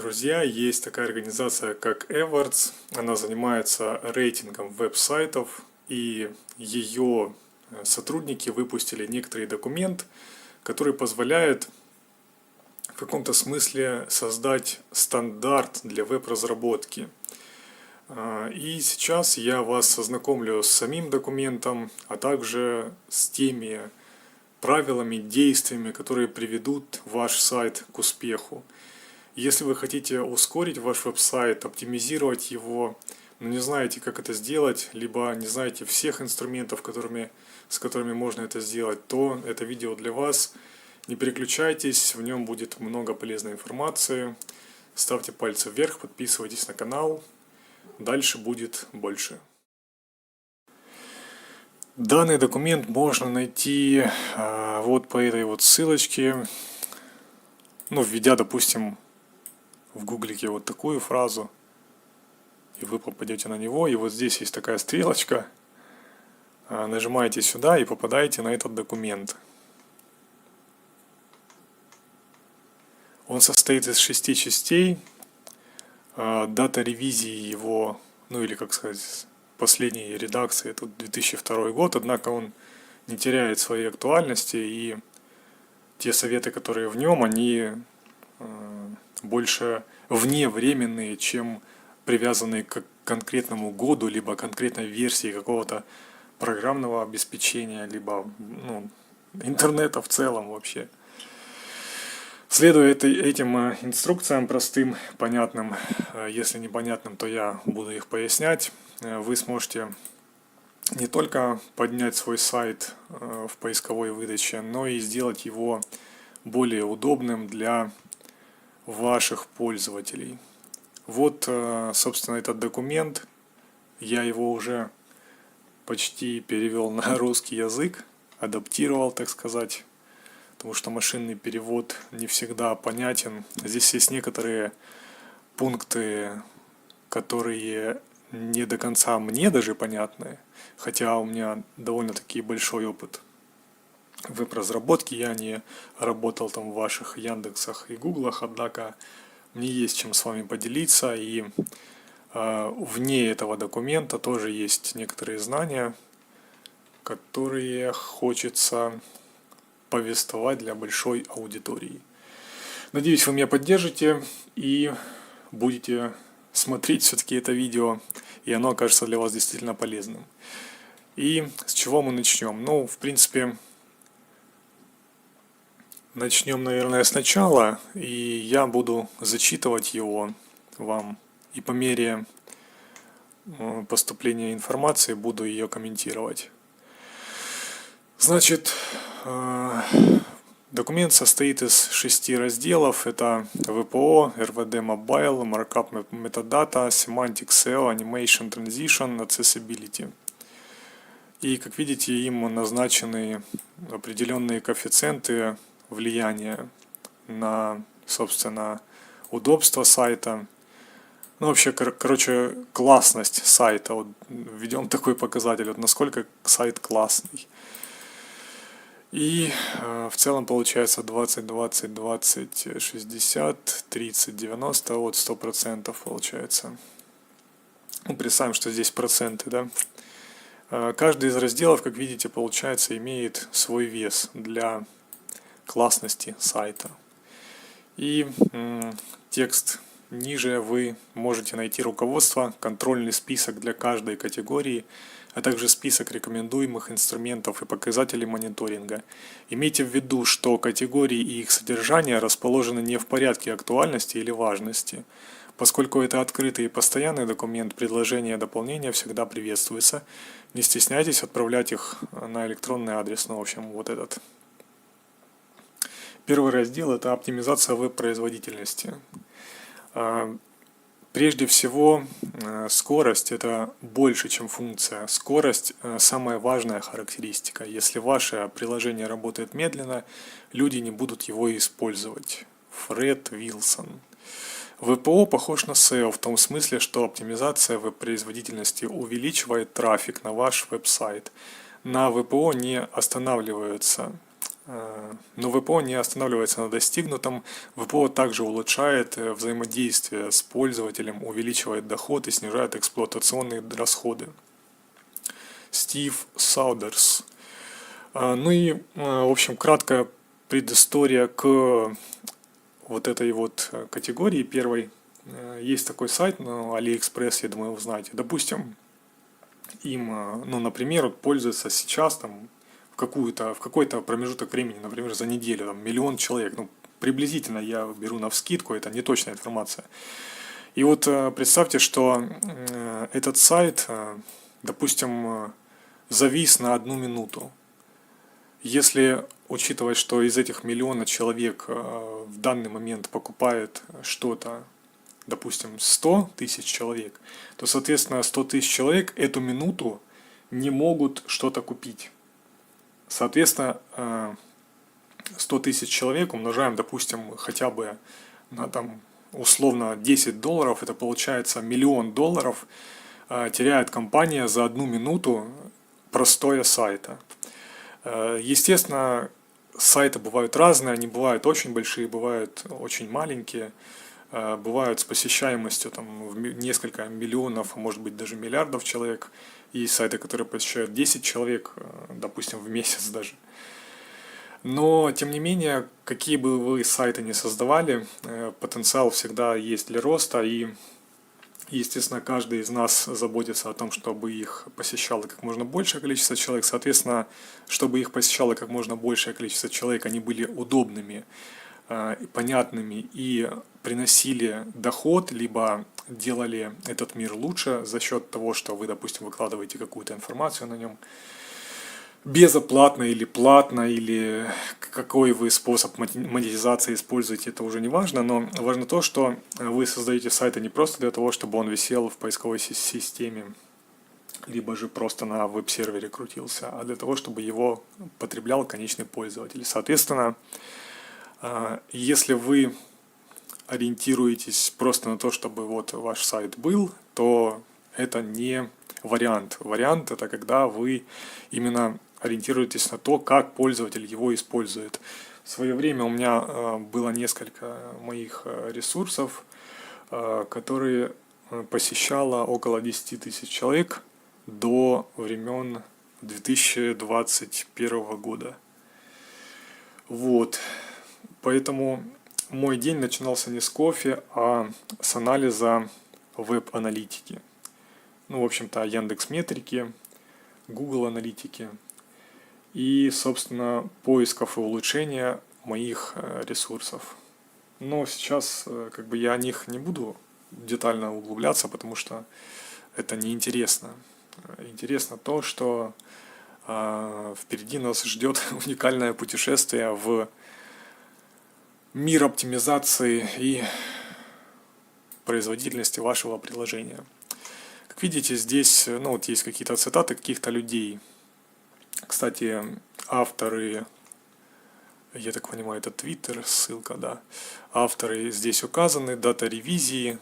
Друзья, есть такая организация, как Awards. Она занимается рейтингом веб-сайтов, и ее сотрудники выпустили некоторый документ, который позволяет в каком-то смысле создать стандарт для веб-разработки. И сейчас я вас ознакомлю с самим документом, а также с теми правилами, действиями, которые приведут ваш сайт к успеху. Если вы хотите ускорить ваш веб-сайт, оптимизировать его, но не знаете, как это сделать, либо не знаете всех инструментов, с которыми можно это сделать, то это видео для вас. Не переключайтесь, в нем будет много полезной информации. Ставьте пальцы вверх, подписывайтесь на канал. Дальше будет больше. Данный документ можно найти вот по этой вот ссылочке, введя, допустим, в гуглике вот такую фразу, и вы попадете на него, и вот здесь есть такая стрелочка, нажимаете сюда и попадаете на этот документ. Он состоит из 6 частей, дата ревизии его, или как сказать, последней редакции, это 2002 год, однако он не теряет своей актуальности, и те советы, которые в нем, они больше вневременные, чем привязанные к конкретному году, либо конкретной версии какого-то программного обеспечения, либо интернета в целом вообще. Следуя этим инструкциям простым, понятным, если непонятным, то я буду их пояснять, вы сможете не только поднять свой сайт в поисковой выдаче, но и сделать его более удобным для ваших пользователей. Вот, собственно, этот документ. Я его уже почти перевел на русский язык, адаптировал, так сказать, потому что машинный перевод не всегда понятен. Здесь есть некоторые пункты, которые не до конца мне даже понятны, хотя у меня довольно-таки большой опыт веб-разработки, я не работал там в ваших Яндексах и Гуглах, однако мне есть чем с вами поделиться, и вне этого документа тоже есть некоторые знания, которые хочется повествовать для большой аудитории. Надеюсь, вы меня поддержите и будете смотреть все-таки это видео, и оно окажется для вас действительно полезным. И с чего мы начнем? В принципе, начнем, наверное, сначала, и я буду зачитывать его вам, и по мере поступления информации буду ее комментировать. Значит, документ состоит из 6 разделов. Это WPO, RVD Mobile, Markup Metadata, Semantic SEO, Animation Transition, Accessibility. И, как видите, им назначены определенные коэффициенты влияния на, собственно, удобство сайта. Вообще, классность сайта. Вот введем такой показатель, насколько сайт классный. И в целом получается 20, 20, 20, 60, 30, 90, 100% получается. Представим, что здесь проценты, да. Каждый из разделов, как видите, получается, имеет свой вес для классности сайта. И текст ниже вы можете найти руководство, контрольный список для каждой категории, а также список рекомендуемых инструментов и показателей мониторинга. Имейте в виду, что категории и их содержание расположены не в порядке актуальности или важности. Поскольку это открытый и постоянный документ, предложения и дополнения всегда приветствуются. Не стесняйтесь отправлять их на электронный адрес. В общем, вот этот. Первый раздел – это оптимизация веб-производительности. Прежде всего, скорость – это больше, чем функция. Скорость – самая важная характеристика. Если ваше приложение работает медленно, люди не будут его использовать. Фред Вилсон. WPO похож на SEO в том смысле, что оптимизация веб-производительности увеличивает трафик на ваш веб-сайт. На WPO не останавливаются Но ВПО не останавливается на достигнутом. ВПО также улучшает взаимодействие с пользователем, увеличивает доход и снижает эксплуатационные расходы. Стив Саудерс. Ну и, в общем, краткая предыстория к вот этой вот категории первой. Есть такой сайт, AliExpress, я думаю, вы знаете. Допустим, им, ну, например, пользуется сейчас там в какой-то промежуток времени, например, за неделю, там, 1 000 000 человек. Ну, приблизительно я беру навскидку, это не точная информация. И вот представьте, что этот сайт, допустим, завис на 1 минуту. Если учитывать, что из этих 1 000 000 человек в данный момент покупает что-то, допустим, 100 тысяч человек, то, соответственно, 100 тысяч человек эту минуту не могут что-то купить. Соответственно, 100 тысяч человек умножаем, допустим, хотя бы на там условно $10, это получается $1 000 000 теряет компания за 1 минуту простоя сайта. Естественно, сайты бывают разные, они бывают очень большие, бывают очень маленькие, бывают с посещаемостью там, в несколько миллионов, а может быть даже миллиардов человек. И сайты, которые посещают 10 человек, допустим, в месяц даже. Но, тем не менее, какие бы вы сайты ни создавали, потенциал всегда есть для роста, и, естественно, каждый из нас заботится о том, чтобы их посещало как можно большее количество человек. Соответственно, чтобы их посещало как можно большее количество человек, они были удобными, понятными и приносили доход, либо делали этот мир лучше за счет того, что вы, допустим, выкладываете какую-то информацию на нем. Безоплатно или платно, или какой вы способ монетизации используете, это уже не важно, но важно то, что вы создаете сайты не просто для того, чтобы он висел в поисковой системе, либо же просто на веб-сервере крутился, а для того, чтобы его потреблял конечный пользователь. Соответственно, если вы ориентируетесь просто на то, чтобы вот ваш сайт был, то это не вариант. Вариант — это когда вы именно ориентируетесь на то, как пользователь его использует. В свое время у меня было несколько моих ресурсов, которые посещало около 10 тысяч человек до времен 2021 года. Вот. Поэтому мой день начинался не с кофе, а с анализа веб-аналитики. Ну, в общем-то, Яндекс.Метрики, Google аналитики и, собственно, поисков и улучшения моих ресурсов. Но сейчас как бы я о них не буду детально углубляться, потому что это неинтересно. Интересно то, что впереди нас ждет уникальное путешествие в мир оптимизации и производительности вашего приложения. Как видите, здесь ну, вот есть какие-то цитаты каких-то людей. Кстати, авторы, я так понимаю, это Twitter, ссылка, да. Авторы здесь указаны, дата ревизии,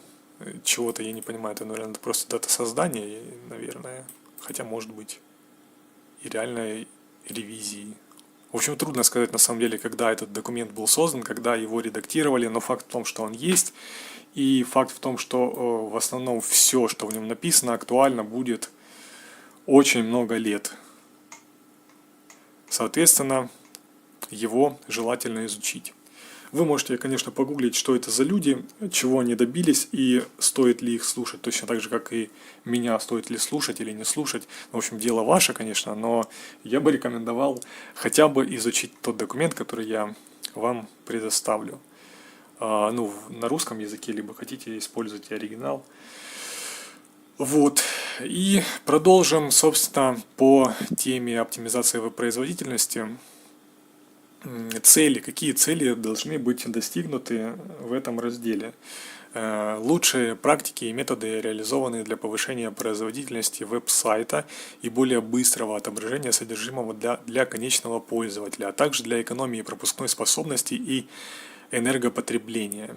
чего-то я не понимаю, это, наверное, просто дата создания, наверное. Хотя, может быть, и реальной ревизии. В общем, трудно сказать на самом деле, когда этот документ был создан, когда его редактировали, но факт в том, что он есть, и факт в том, что в основном все, что в нем написано, актуально будет очень много лет. Соответственно, его желательно изучить. Вы можете, конечно, погуглить, что это за люди, чего они добились и стоит ли их слушать, точно так же, как и меня, стоит ли слушать или не слушать. В общем, дело ваше, конечно, но я бы рекомендовал хотя бы изучить тот документ, который я вам предоставлю. Ну, на русском языке, либо хотите, используйте оригинал. Вот. И продолжим, собственно, по теме оптимизации веб-производительности. Цели. Какие цели должны быть достигнуты в этом разделе? Лучшие практики и методы, реализованные для повышения производительности веб-сайта и более быстрого отображения содержимого для конечного пользователя, а также для экономии пропускной способности и энергопотребления.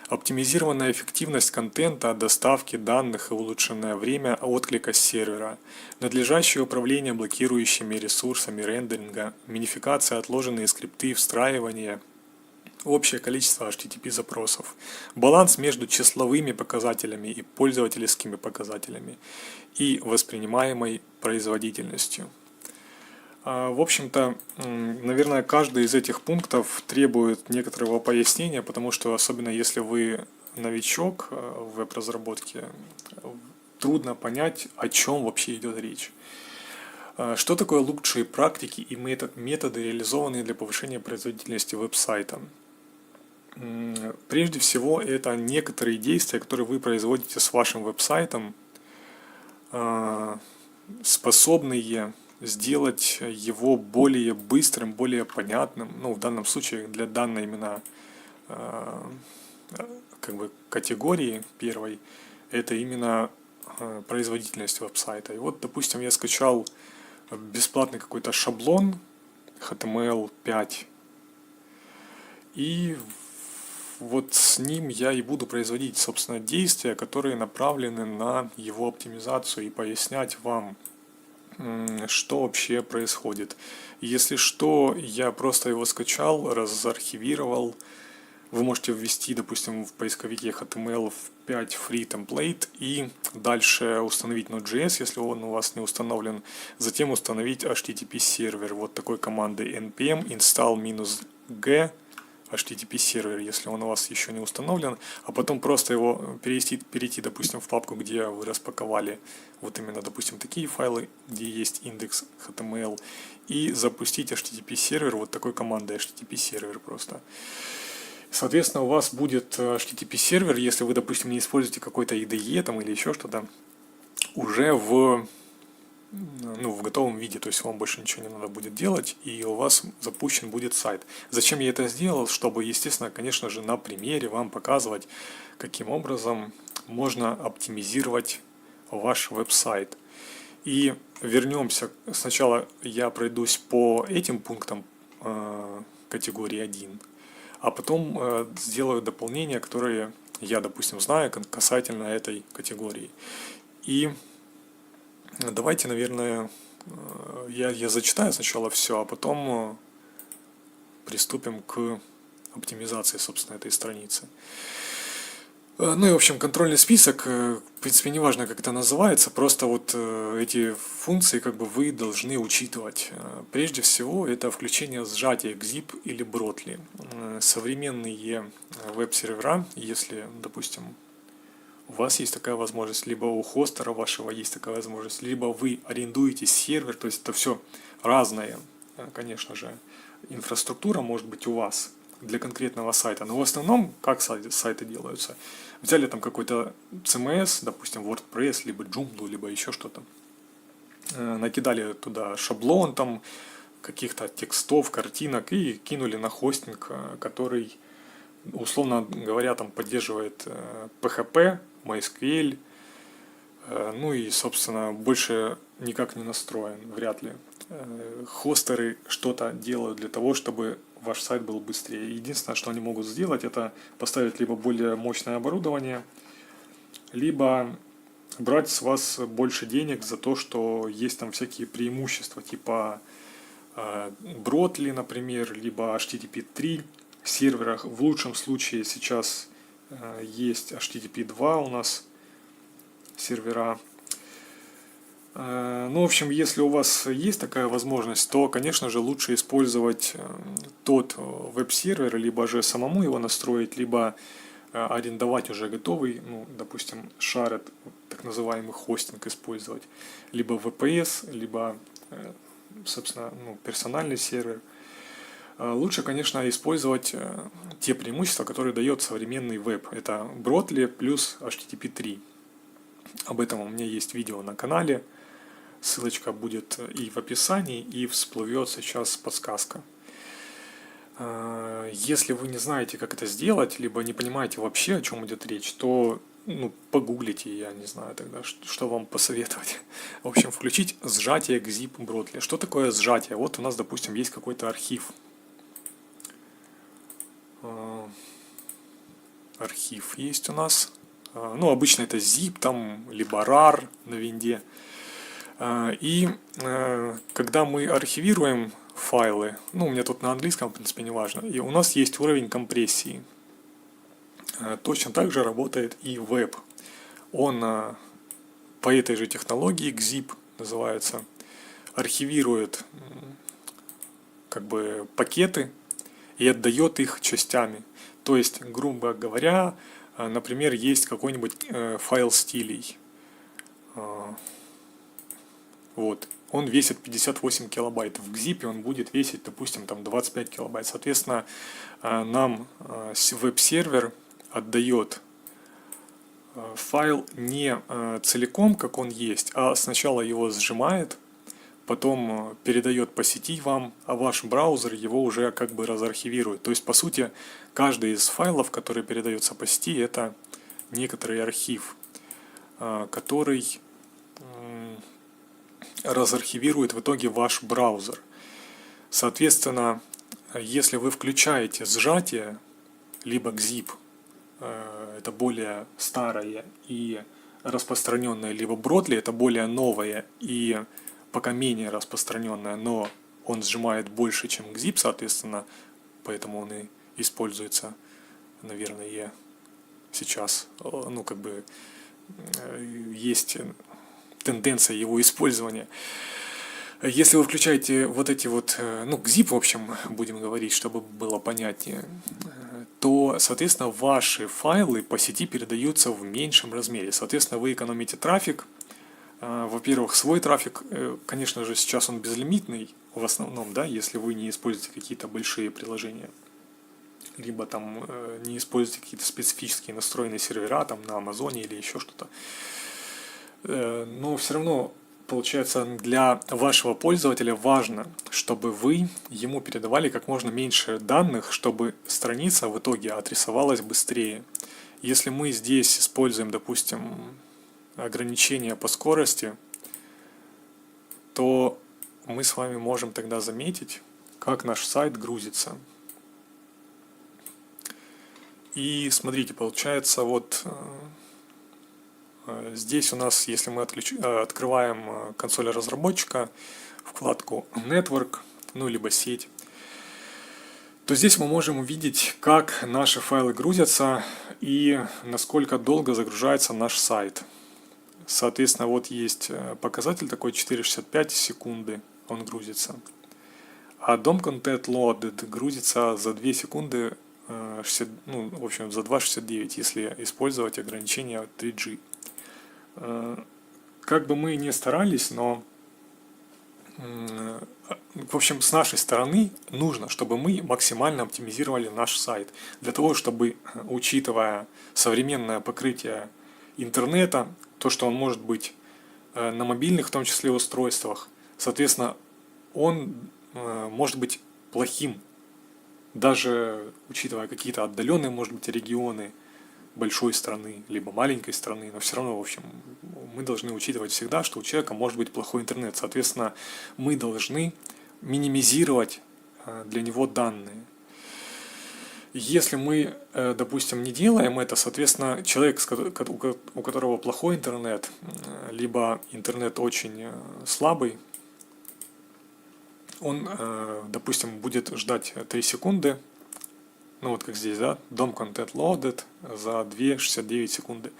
Оптимизированная эффективность контента, доставки данных и улучшенное время отклика с сервера. Надлежащее управление блокирующими ресурсами рендеринга, минификация отложенные скрипты, встраивание, общее количество HTTP запросов, баланс между числовыми показателями и пользовательскими показателями и воспринимаемой производительностью. В общем-то, наверное, каждый из этих пунктов требует некоторого пояснения, потому что, особенно если вы новичок в веб-разработке, трудно понять, о чем вообще идет речь. Что такое лучшие практики и методы, реализованные для повышения производительности веб-сайта? Прежде всего, это некоторые действия, которые вы производите с вашим веб-сайтом, способные сделать его более быстрым, более понятным, ну, в данном случае для данной именно как бы категории первой, это именно производительность веб-сайта. И вот, допустим, я скачал бесплатный какой-то шаблон HTML5, и вот с ним я и буду производить, собственно, действия, которые направлены на его оптимизацию и пояснять вам, что вообще происходит. Если что, я просто его скачал, разархивировал. Вы можете ввести, допустим, в поисковике HTML5 free template и дальше установить Node.js, если он у вас не установлен. Затем установить HTTP сервер вот такой командой npm install-g HTTP сервер, если он у вас еще не установлен, а потом просто его перейти, допустим, в папку, где вы распаковали вот именно, допустим, такие файлы, где есть индекс HTML, и запустить HTTP сервер вот такой командой HTTP сервер просто. Соответственно, у вас будет HTTP сервер, если вы, допустим, не используете какой-то IDE там или еще что-то, уже в готовом виде, то есть вам больше ничего не надо будет делать, и у вас запущен будет сайт. Зачем я это сделал? Чтобы, естественно, конечно же, на примере вам показывать, каким образом можно оптимизировать ваш веб-сайт. И вернемся, сначала я пройдусь по этим пунктам категории 1, а потом сделаю дополнения, которые я, допустим, знаю касательно этой категории. И давайте, наверное, я зачитаю сначала все, а потом приступим к оптимизации, собственно, этой страницы. Ну и, в общем, контрольный список, в принципе, неважно, как это называется, просто вот эти функции как бы вы должны учитывать. Прежде всего, это включение сжатия gzip или Brotli. Современные веб-сервера, если, допустим, у вас есть такая возможность, либо у хостера вашего есть такая возможность, либо вы арендуете сервер, то есть это все разное, конечно же, инфраструктура может быть у вас для конкретного сайта, но в основном, как сайты делаются, взяли там какой-то CMS, допустим, WordPress, либо Joomla, либо еще что-то, накидали туда шаблон там каких-то текстов, картинок и кинули на хостинг, который, условно говоря, там поддерживает PHP, MySQL, ну и, собственно, больше никак не настроен, вряд ли. Хостеры что-то делают для того, чтобы ваш сайт был быстрее. Единственное, что они могут сделать, это поставить либо более мощное оборудование, либо брать с вас больше денег за то, что есть там всякие преимущества, типа Brotli, например, либо HTTP 3 серверах. В лучшем случае сейчас есть HTTP 2 у нас сервера. Ну, в общем, если у вас есть такая возможность, то, конечно же, лучше использовать тот веб-сервер, либо же самому его настроить, либо арендовать уже готовый, ну, допустим, Shared, так называемый хостинг использовать, либо VPS, либо, собственно, персональный сервер. Лучше, конечно, использовать те преимущества, которые дает современный веб. Это Brotli плюс HTTP 3. Об этом у меня есть видео на канале. Ссылочка будет и в описании, и всплывет сейчас подсказка. Если вы не знаете, как это сделать, либо не понимаете вообще, о чем идет речь, то погуглите, я не знаю тогда, что вам посоветовать. В общем, включить сжатие gzip Brotli. Что такое сжатие? Вот у нас, допустим, есть какой-то архив. архив есть у нас. Ну, обычно это zip, там, либо rar на винде. И когда мы архивируем файлы, ну, у меня тут на английском, в принципе, не важно, и у нас есть уровень компрессии. Точно так же работает и веб. Он по этой же технологии, gzip называется, архивирует как бы пакеты и отдает их частями. То есть, грубо говоря, например, есть какой-нибудь файл стилей. Вот. Он весит 58 килобайт. В gzip он будет весить, допустим, там 25 килобайт. Соответственно, нам веб-сервер отдает файл не целиком, как он есть, а сначала его сжимает, потом передает по сети вам, а ваш браузер его уже как бы разархивирует. То есть, по сути, каждый из файлов, который передается по сети, это некоторый архив, который разархивирует в итоге ваш браузер. Соответственно, если вы включаете сжатие, либо gzip, это более старое и распространенное, либо Бродли, это более новое и пока менее распространенное, но он сжимает больше, чем gzip, соответственно, поэтому он и используется, наверное, сейчас. Ну, как бы есть тенденция его использования. Если вы включаете вот эти вот, ну, gzip, в общем, будем говорить, чтобы было понятнее, то, соответственно, ваши файлы по сети передаются в меньшем размере. Соответственно, вы экономите трафик. Во-первых, свой трафик, конечно же, сейчас он безлимитный, в основном, да, если вы не используете какие-то большие приложения, либо там не используете какие-то специфические настроенные сервера там на Амазоне или еще что-то. Но все равно, получается, для вашего пользователя важно, чтобы вы ему передавали как можно меньше данных, чтобы страница в итоге отрисовалась быстрее. Если мы здесь используем, допустим, ограничения по скорости, то мы с вами можем тогда заметить, как наш сайт грузится. И смотрите, получается, вот здесь у нас, если мы открываем консоль разработчика, вкладку Network, ну либо сеть, то здесь мы можем увидеть, как наши файлы грузятся и насколько долго загружается наш сайт. Соответственно, вот есть показатель такой 4,65 секунды, он грузится. А DOM Content Loaded грузится за 2 секунды, ну, в общем, за 2,69, если использовать ограничение 3G. Как бы мы ни старались, но, в общем, с нашей стороны нужно, чтобы мы максимально оптимизировали наш сайт. Для того, чтобы, учитывая современное покрытие интернета, то, что он может быть на мобильных, в том числе устройствах, соответственно, он может быть плохим, даже учитывая какие-то отдаленные, может быть, регионы большой страны, либо маленькой страны, но все равно, в общем, мы должны учитывать всегда, что у человека может быть плохой интернет. Соответственно, мы должны минимизировать для него данные. Если мы, допустим, не делаем это, соответственно, человек, у которого плохой интернет, либо интернет очень слабый, он, допустим, будет ждать 3 секунды, ну вот как здесь, да, DOM Content Loaded за 2,69 секунды.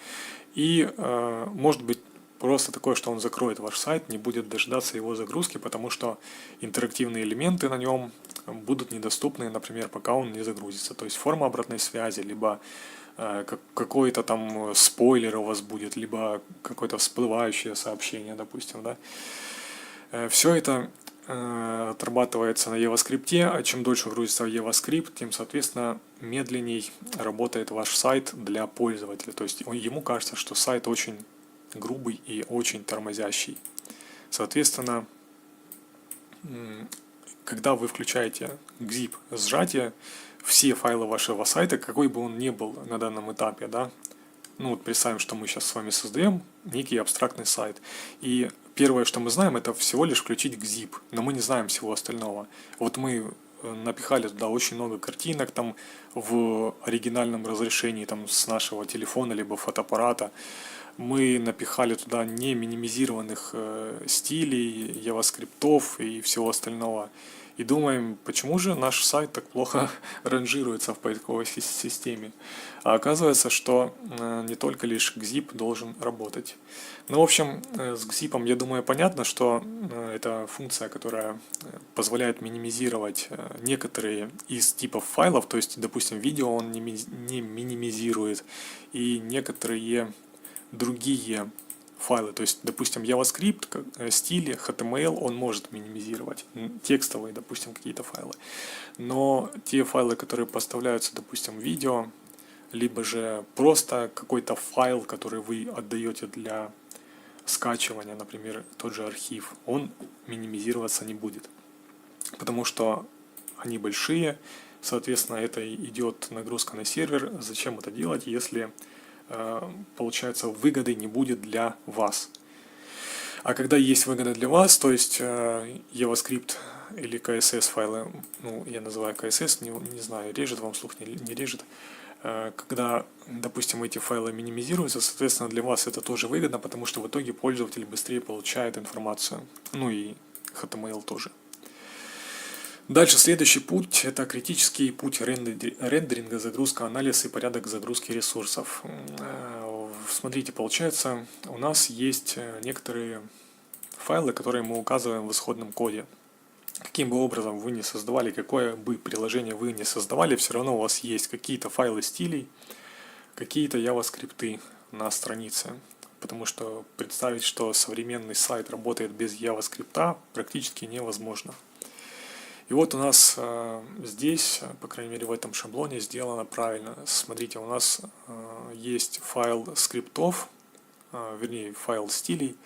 И может быть просто такое, что он закроет ваш сайт, не будет дожидаться его загрузки, потому что интерактивные элементы на нем будут недоступны, например, пока он не загрузится. То есть форма обратной связи, либо какой-то там спойлер у вас будет, либо какое-то всплывающее сообщение, допустим, да. Все это отрабатывается на JavaScript, а чем дольше грузится в JavaScript, тем, соответственно, медленней работает ваш сайт для пользователя. То есть ему кажется, что сайт очень грубый и очень тормозящий. Соответственно, когда вы включаете gzip сжатие, все файлы вашего сайта, какой бы он ни был на данном этапе, да, ну вот представим, что мы сейчас с вами создаем некий абстрактный сайт, и первое, что мы знаем, это всего лишь включить gzip, но мы не знаем всего остального. Вот мы напихали туда очень много картинок там в оригинальном разрешении там с нашего телефона либо фотоаппарата. Мы напихали туда не минимизированных стилей, яваскриптов и всего остального. И думаем, почему же наш сайт так плохо ранжируется в поисковой системе. А оказывается, что не только лишь Gzip должен работать. Ну, в общем, с Gzip, я думаю, понятно, что это функция, которая позволяет минимизировать некоторые из типов файлов, то есть, допустим, видео он не минимизирует, и некоторые другие файлы, то есть, допустим, JavaScript, стили, HTML он может минимизировать, текстовые, допустим, какие-то файлы, но те файлы, которые поставляются, допустим, видео, либо же просто какой-то файл, который вы отдаете для скачивания, например, тот же архив, он минимизироваться не будет, потому что они большие, соответственно, это идет нагрузка на сервер. Зачем это делать, если получается выгоды не будет для вас? А когда есть выгода для вас, то есть JavaScript или CSS файлы, ну, я называю CSS, не знаю, режет вам слух, не режет, когда, допустим, эти файлы минимизируются, соответственно, для вас это тоже выгодно, потому что в итоге пользователь быстрее получает информацию, ну и HTML тоже. Дальше следующий путь – это критический путь рендеринга, загрузка, анализ и порядок загрузки ресурсов. Смотрите, получается, у нас есть некоторые файлы, которые мы указываем в исходном коде. Каким бы образом вы ни создавали, какое бы приложение вы ни создавали, все равно у вас есть какие-то файлы стилей, какие-то JavaScript на странице. Потому что представить, что современный сайт работает без JavaScript, практически невозможно. И вот у нас здесь, по крайней мере в этом шаблоне, сделано правильно. Смотрите, у нас есть файл скриптов, вернее файл стилей,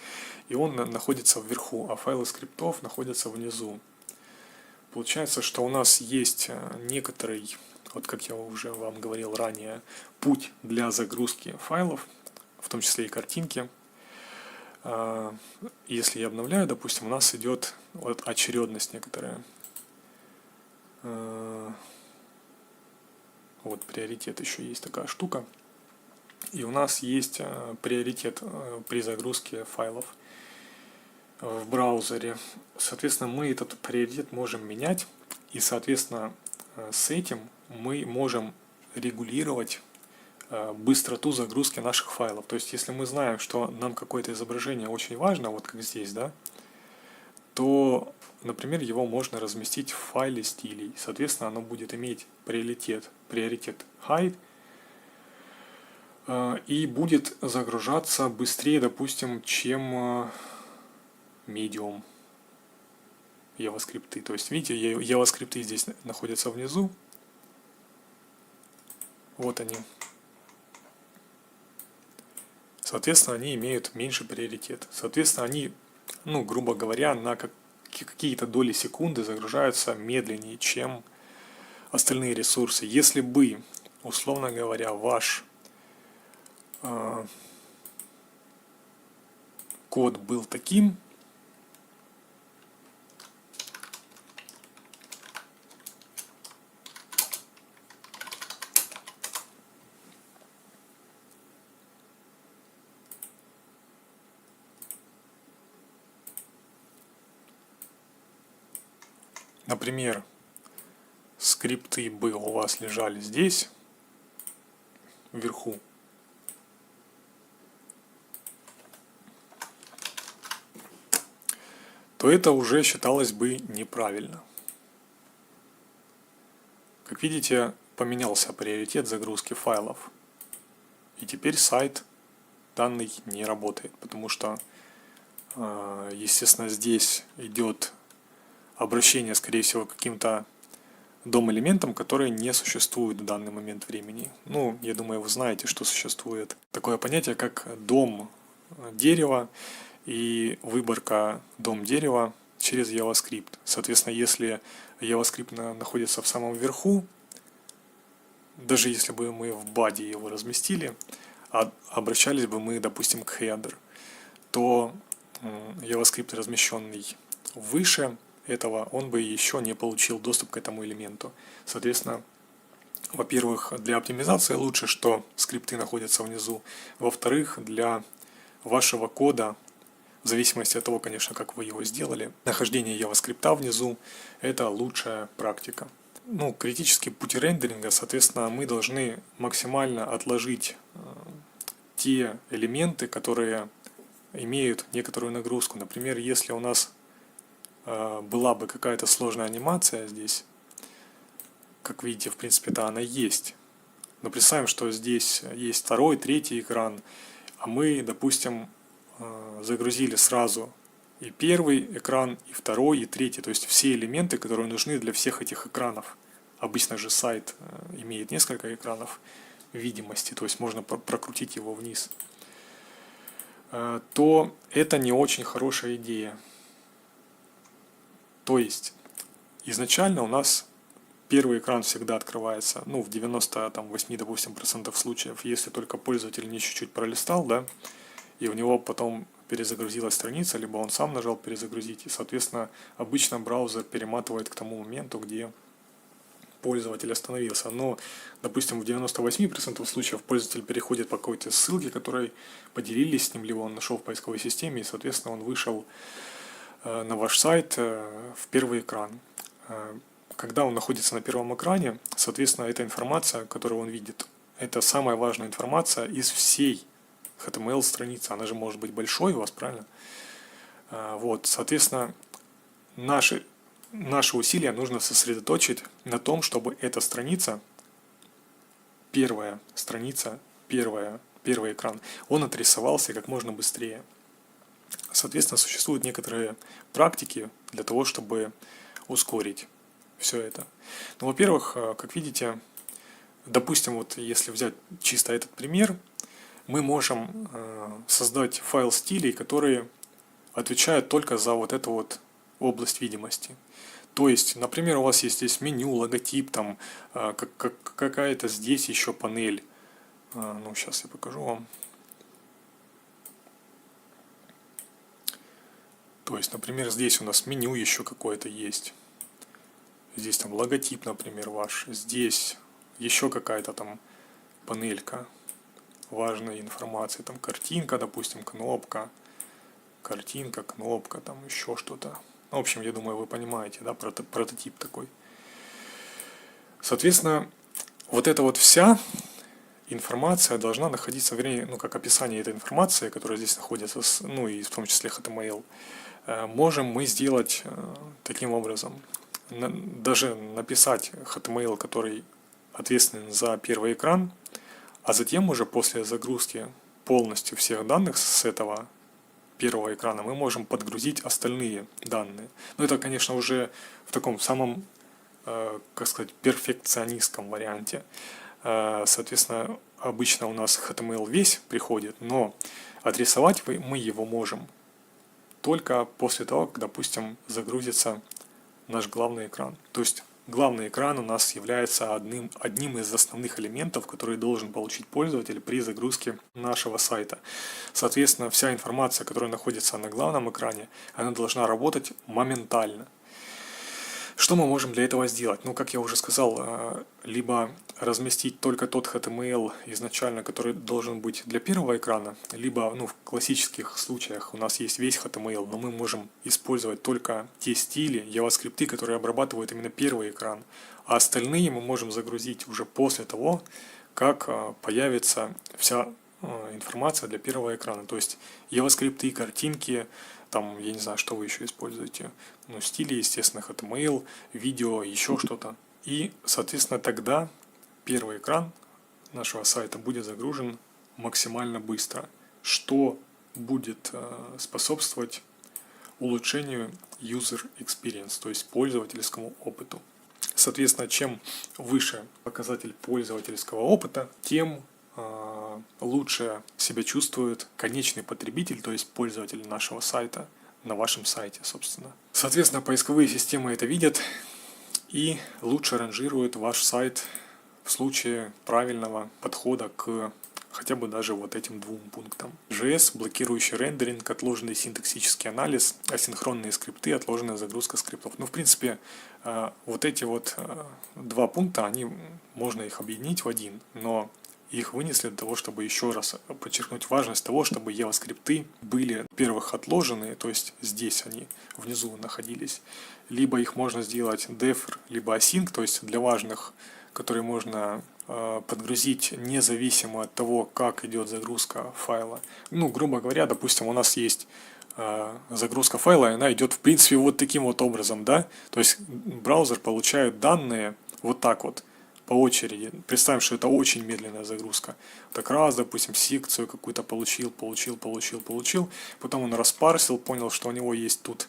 и он находится вверху, а файлы скриптов находятся внизу. Получается, что у нас есть некоторый, вот как я уже вам говорил ранее, путь для загрузки файлов, в том числе и картинки. Если я обновляю, допустим, у нас идет вот очередность некоторая. Вот приоритет еще есть такая штука. И у нас есть приоритет при загрузке файлов в браузере. Соответственно, мы этот приоритет можем менять. И, соответственно, с этим мы можем регулировать быстроту загрузки наших файлов. То есть, если мы знаем, что нам какое-то изображение очень важно, вот как здесь, да, то, например, его можно разместить в файле стилей. Соответственно, оно будет иметь приоритет hide, и будет загружаться быстрее, допустим, чем Medium JavaScript. То есть, видите, JavaScript здесь находятся внизу. Вот они. Соответственно, они имеют меньше приоритет. Соответственно, они, ну, грубо говоря, на какие-то доли секунды загружаются медленнее, чем остальные ресурсы. Если бы, условно говоря, ваш код был таким, например, скрипты бы у вас лежали здесь, вверху, то это уже считалось бы неправильно. Как видите, поменялся приоритет загрузки файлов. И теперь сайт данный не работает, потому что, естественно, здесь идет обращение, скорее всего, к каким-то дом-элементам, которые не существуют в данный момент времени. Ну, я думаю, вы знаете, что существует такое понятие, как дом дерева и выборка дом дерева через JavaScript. Соответственно, если JavaScript находится в самом верху, даже если бы мы в баде его разместили, обращались бы мы, допустим, к header, то JavaScript, размещенный выше, этого, он бы еще не получил доступ к этому элементу. Соответственно, во-первых, для оптимизации лучше, что скрипты находятся внизу. Во-вторых, для вашего кода, в зависимости от того, конечно, как вы его сделали, нахождение JavaScript внизу – это лучшая практика. Ну, критические пути рендеринга, соответственно, мы должны максимально отложить те элементы, которые имеют некоторую нагрузку. Например, если у нас была бы какая-то сложная анимация здесь, как видите, в принципе, да, она есть. Но представим, что здесь есть второй, третий экран, а мы, допустим, загрузили сразу и первый экран, и второй, и третий, то есть все элементы, которые нужны для всех этих экранов. Обычно же сайт имеет несколько экранов видимости, то есть можно прокрутить его вниз. То это не очень хорошая идея. То есть изначально у нас первый экран всегда открывается, ну, в 98, допустим, процентов случаев, если только пользователь не чуть-чуть пролистал, да, и у него потом перезагрузилась страница, либо он сам нажал перезагрузить, и, соответственно, обычно браузер перематывает к тому моменту, где пользователь остановился. Но, допустим, в 98% случаев пользователь переходит по какой-то ссылке, которой поделились с ним, либо он нашел в поисковой системе, и, соответственно, он вышел на ваш сайт в первый экран. Когда он находится на первом экране, соответственно, эта информация, которую он видит, это самая важная информация из всей HTML-страницы. Она же может быть большой у вас, правильно? Вот, соответственно, наши усилия нужно сосредоточить на том, чтобы эта страница, первая страница, первый экран, он отрисовался как можно быстрее. Соответственно, существуют некоторые практики для того, чтобы ускорить все это. Ну, во-первых, как видите, допустим, вот если взять чисто этот пример, мы можем создать файл стилей, которые отвечают только за вот эту вот область видимости. То есть, например, у вас есть здесь меню, логотип, там какая-то здесь еще панель. Ну, сейчас я покажу вам. То есть, например, здесь у нас меню еще какое-то есть. Здесь там логотип, например, ваш. Здесь еще какая-то там панелька важной информации. Там картинка, допустим, кнопка. Картинка, кнопка, там еще что-то. В общем, я думаю, вы понимаете, да, прототип такой. Соответственно, вот эта вот вся информация должна находиться, вернее, ну, как описание этой информации, которая здесь находится, ну, и в том числе HTML, можем мы сделать таким образом. Даже написать HTML, который ответственен за первый экран, а затем уже после загрузки полностью всех данных с этого первого экрана мы можем подгрузить остальные данные. Но это, конечно, уже в таком самом, как сказать, перфекционистском варианте. Соответственно, обычно у нас HTML весь приходит, но отрисовать мы его можем только после того, как, допустим, загрузится наш главный экран. То есть главный экран у нас является одним из основных элементов, который должен получить пользователь при загрузке нашего сайта. Соответственно, вся информация, которая находится на главном экране, она должна работать моментально. Что мы можем для этого сделать? Ну, как я уже сказал, либо разместить только тот HTML изначально, который должен быть для первого экрана, либо, ну, в классических случаях у нас есть весь HTML, но мы можем использовать только те стили, JavaScript, которые обрабатывают именно первый экран, а остальные мы можем загрузить уже после того, как появится вся информация для первого экрана. То есть JavaScript, картинки, там, я не знаю, что вы еще используете, ну, стили, естественно, HTML, видео, еще что-то. И, соответственно, тогда первый экран нашего сайта будет загружен максимально быстро, что будет способствовать улучшению user experience, то есть пользовательскому опыту. Соответственно, чем выше показатель пользовательского опыта, тем лучше себя чувствует конечный потребитель, то есть пользователь нашего сайта, на вашем сайте, собственно. Соответственно, поисковые системы это видят и лучше ранжируют ваш сайт в случае правильного подхода к хотя бы даже вот этим двум пунктам. JS, блокирующий рендеринг, отложенный синтаксический анализ, асинхронные скрипты, отложенная загрузка скриптов. Ну, в принципе, вот эти вот два пункта, можно их объединить в один, но их вынесли для того, чтобы еще раз подчеркнуть важность того, чтобы JavaScript были, во-первых, отложенные, то есть здесь они внизу находились, либо их можно сделать def, либо async, то есть для важных, которые можно подгрузить независимо от того, как идет загрузка файла. Ну, грубо говоря, допустим, у нас есть загрузка файла, и она идет в принципе вот таким вот образом, да, то есть браузер получает данные вот так вот, по очереди. Представим, что это очень медленная загрузка. Так раз, допустим, секцию какую-то получил, потом он распарсил, понял, что у него есть тут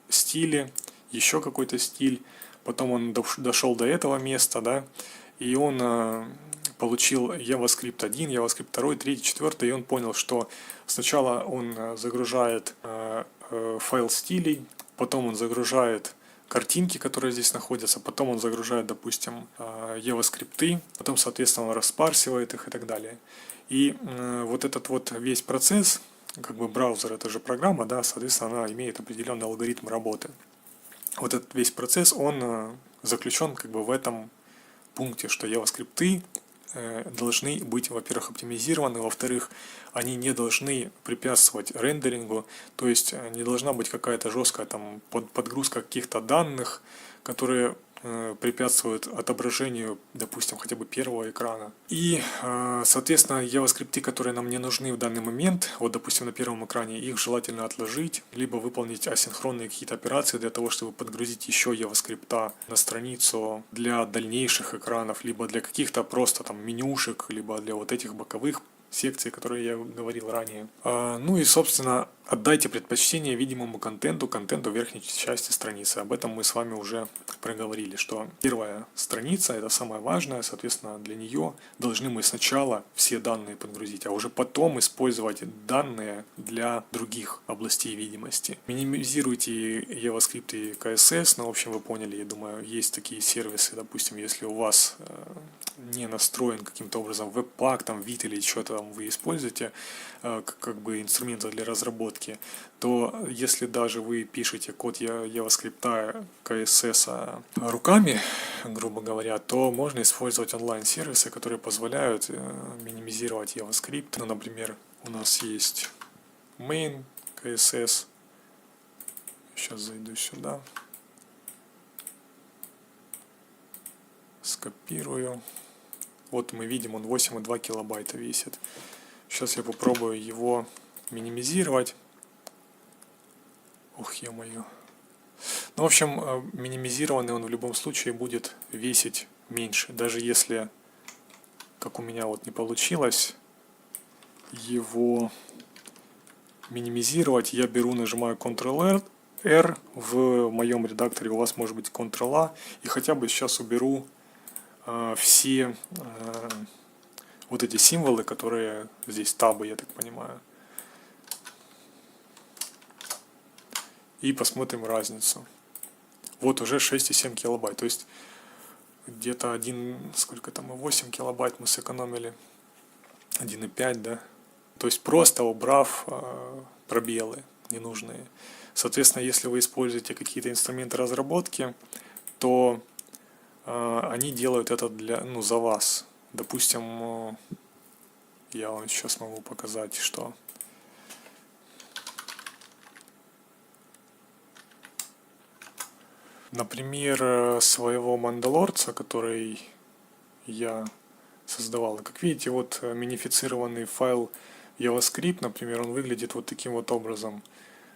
стили, еще какой-то стиль, потом он дошел до этого места, да, и он получил JavaScript 1, JavaScript 2, 3, 4, и он понял, что сначала он загружает файл стилей, потом он загружает картинки, которые здесь находятся, потом он загружает, допустим, JavaScript, потом, соответственно, он распарсивает их и так далее. И вот этот вот весь процесс, как бы браузер, это же программа, да, соответственно, она имеет определенный алгоритм работы. Вот этот весь процесс, он заключен как бы в этом пункте, что JavaScript должны быть, во-первых, оптимизированы, во-вторых, они не должны препятствовать рендерингу, то есть не должна быть какая-то жесткая там подгрузка каких-то данных, которые препятствуют отображению, допустим, хотя бы первого экрана. И, соответственно, JavaScript, которые нам не нужны в данный момент, вот, допустим, на первом экране, их желательно отложить, либо выполнить асинхронные какие-то операции для того, чтобы подгрузить еще JavaScript на страницу для дальнейших экранов, либо для каких-то просто там менюшек, либо для вот этих боковых секции, которые я говорил ранее. Ну и, собственно, отдайте предпочтение видимому контенту верхней части страницы. Об этом мы с вами уже проговорили, что первая страница – это самое важное, соответственно, для нее должны мы сначала все данные подгрузить, а уже потом использовать данные для других областей видимости. Минимизируйте JavaScript и CSS, ну, в общем, вы поняли, я думаю, есть такие сервисы, допустим, если у вас не настроен каким-то образом веб-пак, там, вид или что-то там вы используете, как бы инструменты для разработки, то если даже вы пишете код JavaScript, CSS руками, грубо говоря, то можно использовать онлайн-сервисы, которые позволяют минимизировать JavaScript. Ну, например, у нас есть main CSS. Сейчас зайду сюда. Скопирую. Вот мы видим, он 8,2 килобайта весит. Сейчас я попробую его минимизировать. Ух, ё-моё. Ну, в общем, минимизированный он в любом случае будет весить меньше. Даже если, как у меня вот не получилось, его минимизировать, я беру, нажимаю Ctrl-R, в моем редакторе у вас может быть Ctrl-A, и хотя бы сейчас уберу все вот эти символы, которые здесь табы, я так понимаю. И посмотрим разницу. Вот уже 6,7 килобайт, то есть где-то сколько там, 8 килобайт мы сэкономили, 1,5, да. То есть просто убрав пробелы ненужные. Соответственно, если вы используете какие-то инструменты разработки, то они делают это за вас. Допустим, я вам сейчас могу показать, что например, своего мандалорца, который я создавал. Как видите, вот минифицированный файл JavaScript, например, он выглядит вот таким вот образом,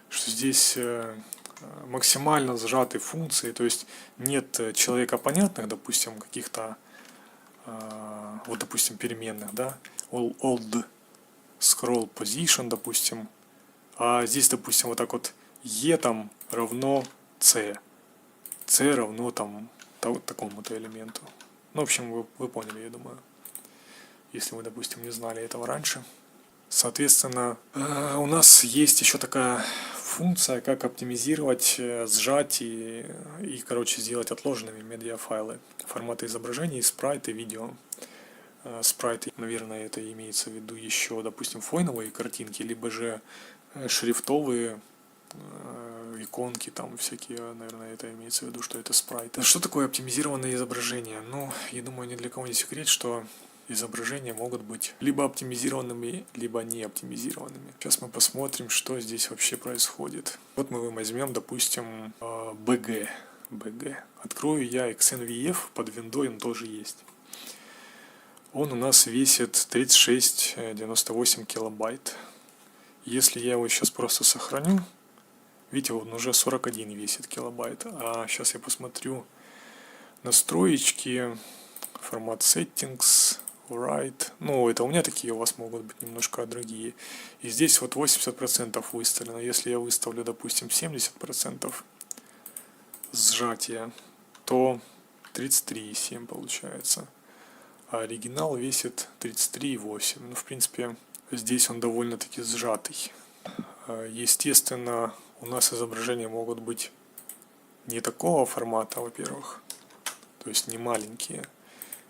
что здесь максимально сжатые функции, то есть нет человекопонятных, допустим, каких-то вот, допустим, переменных, да, old scroll position, допустим, а здесь, допустим, вот так вот e там равно c равно там такому-то элементу. Ну, в общем, вы поняли, я думаю, если вы, допустим, не знали этого раньше. Соответственно, у нас есть еще такая функция, как оптимизировать, сжать и короче, сделать отложенными медиафайлы, форматы изображений, спрайты, видео. спрайты, наверное, это имеется в виду еще, допустим, фоновые картинки, либо же шрифтовые иконки, там всякие, наверное, это имеется в виду, что это спрайты. Что такое оптимизированное изображение? Ну, я думаю, ни для кого не секрет, что изображения могут быть либо оптимизированными, либо не оптимизированными. Сейчас мы посмотрим, что здесь вообще происходит. Вот мы возьмем, допустим, BG. Открою я XNVF, под виндой он тоже есть. Он у нас весит 36-98 килобайт. Если я его сейчас просто сохраню, видите, он уже 41 весит килобайт. А сейчас я посмотрю настроечки, формат settings, write. Ну, это у меня такие, у вас могут быть немножко другие. И здесь вот 80% выставлено. Если я выставлю, допустим, 70% сжатия, то 33,7 получается. А оригинал весит 33,8. Ну, в принципе, здесь он довольно-таки сжатый. Естественно, у нас изображения могут быть не такого формата, во-первых, то есть не маленькие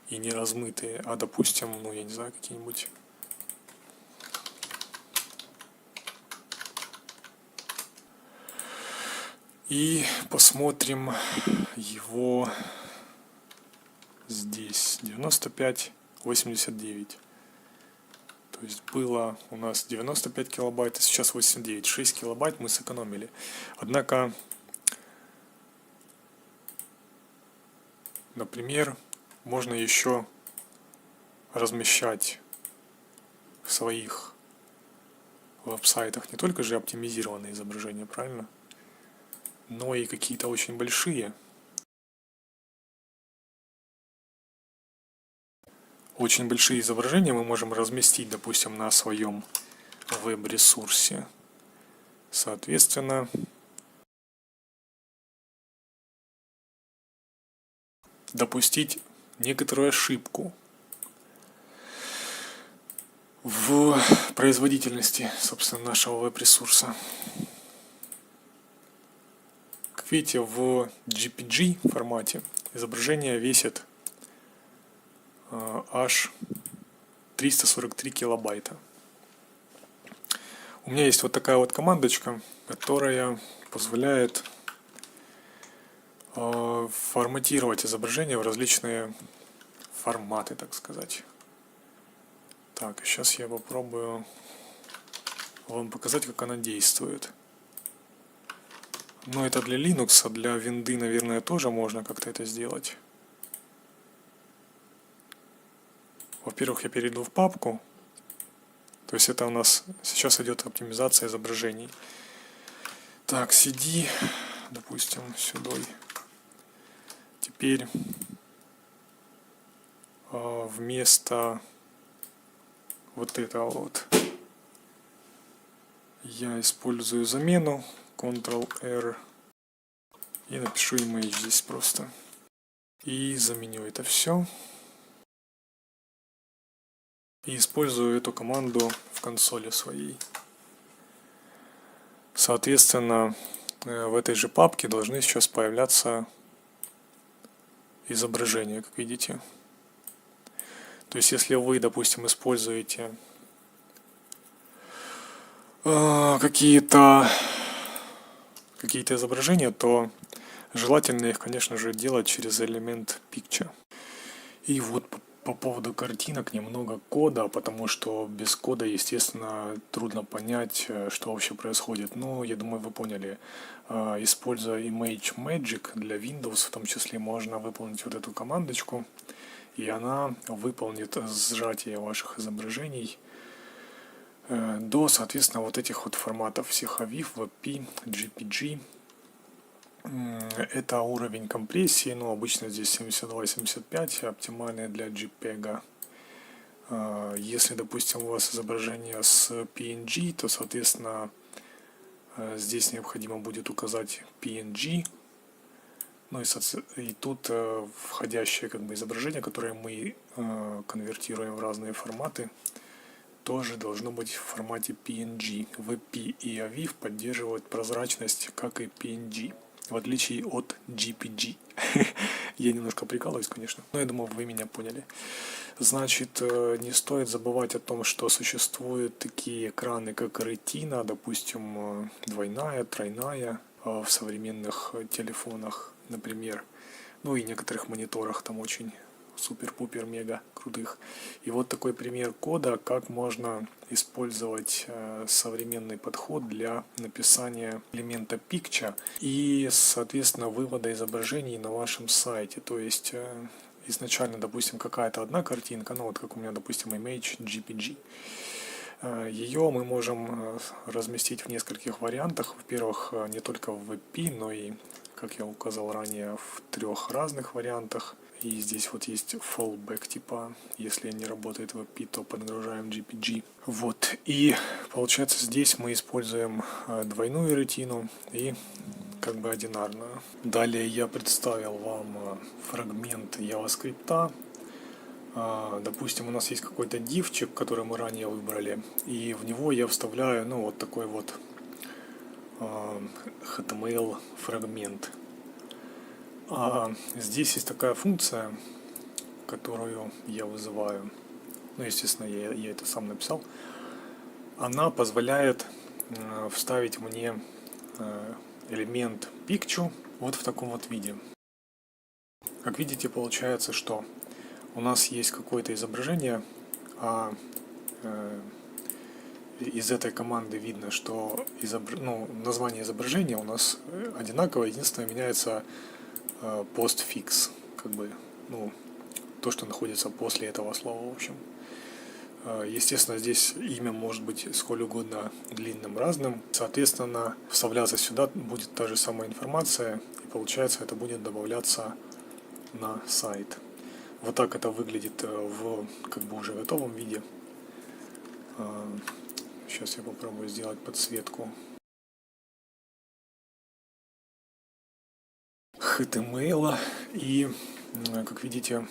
и не размытые, а, допустим, ну, я не знаю, какие-нибудь и посмотрим его здесь 95-89. То есть было у нас 95 килобайт, а сейчас 89. 6 килобайт мы сэкономили. Однако, например, можно еще размещать в своих веб-сайтах не только же оптимизированные изображения, правильно? Но и какие-то очень большие. Очень большие изображения мы можем разместить, допустим, на своем веб-ресурсе. Соответственно, допустить некоторую ошибку в производительности, собственно, нашего веб-ресурса. Как видите, в JPG формате изображение весит аж 343 килобайта. У меня есть вот такая вот командочка, которая позволяет форматировать изображение в различные форматы, так сказать. Так, сейчас я попробую вам показать, как она действует. Но это для Linux, а для винды, наверное, тоже можно как-то это сделать. Во-первых, я перейду в папку. То есть это у нас сейчас идет оптимизация изображений. Так, CD, допустим, сюда. Теперь вместо вот этого вот я использую замену Ctrl-R и напишу image здесь просто. И заменю это все. И использую эту команду в консоли своей. Соответственно, в этой же папке должны сейчас появляться изображения, как видите. То есть, если вы, допустим, используете какие-то изображения, то желательно их, конечно же, делать через элемент Picture. И вот по поводу картинок немного кода, потому что без кода, естественно, трудно понять, что вообще происходит. Но я думаю, вы поняли. Используя Image Magick для Windows, в том числе, можно выполнить вот эту командочку, и она выполнит сжатие ваших изображений до, соответственно, вот этих вот форматов всех AVIF, WebP, JPG. Это уровень компрессии, но обычно здесь 72-75, оптимальный для JPEG. Если, допустим, у вас изображение с PNG, то, соответственно, здесь необходимо будет указать PNG. Ну и тут входящее как бы изображение, которое мы конвертируем в разные форматы, тоже должно быть в формате PNG. WebP и AVIF поддерживают прозрачность, как и PNG. в отличие от GPG. Я немножко прикалываюсь, конечно, но я думаю, вы меня поняли. Значит, не стоит забывать о том, что существуют такие экраны, как Retina, допустим, двойная, тройная в современных телефонах, например, ну и некоторых мониторах там очень супер-пупер-мега крутых. И вот такой пример кода, как можно использовать современный подход для написания элемента picture и, соответственно, вывода изображений на вашем сайте. То есть изначально, допустим, какая-то одна картинка, ну вот как у меня, допустим, image JPG. Ее мы можем разместить в нескольких вариантах. Во-первых, не только в WebP, но и, как я указал ранее, в 3 разных вариантах. И здесь вот есть fallback, типа, если не работает WebP, то подгружаем GPG. Вот, и получается здесь мы используем двойную ретину и как бы одинарную. Далее я представил вам фрагмент JavaScript. Допустим, у нас есть какой-то дивчик, который мы ранее выбрали, и в него я вставляю, ну, вот такой вот HTML фрагмент. Здесь есть такая функция, которую я вызываю. Ну, естественно, я это сам написал. Она позволяет вставить мне элемент picture вот в таком вот виде. Как видите, получается, что у нас есть какое-то изображение, а из этой команды видно, что название изображения у нас одинаковое, единственное, меняется постфикс, как бы, ну, то, что находится после этого слова, в общем. Естественно, здесь имя может быть сколь угодно длинным, разным. Соответственно, вставляться сюда будет та же самая информация, и получается, это будет добавляться на сайт. Вот так это выглядит в как бы уже готовом виде. Сейчас я попробую сделать подсветку HTML. И, как видите,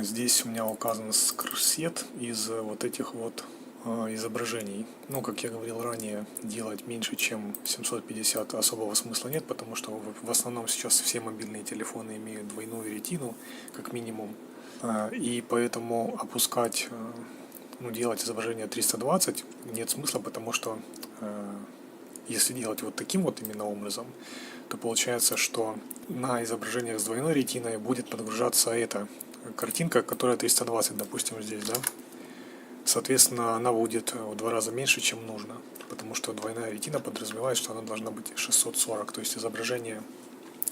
здесь у меня указан скрсет из вот этих вот изображений. Ну, как я говорил ранее, делать меньше, чем 750 особого смысла нет, потому что в основном сейчас все мобильные телефоны имеют двойную ретину, как минимум. И поэтому опускать, ну, делать изображение 320 нет смысла, потому что если делать вот таким вот именно образом, то получается, что на изображениях с двойной ретиной будет подгружаться эта картинка, которая 320, допустим, здесь, да. Соответственно, она будет в 2 раза меньше, чем нужно, потому что двойная ретина подразумевает, что она должна быть 640, то есть изображение,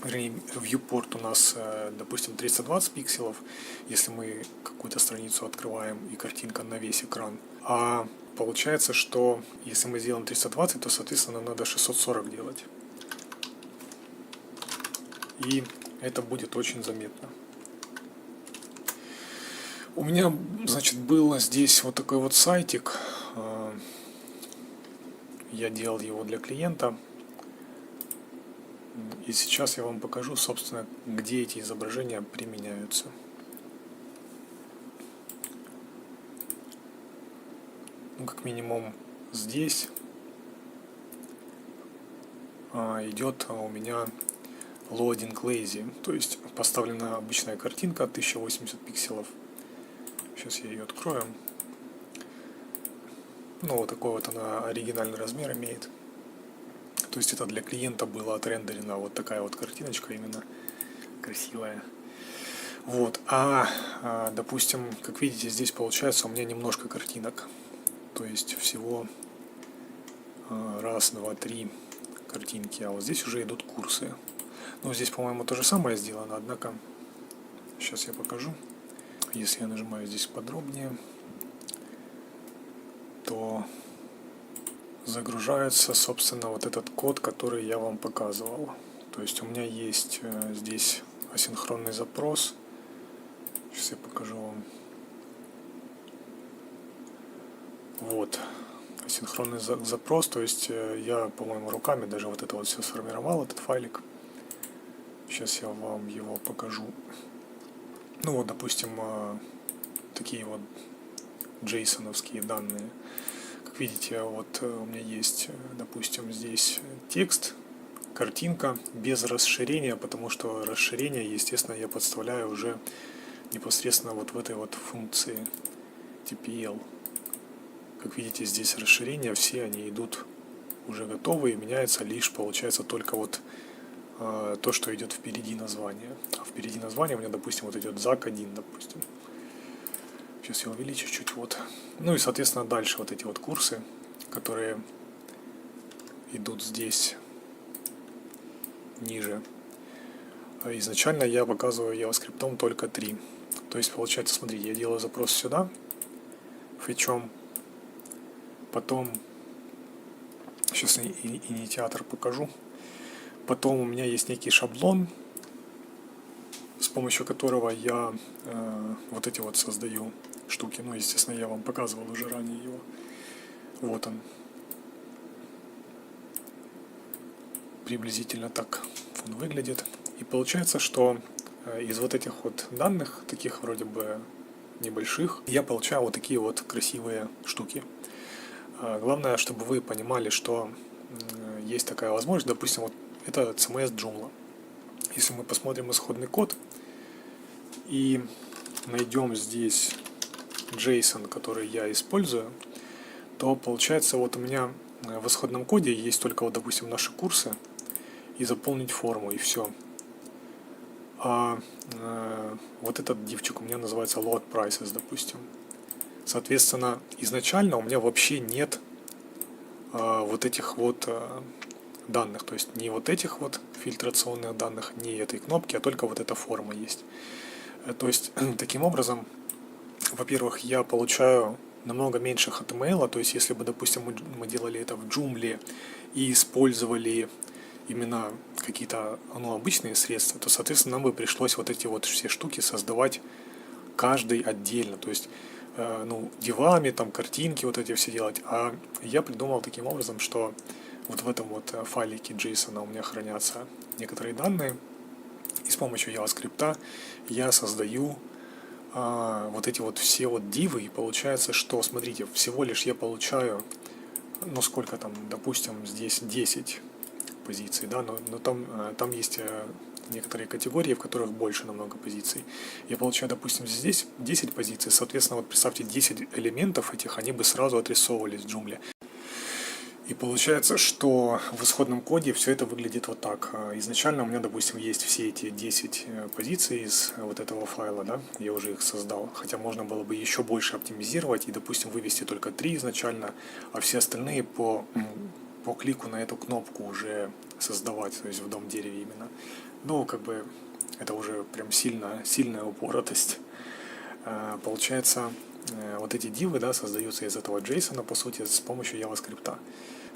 вернее, viewport у нас, допустим, 320 пикселов, если мы какую-то страницу открываем и картинка на весь экран. А получается, что если мы сделаем 320, то, соответственно, нам надо 640 делать. И это будет очень заметно. У меня, значит, был здесь вот такой вот сайтик. Я делал его для клиента. И сейчас я вам покажу, собственно, где эти изображения применяются. Ну, как минимум здесь идет у меня loading lazy, то есть поставлена обычная картинка 1080 пикселов. Сейчас я ее открою. Ну, вот такой вот она оригинальный размер имеет. То есть это для клиента было отрендерена вот такая вот картиночка именно красивая. Вот, допустим, как видите, здесь получается у меня немножко картинок. То есть всего раз, два, три картинки, а вот здесь уже идут курсы. Ну, здесь, по-моему, то же самое сделано, однако сейчас я покажу. Если я нажимаю здесь подробнее, то загружается, собственно, вот этот код, который я вам показывал. То есть у меня есть здесь асинхронный запрос. Сейчас я покажу вам. Вот, асинхронный запрос, то есть я, по-моему, руками даже вот это вот все сформировал, этот файлик. Сейчас я вам его покажу. Ну вот, допустим, такие вот джейсоновские данные. Как видите, вот у меня есть, допустим, здесь текст картинка без расширения, потому что расширение, естественно, я подставляю уже непосредственно вот в этой вот функции TPL. Как видите, здесь расширения, все они идут уже готовые, меняется лишь, получается, только вот то, что идет впереди названия. А впереди названия у меня, допустим, вот идет ZAK1, допустим. Сейчас я увеличу чуть вот. Ну и, соответственно, дальше вот эти вот курсы, которые идут здесь ниже. Изначально я показываю JavaScript только 3. То есть, получается, смотрите, я делаю запрос сюда, фетчом, потом, сейчас инициатор покажу, потом у меня есть некий шаблон, с помощью которого я вот эти вот создаю штуки. Ну, естественно, я вам показывал уже ранее его. Вот он. Приблизительно так он выглядит. И получается, что из вот этих вот данных, таких вроде бы небольших, я получаю вот такие вот красивые штуки. Главное, чтобы вы понимали, что есть такая возможность. Допустим, вот это CMS Joomla. Если мы посмотрим исходный код и найдем здесь JSON, который я использую, то получается вот у меня в исходном коде есть только вот, допустим, наши курсы и заполнить форму, и все. А вот этот дивчик у меня называется load prices, допустим. Соответственно, изначально у меня вообще нет вот этих вот данных, то есть не вот этих вот фильтрационных данных, не этой кнопки, а только вот эта форма есть. То есть таким образом, во-первых, я получаю намного меньше HTML, то есть если бы, допустим, мы делали это в Joomla и использовали именно какие-то обычные средства, то, соответственно, нам бы пришлось вот эти вот все штуки создавать каждый отдельно, то есть дивами, там, картинки вот эти все делать. А я придумал таким образом, что вот в этом вот файлике JSON у меня хранятся некоторые данные, и с помощью JavaScript я создаю вот эти вот все вот дивы, и получается, что, смотрите, всего лишь я получаю, сколько там, допустим, здесь 10 позиций, да, но там есть некоторые категории, в которых больше намного позиций. Я получаю, допустим, здесь 10 позиций, соответственно, вот представьте, 10 элементов этих, они бы сразу отрисовывались в Joomla. И получается, что в исходном коде все это выглядит вот так. Изначально у меня, допустим, есть все эти 10 позиций из вот этого файла, да, я уже их создал, хотя можно было бы еще больше оптимизировать и, допустим, вывести только 3 изначально, а все остальные по клику на эту кнопку уже создавать, то есть в дом-дереве именно. Ну, как бы, это уже прям сильная упоротость. Получается, вот эти дивы, да, создаются из этого JSON, по сути, с помощью JavaScript.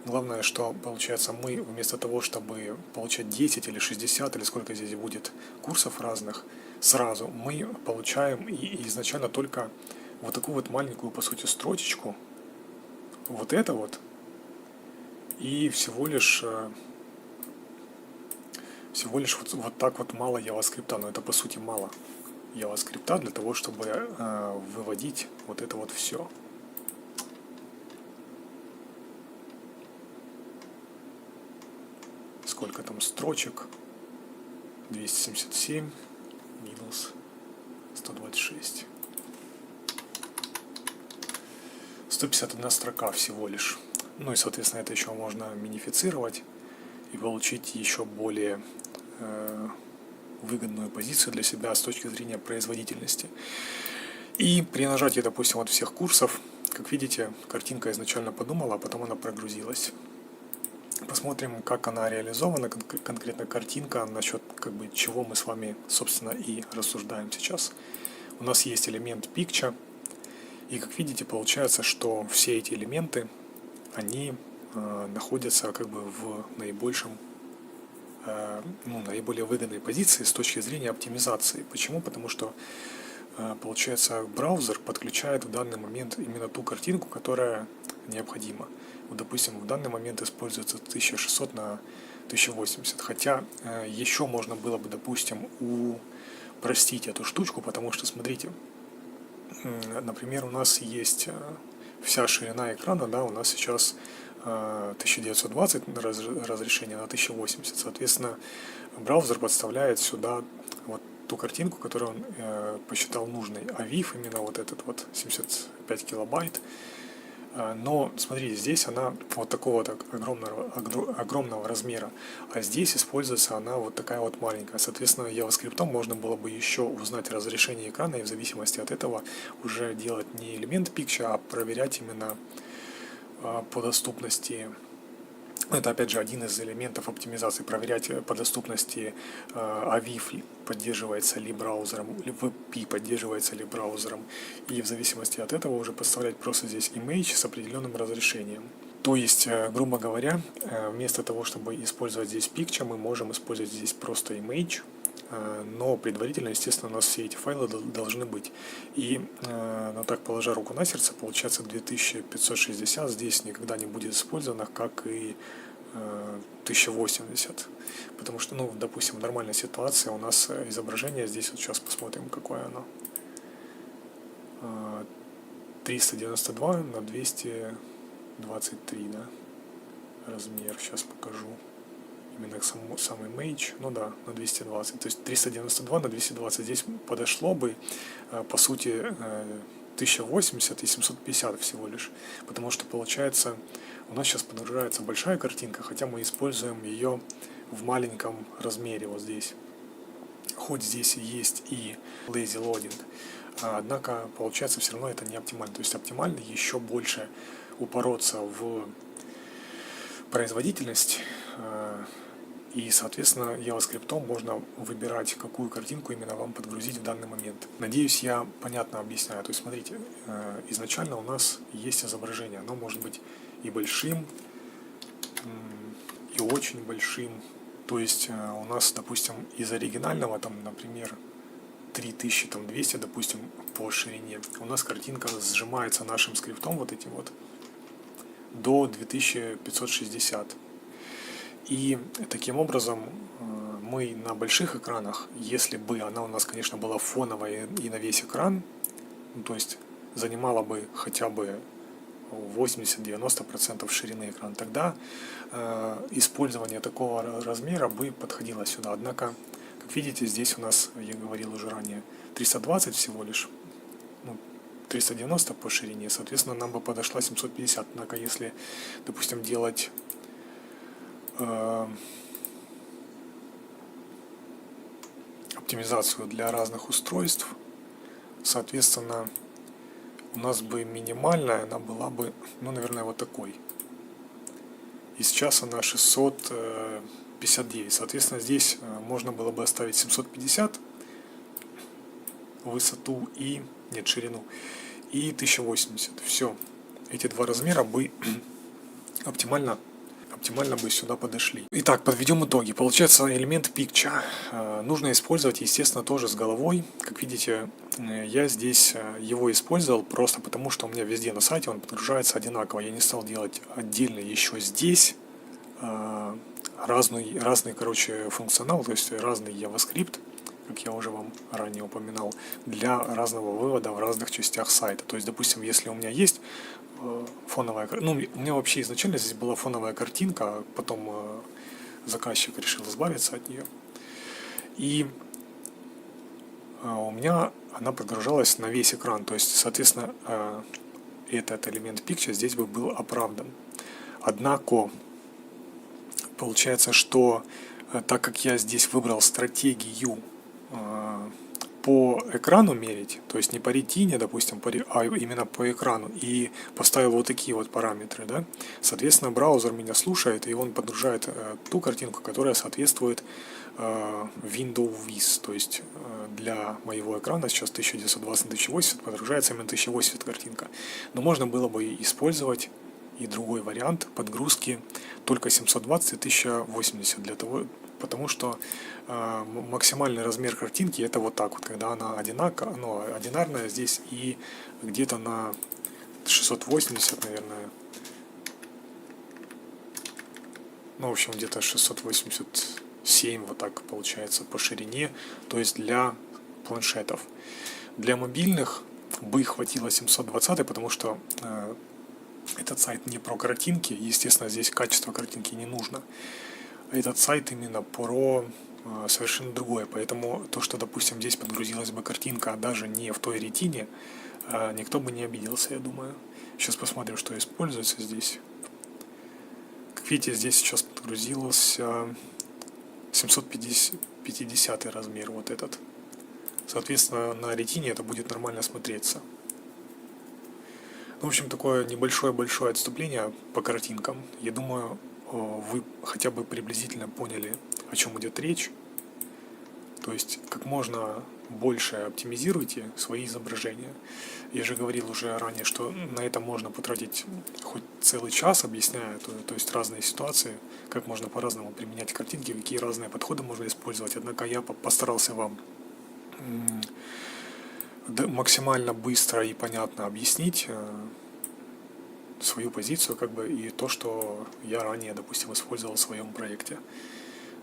Главное, что, получается, мы вместо того, чтобы получать 10 или 60, или сколько здесь будет курсов разных, сразу мы получаем и изначально только вот такую вот маленькую, по сути, строчечку, вот это вот, и всего лишь вот так вот мало JavaScript, но это, по сути, мало JavaScript для того, чтобы выводить вот это вот все. Сколько там строчек? 277 минус 126. 151 строка всего лишь. Ну и, соответственно, это еще можно минифицировать и получить еще более выгодную позицию для себя с точки зрения производительности. И при нажатии, допустим, вот всех курсов, как видите, картинка изначально подумала, а потом она прогрузилась. Посмотрим, как она реализована, конкретно картинка, насчет чего мы с вами, собственно, и рассуждаем сейчас. У нас есть элемент Picture, и как видите, получается, что все эти элементы, они находятся в наиболее выгодной позиции с точки зрения оптимизации. Почему? Потому что, получается, браузер подключает в данный момент именно ту картинку, которая необходима. Вот, допустим, в данный момент используется 1600 на 1080, хотя еще можно было бы, допустим, упростить эту штучку, потому что, смотрите, например, у нас есть вся ширина экрана, да, у нас сейчас 1920 разрешение на 1080. Соответственно, браузер подставляет сюда вот ту картинку, которую он посчитал нужной. А VIF именно вот этот вот 75 килобайт. Но смотрите, здесь она вот такого вот огромного размера, а здесь используется она вот такая вот маленькая. Соответственно, JavaScript можно было бы еще узнать разрешение экрана и в зависимости от этого уже делать не элемент Picture, а проверять именно по доступности. Это опять же один из элементов оптимизации, проверять по доступности AVIF поддерживается ли браузером, или WebP поддерживается ли браузером, и в зависимости от этого уже подставлять просто здесь image с определенным разрешением. То есть, грубо говоря, вместо того, чтобы использовать здесь picture, мы можем использовать здесь просто image, но предварительно, естественно, у нас все эти файлы должны быть. И, ну так, положа руку на сердце, получается 2560 здесь никогда не будет использовано, как и 1080. Потому что, ну, допустим, в нормальной ситуации у нас изображение здесь, вот сейчас посмотрим, какое оно. 392 на 223, да, размер, сейчас покажу. Именно сам image, ну да, на 220, то есть 392 на 220 здесь подошло бы, по сути, 1080 и 750 всего лишь, потому что получается у нас сейчас подгружается большая картинка, хотя мы используем ее в маленьком размере вот здесь, хоть здесь есть и lazy loading, однако получается все равно это не оптимально, то есть оптимально еще больше упороться в производительность, и, соответственно, JavaScript можно выбирать, какую картинку именно вам подгрузить в данный момент. Надеюсь, я понятно объясняю. То есть, смотрите, изначально у нас есть изображение. Оно может быть и большим, и очень большим. То есть, у нас, допустим, из оригинального, там, например, 3200, допустим, по ширине, у нас картинка сжимается нашим скриптом вот этим вот до 2560. И таким образом мы на больших экранах, если бы она у нас, конечно, была фоновая и на весь экран, ну, то есть занимала бы хотя бы 80-90% ширины экрана, тогда использование такого размера бы подходило сюда. Однако, как видите, здесь у нас, я говорил уже ранее, 320 всего лишь, ну, 390 по ширине, соответственно, нам бы подошла 750. Однако, если, допустим, делать оптимизацию для разных устройств, соответственно, у нас бы минимальная, она была бы, ну, наверное, вот такой. И сейчас она 659. Соответственно, здесь можно было бы оставить 750 высоту и, нет, ширину, и 1080. Все. Эти два размера бы оптимально бы сюда подошли. Итак, подведем итоги. Получается, элемент Picture нужно использовать, естественно, тоже с головой. Как видите, я здесь его использовал просто потому, что у меня везде на сайте он подгружается одинаково. Я не стал делать отдельно еще здесь разный, короче, функционал, то есть разный JavaScript, как я уже вам ранее упоминал, для разного вывода в разных частях сайта. То есть, допустим, если у меня есть фоновая, ну, у меня вообще изначально здесь была фоновая картинка, а потом заказчик решил избавиться от нее. И у меня она подгружалась на весь экран, то есть, соответственно, этот элемент Picture здесь бы был оправдан. Однако, получается, что так как я здесь выбрал стратегию по экрану мерить, то есть не по ретине, допустим, а именно по экрану, и поставил вот такие вот параметры, да, соответственно, браузер меня слушает, и он подгружает ту картинку, которая соответствует Windows Viz, то есть для моего экрана сейчас 1920 на 1080 подгружается именно 1080 картинка, но можно было бы использовать и другой вариант подгрузки только 720 и 1080 для того, потому что максимальный размер картинки это вот так вот, когда она одинарная здесь и где-то на 680, наверное, ну, в общем, где-то 687 вот так получается по ширине, то есть для планшетов. Для мобильных бы хватило 720, потому что Этот сайт не про картинки, естественно, здесь качество картинки не нужно. Этот сайт именно про совершенно другое. Поэтому то, что, допустим, здесь подгрузилась бы картинка, а даже не в той ретине, никто бы не обиделся, я думаю. Сейчас посмотрим, что используется здесь. Как видите, здесь сейчас подгрузился 750 размер, вот этот. Соответственно, на ретине это будет нормально смотреться. В общем, такое небольшое-большое отступление по картинкам. Я думаю, вы хотя бы приблизительно поняли, о чем идет речь. То есть, как можно больше оптимизируйте свои изображения. Я же говорил уже ранее, что на это можно потратить хоть целый час, объясняя, то есть разные ситуации, как можно по-разному применять картинки, какие разные подходы можно использовать. Однако я постарался вам максимально быстро и понятно объяснить свою позицию, как бы, и то, что я ранее, допустим, использовал в своем проекте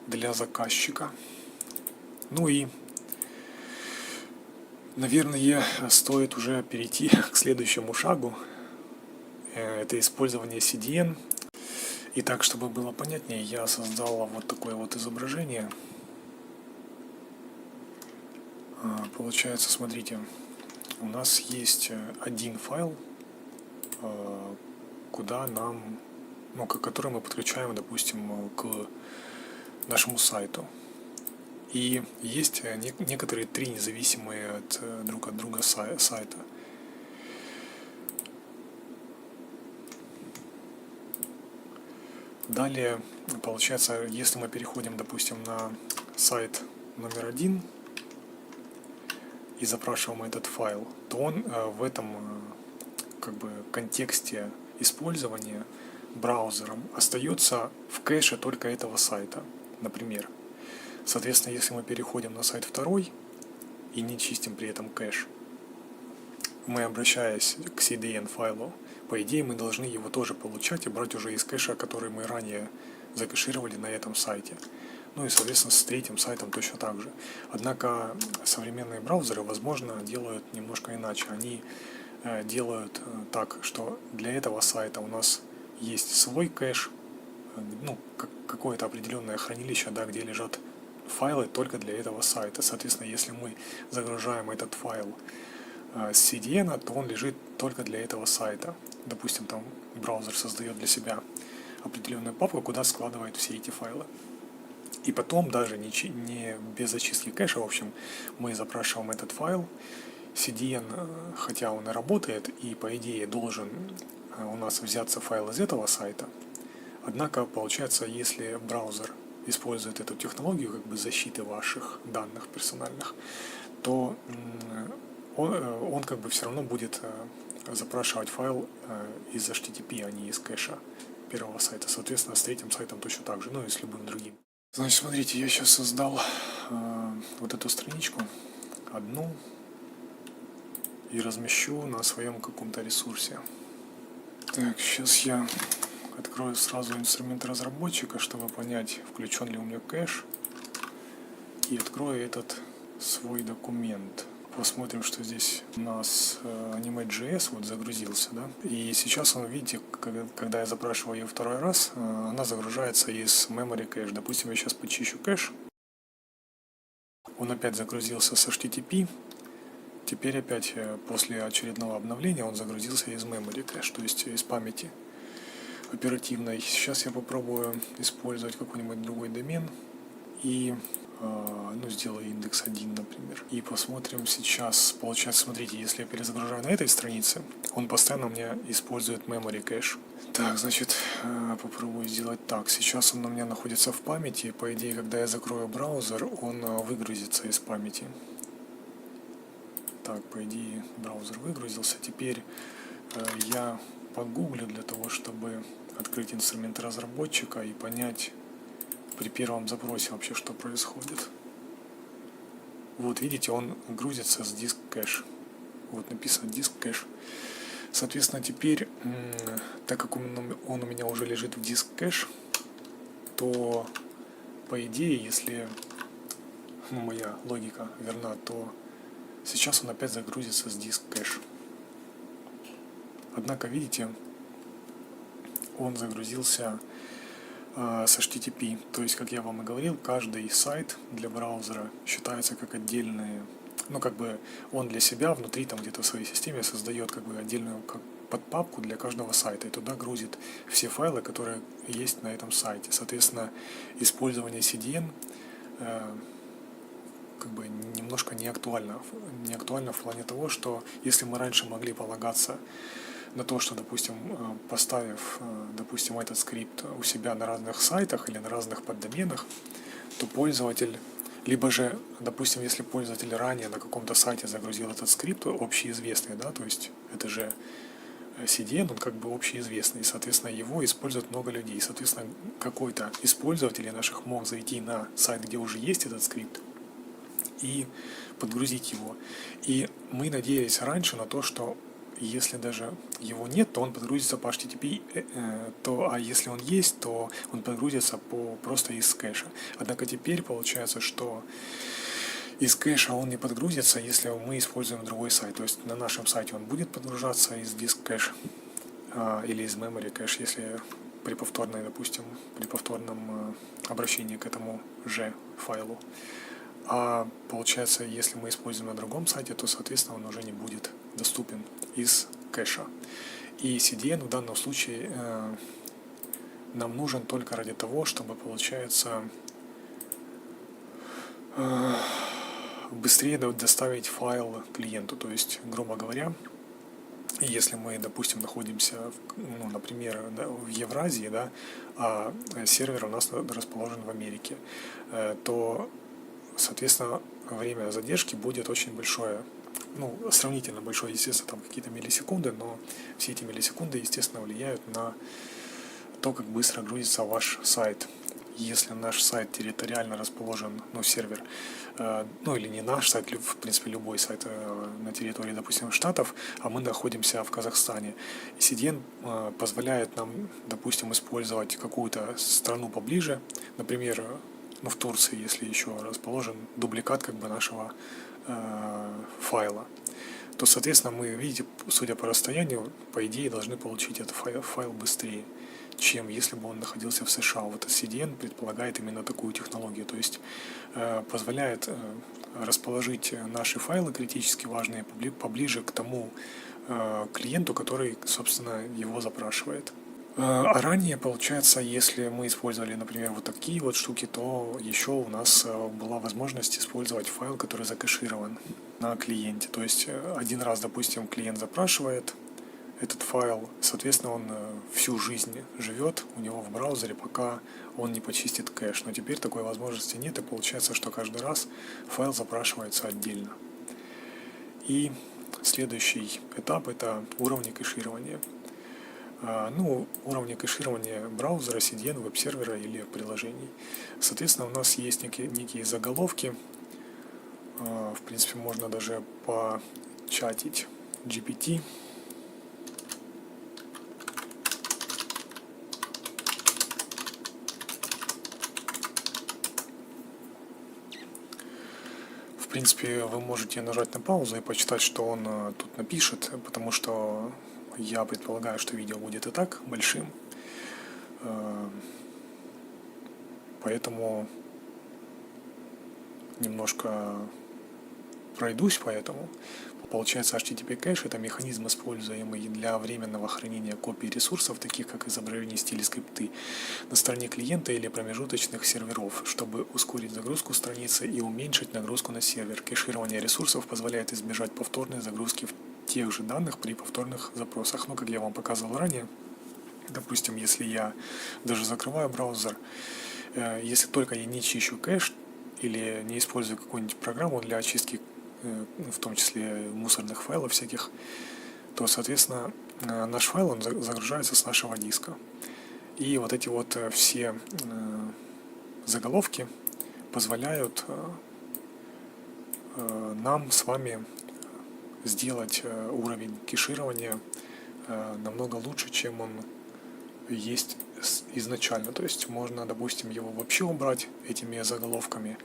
для заказчика. Ну и, наверное, стоит уже перейти к следующему шагу. Это использование CDN. И так, чтобы было понятнее, я создал вот такое вот изображение. Получается, смотрите, у нас есть один файл, куда нам, который мы подключаем, допустим, к нашему сайту. И есть некоторые три независимые друг от друга сайта. Далее, получается, если мы переходим, допустим, на сайт номер 1 и запрашиваем этот файл, то он в этом контексте использования браузером остается в кэше только этого сайта, например. Соответственно, если мы переходим на сайт 2 и не чистим при этом кэш, мы, обращаясь к CDN файлу, по идее мы должны его тоже получать и брать уже из кэша, который мы ранее закэшировали на этом сайте. Ну и, соответственно, с третьим сайтом точно так же. Однако современные браузеры, возможно, делают немножко иначе. Они делают так, что для этого сайта у нас есть свой кэш, какое-то определенное хранилище, где лежат файлы только для этого сайта. Соответственно, если мы загружаем этот файл с CDN, то он лежит только для этого сайта. Допустим, там браузер создает для себя определенную папку, куда складывает все эти файлы. И потом, даже не без очистки кэша, в общем, мы запрашиваем этот файл. CDN, хотя он и работает, и по идее должен у нас взяться файл из этого сайта, однако, получается, если браузер использует эту технологию защиты ваших данных персональных, то он все равно будет запрашивать файл из HTTP, а не из кэша первого сайта. Соответственно, с третьим сайтом точно так же, и с любым другим. Значит, смотрите, я сейчас создал вот эту страничку, одну, и размещу на своем каком-то ресурсе. Так, сейчас я открою сразу инструмент разработчика, чтобы понять, включен ли у меня кэш, и открою этот свой документ. Посмотрим, что здесь у нас Animate.js загрузился, да? И сейчас он, видите, когда я запрашиваю ее второй раз, она загружается из memory cache. Допустим, я сейчас почищу кэш. Он опять загрузился с HTTP. Теперь опять после очередного обновления он загрузился из memory cache, то есть из памяти оперативной. Сейчас я попробую использовать какой-нибудь другой домен и сделаю индекс 1, например. И посмотрим сейчас. Получается, смотрите, если я перезагружаю на этой странице, он постоянно у меня использует memory cache. Так, значит, попробую сделать так. Сейчас он у меня находится в памяти. По идее, когда я закрою браузер, он выгрузится из памяти. Так, по идее, браузер выгрузился. Теперь я погуглю для того, чтобы открыть инструмент разработчика и понять при первом запросе вообще, что происходит. Вот, видите, он грузится с диск кэш. Вот написано диск кэш. Соответственно, теперь, так как он у меня уже лежит в диск кэш, то, по идее, если моя логика верна, то сейчас он опять загрузится с диск кэш. Однако, видите, он загрузился с HTTP. То есть, как я вам и говорил, каждый сайт для браузера считается как отдельный, ну, как бы он для себя внутри, там где-то в своей системе создает как бы отдельную как подпапку для каждого сайта и туда грузит все файлы, которые есть на этом сайте. Соответственно, использование CDN как бы немножко не актуально в плане того, что если мы раньше могли полагаться на то, что, допустим, поставив, допустим, этот скрипт у себя на разных сайтах или на разных поддоменах, то пользователь, либо же, допустим, если пользователь ранее на каком-то сайте загрузил этот скрипт общеизвестный, да, то есть это же CDN, он как бы общеизвестный, и, соответственно, его используют много людей. Соответственно, какой-то из пользователей наших мог зайти на сайт, где уже есть этот скрипт, и подгрузить его. И мы надеялись раньше на то, что если даже его нет, то он подгрузится по HTTP, а если он есть, то он подгрузится просто из кэша. Однако теперь получается, что из кэша он не подгрузится, если мы используем другой сайт. То есть на нашем сайте он будет подгружаться из диск кэш или из memory кэш, если при повторном обращении к этому же файлу. А получается, если мы используем на другом сайте, то, соответственно, он уже не будет доступен из кэша. И CDN в данном случае нам нужен только ради того, чтобы, получается, быстрее доставить файл клиенту. То есть, грубо говоря, если мы, допустим, находимся, например, в Евразии, да, а сервер у нас расположен в Америке, то, соответственно, время задержки будет очень большое. Сравнительно большое, естественно, там какие-то миллисекунды, но все эти миллисекунды, естественно, влияют на то, как быстро грузится ваш сайт. Если наш сайт территориально расположен, сервер, или не наш сайт, в принципе, любой сайт на территории, допустим, Штатов, а мы находимся в Казахстане, CDN позволяет нам, допустим, использовать какую-то страну поближе, например, в Турции, если еще расположен дубликат как бы нашего файла, то, соответственно, мы, видите, судя по расстоянию, по идее, должны получить этот файл быстрее, чем если бы он находился в США. Вот CDN предполагает именно такую технологию, то есть позволяет расположить наши файлы критически важные поближе к тому клиенту, который, собственно, его запрашивает. А ранее, получается, если мы использовали, например, вот такие вот штуки, то еще у нас была возможность использовать файл, который закэширован на клиенте. То есть один раз, допустим, клиент запрашивает этот файл, соответственно, он всю жизнь живет у него в браузере, пока он не почистит кэш. Но теперь такой возможности нет, и получается, что каждый раз файл запрашивается отдельно. И следующий этап – это уровни кэширования. Уровни кэширования браузера, CDN, веб-сервера или приложений. Соответственно, у нас есть некие заголовки. В принципе, можно даже початить GPT. В принципе, вы можете нажать на паузу и почитать, что он тут напишет, потому что я предполагаю, что видео будет и так большим, поэтому немножко пройдусь по этому. Получается, HTTP кэш – это механизм, используемый для временного хранения копий ресурсов, таких как изображение, стили, скрипты, на стороне клиента или промежуточных серверов, чтобы ускорить загрузку страницы и уменьшить нагрузку на сервер. Кэширование ресурсов позволяет избежать повторной загрузки тех же данных при повторных запросах. Как я вам показывал ранее, допустим, если я даже закрываю браузер, если только я не чищу кэш или не использую какую-нибудь программу для очистки, в том числе мусорных файлов всяких, то, соответственно, наш файл он загружается с нашего диска. И вот эти вот все заголовки позволяют нам с вами сделать уровень кэширования намного лучше, чем он есть изначально. То есть можно, допустим, его вообще убрать этими заголовками,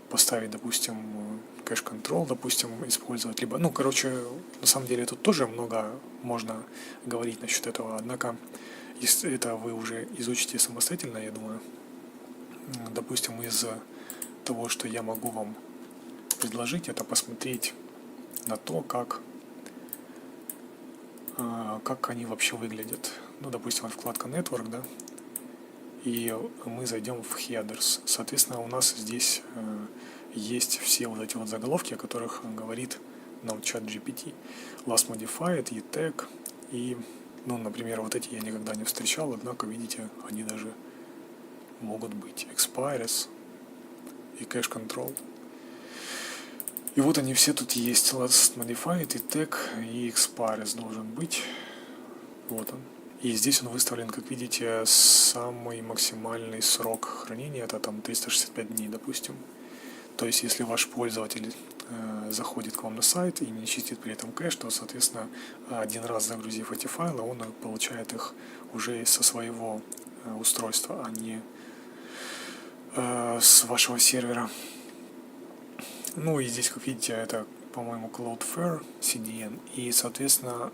поставить, допустим, кэш-контрол, допустим, использовать, либо, на самом деле тут тоже много можно говорить насчет этого, однако это вы уже изучите самостоятельно, я думаю. Допустим, из того, что я могу вам предложить, это посмотреть на то, как они вообще выглядят. Ну, допустим, вот вкладка Network, да, и мы зайдем в Headers. Соответственно, у нас здесь есть все вот эти вот заголовки, о которых говорит нам ChatGPT. Last Modified, eTag и, ну, например, вот эти я никогда не встречал, однако, видите, они даже могут быть. Expires и Cache Control. И вот они все тут есть. Last Modified, eTag и Expires должен быть. Вот он. И здесь он выставлен, как видите, самый максимальный срок хранения, это там 365 дней, допустим. То есть, если ваш пользователь заходит к вам на сайт и не чистит при этом кэш, то, соответственно, один раз загрузив эти файлы, он получает их уже со своего устройства, а не с вашего сервера. Ну и здесь, как видите, это, по-моему, Cloudflare CDN. И, соответственно,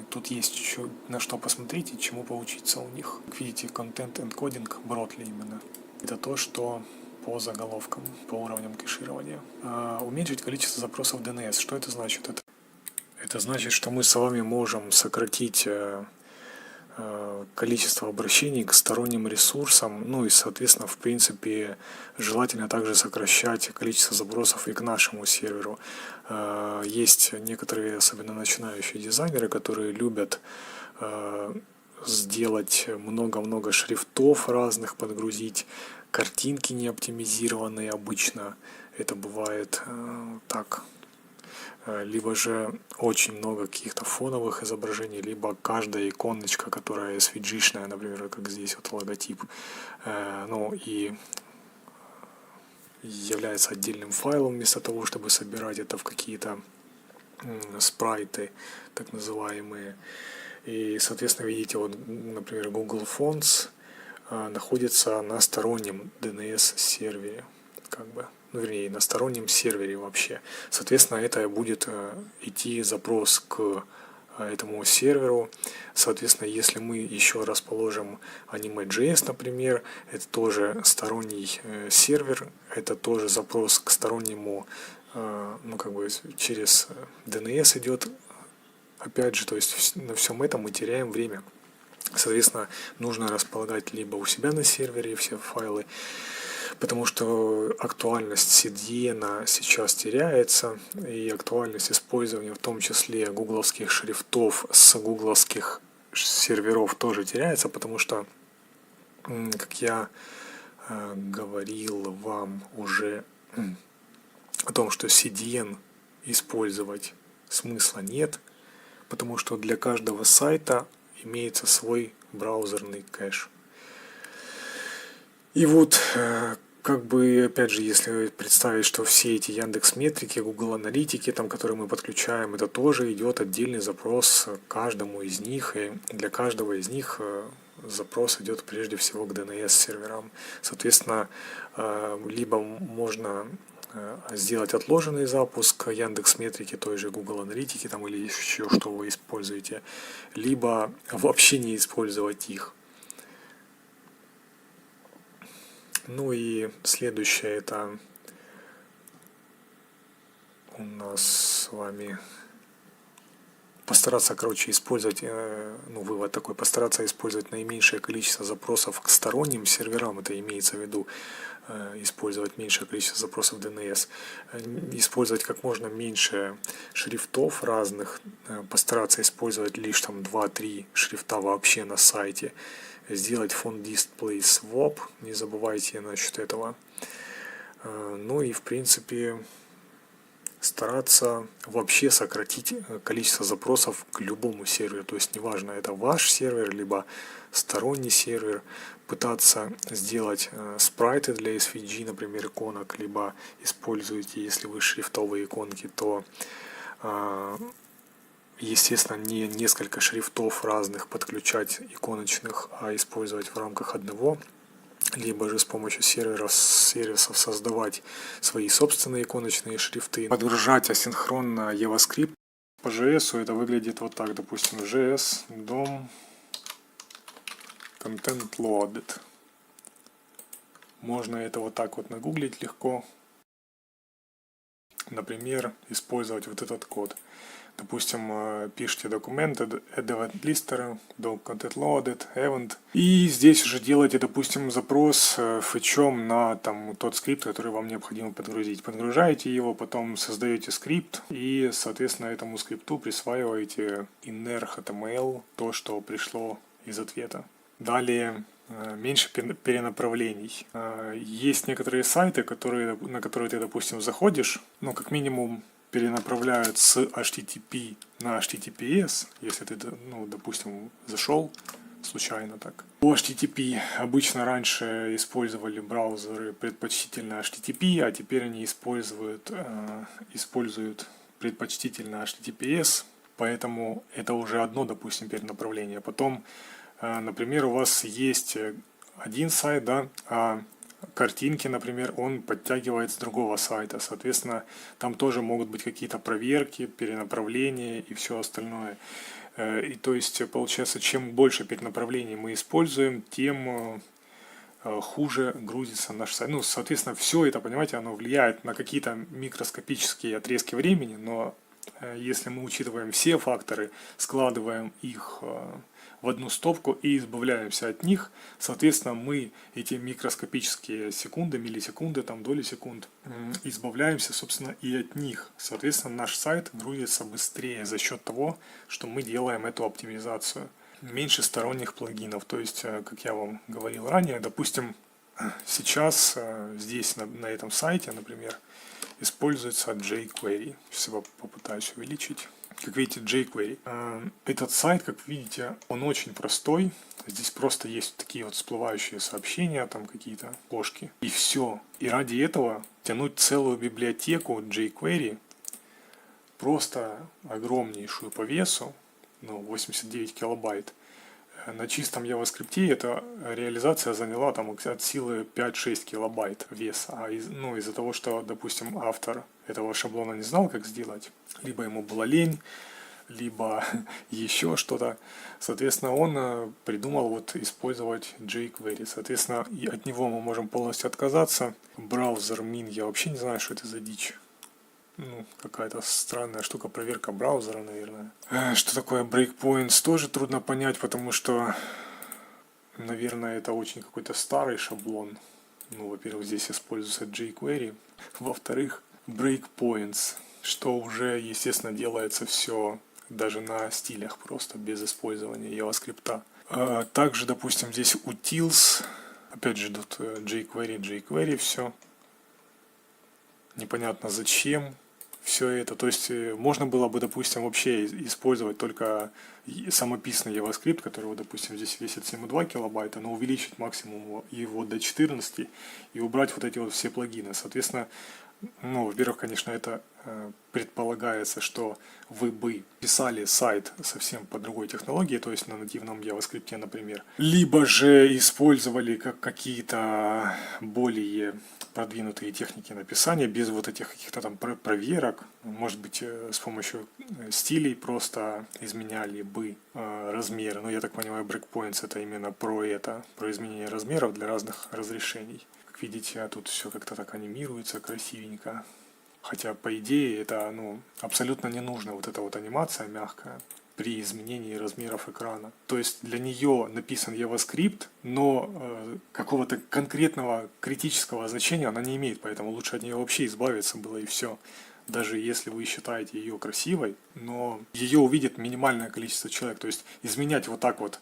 тут есть еще на что посмотреть и чему поучиться у них. Как видите, Content Encoding Broadly именно. Это то, что по заголовкам, по уровням кэширования. Уменьшить количество запросов DNS. Что это значит? Это значит, что мы с вами можем сократить количество обращений к сторонним ресурсам, ну и, соответственно, в принципе, желательно также сокращать количество запросов и к нашему серверу. Есть некоторые, особенно начинающие дизайнеры, которые любят сделать много-много шрифтов разных, подгрузить, картинки не оптимизированные обычно, это бывает так. Либо же очень много каких-то фоновых изображений, либо каждая иконочка, которая SVG-шная, например, как здесь вот логотип, ну и является отдельным файлом вместо того, чтобы собирать это в какие-то спрайты, так называемые. И, соответственно, видите, вот, например, Google Fonts находится на стороннем DNS-сервере, как бы. Ну, вернее, на стороннем сервере вообще. Соответственно, это будет идти запрос к этому серверу. Соответственно, если мы еще расположим Anime.js, например, это тоже сторонний сервер, это тоже запрос к стороннему, ну, как бы через DNS идет. Опять же, то есть на всем этом мы теряем время. Соответственно, нужно располагать либо у себя на сервере все файлы, потому что актуальность CDN сейчас теряется, и актуальность использования в том числе гугловских шрифтов с гугловских серверов тоже теряется, потому что, как я говорил вам уже о том, что CDN использовать смысла нет, потому что для каждого сайта имеется свой браузерный кэш. И вот, как бы, опять же, если представить, что все эти Яндекс.Метрики, Google Аналитики, там, которые мы подключаем, это тоже идет отдельный запрос каждому из них, и для каждого из них запрос идет прежде всего к DNS-серверам. Соответственно, либо можно сделать отложенный запуск Яндекс.Метрики, той же Google Аналитики, там, или еще что вы используете, либо вообще не использовать их. Ну и следующее, это у нас с вами постараться, короче, использовать, ну, вывод такой, постараться использовать наименьшее количество запросов к сторонним серверам, это имеется в виду использовать меньшее количество запросов DNS, использовать как можно меньше шрифтов разных, постараться использовать лишь там 2-3 шрифта вообще на сайте, сделать font display swap, не забывайте насчет этого. Ну и в принципе стараться вообще сократить количество запросов к любому серверу, то есть неважно, это ваш сервер, либо сторонний сервер, пытаться сделать спрайты для SVG, например, иконок, либо используете, если вы шрифтовые иконки, то естественно, не несколько шрифтов разных подключать иконочных, а использовать в рамках одного, либо же с помощью сервисов создавать свои собственные иконочные шрифты, подгружать асинхронно JavaScript. По JS это выглядит вот так, допустим, JS, DOM, content loaded. Можно это вот так вот нагуглить легко. Например, использовать вот этот код. Допустим, пишите документ add event lister, content loaded, event. И здесь уже делаете, допустим, запрос фетчом на там тот скрипт, который вам необходимо подгрузить. Подгружаете его, потом создаете скрипт и, соответственно, этому скрипту присваиваете inner HTML, то, что пришло из ответа. Далее меньше перенаправлений. Есть некоторые сайты, на которые ты, допустим, заходишь, ну, как минимум, перенаправляют с HTTP на HTTPS, если ты, ну, допустим, зашел случайно так. По HTTP обычно раньше использовали браузеры предпочтительно HTTP, а теперь они используют предпочтительно HTTPS, поэтому это уже одно, допустим, перенаправление. Потом, например, у вас есть один сайт, да, а картинки, например, он подтягивает с другого сайта. Соответственно, там тоже могут быть какие-то проверки, перенаправления и все остальное. И то есть, получается, чем больше перенаправлений мы используем, тем хуже грузится наш сайт. Ну, соответственно, все это, понимаете, оно влияет на какие-то микроскопические отрезки времени, но если мы учитываем все факторы, складываем их в одну стопку и избавляемся от них, соответственно, мы эти микроскопические секунды, миллисекунды, там доли секунд, избавляемся, собственно, и от них. Соответственно, наш сайт грузится быстрее за счет того, что мы делаем эту оптимизацию. Меньше сторонних плагинов, то есть, как я вам говорил ранее, допустим, сейчас здесь на этом сайте, например, используется jQuery. Сейчас я попытаюсь увеличить. Как видите, jQuery. Этот сайт, как видите, он очень простой. Здесь просто есть такие вот всплывающие сообщения, там какие-то кошки. И все. И ради этого тянуть целую библиотеку jQuery, просто огромнейшую по весу, ну, 89 килобайт, на чистом JavaScript эта реализация заняла там от силы 5-6 килобайт веса. Из-за того, что, допустим, автор этого шаблона не знал, как сделать, либо ему было лень, либо еще что-то, соответственно, он придумал вот использовать jQuery. Соответственно, и от него мы можем полностью отказаться. Браузер min, я вообще не знаю, что это за дичь. Ну, какая-то странная штука, проверка браузера, наверное. Что такое breakpoints, тоже трудно понять, потому что, наверное, это очень какой-то старый шаблон. Ну, во-первых, здесь используется jQuery. Во-вторых, breakpoints, что уже, естественно, делается все даже на стилях, просто без использования JavaScript. Также, допустим, здесь utils, опять же, тут jQuery, все. Непонятно зачем все это. То есть можно было бы, допустим, вообще использовать только самописный JavaScript, который, допустим, здесь весит 7,2 килобайта, но увеличить максимум его до 14 и убрать вот эти вот все плагины. Соответственно, ну, во-первых, конечно, это предполагается, что вы бы писали сайт совсем по другой технологии, то есть на нативном JavaScript, например. Либо же использовали какие-то более продвинутые техники написания без вот этих каких-то там проверок. Может быть, с помощью стилей просто изменяли бы размеры. Но я так понимаю, breakpoints это именно про изменение размеров для разных разрешений. Как видите, тут все как-то так анимируется красивенько. Хотя, по идее, это абсолютно не нужно, вот эта вот анимация мягкая при изменении размеров экрана. То есть для нее написан JavaScript, но какого-то конкретного критического значения она не имеет, поэтому лучше от нее вообще избавиться было и все. Даже если вы считаете ее красивой, но ее увидит минимальное количество человек. То есть изменять вот так вот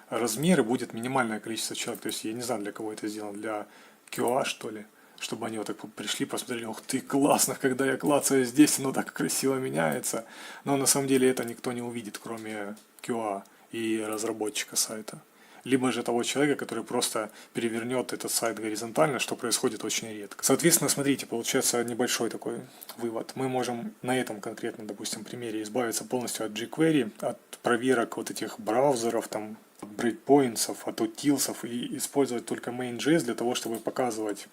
размеры будет минимальное количество человек. То есть я не знаю, для кого это сделано, для QA, что ли, чтобы они вот так пришли, посмотрели, ух ты, классно, когда я клацаю здесь, оно так красиво меняется. Но на самом деле это никто не увидит, кроме QA и разработчика сайта. Либо же того человека, который просто перевернет этот сайт горизонтально, что происходит очень редко. Соответственно, смотрите, получается небольшой такой вывод. Мы можем на этом конкретном, допустим, примере избавиться полностью от jQuery, от проверок вот этих браузеров, там, от breakpoints, от utils, и использовать только main.js для того, чтобы показывать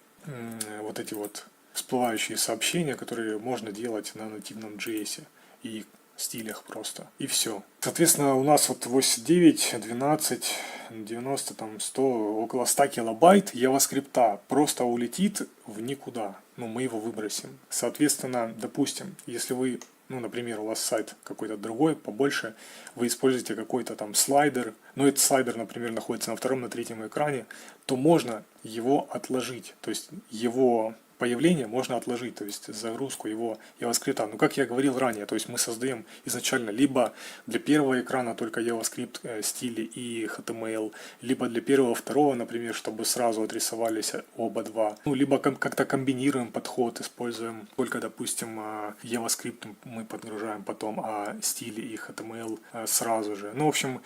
вот эти вот всплывающие сообщения, которые можно делать на нативном JS. И стилях просто. И все. Соответственно, у нас вот 89, 12, 90, там 100, около 100 килобайт JavaScript просто улетит в никуда. Ну, мы его выбросим. Соответственно, допустим, если вы, ну, например, у вас сайт какой-то другой, побольше, вы используете какой-то там слайдер, но этот слайдер, например, находится на втором, на третьем экране, то можно его отложить. То есть его появление можно отложить, то есть загрузку его JavaScript. Ну, как я говорил ранее, то есть мы создаем изначально либо для первого экрана только JavaScript стили и HTML, либо для первого, второго, например, чтобы сразу отрисовались оба два. Ну, либо как-то комбинируем подход, используем только, допустим, JavaScript мы подгружаем потом, а стили и HTML сразу же. Ну, в общем,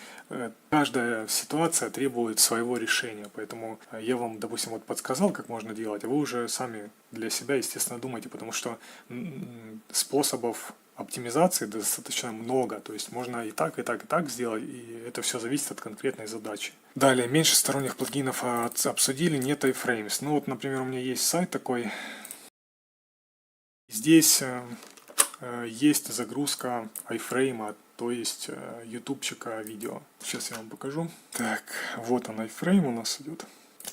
каждая ситуация требует своего решения, поэтому я вам, допустим, вот подсказал, как можно делать, а вы уже сами для себя, естественно, думайте, потому что способов оптимизации достаточно много, то есть можно и так, и так, и так сделать, и это все зависит от конкретной задачи. Далее, меньше сторонних плагинов обсудили, нет iframes. Ну вот, например, у меня есть сайт такой, здесь есть загрузка iframe, то есть ютубчика видео. Сейчас я вам покажу. Так, вот он iframe у нас идет.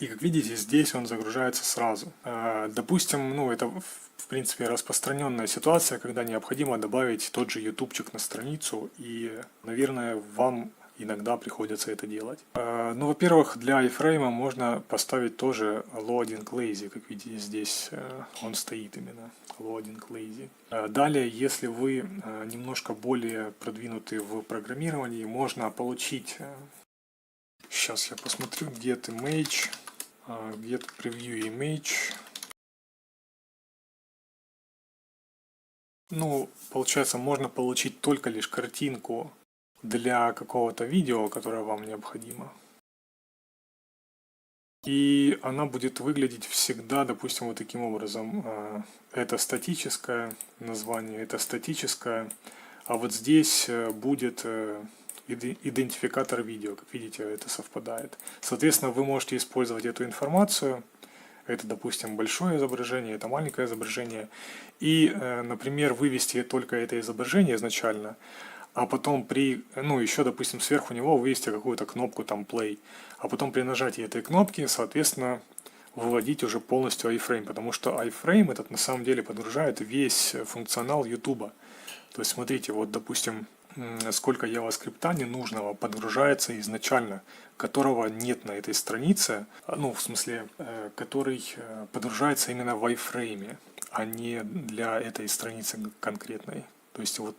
И как видите, здесь он загружается сразу. Допустим, ну это в принципе распространенная ситуация, когда необходимо добавить тот же ютубчик на страницу, и, наверное, вам иногда приходится это делать. Ну, во-первых, для iframe можно поставить тоже loading lazy, как видите, здесь он стоит именно, loading lazy. Далее, если вы немножко более продвинуты в программировании, можно получить, сейчас я посмотрю, get image, get preview image. Ну, получается, можно получить только лишь картинку для какого-то видео, которое вам необходимо. И она будет выглядеть всегда, допустим, вот таким образом. Это статическое название, это статическое. А вот здесь будет идентификатор видео. Как видите, это совпадает. Соответственно, вы можете использовать эту информацию. Это, допустим, большое изображение, это маленькое изображение. И, например, вывести только это изображение изначально, а потом ну, еще, допустим, сверху него вывести какую-то кнопку там play, а потом при нажатии этой кнопки, соответственно, выводить уже полностью iframe, потому что iframe этот на самом деле подгружает весь функционал YouTube. То есть, смотрите, вот, допустим, сколько JavaScript ненужного подгружается изначально, которого нет на этой странице, ну, в смысле, который подгружается именно в iframe, а не для этой страницы конкретной. То есть вот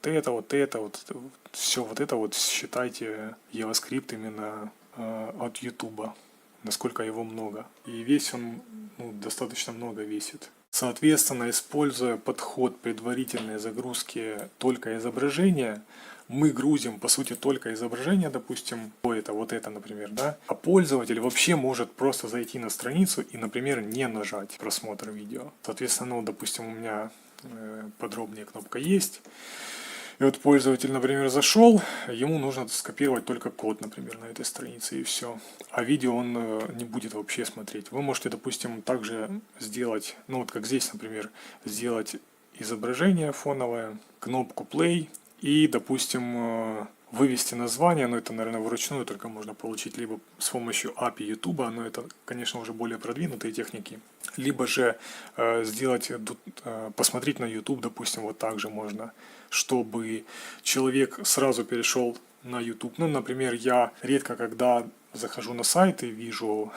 все вот это вот считайте JavaScript именно от YouTube, насколько его много. И весь он, ну, достаточно много весит. Соответственно, используя подход предварительной загрузки только изображения, мы грузим, по сути, только изображение, допустим, вот это, например, да, а пользователь вообще может просто зайти на страницу и, например, не нажать просмотр видео. Соответственно, ну, допустим, у меня подробнее кнопка есть. И вот пользователь, например, зашел, ему нужно скопировать только код, например, на этой странице, и все. А видео он не будет вообще смотреть. Вы можете, допустим, также сделать, ну вот как здесь, например, сделать изображение фоновое, кнопку play и, допустим, вывести название, но это, наверное, вручную только можно получить либо с помощью API YouTube, но это, конечно, уже более продвинутые техники, либо же сделать, посмотреть на YouTube, допустим, вот так же можно, чтобы человек сразу перешел на YouTube. Ну, например, я редко, когда захожу на сайт и вижу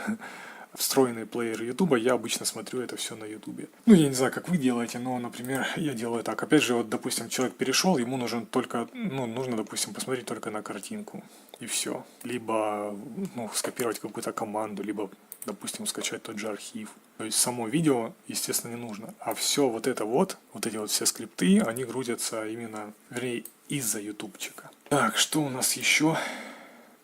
встроенный плеер YouTube, я обычно смотрю это все на YouTube. Ну, я не знаю, как вы делаете, но, например, я делаю так. Опять же, вот, допустим, человек перешел, ему нужно только, ну, нужно, допустим, посмотреть только на картинку, и все. Либо, ну, скопировать какую-то команду, либо, допустим, скачать тот же архив. То есть само видео, естественно, не нужно. А все вот это вот эти вот все скрипты, они грузятся именно, вернее, из-за ютубчика. Так, что у нас еще?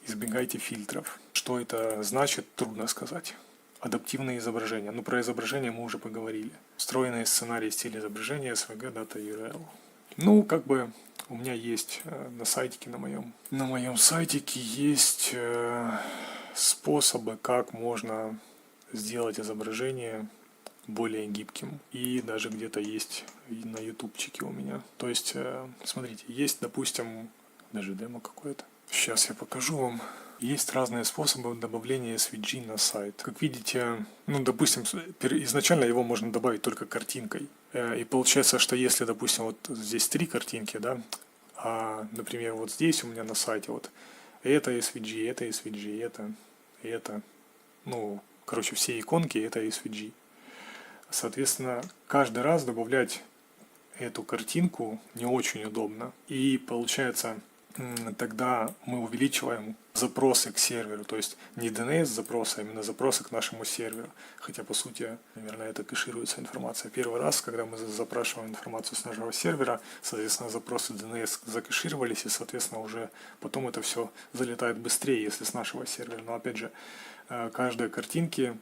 Избегайте фильтров. Что это значит, трудно сказать. Адаптивные изображения. Ну, про изображение мы уже поговорили. Встроенные сценарии стиля изображения, SVG, Data URL. Ну, как бы у меня есть на сайтике, на моем сайтике есть способы, как можно сделать изображение более гибким. И даже где-то есть на ютубчике у меня. То есть, смотрите, есть, допустим, даже демо какое-то. Сейчас я покажу вам. Есть разные способы добавления SVG на сайт. Как видите, ну, допустим, изначально его можно добавить только картинкой. И получается, что если, допустим, вот здесь 3 картинки, да, а, например, вот здесь у меня на сайте вот это SVG, это, ну, короче, все иконки это SVG. Соответственно, каждый раз добавлять эту картинку не очень удобно. И получается, тогда мы увеличиваем запросы к серверу, то есть не DNS запросы, а именно запросы к нашему серверу. Хотя, по сути, наверное, это кэшируется информация. Первый раз, когда мы запрашиваем информацию с нашего сервера, соответственно, запросы DNS закэшировались, и, соответственно, уже потом это все залетает быстрее, если с нашего сервера. Но, опять же, каждой картинки,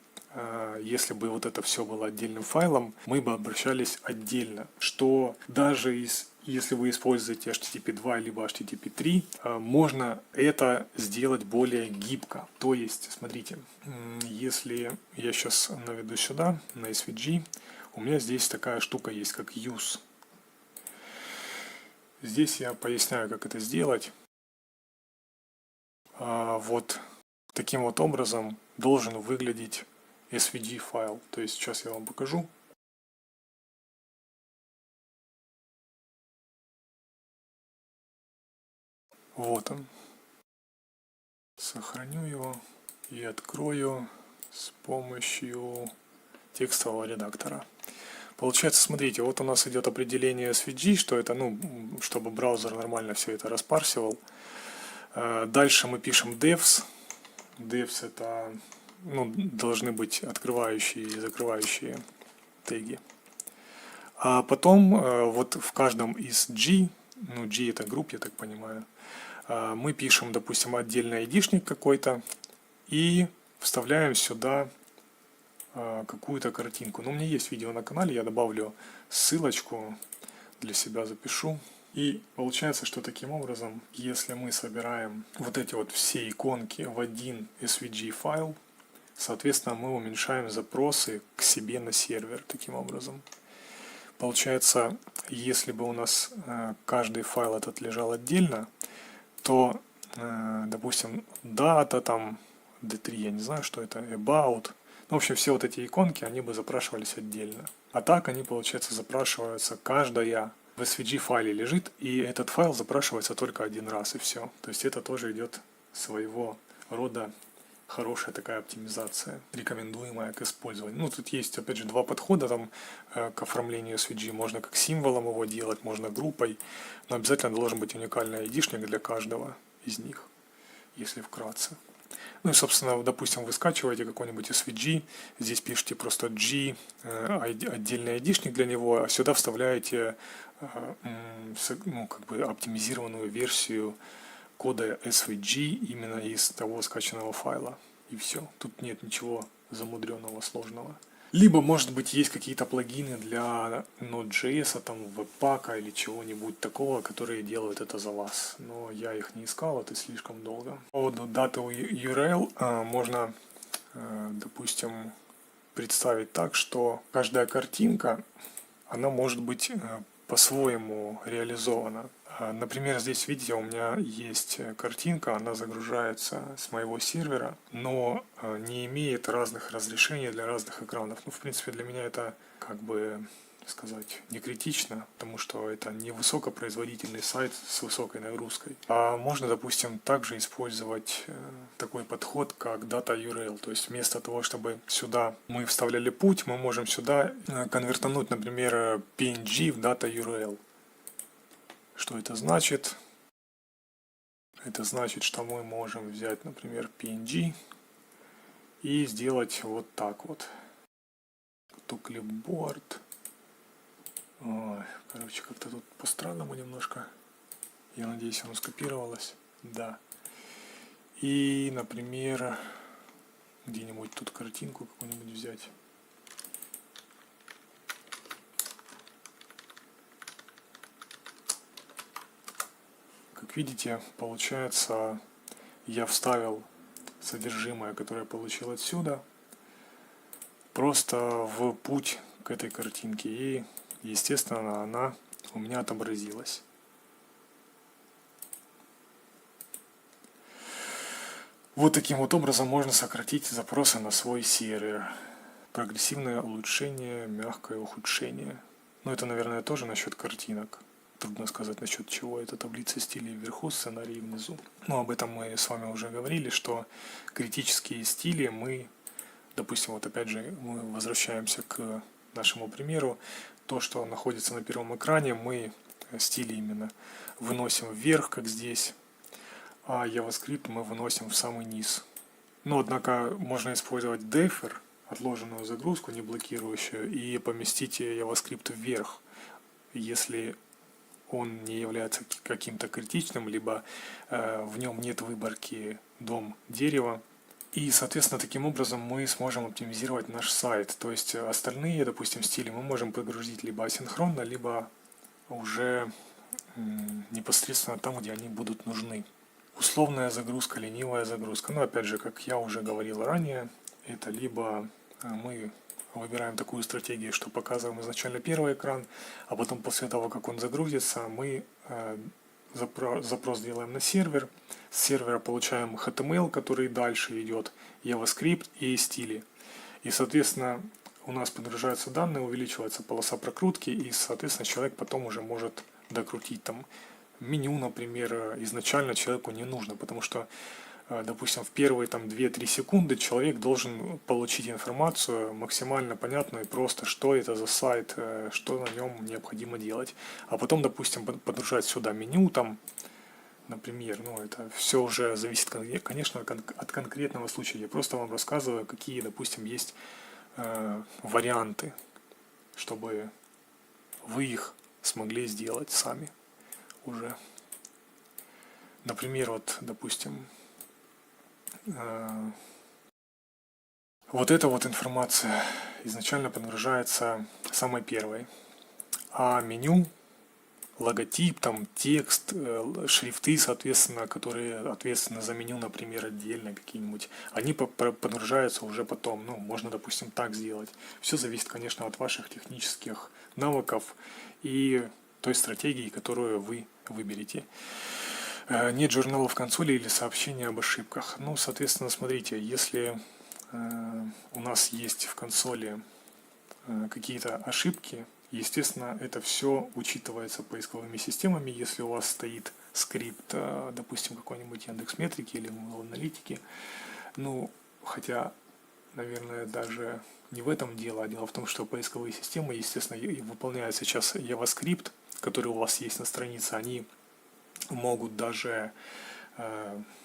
если бы вот это все было отдельным файлом, мы бы обращались отдельно, что даже если вы используете HTTP 2 либо HTTP 3, можно это сделать более гибко. То есть, смотрите, если я сейчас наведу сюда, на SVG, у меня здесь такая штука есть, как use. Здесь я поясняю, как это сделать. Вот таким вот образом должен выглядеть SVG файл. То есть сейчас я вам покажу. Вот он. Сохраню его и открою с помощью текстового редактора. Получается, смотрите, вот у нас идет определение SVG, что это, ну, чтобы браузер нормально все это распарсивал. Дальше мы пишем devs. Devs это, ну, должны быть открывающие и закрывающие теги. А потом вот в каждом из G, ну G это групп, я так понимаю, мы пишем, допустим, отдельный айдишник какой-то и вставляем сюда какую-то картинку. Но у меня есть видео на канале, я добавлю ссылочку, для себя запишу. И получается, что таким образом, если мы собираем вот эти вот все иконки в один SVG файл, соответственно, мы уменьшаем запросы к себе на сервер таким образом. Получается, если бы у нас каждый файл этот лежал отдельно, то, допустим, дата, там, D3, я не знаю, что это, about, ну, в общем, все вот эти иконки, они бы запрашивались отдельно. А так они, получается, запрашиваются каждая в SVG файле лежит, и этот файл запрашивается только один раз, и все. То есть это тоже идет своего рода хорошая такая оптимизация, рекомендуемая к использованию. Ну, тут есть, опять же, два подхода там к оформлению SVG. Можно как символом его делать, можно группой, но обязательно должен быть уникальный айдишник для каждого из них, если вкратце. Ну и, собственно, допустим, вы скачиваете какой-нибудь SVG, здесь пишите просто G, отдельный айдишник для него, а сюда вставляете ну, как бы оптимизированную версию кода SVG именно из того скачанного файла. И все. Тут нет ничего замудренного, сложного. Либо, может быть, есть какие-то плагины для Node.js, там, Webpack или чего-нибудь такого, которые делают это за вас. Но я их не искал, это слишком долго. По поводу даты URL можно, допустим, представить так, что каждая картинка, она может быть по-своему реализована. Например, здесь, видите, у меня есть картинка, она загружается с моего сервера, но не имеет разных разрешений для разных экранов. Ну, в принципе, для меня это, как бы сказать, не критично, потому что это не высокопроизводительный сайт с высокой нагрузкой. А можно, допустим, также использовать такой подход, как Data URL. То есть вместо того, чтобы сюда мы вставляли путь, мы можем сюда конвертануть, например, PNG в Data URL. Что это значит? Это значит, что мы можем взять, например, PNG и сделать вот так вот. To clipboard. Ой, короче, как-то тут по-странному немножко. Я надеюсь, оно скопировалось. Да. И, например, где-нибудь тут картинку какую-нибудь взять. Как видите, получается, я вставил содержимое, которое я получил отсюда. просто в путь к этой картинке. И, естественно, она у меня отобразилась. Вот таким вот образом можно сократить запросы на свой сервер. Прогрессивное улучшение, мягкое ухудшение. Ну, это, наверное, тоже насчет картинок. Трудно сказать насчет чего. Это таблица стилей вверху, сценарий внизу. Но об этом мы с вами уже говорили, что критические стили мы, допустим, вот опять же, мы возвращаемся к нашему примеру. То, что находится на первом экране, мы стили именно выносим вверх, как здесь, а JavaScript мы выносим в самый низ. Но, однако, можно использовать defer, отложенную загрузку, не блокирующую, и поместить JavaScript вверх, если он не является каким-то критичным, либо в нем нет выборки дом, дерево. И, соответственно, таким образом мы сможем оптимизировать наш сайт. То есть остальные, допустим, стили мы можем подгрузить либо асинхронно, либо уже непосредственно там, где они будут нужны. Условная загрузка, ленивая загрузка. Но опять же, как я уже говорил ранее, это либо мы выбираем такую стратегию, что показываем изначально первый экран, а потом после того, как он загрузится, мы запрос делаем на сервер. С сервера получаем HTML, который дальше идет, JavaScript и стили. И, соответственно, у нас подгружаются данные, увеличивается полоса прокрутки, и, соответственно, человек потом уже может докрутить там меню, например, изначально человеку не нужно, потому что, допустим, в первые там 2-3 секунды человек должен получить информацию максимально понятную и просто, что это за сайт, что на нем необходимо делать. А потом, допустим, подгружать сюда меню, там, например, ну это все уже зависит, конечно, от конкретного случая. Я просто вам рассказываю, какие, допустим, есть варианты, чтобы вы их смогли сделать сами уже. Например, вот, допустим, вот эта вот информация изначально подгружается самой первой, а меню, логотип, там текст, шрифты, соответственно, которые ответственны за меню, например, отдельно какие-нибудь, они подгружаются уже потом. Ну, можно, допустим, так сделать. Все зависит, конечно, от ваших технических навыков и той стратегии, которую вы выберете. Нет журналов консоли или сообщения об ошибках. Ну, соответственно, смотрите, если у нас есть в консоли какие-то ошибки, естественно, это все учитывается поисковыми системами. Если у вас стоит скрипт, допустим, какой-нибудь Яндекс.Метрики или Google Аналитики, ну, хотя, наверное, даже не в этом дело, а дело в том, что поисковые системы, естественно, выполняют сейчас JavaScript, который у вас есть на странице, они могут даже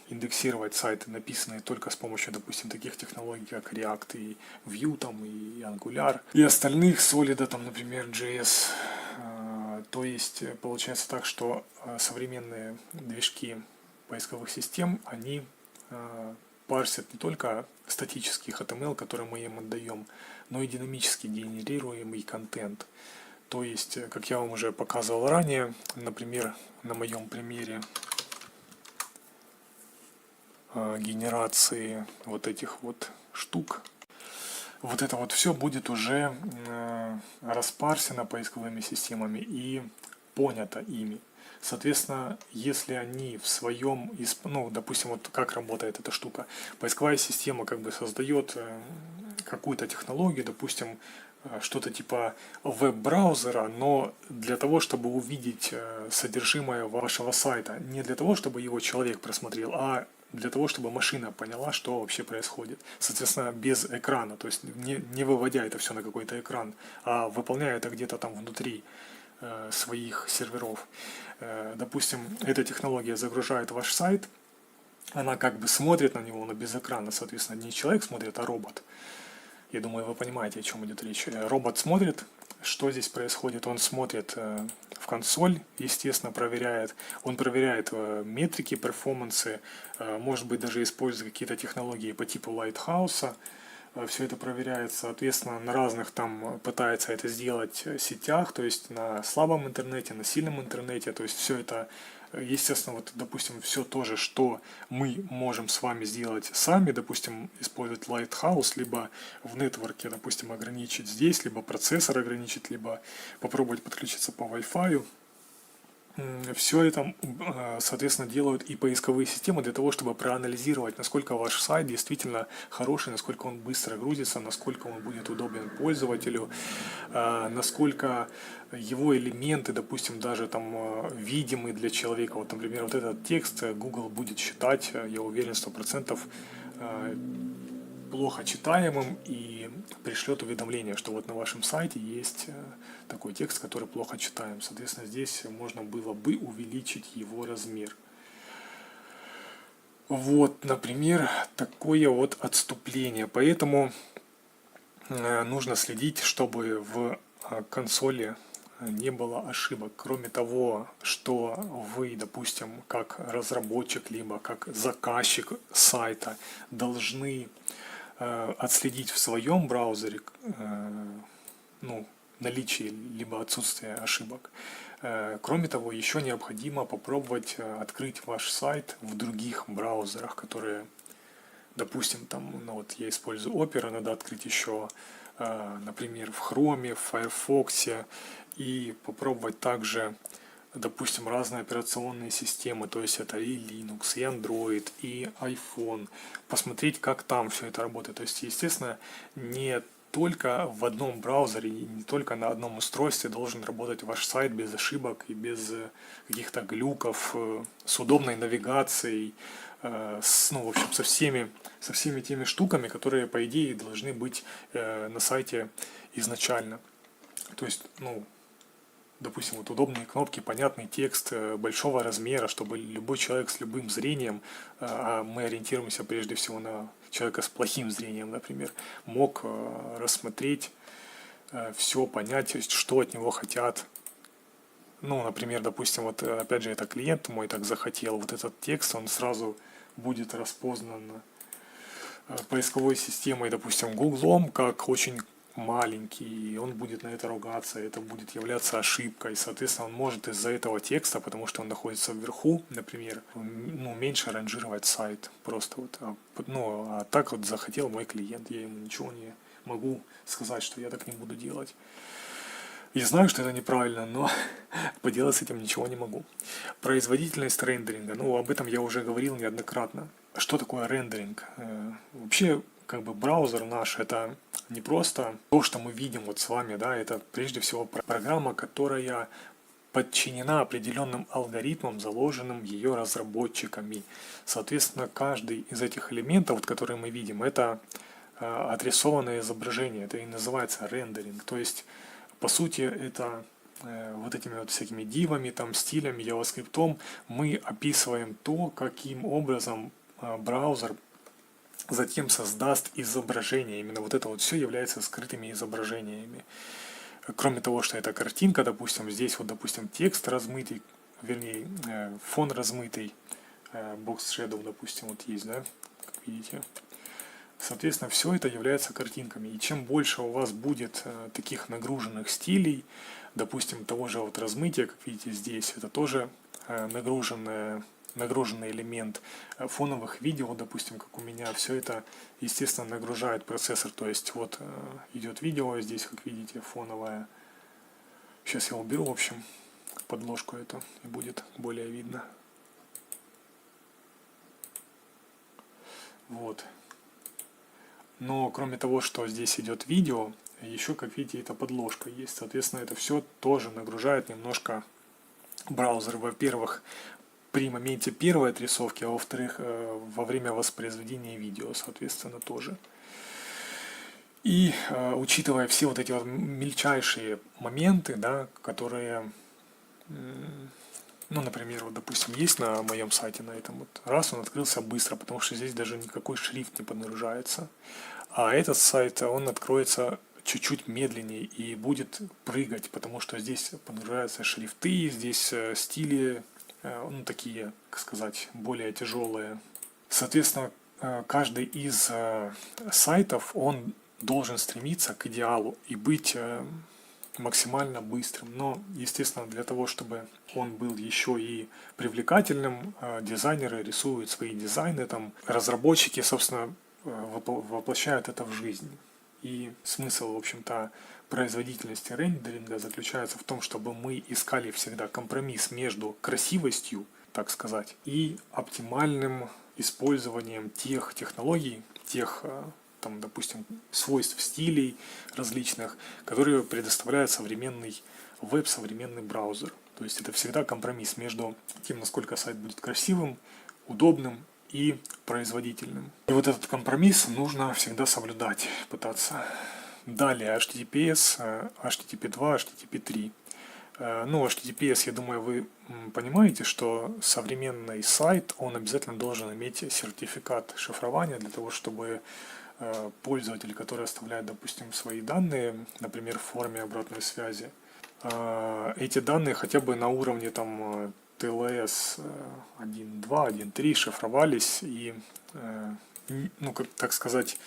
индексировать сайты, написанные только с помощью, допустим, таких технологий, как React и Vue, там, и Angular, и остальных, Solid, там, например, JS. То есть получается так, что современные движки поисковых систем, они парсят не только статический HTML, который мы им отдаем, но и динамически генерируемый контент. То есть, как я вам уже показывал ранее, например, на моем примере генерации вот этих вот штук, вот это вот все будет уже распарсено поисковыми системами и понято ими. Соответственно, если они в своем, ну, допустим, вот как работает эта штука, поисковая система как бы создает какую-то технологию, допустим, что-то типа веб-браузера, но для того, чтобы увидеть содержимое вашего сайта, не для того, чтобы его человек просмотрел, а для того, чтобы машина поняла, что вообще происходит. Соответственно, без экрана, то есть не выводя это все на какой-то экран, а выполняя это где-то там внутри своих серверов. Допустим, эта технология загружает ваш сайт, она как бы смотрит на него, но без экрана, соответственно, не человек смотрит, а робот. Я думаю, вы понимаете, о чем идет речь. Робот смотрит, что здесь происходит. Он смотрит в консоль, естественно, проверяет. Он проверяет метрики, перформансы, может быть, даже использует какие-то технологии по типу Lighthouse. Все это проверяет, соответственно, на разных там пытается это сделать сетях, то есть на слабом интернете, на сильном интернете. То есть все это Естественно, вот, допустим, все то же, что мы можем с вами сделать сами, допустим, использовать Lighthouse, либо в нетворке, допустим, ограничить здесь, либо процессор ограничить, либо попробовать подключиться по Wi-Fi. Все это, соответственно, делают и поисковые системы для того, чтобы проанализировать, насколько ваш сайт действительно хороший, насколько он быстро грузится, насколько он будет удобен пользователю, насколько его элементы, допустим, даже там видимы для человека. Вот, например, вот этот текст Google будет считать, я уверен, 100%, плохо читаемым и пришлет уведомление, что вот на вашем сайте есть такой текст, который плохо читаем. Соответственно, здесь можно было бы увеличить его размер. Вот, например, такое вот отступление. Поэтому нужно следить, чтобы в консоли не было ошибок. Кроме того, что вы, допустим, как разработчик, либо как заказчик сайта должны отследить в своем браузере наличие либо отсутствие ошибок. Кроме того, еще необходимо попробовать открыть ваш сайт в других браузерах, которые, допустим, там, вот я использую Opera, надо открыть еще, например, в Chrome, в Firefox, и попробовать также, допустим, разные операционные системы, то есть это и Linux, и Android, и iPhone, посмотреть, как там все это работает. То есть, естественно, не только в одном браузере, не только на одном устройстве должен работать ваш сайт без ошибок и без каких-то глюков, с удобной навигацией, в общем, со всеми теми штуками, которые, по идее, должны быть на сайте изначально. То есть, допустим, вот удобные кнопки, понятный текст большого размера, чтобы любой человек с любым зрением, а мы ориентируемся прежде всего на человека с плохим зрением, например, мог рассмотреть все, понять, что от него хотят. Например, допустим, вот опять же, это клиент мой так захотел, вот этот текст, он сразу будет распознан поисковой системой, допустим, Гуглом, как очень маленький, и он будет на это ругаться, это будет являться ошибкой, соответственно, он может из-за этого текста, потому что он находится вверху, например, меньше ранжировать сайт, просто вот, а так вот захотел мой клиент, я ему ничего не могу сказать, что я так не буду делать. Я знаю, что это неправильно, но поделать с этим ничего не могу. Производительность рендеринга, об этом я уже говорил неоднократно. Что такое рендеринг? Вообще, браузер наш, это не просто то, что мы видим вот с вами, да, это прежде всего программа, которая подчинена определенным алгоритмам, заложенным ее разработчиками. Соответственно, каждый из этих элементов, которые мы видим, это отрисованное изображение, это и называется рендеринг. То есть, по сути, это вот этими вот всякими дивами, там, стилями, JavaScript мы описываем то, каким образом браузер затем создаст изображение. Именно вот это вот все является скрытыми изображениями. Кроме того, что это картинка, допустим, здесь вот, допустим, текст размытый, вернее, фон размытый, box shadow, допустим, вот есть, да, как видите. Соответственно, все это является картинками. И чем больше у вас будет таких нагруженных стилей, допустим, того же вот размытия, как видите здесь, это тоже нагруженный элемент фоновых видео, допустим, как у меня, все это, естественно, нагружает процессор. То есть вот идет видео, здесь, как видите, фоновое. Сейчас я уберу, в общем, подложку эту, и будет более видно. Вот. Но кроме того, что здесь идет видео, еще, как видите, эта подложка есть. Соответственно, это все тоже нагружает немножко браузер. Во-первых, при моменте первой отрисовки, а во-вторых, во время воспроизведения видео, соответственно, тоже. И учитывая все вот эти вот мельчайшие моменты, да, которые, например, вот, допустим, есть на моем сайте, на этом вот, раз он открылся быстро, потому что здесь даже никакой шрифт не подгружается. А этот сайт, он откроется чуть-чуть медленнее и будет прыгать, потому что здесь подгружаются шрифты, здесь стили, такие, как сказать, более тяжелые. Соответственно, каждый из сайтов, он должен стремиться к идеалу и быть максимально быстрым. Но, естественно, для того, чтобы он был еще и привлекательным, дизайнеры рисуют свои дизайны, там, разработчики, собственно, воплощают это в жизнь. И смысл, в общем-то, производительности рендеринга заключается в том, чтобы мы искали всегда компромисс между красивостью, так сказать, и оптимальным использованием тех технологий, тех, там, допустим, свойств стилей различных, которые предоставляет современный веб, современный браузер. То есть это всегда компромисс между тем, насколько сайт будет красивым, удобным и производительным. И вот этот компромисс нужно всегда соблюдать, пытаться. Далее HTTPS, HTTP 2, HTTP 3. Ну, HTTPS, я думаю, вы понимаете, что современный сайт, он обязательно должен иметь сертификат шифрования для того, чтобы пользователь, который оставляет, допустим, свои данные, например, в форме обратной связи, эти данные хотя бы на уровне там TLS 1.2, 1.3 шифровались, и, ну, как так сказать,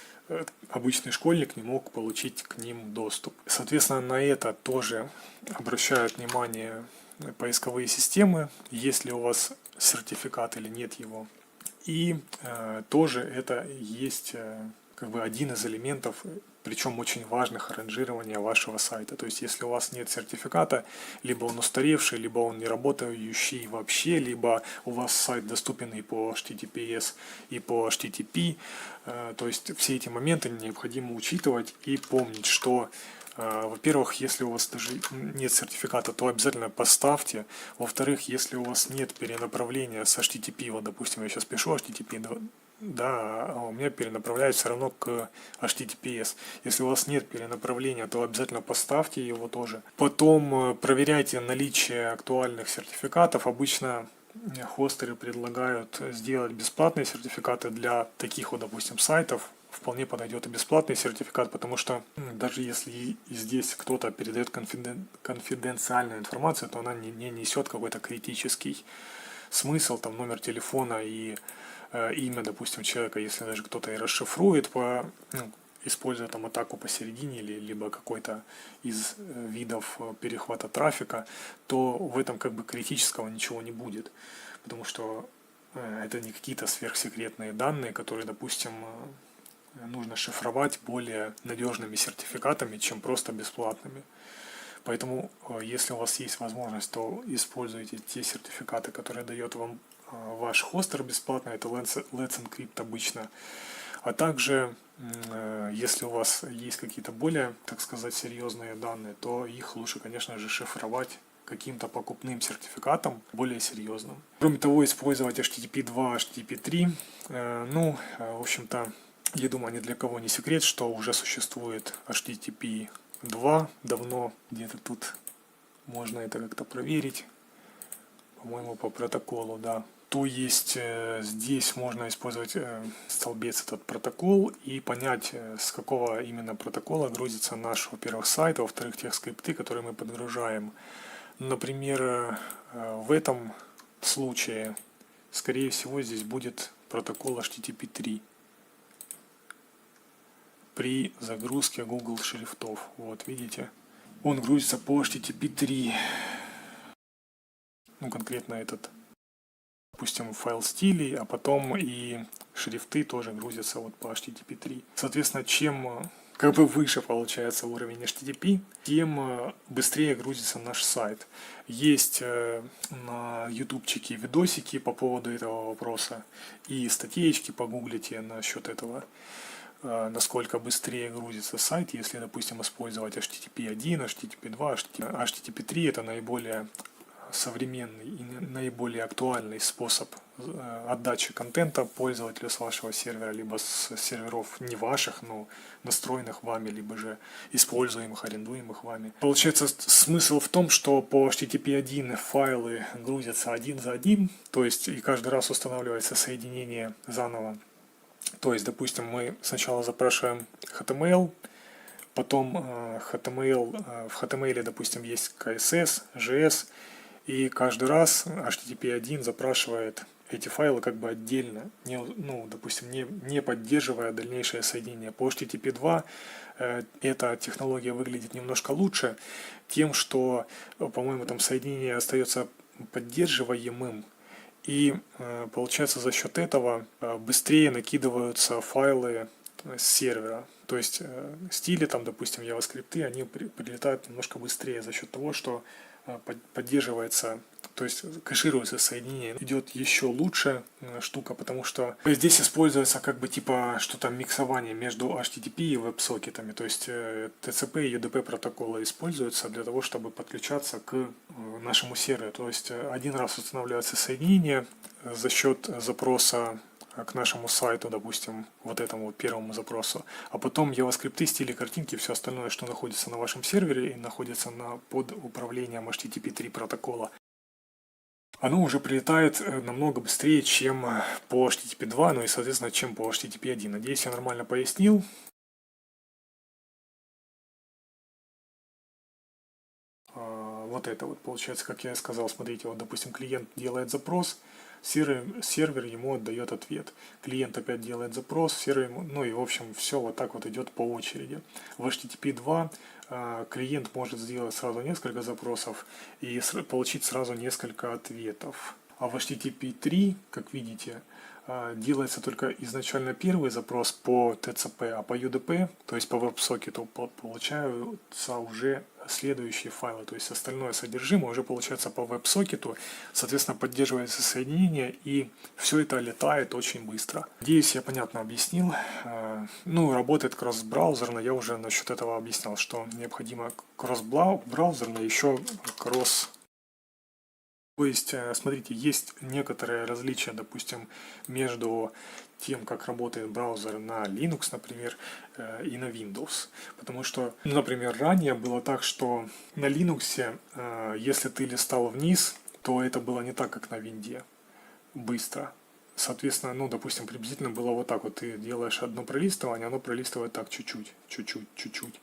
обычный школьник не мог получить к ним доступ. Соответственно, на это тоже обращают внимание поисковые системы, есть ли у вас сертификат или нет его. И тоже это есть как бы один из элементов, причем очень важных, ранжирования вашего сайта. То есть, если у вас нет сертификата, либо он устаревший, либо он не работающий вообще, либо у вас сайт доступен и по HTTPS, и по HTTP, то есть все эти моменты необходимо учитывать и помнить, что во-первых, если у вас даже нет сертификата, то обязательно поставьте. Во-вторых, если у вас нет перенаправления с HTTP, вот, допустим, я сейчас пишу HTTP, да, а у меня перенаправляет все равно к HTTPS. Если у вас нет перенаправления, то обязательно поставьте его тоже. Потом проверяйте наличие актуальных сертификатов. Обычно хостеры предлагают сделать бесплатные сертификаты для таких вот, допустим, сайтов. Вполне подойдет и бесплатный сертификат, потому что даже если здесь кто-то передает конфиденциальную информацию, то она не несет какой-то критический смысл, там номер телефона и имя, допустим, человека, если даже кто-то и расшифрует, используя там атаку посередине либо какой-то из видов перехвата трафика, то в этом как бы критического ничего не будет, потому что это не какие-то сверхсекретные данные, которые, допустим, нужно шифровать более надежными сертификатами, чем просто бесплатными. Поэтому, если у вас есть возможность, то используйте те сертификаты, которые дает вам ваш хостер бесплатно, это Let's Encrypt обычно. А также, если у вас есть какие-то более, так сказать, серьезные данные, то их лучше, конечно же, шифровать каким-то покупным сертификатом, более серьезным. Кроме того, использовать HTTP 2, HTTP 3. Ну, в общем-то, я думаю, ни для кого не секрет, что уже существует HTTP 2 давно, где-то тут можно это как-то проверить, по-моему, по протоколу, да. То есть здесь можно использовать столбец этот протокол и понять, с какого именно протокола грузится наш, во-первых, сайт, а во-вторых, тех скрипты, которые мы подгружаем. Например, в этом случае, скорее всего, здесь будет протокол HTTP 3 при загрузке Google шрифтов. Вот, видите? Он грузится по HTTP 3. Ну, конкретно этот, допустим, файл стилей, а потом и шрифты тоже грузятся вот по HTTP 3. Соответственно, чем как бы выше получается уровень HTTP, тем быстрее грузится наш сайт. Есть на ютубчике видосики по поводу этого вопроса и статейки погуглите насчет этого, насколько быстрее грузится сайт, если, допустим, использовать HTTP 1, HTTP 2, HTTP 3 это наиболее современный и наиболее актуальный способ отдачи контента пользователю с вашего сервера, либо с серверов не ваших, но настроенных вами, либо же используемых, арендуемых вами. Получается, смысл в том, что по HTTP 1 файлы грузятся один за одним, то есть и каждый раз устанавливается соединение заново. То есть, допустим, мы сначала запрашиваем HTML, потом HTML, в HTML, допустим, есть CSS, JS, И каждый раз HTTP1 запрашивает эти файлы как бы отдельно, ну, допустим, не поддерживая дальнейшее соединение. По HTTP2 эта технология выглядит немножко лучше тем, что, по-моему, там соединение остается поддерживаемым, и получается за счет этого быстрее накидываются файлы с сервера. То есть стили, там, допустим, JavaScript, они прилетают немножко быстрее за счет того, что поддерживается, то есть кэшируется соединение, идет еще лучше штука, потому что здесь используется как бы типа что-то миксование между HTTP и веб-сокетами, то есть TCP и UDP протоколы используются для того, чтобы подключаться к нашему серверу, то есть один раз устанавливается соединение за счет запроса к нашему сайту, допустим, вот этому вот первому запросу, а потом JavaScript, стили, картинки, все остальное, что находится на вашем сервере и находится под управлением HTTP3 протокола, оно уже прилетает намного быстрее, чем по HTTP2, ну и, соответственно, чем по HTTP1. Надеюсь, я нормально пояснил. Вот это вот получается, как я и сказал, смотрите, вот, допустим, клиент делает запрос, сервер ему отдает ответ. Клиент опять делает запрос, сервер ему, ну и в общем все вот так вот идет по очереди. В HTTP 2 клиент может сделать сразу несколько запросов и получить сразу несколько ответов. А в HTTP 3, как видите, делается только изначально первый запрос по TCP, а по UDP, то есть по веб-сокету, получаются уже следующие файлы, то есть остальное содержимое уже получается по веб-сокету, соответственно поддерживается соединение, и все это летает очень быстро. Надеюсь, я понятно объяснил. Ну, работает кросс-браузерно, я уже насчет этого объяснял, что необходимо кросс-браузерно, еще кросс. То есть, смотрите, есть некоторые различия, допустим, между тем, как работает браузер на Linux, например, и на Windows. Потому что, например, ранее было так, что на Linux, если ты листал вниз, то это было не так, как на Винде, быстро. Соответственно, ну, допустим, приблизительно было вот так вот. Ты делаешь одно пролистывание, оно пролистывает так чуть-чуть, чуть-чуть, чуть-чуть.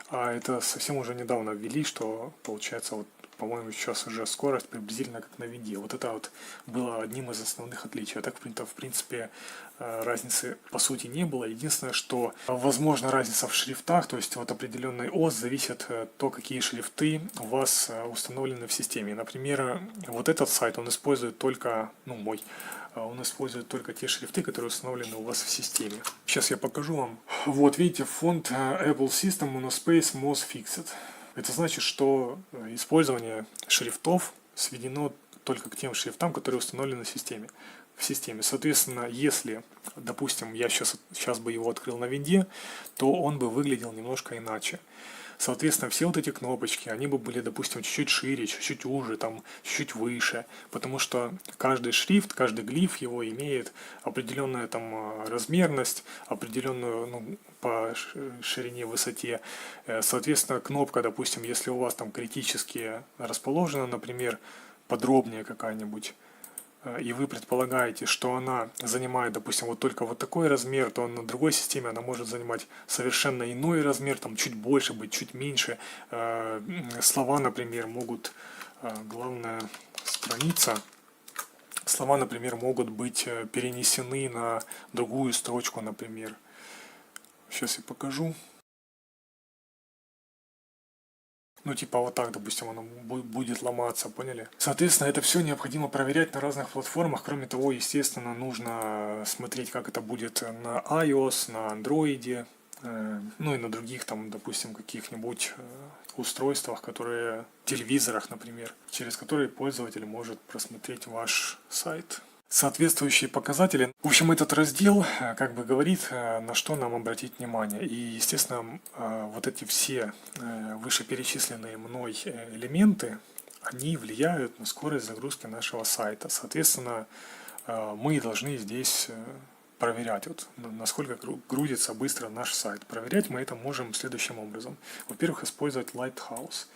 А это совсем уже недавно ввели, что получается вот, по-моему, сейчас уже скорость приблизительно как на винде. Вот это вот было одним из основных отличий. А так, в принципе, разницы по сути не было. Единственное, что возможно разница в шрифтах, то есть вот определенный ос зависит то, какие шрифты у вас установлены в системе. Например, вот этот сайт, он использует только, ну, мой, он использует только те шрифты, которые установлены у вас в системе. Сейчас я покажу вам. Вот, видите, фонд Apple System Monospace Moz Fixed. Это значит, что использование шрифтов сведено только к тем шрифтам, которые установлены в системе. Соответственно, если, допустим, я сейчас бы его открыл на винде, то он бы выглядел немножко иначе. Соответственно, все вот эти кнопочки, они бы были, допустим, чуть-чуть шире, чуть-чуть уже, там, чуть-чуть выше, потому что каждый шрифт, каждый глиф его имеет определенную там размерность, определенную, ну, по ширине, высоте. Соответственно, кнопка, допустим, если у вас там критически расположена, например, подробнее какая-нибудь, и вы предполагаете, что она занимает, допустим, вот только вот такой размер, то на другой системе она может занимать совершенно иной размер, там чуть больше быть, чуть меньше. Слова, например, могут, главная страница, слова, например, могут быть перенесены на другую строчку, например. Сейчас я покажу. Ну, типа вот так, допустим, оно будет ломаться, поняли? Соответственно, это все необходимо проверять на разных платформах. Кроме того, естественно, нужно смотреть, как это будет на iOS, на Android, ну и на других, там, допустим, каких-нибудь устройствах, которые, телевизорах, например, через которые пользователь может просмотреть ваш сайт. Соответствующие показатели. В общем, этот раздел как бы говорит, на что нам обратить внимание. И, естественно, вот эти все вышеперечисленные мной элементы, они влияют на скорость загрузки нашего сайта. Соответственно, мы должны здесь проверять, вот, насколько грузится быстро наш сайт. Проверять мы это можем следующим образом. Во-первых, использовать Lighthouse.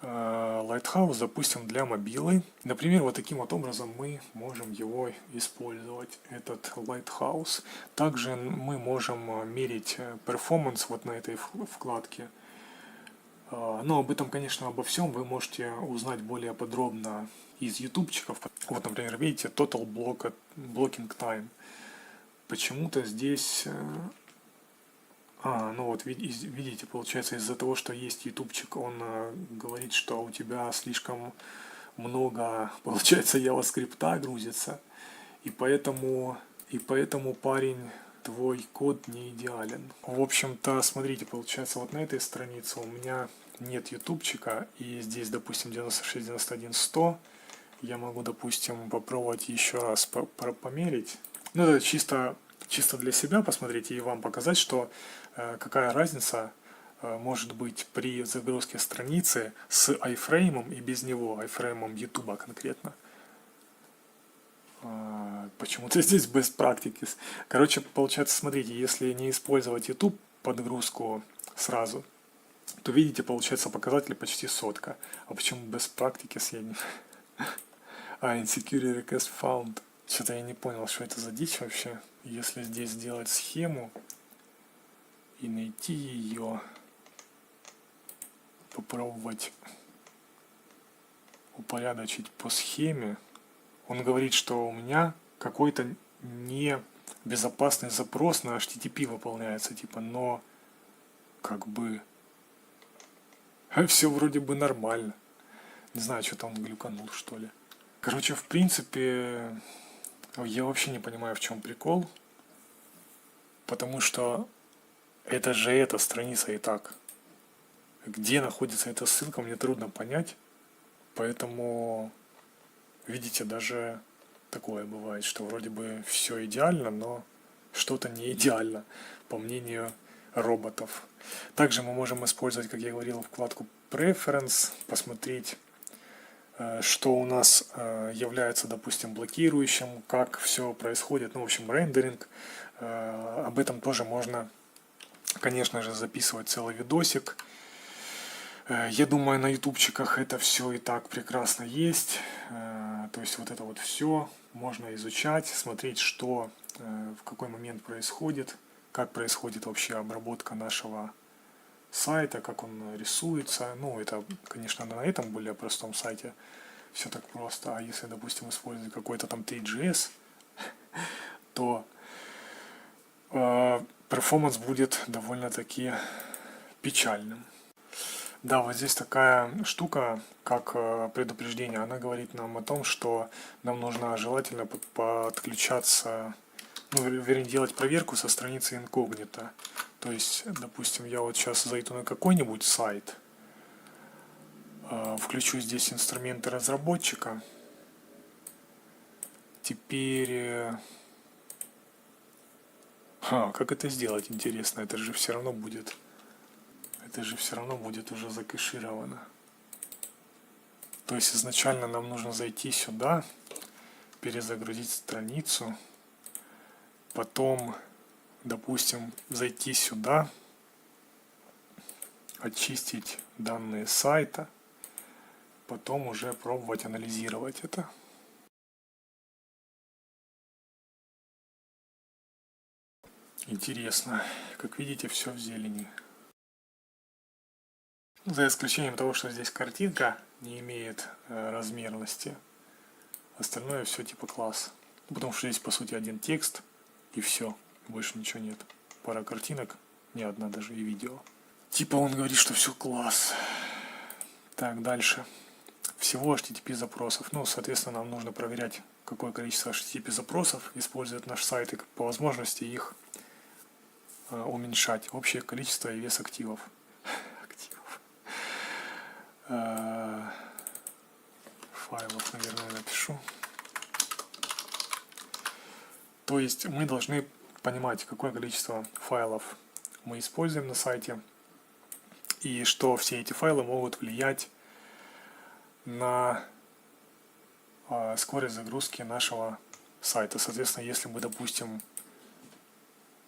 Lighthouse, допустим, для мобилы. Например, вот таким вот образом мы можем его использовать, этот Lighthouse. Также мы можем мерить перформанс вот на этой вкладке. Но об этом, конечно, обо всем вы можете узнать более подробно из ютубчиков. Вот, например, видите, Total Blocking Time. Почему-то здесь... ну вот, видите, получается, из-за того, что есть ютубчик, он говорит, что у тебя слишком много, получается, JavaScript грузится, и поэтому парень, твой код не идеален. В общем-то, смотрите, получается, вот на этой странице у меня нет ютубчика, и здесь, допустим, 96, 91, 100. Я могу, допустим, попробовать еще раз померить. Ну, это чисто для себя посмотреть и вам показать, что какая разница может быть при загрузке страницы с айфреймом и без него, айфреймом YouTube конкретно. Почему-то здесь best practices. Короче, получается, смотрите, если не использовать YouTube подгрузку сразу, то видите, получается показатели почти 100. А почему best practices я не... insecurity request found. Что-то я не понял, что это за дичь вообще. Если здесь сделать схему и найти ее, попробовать упорядочить по схеме, он говорит, что у меня какой-то небезопасный запрос на HTTP выполняется, типа, но как бы все вроде бы нормально. Не знаю, что-то он глюканул, что ли. Короче, в принципе, я вообще не понимаю, в чем прикол, потому что это же эта страница и так. Где находится эта ссылка, мне трудно понять, поэтому, видите, даже такое бывает, что вроде бы все идеально, но что-то не идеально, по мнению роботов. Также мы можем использовать, как я говорил, вкладку Preference, посмотреть, что у нас является, допустим, блокирующим, как все происходит, ну, в общем, рендеринг. Об этом тоже можно, конечно же, записывать целый видосик. Я думаю, на ютубчиках это все и так прекрасно есть. То есть вот это вот все можно изучать, смотреть, что в какой момент происходит, как происходит вообще обработка нашего сайта, как он рисуется. Ну, это, конечно, на этом более простом сайте все так просто. А если, допустим, использовать какой-то там 3GS, то перформанс будет довольно-таки печальным. Да, вот здесь такая штука, как предупреждение, она говорит нам о том, что нам нужно желательно подключаться, ну, вернее, делать проверку со страницы инкогнито. То есть, допустим, я вот сейчас зайду на какой-нибудь сайт, включу здесь инструменты разработчика. Теперь... как это сделать, интересно, это же все равно будет уже закэшировано. То есть изначально нам нужно зайти сюда, перезагрузить страницу, потом, допустим, зайти сюда, очистить данные сайта, потом уже пробовать анализировать это. Интересно, как видите, все в зелени. За исключением того, что здесь картинка не имеет размерности. Остальное все типа класс. Потому что здесь по сути один текст и все. Больше ничего нет. Пара картинок, не одна даже, и видео. Типа он говорит, что все класс. Так, дальше. Всего HTTP запросов. Ну, соответственно, нам нужно проверять, какое количество HTTP запросов использует наш сайт и по возможности их уменьшать. Общее количество и вес активов. Файлов, наверное, напишу. То есть мы должны понимать, какое количество файлов мы используем на сайте и что все эти файлы могут влиять на скорость загрузки нашего сайта. Соответственно, если бы, допустим,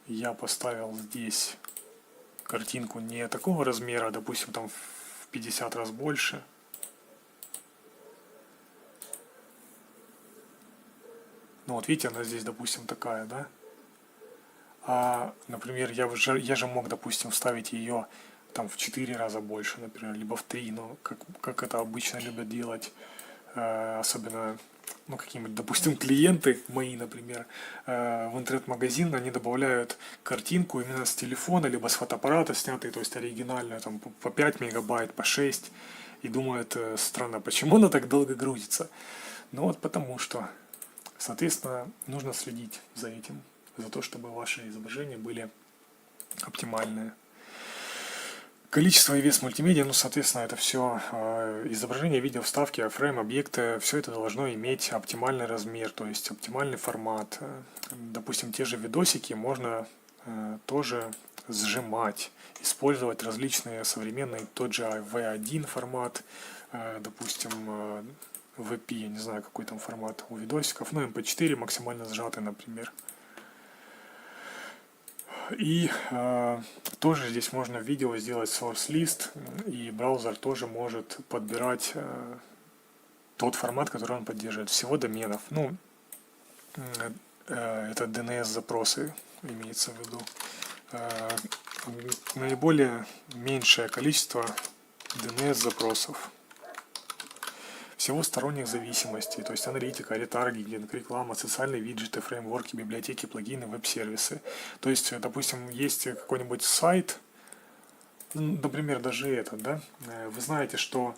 я поставил здесь картинку не такого размера, допустим, там в 50 раз больше, ну вот видите, она здесь, допустим, такая, да? А, например, я же мог, допустим, вставить ее там в 4 раза больше, например, либо в 3, но как это обычно любят делать, особенно, ну, какие-нибудь, допустим, клиенты мои, например, в интернет-магазин они добавляют картинку именно с телефона, либо с фотоаппарата снятой, то есть оригинальную, там, по 5 мегабайт, по 6, и думают, странно, почему она так долго грузится? Ну вот потому что, соответственно, нужно следить за этим, за то, чтобы ваши изображения были оптимальные. Количество и вес мультимедиа, ну, соответственно, это все изображение, видео, вставки, фрейм, объекты, все это должно иметь оптимальный размер, то есть оптимальный формат. Допустим, те же видосики можно тоже сжимать, использовать различные современные, тот же V1 формат, допустим, VP, я не знаю, какой там формат у видосиков, ну, MP4 максимально сжатый, например. И тоже здесь можно в видео сделать source list, и браузер тоже может подбирать тот формат, который он поддерживает. Всего доменов. Ну, это DNS запросы имеется в виду. Наиболее меньшее количество DNS запросов. Всего сторонних зависимостей, то есть аналитика, ретаргетинг, реклама, социальные виджеты, фреймворки, библиотеки, плагины, веб-сервисы. То есть, допустим, есть какой-нибудь сайт, например, даже этот, да, вы знаете, что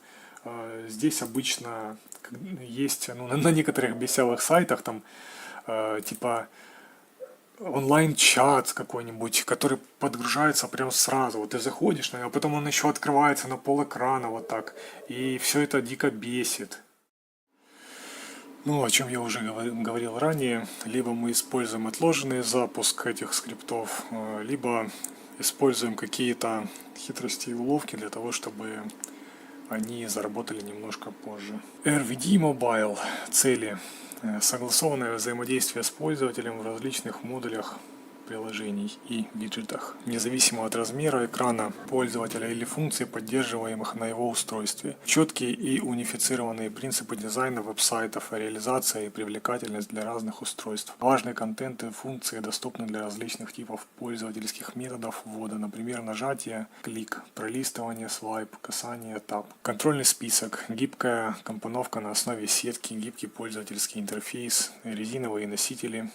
здесь обычно есть, ну, на некоторых бесявых сайтах там, типа, онлайн-чат какой-нибудь, который подгружается прям сразу. Вот ты заходишь, а потом он еще открывается на полэкрана вот так. И все это дико бесит. Ну, о чем я уже говорил ранее, либо мы используем отложенный запуск этих скриптов, либо используем какие-то хитрости и уловки для того, чтобы они заработали немножко позже. RVD Mobile. Цели. Согласованное взаимодействие с пользователем в различных модулях приложений и виджетах, независимо от размера экрана пользователя или функций, поддерживаемых на его устройстве. Четкие и унифицированные принципы дизайна веб-сайтов, реализация и привлекательность для разных устройств. Важный контент и функции доступны для различных типов пользовательских методов ввода, например, нажатие, клик, пролистывание, свайп, касание, тап. Контрольный список, гибкая компоновка на основе сетки, гибкий пользовательский интерфейс, резиновые носители,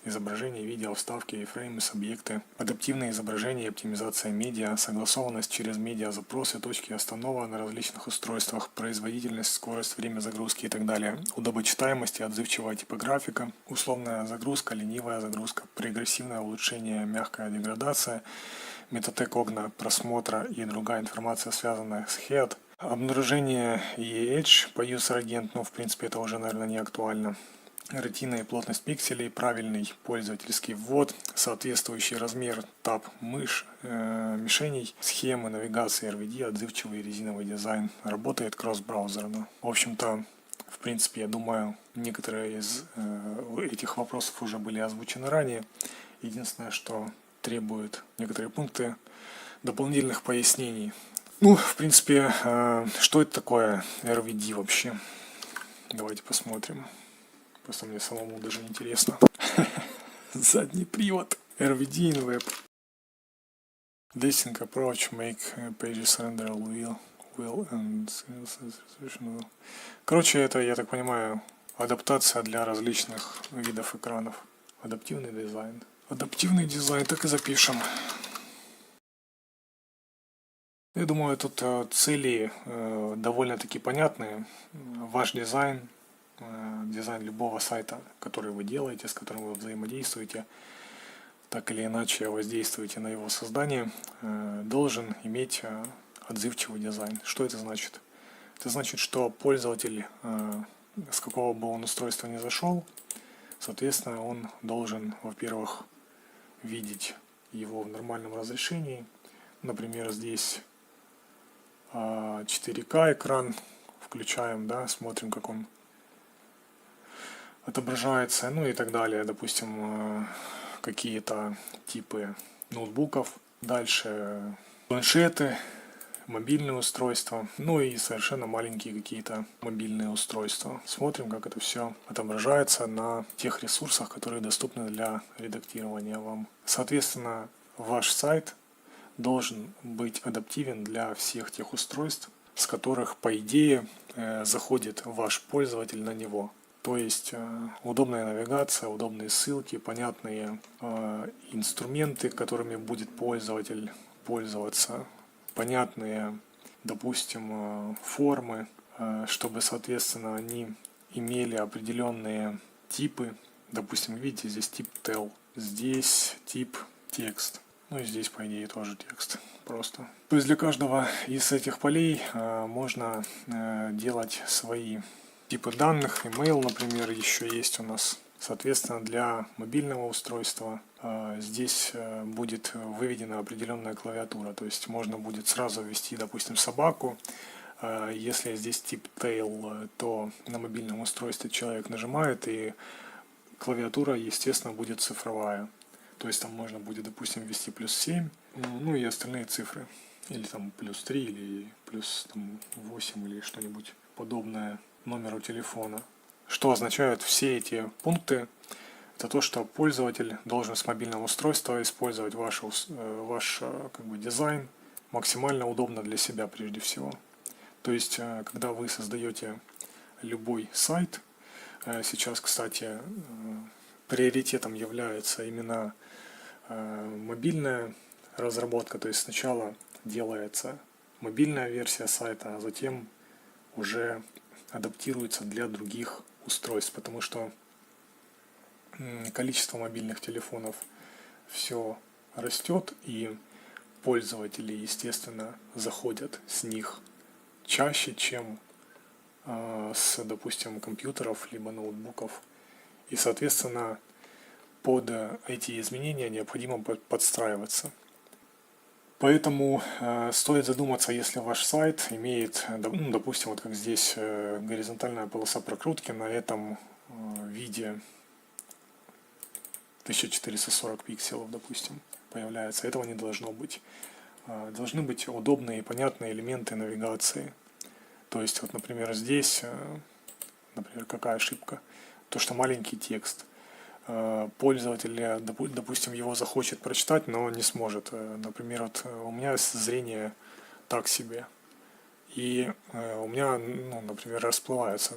изображение, видео, вставки, iframes, объекты, адаптивные изображения и оптимизация медиа, согласованность через медиа-запросы, точки останова на различных устройствах, производительность, скорость, время загрузки и так далее, удобочитаемость и отзывчивая типографика, условная загрузка, ленивая загрузка, прогрессивное улучшение, мягкая деградация, метатек окна просмотра и другая информация, связанная с head, обнаружение EH по user-агент, ну в принципе это уже, наверное, не актуально. Ретина и плотность пикселей, правильный пользовательский ввод, соответствующий размер таб мишеней, схемы навигации RVD, отзывчивый резиновый дизайн. Работает кросс-браузерно. В общем-то, в принципе, я думаю, некоторые из этих вопросов уже были озвучены ранее. Единственное, что требует некоторые пункты дополнительных пояснений. Ну, в принципе, что это такое RVD вообще? Давайте посмотрим. Просто мне самому даже интересно. Задний привод. RVD in web. Desync approach make pages render will and resolution will. Короче, это, я так понимаю, адаптация для различных видов экранов. Адаптивный дизайн. Адаптивный дизайн, так и запишем. Я думаю, тут цели довольно-таки понятные. Ваш дизайн, дизайн любого сайта, который вы делаете, с которым вы взаимодействуете, так или иначе воздействуете на его создание, должен иметь отзывчивый дизайн. Что это значит? Это значит, что пользователь, с какого бы он устройства ни зашел, соответственно, он должен, во-первых, видеть его в нормальном разрешении. Например, здесь 4К экран, включаем, да, смотрим, как он отображается, ну и так далее. Допустим, какие-то типы ноутбуков, дальше планшеты, мобильные устройства, ну и совершенно маленькие какие-то мобильные устройства. Смотрим, как это все отображается на тех ресурсах, которые доступны для редактирования вам. Соответственно, ваш сайт должен быть адаптивен для всех тех устройств, с которых, по идее, заходит ваш пользователь на него. То есть удобная навигация, удобные ссылки, понятные инструменты, которыми будет пользователь пользоваться, понятные, допустим, формы, чтобы, соответственно, они имели определенные типы. Допустим, видите, здесь тип tel, здесь тип текст. Ну и здесь, по идее, тоже текст просто. То есть для каждого из этих полей можно делать свои типы данных. Email, например, еще есть у нас. Соответственно, для мобильного устройства здесь будет выведена определенная клавиатура. То есть можно будет сразу ввести, допустим, собаку. Если здесь тип tail, то на мобильном устройстве человек нажимает, и клавиатура, естественно, будет цифровая. То есть там можно будет, допустим, ввести +7, ну и остальные цифры. Или там +3, или +8, или что-нибудь подобное номеру телефона. Что означают все эти пункты? Это то, что пользователь должен с мобильного устройства использовать ваш дизайн максимально удобно для себя прежде всего. То есть, когда вы создаете любой сайт, сейчас, кстати, приоритетом является именно мобильная разработка, то есть сначала делается мобильная версия сайта, а затем уже адаптируется для других устройств, потому что количество мобильных телефонов все растет, и пользователи, естественно, заходят с них чаще, чем с, допустим, компьютеров либо ноутбуков. И, соответственно, под эти изменения необходимо подстраиваться. Поэтому стоит задуматься, если ваш сайт имеет, допустим, вот как здесь горизонтальная полоса прокрутки, на этом виде 1440 пикселов, допустим, появляется. Этого не должно быть. Должны быть удобные и понятные элементы навигации. То есть, вот, например, здесь, например, какая ошибка? То, что маленький текст. Пользователь, допустим, его захочет прочитать, но не сможет. Например, вот у меня зрение так себе. И у меня, например, расплываются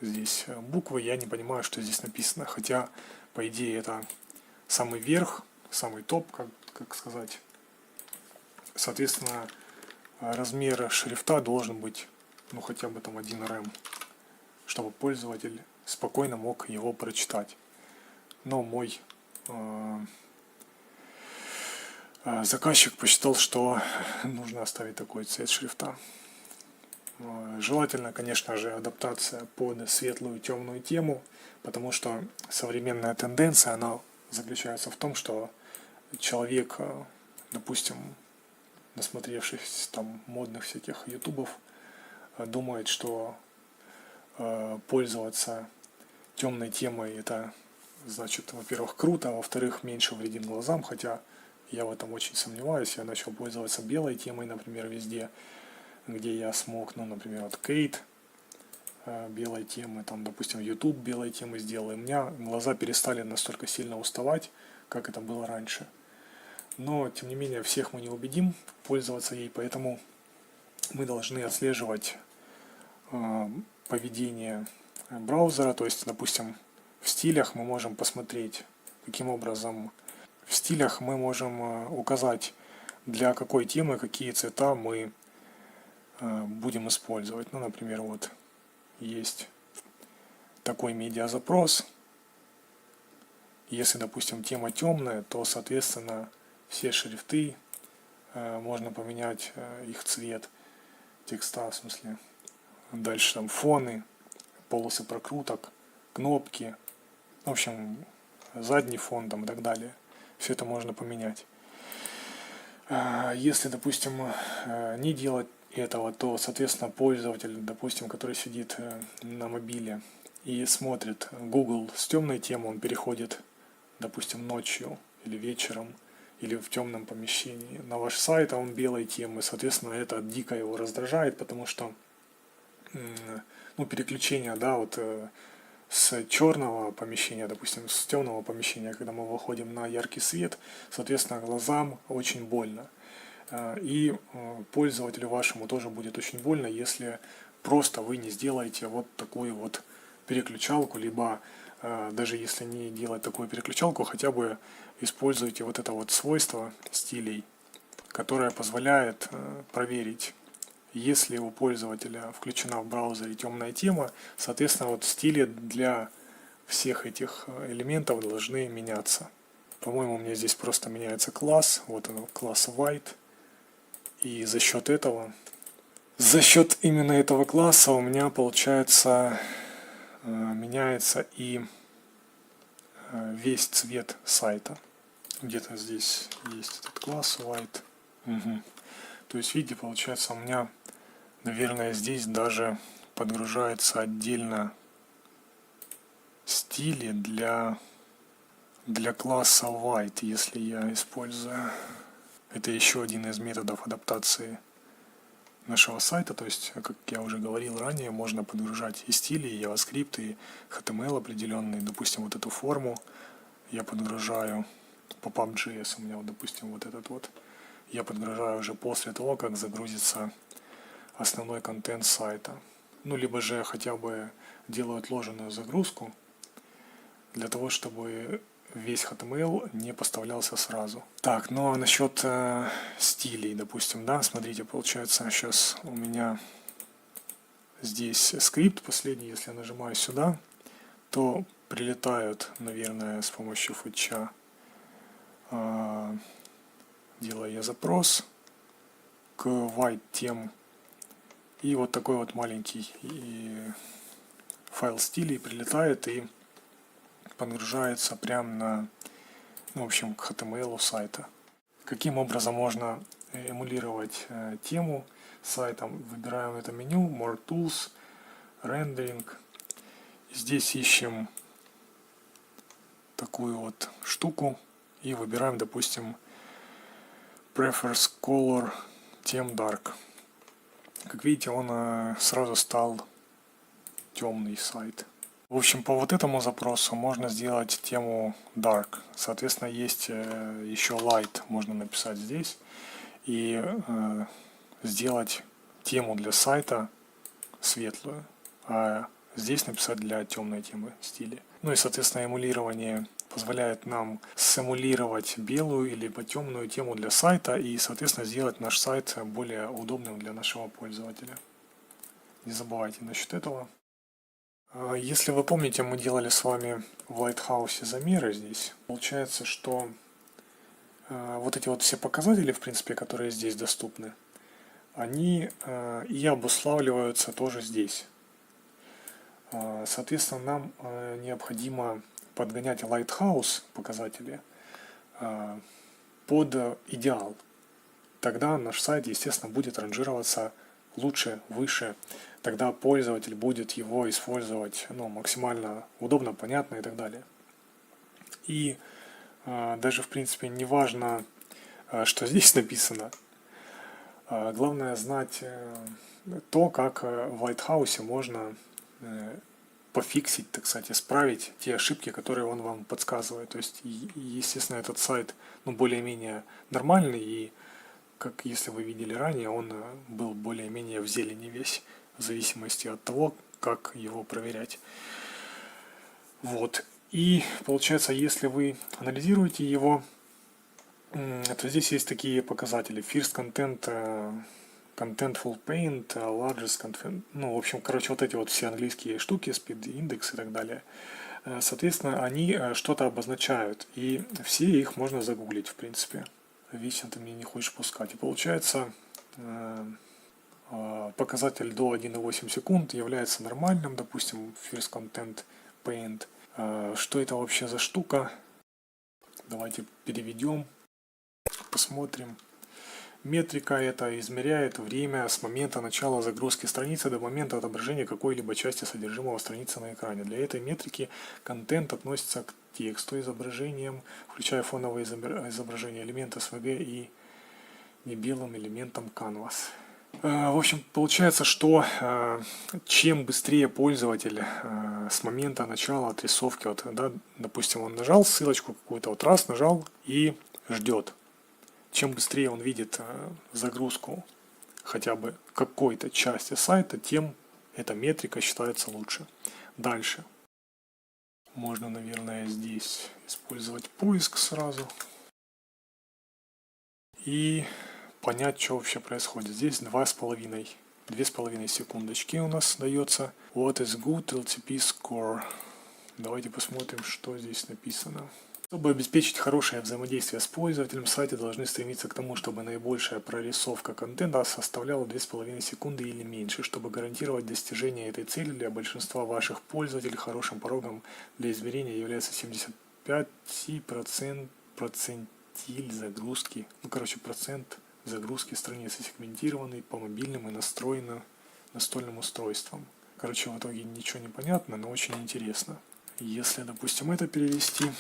здесь буквы, я не понимаю, что здесь написано. Хотя, по идее, это самый верх, самый топ, как сказать. Соответственно, размер шрифта должен быть, хотя бы там 1 рем, чтобы пользователь спокойно мог его прочитать. Но мой заказчик посчитал, что нужно оставить такой цвет шрифта. Желательно, конечно же, адаптация под светлую темную тему, потому что современная тенденция, она заключается в том, что человек, допустим, насмотревшись там модных всяких ютубов, думает, что пользоваться темной темой это значит, во-первых, круто, а во-вторых, меньше вредит глазам, хотя я в этом очень сомневаюсь. Я начал пользоваться белой темой, например, везде, где я смог, например, вот Кейт белой темы, там, допустим, YouTube белой темы сделал, и у меня глаза перестали настолько сильно уставать, как это было раньше. Но, тем не менее, всех мы не убедим пользоваться ей, поэтому мы должны отслеживать поведение браузера, то есть, допустим, в стилях мы можем посмотреть, каким образом в стилях мы можем указать, для какой темы какие цвета мы будем использовать. Например, вот есть такой медиазапрос. Если, допустим, тема темная, то, соответственно, все шрифты можно поменять их цвет текста, в смысле. Дальше там фоны, полосы прокруток, кнопки. В общем, задний фон там и так далее. Все это можно поменять. Если, допустим, не делать этого, то, соответственно, пользователь, допустим, который сидит на мобиле и смотрит Google с темной темой, он переходит, допустим, ночью или вечером, или в темном помещении на ваш сайт, а он белой темы. Соответственно, это дико его раздражает, потому что переключение, с черного помещения, допустим, с темного помещения, когда мы выходим на яркий свет, соответственно, глазам очень больно. И пользователю вашему тоже будет очень больно, если просто вы не сделаете вот такую вот переключалку, либо даже если не делать такую переключалку, хотя бы используйте вот это вот свойство стилей, которое позволяет проверить, если у пользователя включена в браузере темная тема, соответственно, вот стили для всех этих элементов должны меняться. По-моему, у меня здесь просто меняется класс, вот он, класс white, и за счет именно этого класса у меня получается меняется и весь цвет сайта. Где-то здесь есть этот класс white. Угу. То есть, видите, получается у меня, наверное, здесь даже подгружается отдельно стили для класса white, если я использую. Это еще один из методов адаптации нашего сайта. То есть, как я уже говорил ранее, можно подгружать и стили, и JavaScript, и HTML определенные. Допустим, вот эту форму я подгружаю, pop-up.js у меня, вот, допустим, вот этот вот. Я подгружаю уже после того, как загрузится основной контент сайта. Ну, либо же хотя бы делаю отложенную загрузку, для того, чтобы весь HTML не поставлялся сразу. Так, ну а насчет стилей, допустим, да, смотрите, получается, сейчас у меня здесь скрипт последний, если я нажимаю сюда, то прилетают, наверное, с помощью фетча, делаю я запрос к white тем, и вот такой вот маленький файл стилей прилетает и подгружается прямо на, ну, в общем, к HTML сайта. Каким образом можно эмулировать тему сайта? Выбираем это меню, More Tools, Rendering. Здесь ищем такую вот штуку и выбираем, допустим, Prefers Color Theme Dark. Как видите, он сразу стал темный сайт. В общем, по вот этому запросу можно сделать тему Dark. Соответственно, есть еще Light, можно написать здесь. И сделать тему для сайта светлую. А здесь написать для темной темы стиля. Ну и, соответственно, эмулирование позволяет нам симулировать белую или темную тему для сайта и, соответственно, сделать наш сайт более удобным для нашего пользователя. Не забывайте насчет этого. Если вы помните, мы делали с вами в Lighthouse замеры здесь. Получается, что вот эти вот все показатели, в принципе, которые здесь доступны, они и обуславливаются тоже здесь. Соответственно, нам необходимо подгонять Lighthouse показатели под идеал. Тогда наш сайт, естественно, будет ранжироваться лучше, выше. Тогда пользователь будет его использовать максимально удобно, понятно и так далее. И даже, в принципе, не важно, что здесь написано. Главное знать то, как в Lighthouse можно пофиксить, так сказать, исправить те ошибки, которые он вам подсказывает. То есть, естественно, этот сайт более-менее нормальный, и, как если вы видели ранее, он был более-менее в зелени весь, в зависимости от того, как его проверять. Вот. И получается, если вы анализируете его, то здесь есть такие показатели. First Content, Contentful Paint, Largest Content, в общем, короче, вот эти вот все английские штуки, Speed Index и так далее. Соответственно, они что-то обозначают, и все их можно загуглить, в принципе. Вечно ты мне не хочешь пускать. И получается, показатель до 1,8 секунд является нормальным, допустим, First Content Paint. Что это вообще за штука? Давайте переведем, посмотрим. Метрика это измеряет время с момента начала загрузки страницы до момента отображения какой-либо части содержимого страницы на экране. Для этой метрики контент относится к тексту, изображениям, включая фоновые изображения, элементы SVG и небелым элементом Canvas. В общем, получается, что чем быстрее пользователь с момента начала отрисовки, допустим, он нажал ссылочку какую-то, раз нажал и ждет. чем быстрее он видит загрузку хотя бы какой-то части сайта, тем эта метрика считается лучше. Дальше. Можно, наверное, здесь использовать поиск сразу. И понять, что вообще происходит. Здесь 2,5 секундочки у нас дается. What is good LTP score? Давайте посмотрим, что здесь написано. Чтобы обеспечить хорошее взаимодействие с пользователем, сайты должны стремиться к тому, чтобы наибольшая прорисовка контента составляла 2,5 секунды или меньше. Чтобы гарантировать достижение этой цели для большинства ваших пользователей, хорошим порогом для измерения является 75% загрузки, процент загрузки страницы, сегментированный по мобильным и настольным устройствам. В итоге ничего не понятно, но очень интересно. Если, допустим, это перевести,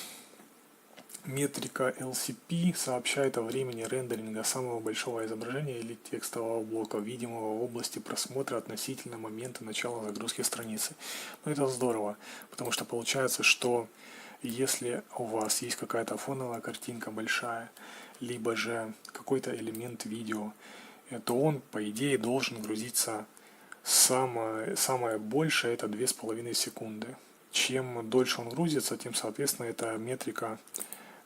метрика LCP сообщает о времени рендеринга самого большого изображения или текстового блока, видимого в области просмотра относительно момента начала загрузки страницы. Но это здорово, потому что получается, что если у вас есть какая-то фоновая картинка большая, либо же какой-то элемент видео, то он, по идее, должен грузиться самое большее, это 2,5 секунды. Чем дольше он грузится, тем, соответственно, эта метрика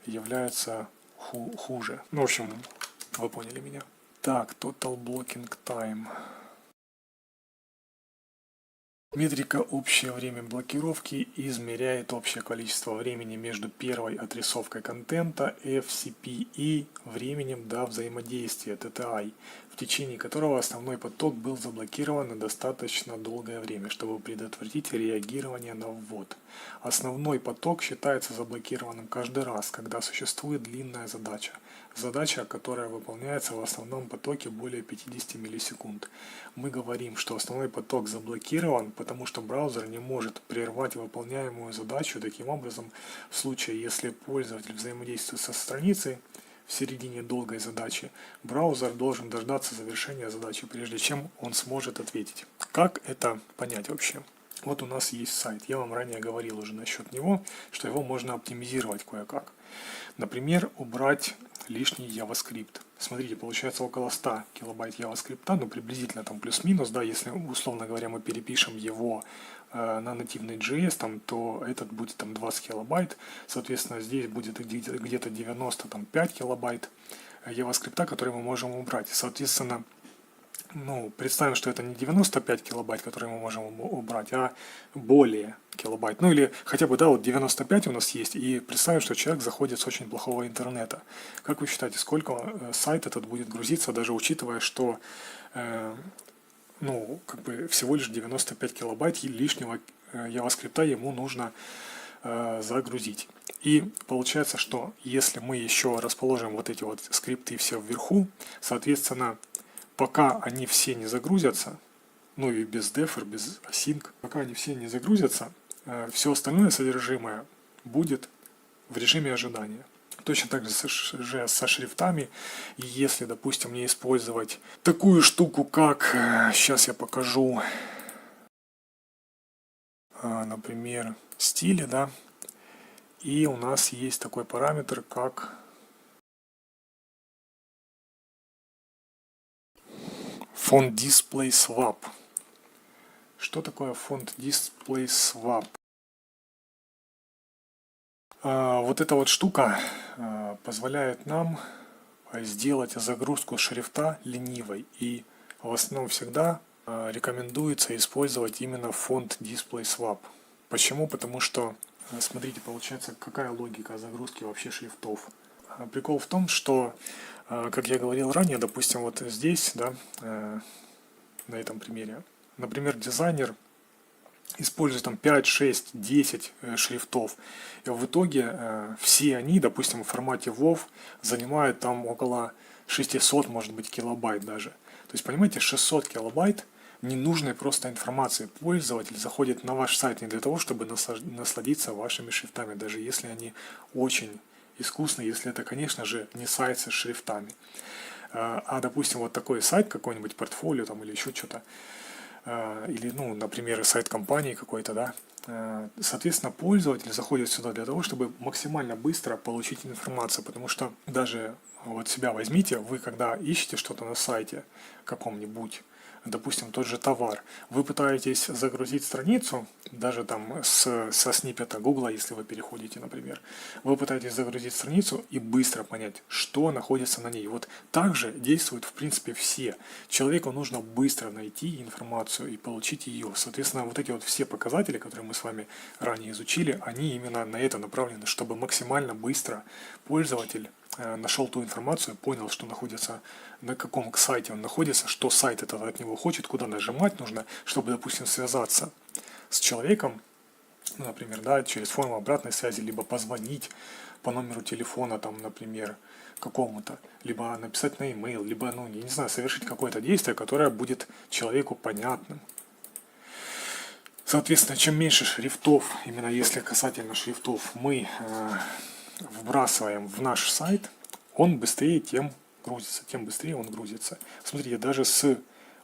является хуже. В общем, вы поняли меня. Так, Total Blocking Time. Метрика «Общее время блокировки» измеряет общее количество времени между первой отрисовкой контента FCP и временем до взаимодействия TTI, в течение которого основной поток был заблокирован на достаточно долгое время, чтобы предотвратить реагирование на ввод. Основной поток считается заблокированным каждый раз, когда существует длинная задача. Задача, которая выполняется в основном потоке более 50 миллисекунд. Мы говорим, что основной поток заблокирован, потому что браузер не может прервать выполняемую задачу. Таким образом, в случае, если пользователь взаимодействует со страницей в середине долгой задачи, браузер должен дождаться завершения задачи, прежде чем он сможет ответить. Как это понять вообще? Вот у нас есть сайт. Я вам ранее говорил уже насчет него, что его можно оптимизировать кое-как. Например, убрать лишний JavaScript. Смотрите, получается около 100 килобайт JavaScript, ну приблизительно там плюс-минус, да, если условно говоря мы перепишем его на нативный JS, там, то этот будет там 20 килобайт, соответственно здесь будет где-то 95 килобайт JavaScript, который мы можем убрать. Соответственно, представим, что это не 95 килобайт, которые мы можем убрать, а более килобайт. Ну или хотя бы, да, вот 95 у нас есть, и представим, что человек заходит с очень плохого интернета. Как вы считаете, сколько сайт этот будет грузиться, даже учитывая, что всего лишь 95 килобайт лишнего JavaScript ему нужно загрузить. И получается, что если мы еще расположим вот эти вот скрипты все вверху, соответственно, пока они все не загрузятся, ну и без def, без async, пока они все не загрузятся, все остальное содержимое будет в режиме ожидания. Точно так же со шрифтами. И если, допустим, не использовать такую штуку, как, сейчас я покажу, например, стили, да, и у нас есть такой параметр, как Font Display Swap. Что такое Font Display Swap? Вот эта вот штука позволяет нам сделать загрузку шрифта ленивой. И в основном всегда рекомендуется использовать именно Font Display Swap. Почему? Потому что, смотрите, получается, какая логика загрузки вообще шрифтов. Прикол в том, что, как я говорил ранее, допустим, вот здесь, да, на этом примере, например, дизайнер использует там 5, 6, 10 шрифтов, и в итоге все они, допустим, в формате WoW занимают там около 600, может быть, килобайт даже. То есть, понимаете, 600 килобайт ненужной просто информации. Пользователь заходит на ваш сайт не для того, чтобы насладиться вашими шрифтами, даже если они очень искусные, если это, конечно же, не сайт со шрифтами. А, допустим, вот такой сайт, какой-нибудь портфолио там или еще что-то, или, например, сайт компании какой-то, да, Соответственно, пользователь заходит сюда для того, чтобы максимально быстро получить информацию, потому что даже вот себя возьмите, вы когда ищете что-то на сайте каком-нибудь, допустим, тот же товар, вы пытаетесь загрузить страницу, даже там со сниппета Гугла, если вы переходите, например, вы пытаетесь загрузить страницу и быстро понять, что находится на ней. Вот так же действуют, в принципе, все. Человеку нужно быстро найти информацию и получить ее. Соответственно, вот эти вот все показатели, которые мы с вами ранее изучили, они именно на это направлены, чтобы максимально быстро пользователь нашел ту информацию, понял, что находится, на каком сайте он находится, что сайт этот от него хочет, куда нажимать нужно, чтобы, допустим, связаться с человеком, ну, например, да, через форму обратной связи, либо позвонить по номеру телефона, там, например, какому-то, либо написать на e-mail, либо, ну, я не знаю, совершить какое-то действие, которое будет человеку понятным. Соответственно, чем меньше шрифтов, именно если касательно шрифтов, мы вбрасываем в наш сайт, он быстрее тем быстрее он грузится. Смотрите, даже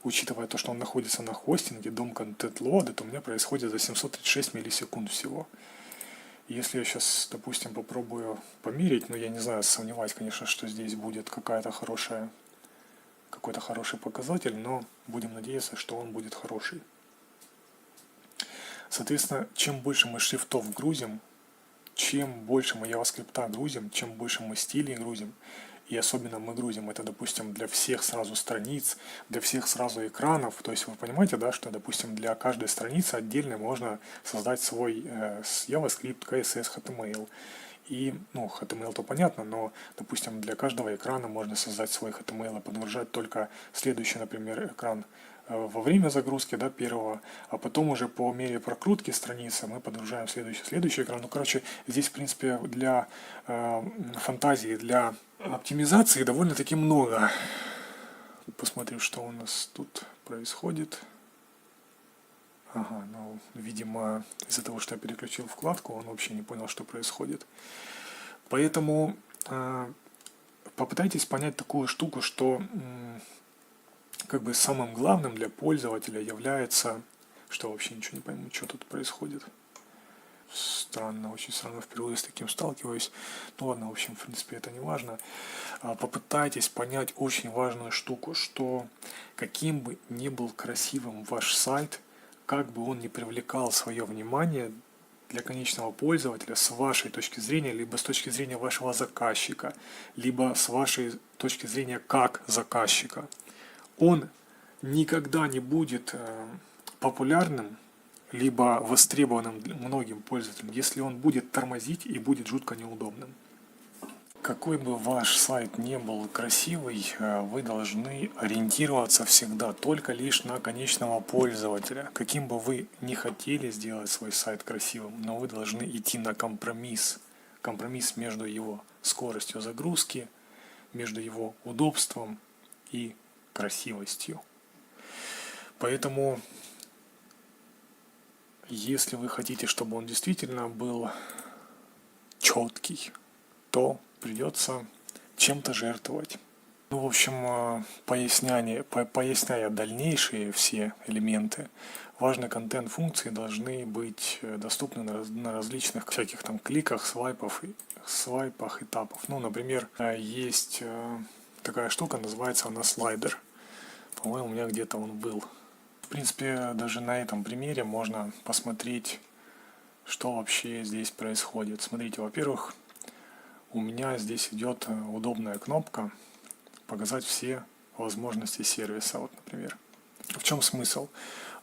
учитывая то, что он находится на хостинге, DOM Content Load, это у меня происходит за 736 миллисекунд всего. Если я сейчас, допустим, попробую померить, но я не знаю, сомневаюсь, конечно, что здесь будет какой-то хороший показатель, но будем надеяться, что он будет хороший. Соответственно, чем больше мы шрифтов грузим, чем больше мы JavaScript грузим, чем больше мы стилей грузим, и особенно мы грузим это, допустим, для всех сразу страниц, для всех сразу экранов, то есть вы понимаете, да, что, допустим, для каждой страницы отдельно можно создать свой JavaScript, CSS, HTML. И, ну, HTML то понятно, но, допустим, для каждого экрана можно создать свой HTML и подгружать только следующий, например, экран во время загрузки, да, первого, а потом уже по мере прокрутки страницы мы подгружаем следующий экран. Ну, короче, здесь, в принципе, для фантазии, для оптимизации довольно-таки много. Посмотрим, что у нас тут происходит. Ага, ну, видимо, из-за того, что я переключил вкладку, он вообще не понял, что происходит. Поэтому попытайтесь понять такую штуку, что как бы самым главным для пользователя является, что вообще ничего не пойму, что тут происходит. Странно, очень странно, впервые с таким сталкиваюсь. Ну ладно, в общем, в принципе, это не важно. Попытайтесь понять очень важную штуку, что каким бы ни был красивым ваш сайт, как бы он ни привлекал свое внимание для конечного пользователя с вашей точки зрения, либо с точки зрения вашего заказчика, либо с вашей точки зрения как заказчика, он никогда не будет популярным, либо востребованным многим пользователям, если он будет тормозить и будет жутко неудобным. Какой бы ваш сайт не был красивый, вы должны ориентироваться всегда только лишь на конечного пользователя. Каким бы вы ни хотели сделать свой сайт красивым, но вы должны идти на компромисс. Компромисс между его скоростью загрузки, между его удобством и красивостью. Поэтому, если вы хотите, чтобы он действительно был четкий, то придется чем-то жертвовать. Ну, в общем, поясняя дальнейшие все элементы, важный контент функции должны быть доступны на различных всяких там кликах, свайпах, этапов. Ну, например, есть такая штука, называется она слайдер. По-моему, у меня где-то он был. В принципе, даже на этом примере можно посмотреть, что вообще здесь происходит. Смотрите, во-первых, у меня здесь идет удобная кнопка «Показать все возможности сервиса». Вот, например. В чем смысл?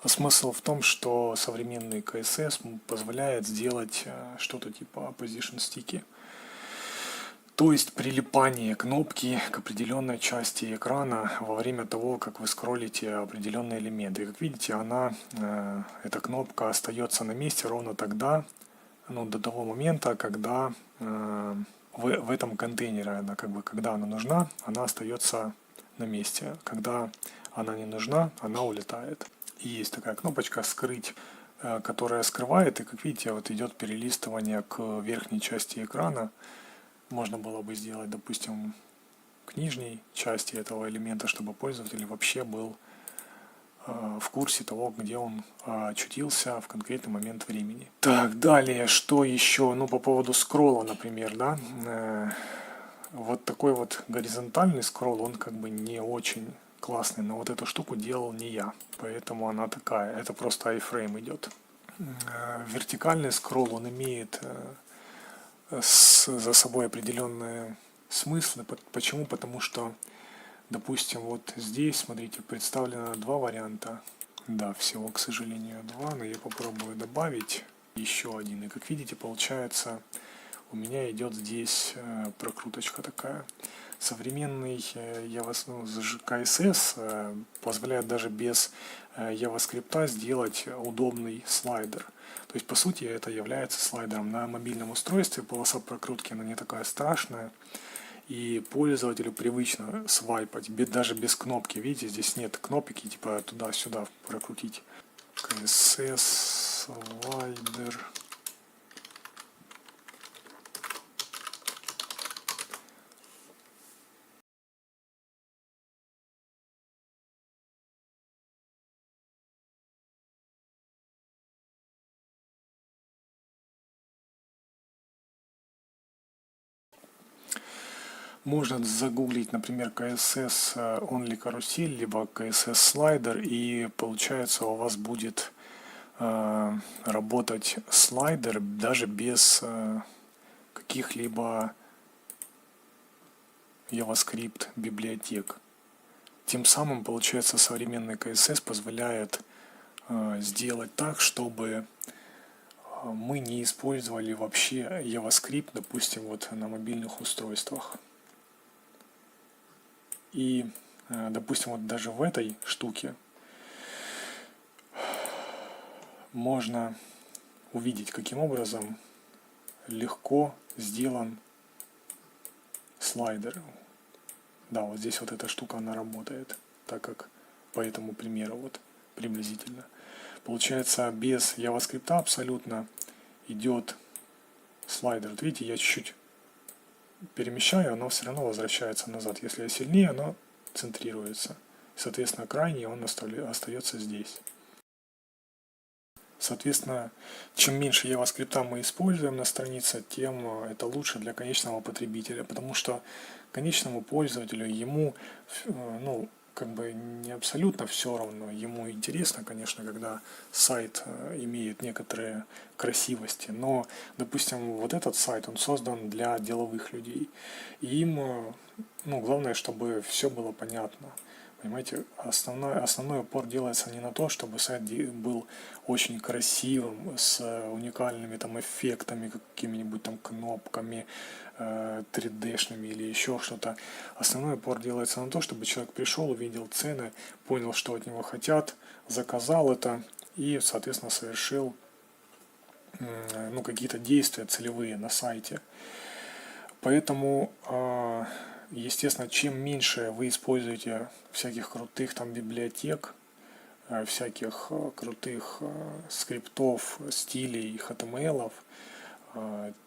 Смысл в том, что современный CSS позволяет сделать что-то типа position sticky. То есть прилипание кнопки к определенной части экрана во время того, как вы скроллите определенные элементы. И как видите, эта кнопка остается на месте ровно тогда, до того момента, когда в этом контейнере, когда она нужна, она остается на месте. Когда она не нужна, она улетает. И есть такая кнопочка «Скрыть», которая скрывает, и как видите, вот идет перелистывание к верхней части экрана. Можно было бы сделать, допустим, к нижней части этого элемента, чтобы пользователь вообще был в курсе того, где он очутился в конкретный момент времени. Так, далее, что еще? Ну, по поводу скролла, например, да. Вот такой вот горизонтальный скролл, он как бы не очень классный, но вот эту штуку делал не я, поэтому она такая, это просто iframe идет. Вертикальный скролл, он имеет за собой определенные смыслы. Почему? Потому что, допустим, вот здесь, смотрите, представлено два варианта. Да, всего, к сожалению, два, но я попробую добавить еще один. И как видите, получается, у меня идет здесь прокруточка такая. Современный CSS позволяет даже без JavaScript сделать удобный слайдер. То есть, по сути, это является слайдером. На мобильном устройстве полоса прокрутки, она не такая страшная. И пользователю привычно свайпать, даже без кнопки. Видите, здесь нет кнопки, типа туда-сюда прокрутить. CSS слайдер. Можно загуглить, например, CSS Only карусель, либо CSS слайдер, и получается у вас будет работать слайдер даже без каких-либо JavaScript библиотек. Тем самым, получается, современный CSS позволяет сделать так, чтобы мы не использовали вообще JavaScript, допустим, вот на мобильных устройствах. И, допустим, вот даже в этой штуке можно увидеть, каким образом легко сделан слайдер. Да, вот здесь вот эта штука, она работает, так как по этому примеру вот приблизительно. Получается, без JavaScript абсолютно идет слайдер. Вот видите, я чуть-чуть перемещаю, оно все равно возвращается назад. Если я сильнее, оно центрируется. Соответственно, крайний он остается здесь. Соответственно, чем меньше JavaScript мы используем на странице, тем это лучше для конечного потребителя, потому что конечному пользователю ему, ну, как бы не абсолютно все равно, ему интересно, конечно, когда сайт имеет некоторые красивости, но, допустим, вот этот сайт, он создан для деловых людей, и им, ну, главное, чтобы все было понятно. Понимаете, основной упор делается не на то, чтобы сайт был очень красивым, с уникальными там эффектами, какими-нибудь там кнопками, 3D-шными или еще что-то. Основной упор делается на то, чтобы человек пришел, увидел цены, понял, что от него хотят, заказал это и, соответственно, совершил ну, какие-то действия целевые на сайте. Поэтому естественно, чем меньше вы используете всяких крутых там библиотек, всяких крутых скриптов, стилей, HTML,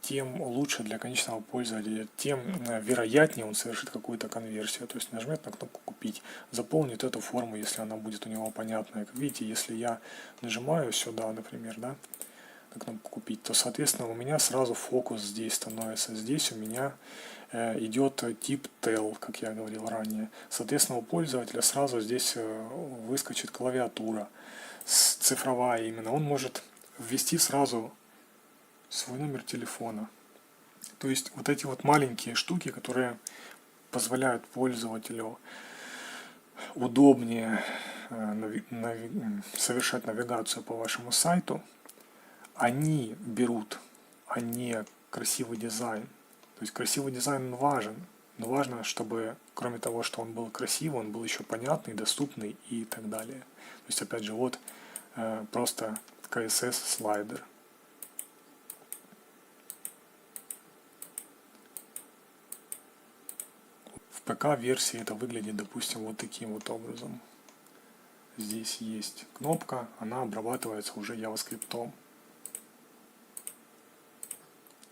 тем лучше для конечного пользователя, тем вероятнее он совершит какую-то конверсию. То есть нажмет на кнопку «Купить», заполнит эту форму, если она будет у него понятная. Как видите, если я нажимаю сюда, например, да, на кнопку «Купить», то, соответственно, у меня сразу фокус здесь становится. Здесь у меня идет тип tel, как я говорил ранее. Соответственно, у пользователя сразу здесь выскочит клавиатура цифровая именно. Он может ввести сразу свой номер телефона. То есть вот эти вот маленькие штуки, которые позволяют пользователю удобнее совершать навигацию по вашему сайту, они берут, а не красивый дизайн. То есть красивый дизайн важен, но важно, чтобы кроме того, что он был красивый, он был еще понятный, доступный и так далее. То есть опять же вот просто CSS слайдер. В ПК-версии это выглядит, допустим, вот таким вот образом. Здесь есть кнопка, она обрабатывается уже JavaScript.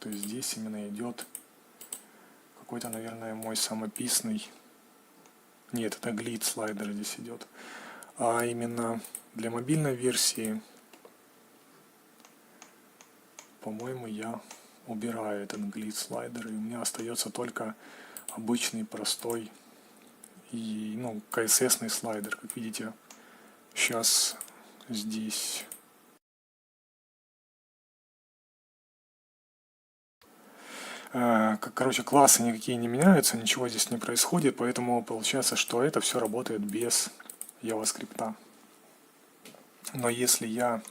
То есть здесь именно идет какой-то, наверное, мой самописный. Нет, это глид слайдер здесь идет. А именно для мобильной версии, по-моему, я убираю этот глид слайдер, и у меня остается только обычный простой и, ну, CSS-ный слайдер. Как видите, сейчас здесь короче, классы никакие не меняются, ничего здесь не происходит, поэтому получается, что это все работает без JavaScript. Но если я,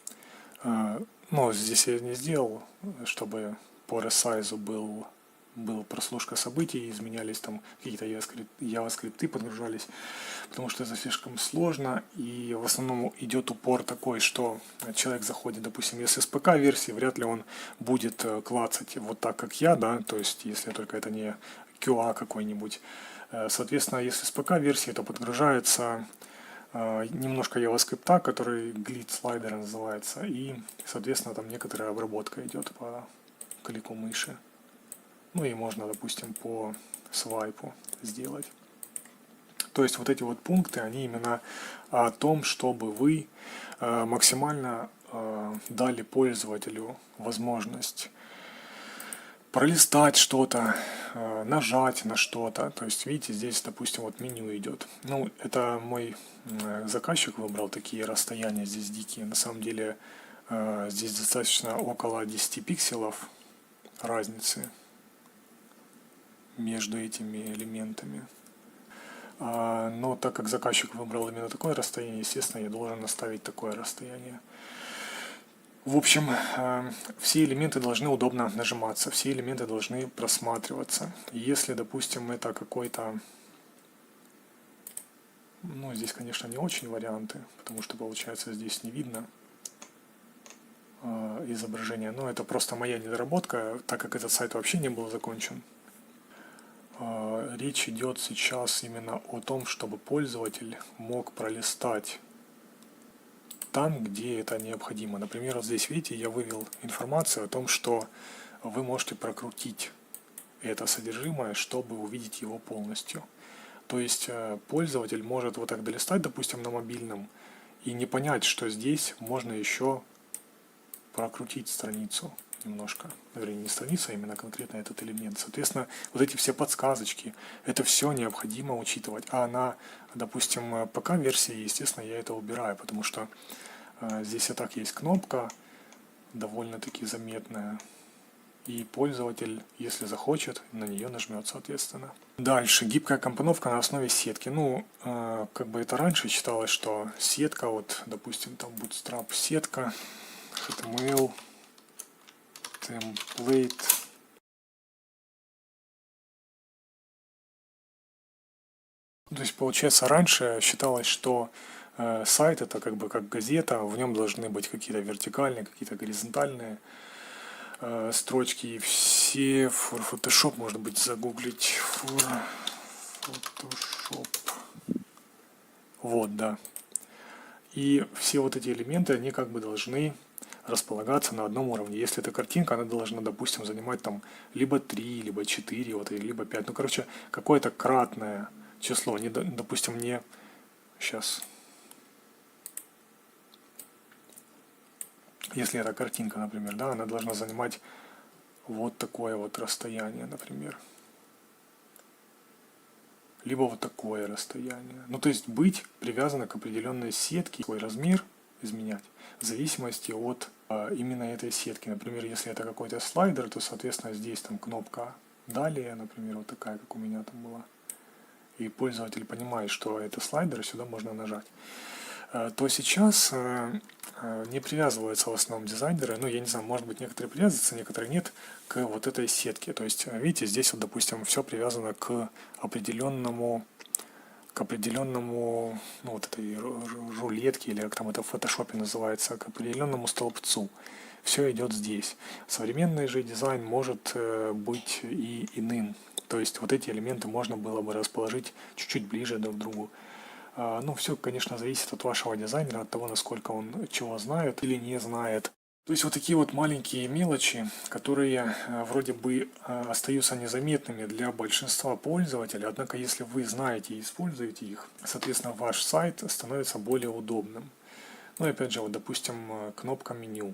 ну, здесь я не сделал, чтобы по resize был прослушка событий, изменялись там какие-то JavaScript подгружались, потому что это слишком сложно, и в основном идет упор такой, что человек заходит, допустим, если с ПК-версии, вряд ли он будет клацать вот так, как я, да, то есть если только это не QA какой-нибудь. Соответственно, если с ПК-версии, то подгружается немножко JavaScript, который glid слайдер называется, и, соответственно, там некоторая обработка идет по клику мыши. Ну и можно, допустим, по свайпу сделать. То есть вот эти вот пункты, они именно о том, чтобы вы максимально дали пользователю возможность пролистать что-то, нажать на что-то. То есть, видите, здесь, допустим, вот меню идет. Ну, это мой заказчик выбрал такие расстояния здесь дикие. На самом деле, здесь достаточно около 10 пикселов разницы между этими элементами. Но так как заказчик выбрал именно такое расстояние, естественно, я должен наставить такое расстояние. В общем, все элементы должны удобно нажиматься, все элементы должны просматриваться. Если, допустим, это какой-то, ну, здесь, конечно, не очень варианты, потому что, получается, здесь не видно изображение, но это просто моя недоработка, так как этот сайт вообще не был закончен. Речь идет сейчас именно о том, чтобы пользователь мог пролистать там, где это необходимо. Например, вот здесь, видите, я вывел информацию о том, что вы можете прокрутить это содержимое, чтобы увидеть его полностью. То есть пользователь может вот так долистать, допустим, на мобильном, и не понять, что здесь можно еще прокрутить страницу немножко. Вернее, не страница, а именно конкретно этот элемент. Соответственно, вот эти все подсказочки, это все необходимо учитывать. А на, допустим, ПК-версии, естественно, я это убираю, потому что здесь и так есть кнопка, довольно-таки заметная, и пользователь, если захочет, на нее нажмет, соответственно. Дальше, гибкая компоновка на основе сетки. Ну, как бы это раньше считалось, что сетка, вот, допустим, там Bootstrap сетка, HTML, template. То есть, получается, раньше считалось, что сайт это как бы как газета, в нем должны быть какие-то вертикальные, какие-то горизонтальные строчки, и все for Photoshop, может быть, загуглить for Photoshop. Вот, да. И все вот эти элементы, они как бы должны располагаться на одном уровне. Если это картинка, она должна, допустим, занимать там либо 3, либо 4, вот, либо 5. Ну, короче, какое-то кратное число. Не, допустим, не... Сейчас. Если это картинка, например, да, она должна занимать вот такое вот расстояние, например. Либо вот такое расстояние. Ну, то есть быть привязано к определенной сетке, свой размер изменять в зависимости от именно этой сетки. Например, если это какой-то слайдер, то, соответственно, здесь там кнопка «Далее», например, вот такая, как у меня там была. И пользователь понимает, что это слайдер, и сюда можно нажать. То сейчас не привязываются в основном дизайнеры, ну, я не знаю, может быть, некоторые привязываются, некоторые нет, к вот этой сетке. То есть, видите, здесь вот, допустим, все привязано к определенному, ну, вот этой рулетке, или как там это в фотошопе называется, к определенному столбцу. Все идет здесь. Современный же дизайн может быть и иным. То есть, вот эти элементы можно было бы расположить чуть-чуть ближе друг к другу. Ну, все, конечно, зависит от вашего дизайнера, от того, насколько он чего знает или не знает. То есть вот такие вот маленькие мелочи, которые вроде бы остаются незаметными для большинства пользователей, однако если вы знаете и используете их, соответственно ваш сайт становится более удобным. Ну и опять же, вот допустим, кнопка меню.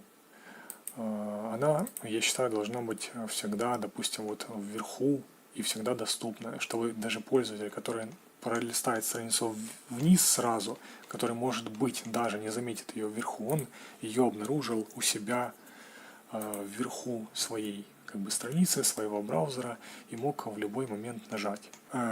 Она, я считаю, должна быть всегда, допустим, вот вверху и всегда доступна, чтобы даже пользователь, который пролистает страницу вниз сразу, который, может быть, даже не заметит ее вверху, он ее обнаружил у себя вверху своей как бы страницы, своего браузера и мог в любой момент нажать.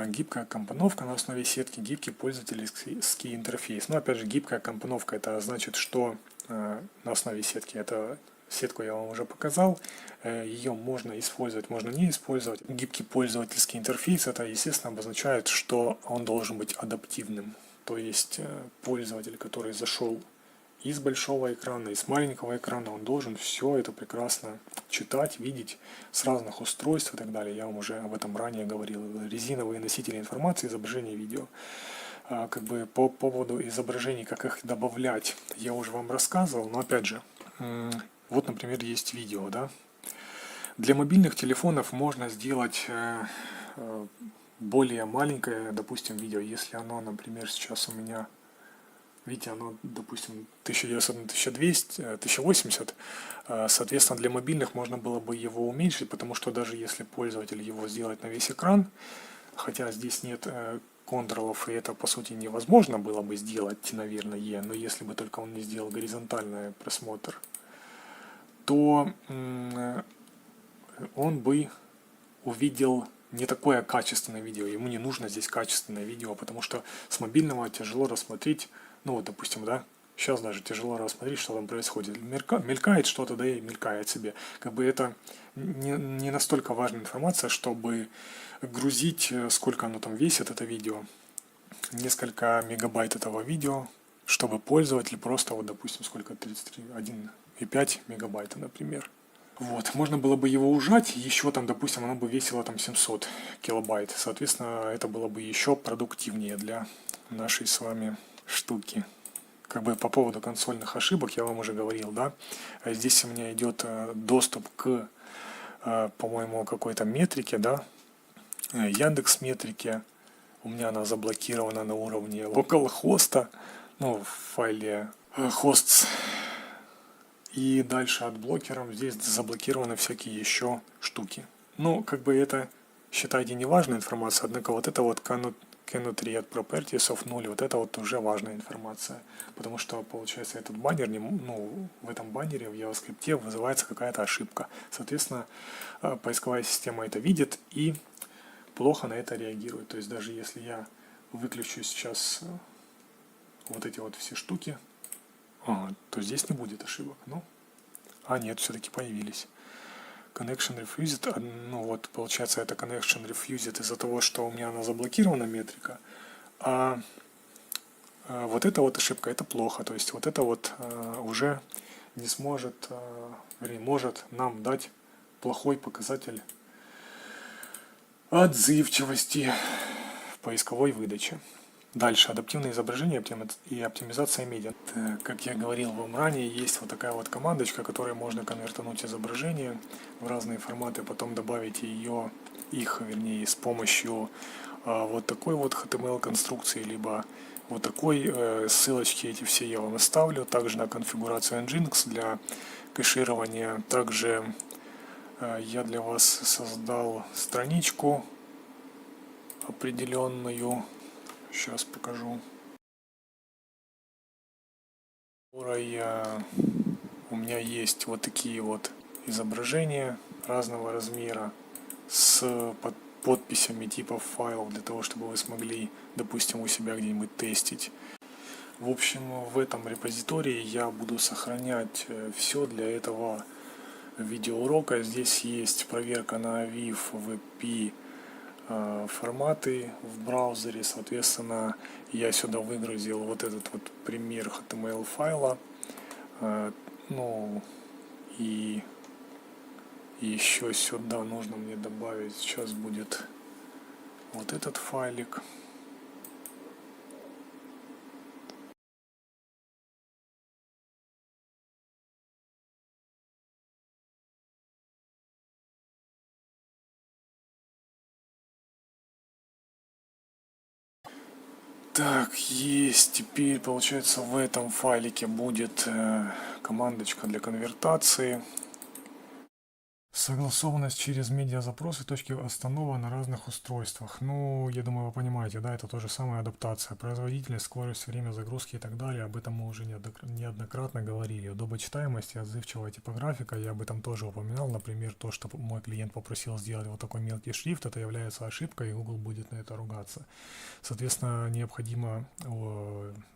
Гибкая компоновка на основе сетки, гибкий пользовательский интерфейс. Но опять же, гибкая компоновка это значит, что на основе сетки это сетку я вам уже показал, ее можно использовать, можно не использовать. Гибкий пользовательский интерфейс это, естественно, обозначает, что он должен быть адаптивным. То есть пользователь, который зашел из большого экрана, из маленького экрана, он должен все это прекрасно читать, видеть с разных устройств и так далее. Я вам уже об этом ранее говорил. Резиновые носители информации, изображения, видео. Как бы по поводу изображений, как их добавлять, я уже вам рассказывал, но опять же, вот, например, есть видео, да. Для мобильных телефонов можно сделать более маленькое, допустим, видео, если оно, например, сейчас у меня, видите, оно, допустим, 1900 на 1200, 1080, соответственно, для мобильных можно было бы его уменьшить, потому что даже если пользователь его сделает на весь экран, хотя здесь нет контролов, и это, по сути, невозможно было бы сделать, наверное, но если бы только он не сделал горизонтальный просмотр, то он бы увидел не такое качественное видео. Ему не нужно здесь качественное видео, потому что с мобильного тяжело рассмотреть, ну вот, допустим, да, сейчас даже тяжело рассмотреть, что там происходит. Мелькает что-то, да и мелькает себе. Как бы это не настолько важная информация, чтобы грузить, сколько оно там весит, это видео, несколько мегабайт этого видео, чтобы пользователь просто, вот, допустим, сколько, 1,5 мегабайта, например. Вот, можно было бы его ужать, еще там, допустим, оно бы весило там 700 килобайт. Соответственно, это было бы еще продуктивнее для нашей с вами штуки. Как бы по поводу консольных ошибок я вам уже говорил, да. Здесь у меня идет доступ к, по-моему, какой-то метрике, да, Яндекс метрике. У меня она заблокирована на уровне localhost, ну, в файле hosts. И дальше от блокером здесь заблокированы всякие еще штуки. Ну, как бы это, считайте, не важная информация, однако вот это вот cannot read properties of null, вот это вот уже важная информация. Потому что, получается, этот баннер, ну, в этом баннере в JavaScript вызывается какая-то ошибка. Соответственно, поисковая система это видит и плохо на это реагирует. То есть даже если я выключу сейчас вот эти вот все штуки, то здесь не будет ошибок. Ну, нет, все-таки появились. Connection refused. Ну вот, получается, это connection refused из-за того, что у меня она заблокирована метрика. А вот эта вот ошибка, это плохо. То есть вот это вот уже не сможет, вернее, может нам дать плохой показатель отзывчивости в поисковой выдаче. Дальше, адаптивное изображение и оптимизация медиа. Как я говорил вам ранее, есть вот такая вот командочка, которой можно конвертануть изображение в разные форматы, потом добавить их, вернее, с помощью вот такой вот HTML конструкции, либо вот такой ссылочки, эти все я вам оставлю. Также на конфигурацию Nginx для кэширования. Также я для вас создал страничку определенную. Сейчас покажу. В которой у меня есть вот такие вот изображения разного размера с подписями типов файлов, для того, чтобы вы смогли, допустим, у себя где-нибудь тестить. В общем, в этом репозитории я буду сохранять все для этого видеоурока. Здесь есть проверка на AVIF, WebP, форматы в браузере. Соответственно, я сюда выгрузил вот этот вот пример HTML файла. Ну и еще сюда нужно мне добавить, сейчас будет вот этот файлик. Так, есть. Теперь, получается, в этом файлике будет командочка для конвертации. Согласованность через медиазапросы, точки останова на разных устройствах. Ну, я думаю, вы понимаете, да, это то же самое адаптация. Производительность, скорость, время загрузки и так далее. Об этом мы уже неоднократно говорили. Удобочитаемость и отзывчивая типографика, я об этом тоже упоминал. Например, то, что мой клиент попросил сделать вот такой мелкий шрифт, это является ошибкой, и Google будет на это ругаться. Соответственно, необходимо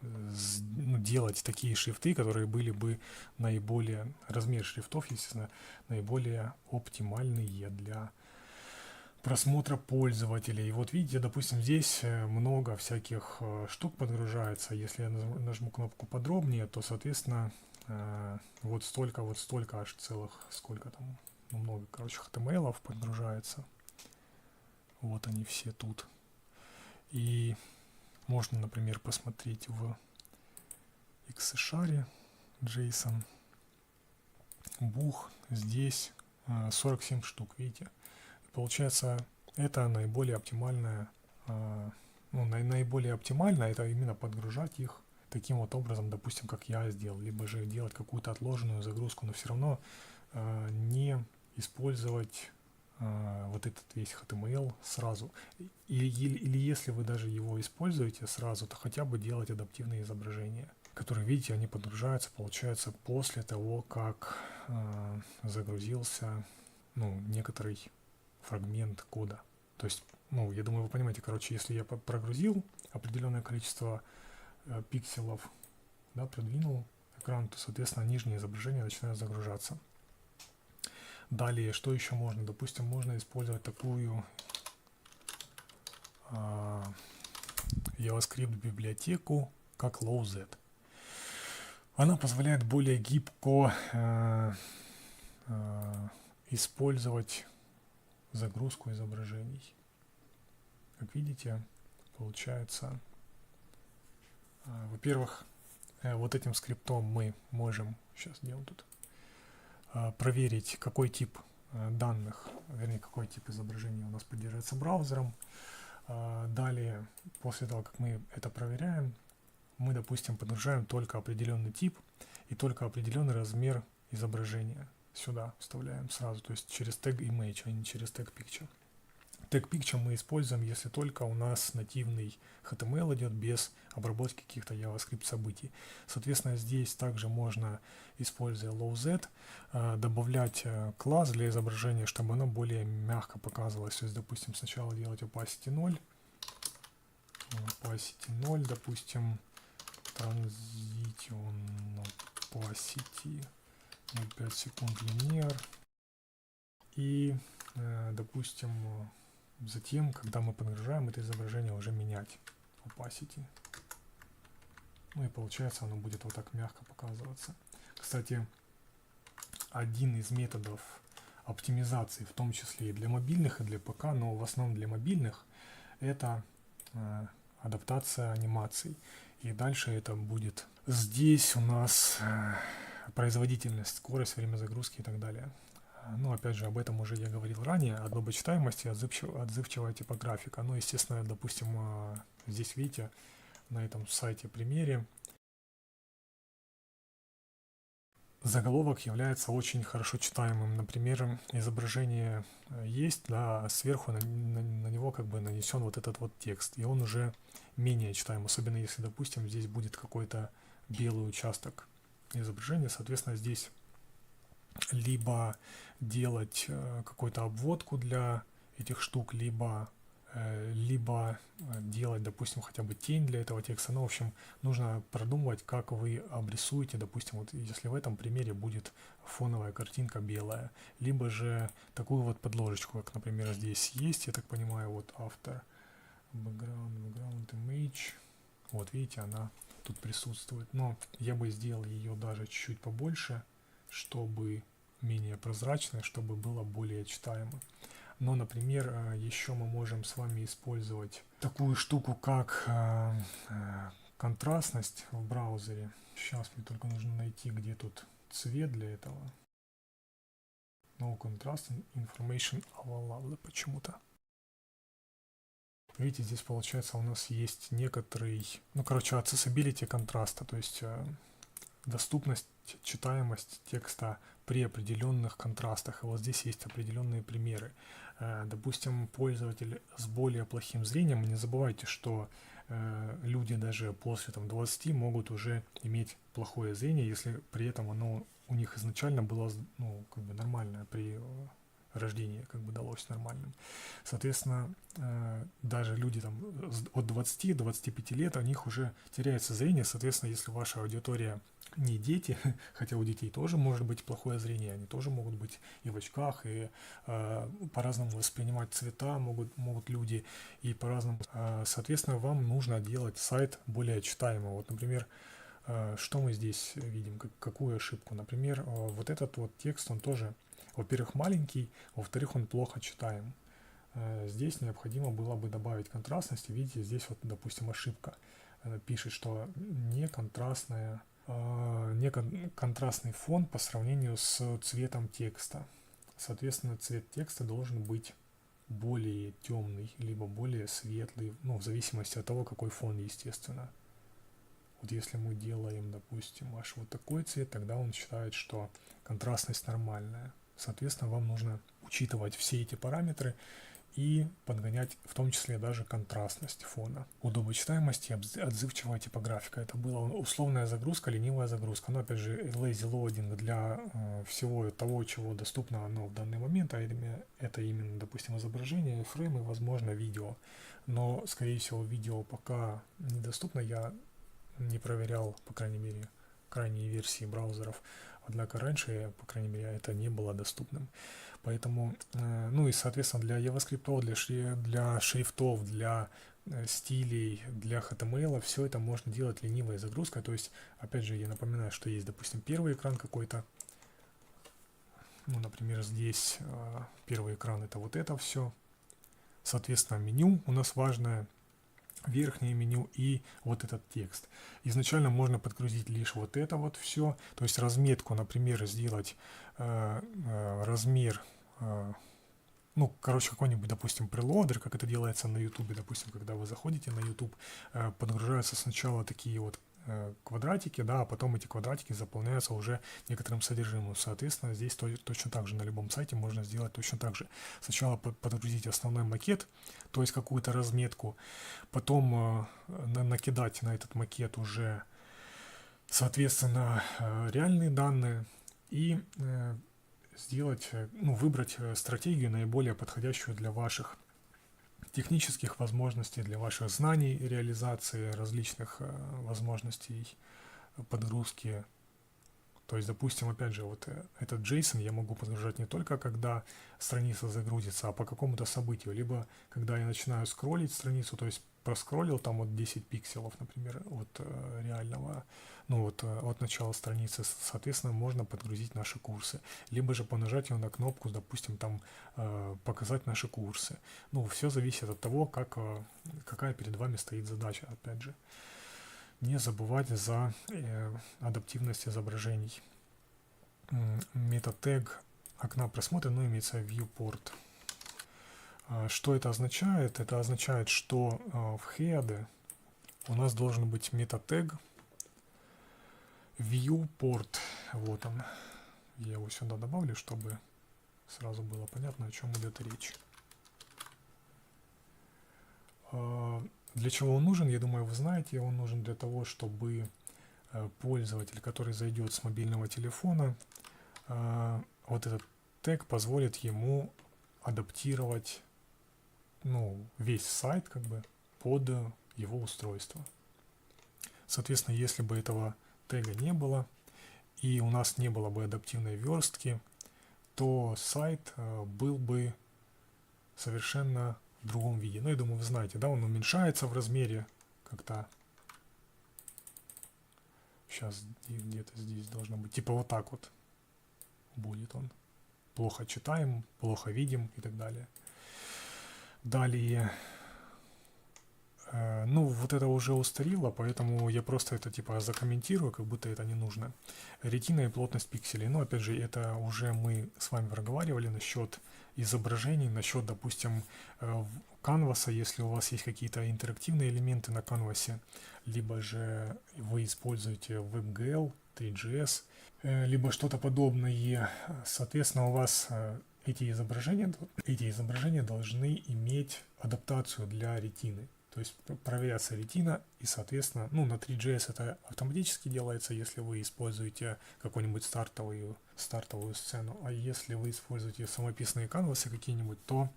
делать такие шрифты, которые были бы наиболее, размер шрифтов, естественно, наиболее оптимальные для просмотра пользователей. Вот видите, допустим, здесь много всяких штук подгружается. Если я нажму кнопку подробнее, то, соответственно, вот столько, аж целых, сколько там, много, короче, HTML подгружается. Вот они все тут. И можно, например, посмотреть в XShare, JSON, бух, здесь 47 штук, видите. Получается, это наиболее оптимальная, наиболее оптимально это именно подгружать их таким вот образом, допустим, как я сделал, либо же делать какую-то отложенную загрузку, но все равно не использовать вот этот весь HTML сразу. Или если вы даже его используете сразу, то хотя бы делать адаптивные изображения, которые, видите, они подгружаются, получается, после того, как загрузился некоторый фрагмент кода. То есть, я думаю, вы понимаете, короче, если я прогрузил определенное количество пикселов, да, продвинул экран, то, соответственно, нижние изображения начинают загружаться. Далее, что еще можно? Допустим, можно использовать такую JavaScript библиотеку, как LowZ. Она позволяет более гибко использовать загрузку изображений. Как видите, получается, во-первых, вот этим скриптом мы можем, сейчас сделаем тут, проверить, какой тип данных, вернее, какой тип изображения у нас поддерживается браузером. Далее, после того, как мы это проверяем, мы, допустим, подгружаем только определенный тип и только определенный размер изображения. Сюда вставляем сразу, то есть через тег image, а не через тег picture. Тег picture мы используем, если только у нас нативный HTML идет без обработки каких-то JavaScript событий. Соответственно, здесь также можно, используя LowZ, добавлять класс для изображения, чтобы оно более мягко показывалось. То есть, допустим, сначала делать opacity 0, допустим, transition opacity 0,5 секунд linear. И, допустим, затем, когда мы подгружаем это изображение, уже менять opacity. И получается, оно будет вот так мягко показываться. Кстати, один из методов оптимизации, в том числе и для мобильных, и для ПК, но в основном для мобильных, это адаптация анимаций. И дальше это будет здесь у нас производительность, скорость, время загрузки и так далее. Опять же, об этом уже я говорил ранее, удобочитаемость и отзывчивая типографика. Естественно, допустим, здесь видите, на этом сайте примере, заголовок является очень хорошо читаемым. Например, изображение есть, да, сверху на него как бы нанесен вот этот вот текст, и он уже менее читаем, особенно если, допустим, здесь будет какой-то белый участок изображения. Соответственно, здесь либо делать какую-то обводку для этих штук, либо делать, допустим, хотя бы тень для этого текста. В общем, нужно продумывать, как вы обрисуете, допустим, вот если в этом примере будет фоновая картинка белая, либо же такую вот подложечку, как, например, здесь есть, я так понимаю, вот автор, background image, вот видите, она тут присутствует, но я бы сделал ее даже чуть-чуть побольше, чтобы менее прозрачное, чтобы было более читаемо. Но, например, еще мы можем с вами использовать такую штуку, как контрастность в браузере. Сейчас мне только нужно найти, где тут цвет для этого. No contrast information available почему-то. видите, здесь получается у нас есть некоторый, ну, короче, accessibility контраста, то есть доступность, читаемость текста при определенных контрастах. И вот здесь есть определенные примеры. Допустим, пользователь с более плохим зрением, не забывайте, что люди даже после 20 могут уже иметь плохое зрение, если при этом оно у них изначально было, ну, как бы нормальное при рождении, как бы далось нормальным. Соответственно, даже люди там от 20 до 25 лет, у них уже теряется зрение. Соответственно, если ваша аудитория не дети, хотя у детей тоже может быть плохое зрение, они тоже могут быть и в очках, и по-разному воспринимать цвета могут люди, и по-разному. Соответственно, вам нужно делать сайт более читаемым. Вот, например, что мы здесь видим, какую ошибку? Например, вот этот вот текст, он тоже, во-первых, маленький, во-вторых, он плохо читаем. Здесь необходимо было бы добавить контрастности. Видите, здесь вот, допустим, ошибка. Пишет, что не контрастный фон по сравнению с цветом текста. Соответственно, цвет текста должен быть более темный, либо более светлый, ну, в зависимости от того, какой фон, естественно. Вот если мы делаем, допустим, аж вот такой цвет, тогда он считает, что контрастность нормальная. Соответственно, вам нужно учитывать все эти параметры и подгонять в том числе даже контрастность фона. Удобочитаемость и отзывчивая типографика. Это была условная загрузка, ленивая загрузка. Но опять же, lazy loading для всего того, чего доступно оно в данный момент, а это именно, допустим, изображение, фреймы, возможно, видео. Но, скорее всего, видео пока недоступно. Я не проверял, по крайней мере, крайние версии браузеров. Однако раньше, по крайней мере, это не было доступным. Поэтому, ну и, соответственно, для JavaScript, для шрифтов, для стилей, для HTML, все это можно делать ленивой загрузкой. То есть, опять же, я напоминаю, что есть, допустим, первый экран какой-то. Ну, например, здесь первый экран — это вот это все. Соответственно, меню у нас важное, верхнее меню и вот этот текст. Изначально можно подгрузить лишь вот это вот все, то есть разметку, например, сделать размер, ну, короче, какой-нибудь, допустим, прелодер, как это делается на YouTube, допустим, когда вы заходите на YouTube, подгружаются сначала такие вот квадратики, да, а потом эти квадратики заполняются уже некоторым содержимым. Соответственно, здесь точно так же на любом сайте можно сделать точно так же. Сначала подгрузить основной макет, то есть какую-то разметку, потом накидать на этот макет уже, соответственно, реальные данные и сделать, ну, выбрать стратегию наиболее подходящую для ваших технических возможностей, для ваших знаний, реализации различных возможностей подгрузки. То есть, допустим, опять же, вот этот JSON я могу подгружать не только когда страница загрузится, а по какому-то событию, либо когда я начинаю скроллить страницу, то есть проскроллил там вот 10 пикселов, например, от реального, ну вот от начала страницы, соответственно, можно подгрузить наши курсы, либо же по нажатию на кнопку, допустим, там показать наши курсы. Ну, все зависит от того, какая перед вами стоит задача, опять же. Не забывать за адаптивность изображений. Метатег окна просмотра, ну, имеется viewport. Что это означает? Это означает, что в head у нас должен быть метатег viewport. Вот он. Я его сюда добавлю, чтобы сразу было понятно, о чем идет речь. Для чего он нужен? Я думаю, вы знаете, он нужен для того, чтобы пользователь, который зайдет с мобильного телефона, вот этот тег позволит ему адаптировать, ну, весь сайт как бы под его устройство. Соответственно, если бы этого тега не было и у нас не было бы адаптивной верстки, то сайт был бы совершенно в другом виде. Ну, я думаю, вы знаете, да, он уменьшается в размере как-то. Сейчас где-то здесь должно быть. Типа вот так вот будет он. Плохо читаем, плохо видим и так далее. Далее Ну, вот это уже устарело, поэтому я просто это типа закомментирую, как будто это не нужно. Ретина и плотность пикселей. Но опять же, это уже мы с вами проговаривали насчет изображений, насчет, допустим, канваса, если у вас есть какие-то интерактивные элементы на канвасе, либо же вы используете WebGL, 3GS, либо что-то подобное. Соответственно, у вас эти изображения должны иметь адаптацию для ретины. То есть проверяется ретина, и, соответственно, ну, на 3GS это автоматически делается, если вы используете какую-нибудь стартовую сцену. А если вы используете самописные канвасы какие-нибудь, то,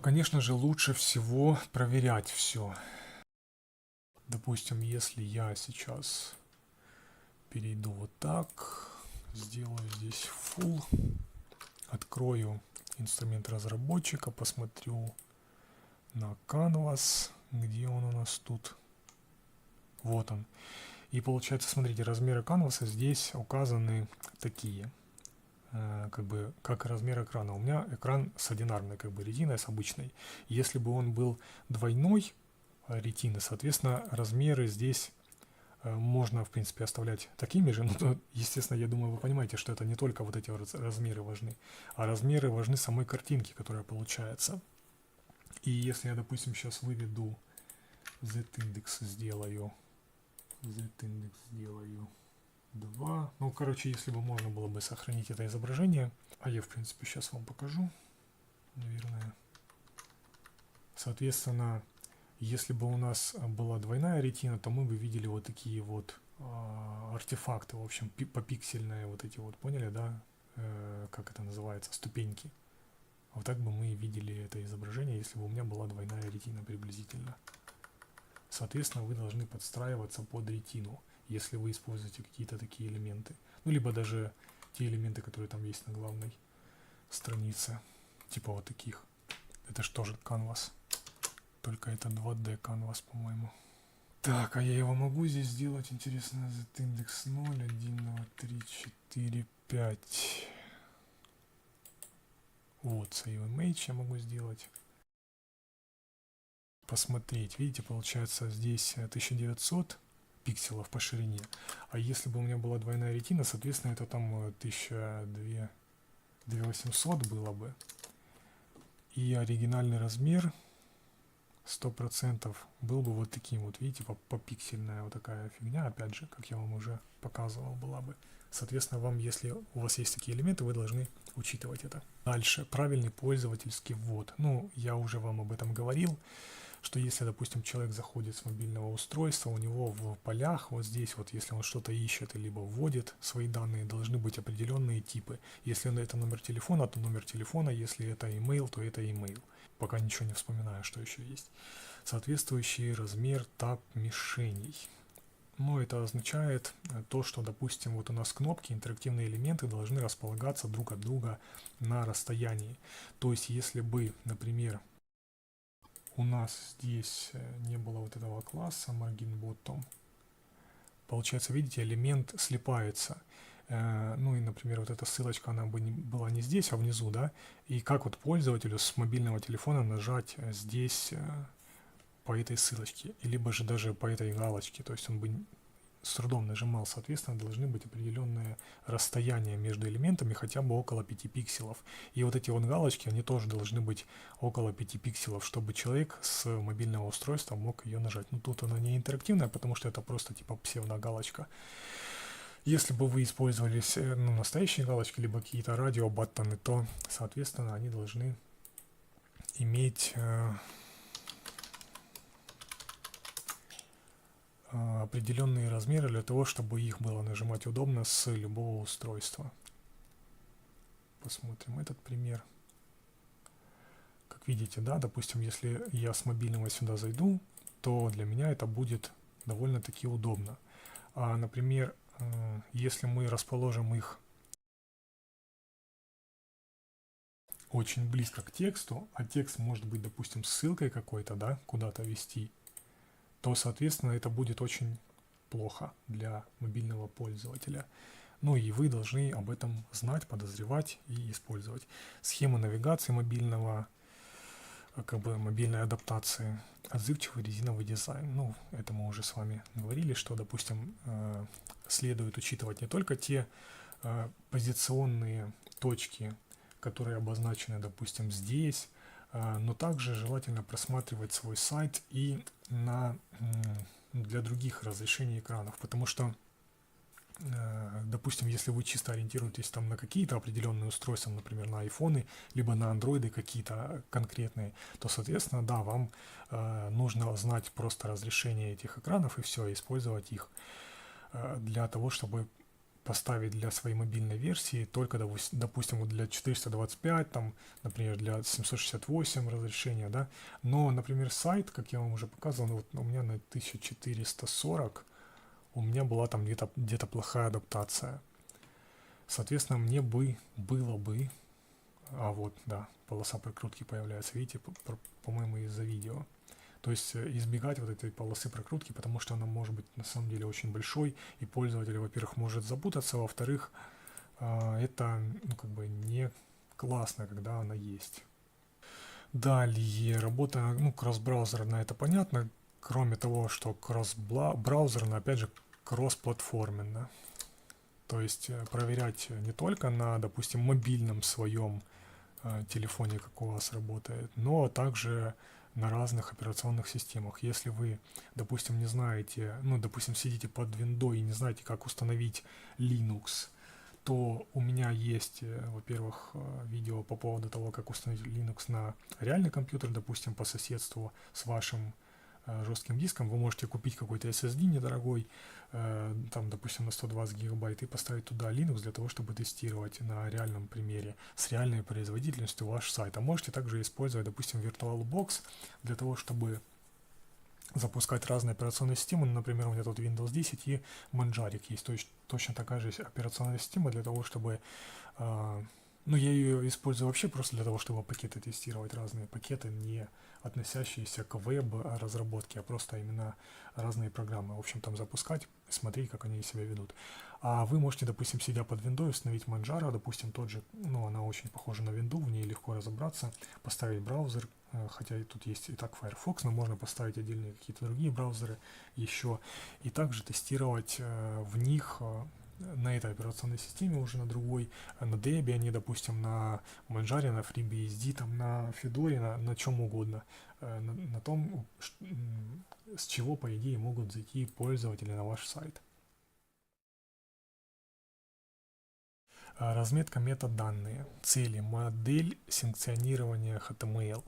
конечно же, лучше всего проверять все. Допустим, если я сейчас перейду вот так, сделаю здесь full, открою инструмент разработчика, посмотрю на Canvas, где он у нас тут, вот он. И получается, смотрите, размеры канваса здесь указаны такие, как размер экрана. У меня экран с одинарной ретиной, с обычной. Если бы он был двойной ретины, соответственно, размеры здесь можно, в принципе, оставлять такими же, но, естественно, я думаю, вы понимаете, что это не только вот эти размеры важны, а размеры важны самой картинки, которая получается. И если я, допустим, сейчас выведу z-индекс, сделаю z-индекс, сделаю 2, ну, короче, если бы можно было бы сохранить это изображение, а я, в принципе, сейчас вам покажу, наверное. Соответственно, если бы у нас была двойная ретина, то мы бы видели вот такие вот артефакты, в общем, попиксельные вот эти вот, поняли, да, как это называется, ступеньки. Вот так бы мы видели это изображение, если бы у меня была двойная ретина приблизительно. Соответственно, вы должны подстраиваться под ретину, если вы используете какие-то такие элементы. Ну, либо даже те элементы, которые там есть на главной странице, типа вот таких. Это же тоже Canvas, только это 2D Canvas, по-моему. Так, а я его могу здесь сделать, интересно, z-индекс 0, 1, 2, 3, 4, 5. Вот, save image я могу сделать. Посмотреть, видите, получается здесь 1900 пикселов по ширине. А если бы у меня была двойная ретина, соответственно, это там 2800 было бы. И оригинальный размер 100% был бы вот таким вот, видите, попиксельная вот такая фигня, опять же, как я вам уже показывал, была бы. Соответственно, вам, если у вас есть такие элементы, вы должны учитывать это. Дальше, правильный пользовательский ввод. Ну, я уже вам об этом говорил, что если, допустим, человек заходит с мобильного устройства, у него в полях, вот здесь вот, если он что-то ищет, либо вводит свои данные, должны быть определенные типы. Если это номер телефона, то номер телефона, если это email, то это email. Пока ничего не вспоминаю, что еще есть. Соответствующий размер тап мишеней. Ну, это означает то, что, допустим, вот у нас кнопки, интерактивные элементы должны располагаться друг от друга на расстоянии. То есть, если бы, например, у нас здесь не было вот этого класса margin bottom, получается, видите, элемент слипается. Ну и, например, вот эта ссылочка, она бы была не здесь, а внизу, да, и как вот пользователю с мобильного телефона нажать здесь по этой ссылочке, либо же даже по этой галочке, то есть он бы с трудом нажимал, соответственно, должны быть определенные расстояния между элементами, хотя бы около 5 пикселов. И вот эти вот галочки, они тоже должны быть около 5 пикселов, чтобы человек с мобильного устройства мог ее нажать. Ну, тут она не интерактивная, потому что это просто типа псевдогалочка. Если бы вы использовали настоящие галочки, либо какие-то радиобаттоны, то, соответственно, они должны иметь определенные размеры для того, чтобы их было нажимать удобно с любого устройства. Посмотрим этот пример. Как видите, да, допустим, если я с мобильного сюда зайду, то для меня это будет довольно-таки удобно. А, например, если мы расположим их очень близко к тексту, а текст может быть, допустим, ссылкой какой-то, да, куда-то вести, то, соответственно, это будет очень плохо для мобильного пользователя. Ну и вы должны об этом знать, подозревать и использовать. Схема навигации мобильного как бы мобильной адаптации. Отзывчивый резиновый дизайн. Ну, это мы уже с вами говорили, что, допустим, следует учитывать не только те позиционные точки, которые обозначены, допустим, здесь, но также желательно просматривать свой сайт и для других разрешений экранов, потому что, допустим, если вы чисто ориентируетесь там на какие-то определенные устройства, например, на айфоны, либо на андроиды какие-то конкретные, то, соответственно, да, вам нужно знать просто разрешение этих экранов и все, использовать их для того, чтобы поставить для своей мобильной версии только, допустим, вот для 425, там, например, для 768 разрешения, да, но, например, сайт, как я вам уже показывал, ну, вот у меня на 1440, у меня была там где-то плохая адаптация. Соответственно, мне было бы, а вот, да, полоса прокрутки появляется, видите, по-моему, из-за видео. То есть избегать вот этой полосы прокрутки, потому что она может быть на самом деле очень большой, и пользователь, во-первых, может запутаться, во-вторых, это, ну, как бы не классно, когда она есть. Далее, работа, ну, кросс-браузерная, это понятно, кроме того, что кросс-браузерная, опять же, кросс-платформенно. То есть проверять не только на, допустим, мобильном своем телефоне, как у вас работает, но также на разных операционных системах. Если вы, допустим, не знаете, ну, допустим, сидите под Windows и не знаете, как установить Linux, то у меня есть, во-первых, видео по поводу того, как установить Linux на реальный компьютер, допустим, по соседству с вашим жестким диском. Вы можете купить какой-то SSD недорогой, там, допустим, на 120 гигабайт, и поставить туда Linux для того, чтобы тестировать на реальном примере с реальной производительностью ваш сайт. А можете также использовать, допустим, VirtualBox для того, чтобы запускать разные операционные системы. Например, у меня тут Windows 10 и Manjaro есть. То есть точно такая же операционная система для того, чтобы... Ну, я ее использую вообще просто для того, чтобы пакеты тестировать, разные пакеты, не относящиеся к веб-разработке, а просто именно разные программы. В общем, там запускать и смотреть, как они себя ведут. А вы можете, допустим, сидя под Windows, установить Manjaro, допустим, тот же, ну, она очень похожа на Windows, в ней легко разобраться, поставить браузер, хотя и тут есть и так Firefox, но можно поставить отдельные какие-то другие браузеры еще, и также тестировать в них на этой операционной системе, уже на другой, на Debian, допустим, на Manjaro, на FreeBSD, там, на Fedora, на чем угодно, на том, с чего, по идее, могут зайти пользователи на ваш сайт. Разметка метаданные. Цели. Модель санкционирования HTML.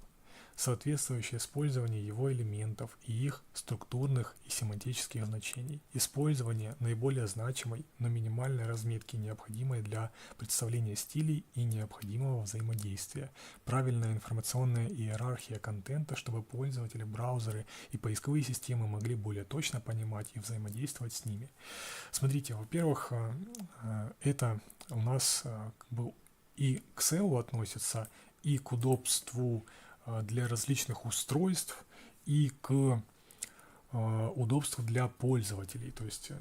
Соответствующее использование его элементов и их структурных и семантических значений. Использование наиболее значимой, но минимальной разметки, необходимой для представления стилей и необходимого взаимодействия. Правильная информационная иерархия контента, чтобы пользователи, браузеры и поисковые системы могли более точно понимать и взаимодействовать с ними. Смотрите, во-первых, это у нас как бы и к SEO относится, и к удобству для различных устройств, и к удобству для пользователей. То есть,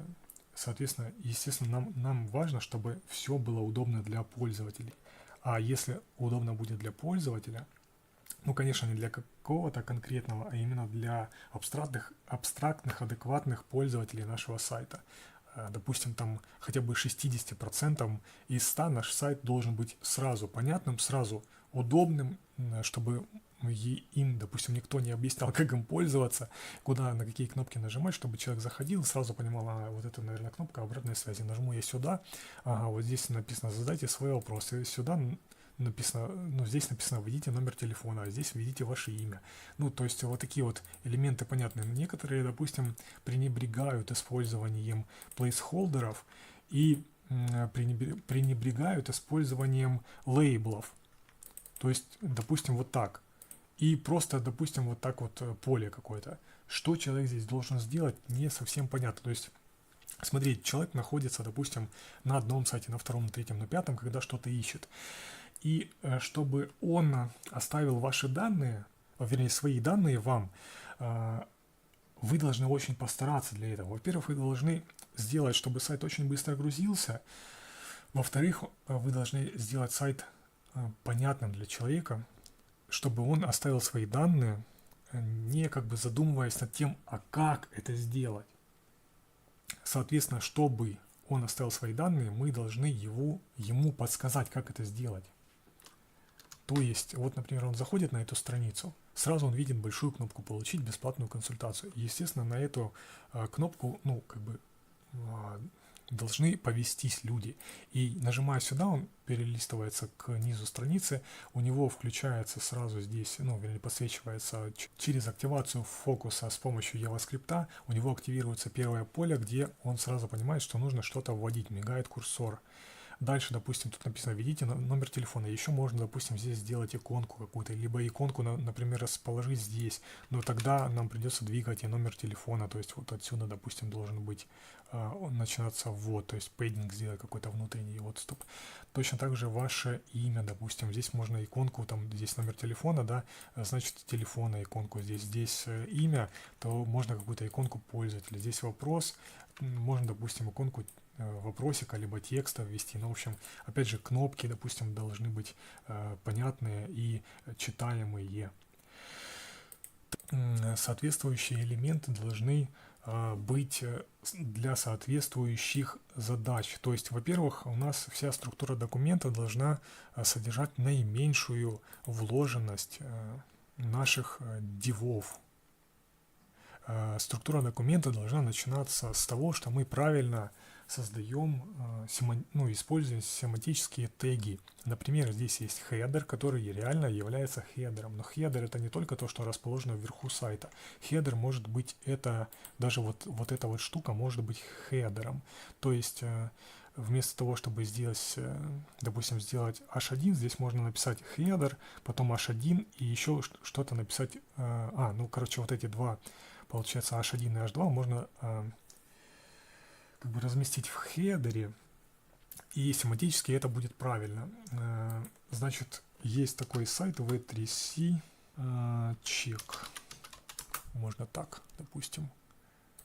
соответственно, естественно, нам важно, чтобы все было удобно для пользователей. А если удобно будет для пользователя, ну, конечно, не для какого-то конкретного, а именно для абстрактных, адекватных пользователей нашего сайта. Допустим, там хотя бы 60% из 100 наш сайт должен быть сразу понятным, сразу удобным, чтобы им, допустим, никто не объяснял, как им пользоваться, куда, на какие кнопки нажимать, чтобы человек заходил, сразу понимал, вот это, наверное, кнопка обратной связи. Нажму я сюда, ага, вот здесь написано «Задайте свой вопрос», и сюда написано, ну, здесь написано «Введите номер телефона», а здесь введите ваше имя. Ну, то есть вот такие вот элементы понятны. Некоторые, допустим, пренебрегают использованием плейсхолдеров и пренебрегают использованием лейблов. То есть, допустим, вот так. И просто, допустим, вот так вот поле какое-то. Что человек здесь должен сделать, не совсем понятно. То есть, смотрите, человек находится, допустим, на одном сайте, на втором, на третьем, на пятом, когда что-то ищет. И чтобы он оставил ваши данные, вернее, свои данные вам, вы должны очень постараться для этого. Во-первых, вы должны сделать, чтобы сайт очень быстро грузился. Во-вторых, вы должны сделать сайт понятным для человека, чтобы он оставил свои данные, не как бы задумываясь над тем, а как это сделать. Соответственно, чтобы он оставил свои данные, мы должны ему подсказать, как это сделать. То есть, вот, например, он заходит на эту страницу, сразу он видит большую кнопку «Получить бесплатную консультацию». И, естественно, на эту кнопку, должны повестись люди. И нажимая сюда, он перелистывается к низу страницы, у него включается сразу здесь, подсвечивается через активацию фокуса с помощью JavaScript, у него активируется первое поле, где он сразу понимает, что нужно что-то вводить, мигает курсор. Дальше, допустим, тут написано «Введите номер телефона». Еще можно, допустим, здесь сделать иконку какую-то, либо иконку, например, расположить здесь. Но тогда нам придется двигать и номер телефона. То есть вот отсюда, допустим, должен быть начинаться ввод, то есть пейдинг сделать какой-то внутренний отступ. Точно так же ваше имя, допустим, здесь можно иконку, там здесь номер телефона, да, значит телефона иконку, здесь имя, то можно какую-то иконку пользователя. Здесь вопрос, можно, допустим, иконку вопросика, либо текста ввести. В общем, опять же, кнопки, допустим, должны быть понятные и читаемые. Соответствующие элементы должны быть для соответствующих задач. То есть, во-первых, у нас вся структура документа должна содержать наименьшую вложенность наших дивов. Структура документа должна начинаться с того, что мы правильно создаем, используем семантические теги. Например, здесь есть header, который реально является хедером. Но header это не только то, что расположено вверху сайта. Header может быть даже вот эта вот штука может быть хедером. То есть вместо того, чтобы сделать, допустим, сделать h1, здесь можно написать header, потом h1 и еще что-то написать. Вот эти два, получается, h1 и h2 можно разместить в хедере, и семантически это будет правильно. Значит, есть такой сайт v3c check. Можно так, допустим,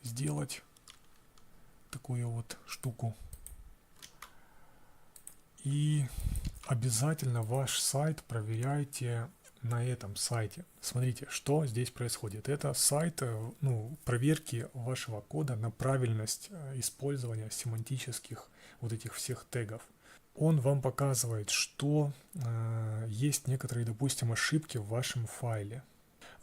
сделать такую вот штуку. И обязательно ваш сайт проверяйте на этом сайте. Смотрите, что здесь происходит. Это сайт проверки вашего кода на правильность использования семантических вот этих всех тегов. Он вам показывает, что есть некоторые, допустим, ошибки в вашем файле.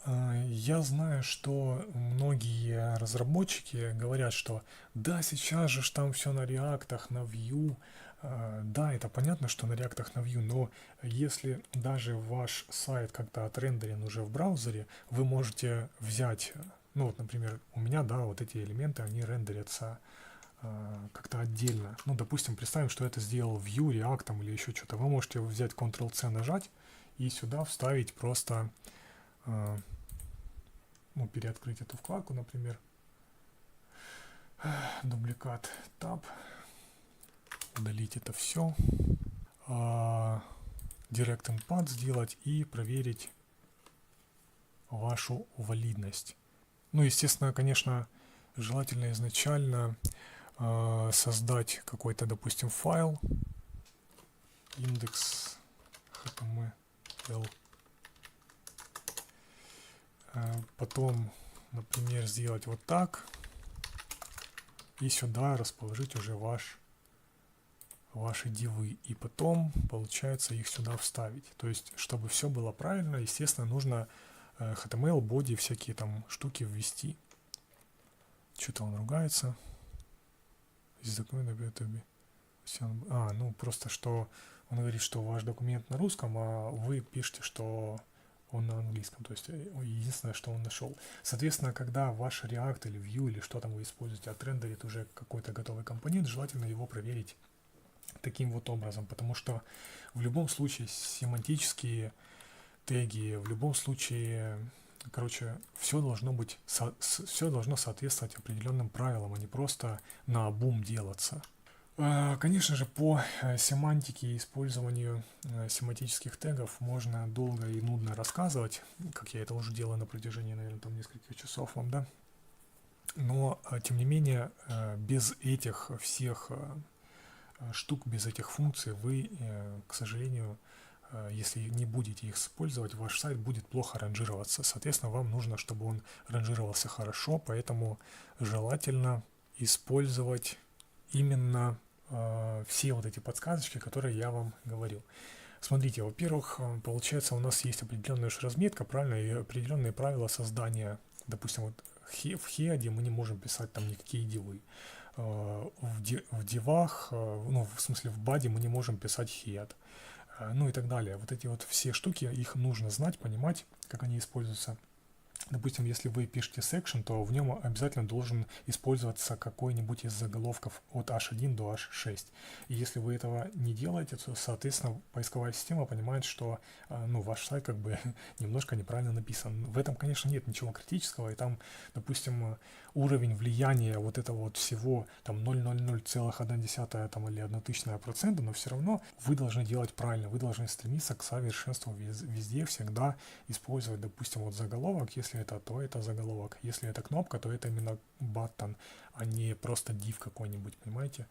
Я знаю, что многие разработчики говорят, что да, сейчас же там все на реактах, на Vue. Да, это понятно, что на реактах на Vue, но если даже ваш сайт как-то отрендерен уже в браузере, вы можете взять, например, у меня, да, вот эти элементы, они рендерятся как-то отдельно. Допустим, представим, что это сделал Vue, React или еще что-то. Вы можете взять Ctrl-C, нажать и сюда вставить просто, переоткрыть эту вкладку, например, дубликат, Tab, удалить это все, Direct Import сделать и проверить вашу валидность. Естественно, конечно, желательно изначально создать какой-то, допустим, файл index.html, потом, например, сделать вот так и сюда расположить уже ваши дивы, и потом, получается, их сюда вставить. То есть, чтобы все было правильно, естественно, нужно HTML, body, всякие там штуки ввести. Что-то он ругается. Просто что он говорит, что ваш документ на русском, а вы пишете, что он на английском. То есть, единственное, что он нашел. Соответственно, когда ваш React или Vue или что там вы используете отрендерит уже какой-то готовый компонент, желательно его проверить таким вот образом, потому что в любом случае семантические теги, в любом случае, все должно соответствовать определенным правилам, а не просто наобум делаться. Конечно же, по семантике и использованию семантических тегов можно долго и нудно рассказывать, как я это уже делаю на протяжении, наверное, там нескольких часов вам, да. Но, тем не менее, без этих всех штук, без этих функций вы, к сожалению, если не будете их использовать, ваш сайт будет плохо ранжироваться. Соответственно, вам нужно, чтобы он ранжировался хорошо, поэтому желательно использовать именно все вот эти подсказочки, которые я вам говорил. Смотрите, во-первых, получается, у нас есть определенная разметка, правильно, и определенные правила создания. Допустим, вот в хеаде мы не можем писать там никакие дивы. В дивах, ну, в смысле в баде мы не можем писать хеад. Ну и так далее. Вот эти вот все штуки, их нужно знать, понимать, как они используются. Допустим, если вы пишете section, то в нем обязательно должен использоваться какой-нибудь из заголовков от H1 до H6. И если вы этого не делаете, то, соответственно, поисковая система понимает, что ну, ваш сайт как бы немножко неправильно написан. В этом, конечно, нет ничего критического, и там, допустим, уровень влияния вот этого вот всего там 0,00,1 там, или 0,01%, но все равно вы должны делать правильно, вы должны стремиться к совершенству везде, всегда использовать, допустим, вот заголовок, если это, то это заголовок. Если это кнопка, то это именно button, а не просто div какой-нибудь, понимаете?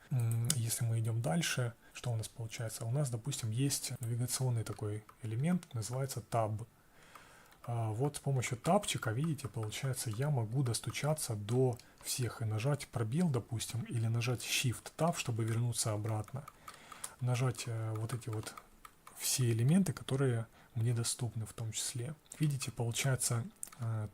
Если мы идем дальше, что у нас получается? У нас, допустим, есть навигационный такой элемент, называется tab. Вот с помощью табчика, видите, получается, я могу достучаться до всех и нажать пробел, допустим, или нажать Shift-Tab, чтобы вернуться обратно. Нажать вот эти вот все элементы, которые мне доступны в том числе. Видите, получается,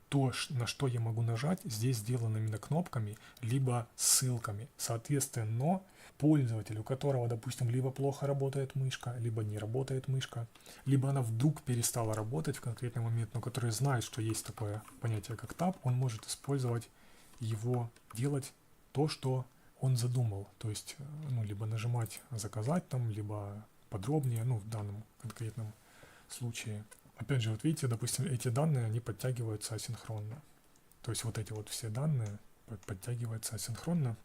то, на что я могу нажать, здесь сделано именно кнопками, либо ссылками. Соответственно, пользователь, у которого, допустим, либо плохо работает мышка, либо не работает мышка, либо она вдруг перестала работать в конкретный момент, но который знает, что есть такое понятие, как таб, он может использовать его, делать то, что он задумал. То есть, ну, либо нажимать «Заказать» там, либо подробнее, ну, в данном конкретном случае. Опять же, вот видите, допустим, эти данные, они подтягиваются асинхронно. То есть вот эти вот все данные подтягиваются асинхронно,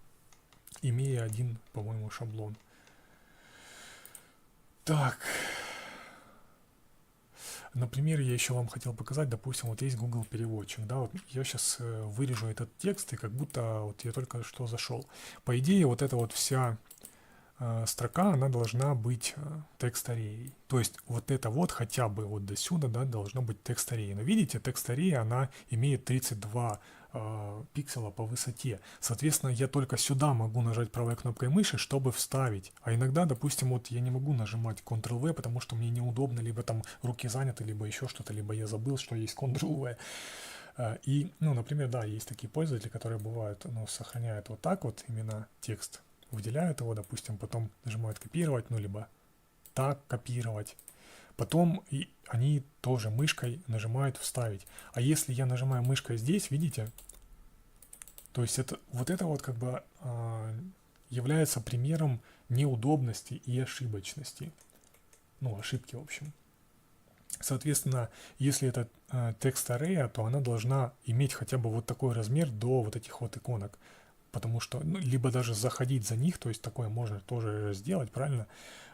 имея один, по-моему, шаблон. Так. Например, я еще вам хотел показать, допустим, вот есть Google переводчик, да, вот я сейчас вырежу этот текст, и как будто вот я только что зашел. По идее, вот эта вот вся строка, она должна быть текст-ареей. То есть вот это вот хотя бы вот до сюда, да, должно быть текст-ареей. Но видите, текст-арея, она имеет 32 пикселя по высоте. Соответственно, я только сюда могу нажать правой кнопкой мыши, чтобы вставить. А иногда, допустим, вот я не могу нажимать Ctrl-V, потому что мне неудобно, либо там руки заняты, либо еще что-то, либо я забыл, что есть Ctrl-V. И, ну, например, да, есть такие пользователи, которые бывают, ну, сохраняют вот так вот именно текст, выделяют его, допустим, потом нажимают копировать, ну, либо так копировать. Потом и они тоже мышкой нажимают вставить. А если я нажимаю мышкой здесь, видите, то есть это вот как бы является примером неудобности и ошибочности. Ну, ошибки, в общем. Соответственно, если это текст array, то она должна иметь хотя бы вот такой размер до вот этих вот иконок. Потому что, ну, либо даже заходить за них, то есть такое можно тоже сделать, правильно?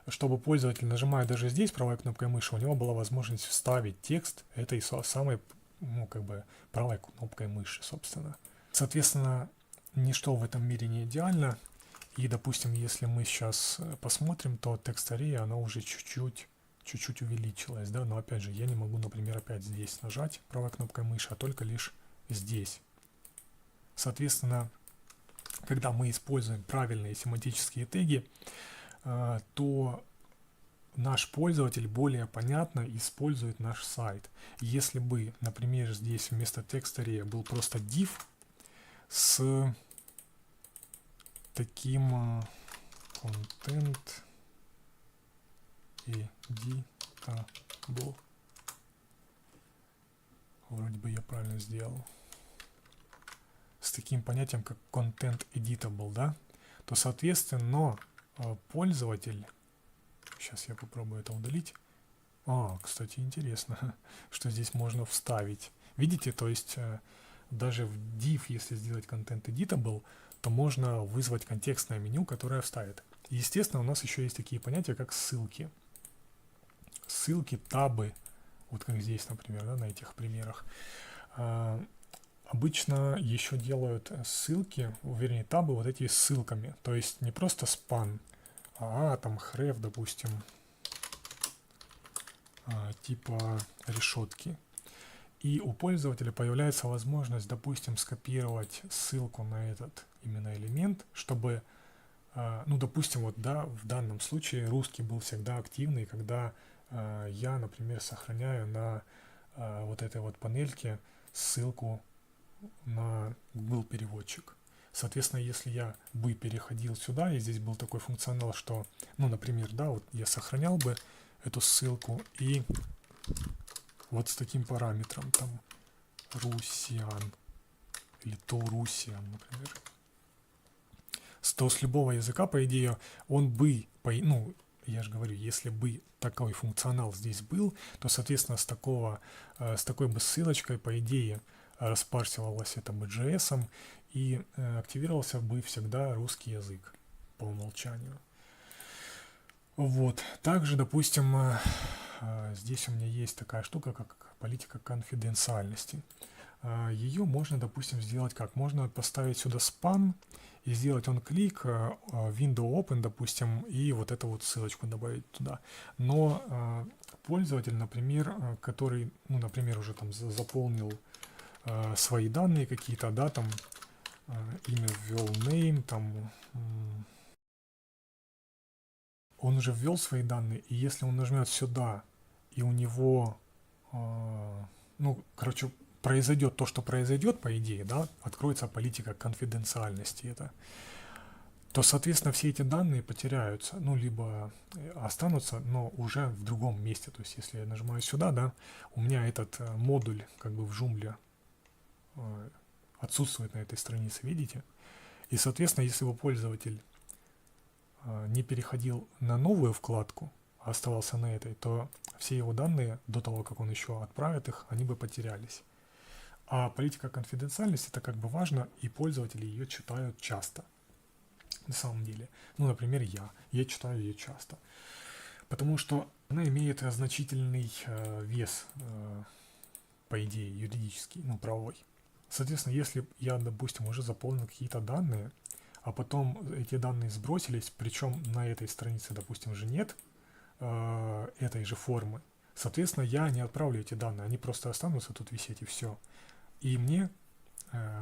Чтобы пользователь, нажимая даже здесь правой кнопкой мыши, у него была возможность вставить текст этой самой, ну, как бы правой кнопкой мыши, собственно. Соответственно, ничто в этом мире не идеально. И, допустим, если мы сейчас посмотрим, то текст-арея, она уже чуть-чуть увеличилась, да, но опять же, я не могу, например, опять здесь нажать правой кнопкой мыши, а только лишь здесь. Соответственно, когда мы используем правильные семантические теги, то наш пользователь более понятно использует наш сайт. Если бы, например, здесь вместо текст-арея был просто div с таким content editable, вроде бы я правильно сделал, с таким понятием, как content editable, да, то, соответственно, пользователь, сейчас я попробую это удалить. Кстати, интересно, что здесь можно вставить. Видите, то есть даже в div, если сделать content editable, то можно вызвать контекстное меню, которое вставит. И, естественно, у нас еще есть такие понятия, как ссылки. Ссылки, табы, вот как здесь, например, да, на этих примерах. Обычно еще делают ссылки, вернее, табы вот эти ссылками. То есть не просто span, там href, допустим, типа решетки. И у пользователя появляется возможность, допустим, скопировать ссылку на этот именно элемент, чтобы, ну, допустим, вот, да, в данном случае русский был всегда активный, когда я, например, сохраняю на вот этой вот панельке ссылку на Google переводчик. Соответственно, если я бы переходил сюда, и здесь был такой функционал, что, ну, например, да, вот я сохранял бы эту ссылку и вот с таким параметром, там, Russian или Taurusian, например, то с любого языка, по идее, он бы, ну, я же говорю, если бы такой функционал здесь был, то, соответственно, с такой бы ссылочкой, по идее, распарсивалось это бы JS, и активировался бы всегда русский язык по умолчанию. Вот. Также, допустим, здесь у меня есть такая штука, как политика конфиденциальности. Ее можно, допустим, сделать как? Можно поставить сюда спам и сделать он-клик, window open, допустим, и вот эту вот ссылочку добавить туда. Но пользователь, например, который, ну, например, уже там заполнил свои данные какие-то, да, там имя ввел, name, там он уже ввел свои данные, и если он нажмет сюда, и у него, ну, короче, произойдет то, что произойдет, по идее, да, откроется политика конфиденциальности, это, то, соответственно, все эти данные потеряются, ну, либо останутся, но уже в другом месте. То есть, если я нажимаю сюда, да, у меня этот модуль, как бы в Joomla, отсутствует на этой странице, видите? И, соответственно, если бы пользователь не переходил на новую вкладку, а оставался на этой, то все его данные, до того, как он еще отправит их, они бы потерялись. А политика конфиденциальности, это как бы важно, и пользователи ее читают часто. На самом деле. Ну, например, я читаю ее часто. Потому что она имеет значительный вес, по идее, юридический, ну, правовой. Соответственно, если я, допустим, уже заполнил какие-то данные, а потом эти данные сбросились, причем на этой странице, допустим, же нет этой же формы, соответственно, я не отправлю эти данные, они просто останутся тут висеть и все. И мне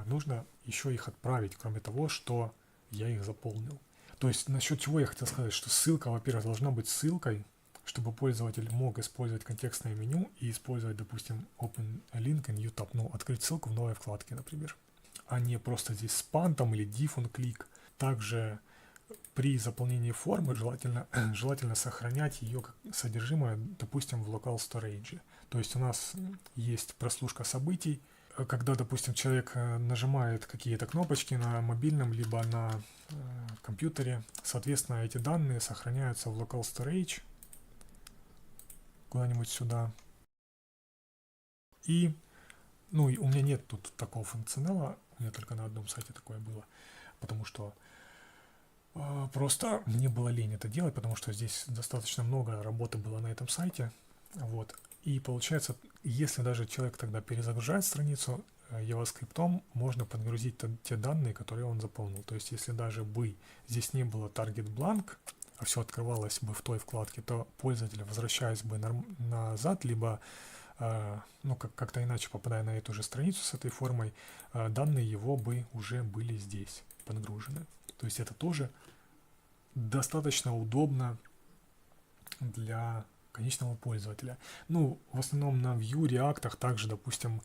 нужно еще их отправить, кроме того, что я их заполнил. То есть насчет чего я хотел сказать, что ссылка, во-первых, должна быть ссылкой, чтобы пользователь мог использовать контекстное меню и использовать, допустим, Open a Link in UTab, ну, открыть ссылку в новой вкладке, например, а не просто здесь спам там или div on click. Также при заполнении формы желательно сохранять ее содержимое, допустим, в local storage. То есть у нас есть прослушка событий, когда, допустим, человек нажимает какие-то кнопочки на мобильном либо на компьютере, соответственно, эти данные сохраняются в local storage куда-нибудь сюда. И, ну, у меня нет тут такого функционала, у меня только на одном сайте такое было, потому что просто мне было лень это делать, потому что здесь достаточно много работы было на этом сайте, вот. И получается, если даже человек тогда перезагружает страницу, JavaScript можно подгрузить те данные, которые он заполнил. То есть, если даже бы здесь не было target blank, а все открывалось бы в той вкладке, то пользователь, возвращаясь бы назад, либо ну, как-то иначе попадая на эту же страницу с этой формой, данные его бы уже были здесь подгружены. То есть это тоже достаточно удобно для конечного пользователя. Ну, в основном на Vue, React, также, допустим,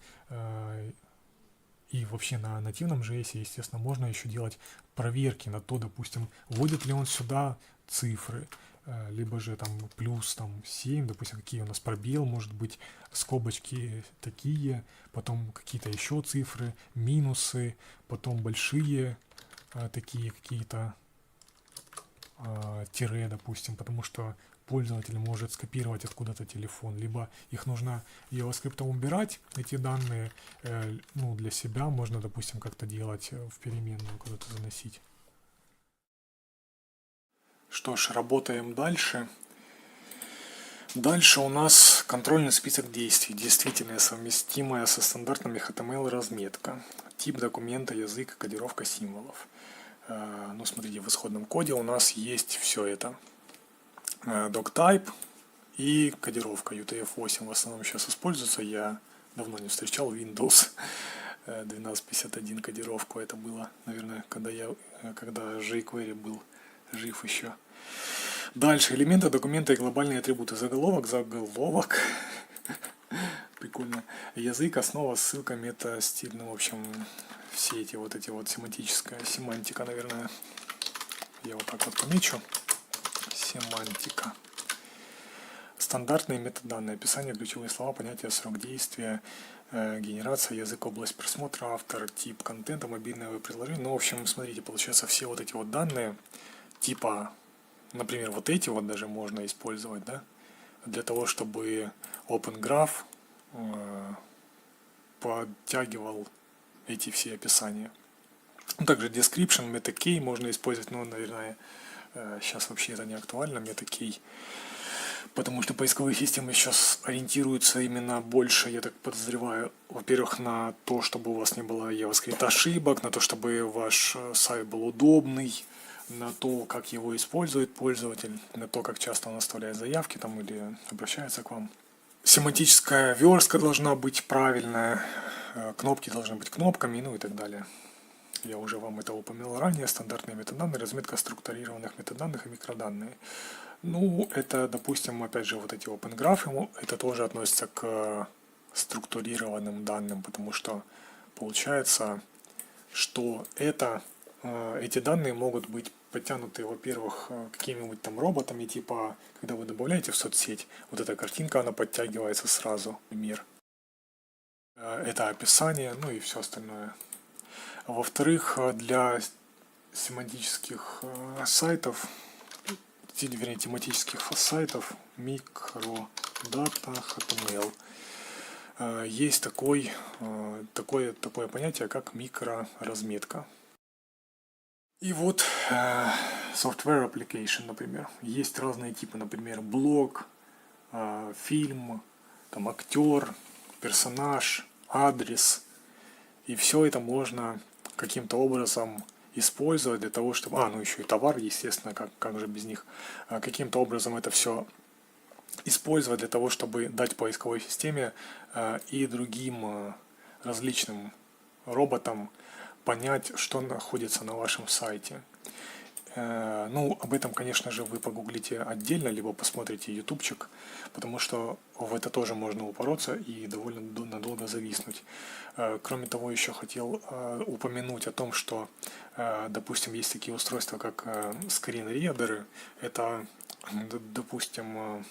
и вообще на нативном JS, естественно, можно еще делать проверки на то, допустим, вводит ли он сюда цифры, либо же там плюс там 7, допустим, какие у нас пробел, может быть, скобочки такие, потом какие-то еще цифры, минусы, потом большие такие какие-то тире, допустим, потому что пользователь может скопировать откуда-то телефон, либо их нужно JavaScript убирать, эти данные, ну, для себя можно, допустим, как-то делать в переменную, куда-то заносить. Что ж, работаем дальше. Дальше у нас контрольный список действий, действительно совместимая со стандартными HTML разметка, тип документа, язык, кодировка символов. Ну, смотрите, в исходном коде у нас есть все это. Doctype, и кодировка UTF-8 в основном сейчас используется. Я давно не встречал Windows 1251 кодировку. Это было, наверное, когда jQuery был жив еще. Дальше. Элементы, документы и глобальные атрибуты. Заголовок. Прикольно. Язык, основа, ссылка, мета, стиль. Ну, в общем, все эти вот семантическая семантика, наверное. Я вот так вот помечу. Семантика. Стандартные метаданные. Описание, ключевые слова, понятия, срок действия, генерация, язык, область просмотра, автор, тип контента, мобильное приложение. Ну, в общем, смотрите, получается, все вот эти вот данные, типа, например, вот эти вот даже можно использовать, да, для того, чтобы OpenGraph подтягивал эти все описания. Также description, meta-key можно использовать, но, наверное, сейчас вообще это не актуально, meta-key, потому что поисковые системы сейчас ориентируются именно больше, я так подозреваю, во-первых, на то, чтобы у вас не было JavaScript ошибок, на то, чтобы ваш сайт был удобный, на то, как его использует пользователь, на то, как часто он оставляет заявки там или обращается к вам. Семантическая верстка должна быть правильная, кнопки должны быть кнопками, ну и так далее. Я уже вам это упомянул ранее. Стандартные метаданные, разметка структурированных метаданных и микроданные. Ну, это, допустим, опять же, вот эти OpenGraph, это тоже относится к структурированным данным, потому что получается, что эти данные могут быть подтянуты, во-первых, какими-нибудь там роботами, типа, когда вы добавляете в соцсеть, вот эта картинка, она подтягивается сразу в мир. Это описание, ну и все остальное. Во-вторых, для семантических сайтов, вернее, тематических сайтов microdata HTML есть такое понятие, как микроразметка. И вот software application, например. Есть разные типы, например, блог, фильм, там актер, персонаж, адрес. И все это можно каким-то образом использовать для того, чтобы... ну еще и товар, естественно, как же без них. Каким-то образом это все использовать для того, чтобы дать поисковой системе и другим различным роботам понять, что находится на вашем сайте. Ну, об этом, конечно же, вы погуглите отдельно, либо посмотрите ютубчик, потому что в это тоже можно упороться и довольно надолго зависнуть. Кроме того, еще хотел упомянуть о том, что, допустим, есть такие устройства, как скринридеры. Это, допустим,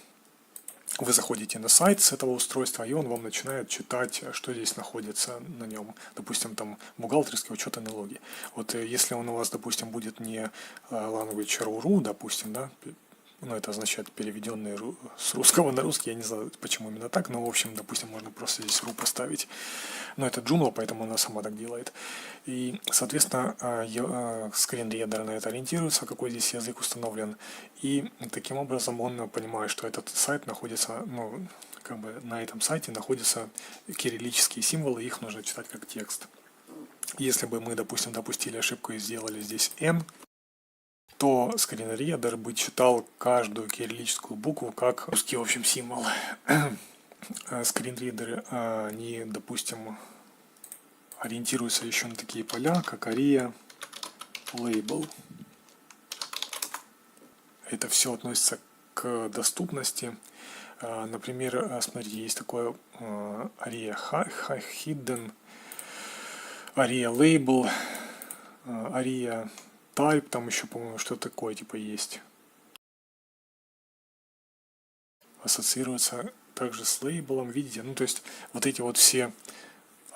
вы заходите на сайт с этого устройства, и он вам начинает читать, что здесь находится на нем. Допустим, там бухгалтерский учет и налоги. Вот если он у вас, допустим, будет не language.ru, допустим, да, ну, это означает переведенный с русского на русский, я не знаю, почему именно так, но, в общем, допустим, можно просто здесь .ru поставить. Но это Joomla, поэтому она сама так делает. И, соответственно, скринридер на это ориентируется, какой здесь язык установлен. И таким образом он понимает, что этот сайт находится, ну, как бы на этом сайте находятся кириллические символы, их нужно читать как текст. Если бы мы, допустим, допустили ошибку и сделали здесь N, то скринридер бы читал каждую кириллическую букву как русский, в общем, символ. Скринридеры, они, допустим, ориентируются еще на такие поля, как ARIA, Label. Это все относится к доступности. Например, смотрите, есть такое ARIA Hidden, ARIA Label, ARIA Type, там еще, по-моему, что-то такое типа есть. Ассоциируется также с лейблом, видите, ну то есть вот эти вот все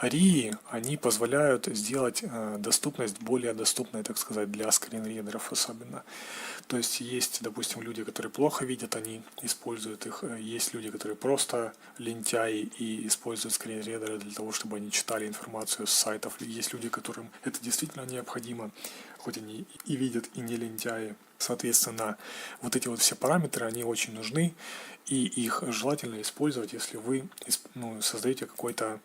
ARIA, они позволяют сделать доступность более доступной, так сказать, для скринридеров особенно. То есть есть, допустим, люди, которые плохо видят, они используют их. Есть люди, которые просто лентяи и используют скринридеры для того, чтобы они читали информацию с сайтов. Есть люди, которым это действительно необходимо, хоть они и видят, и не лентяи. Соответственно, вот эти вот все параметры, они очень нужны, и их желательно использовать, если вы создаете какой-то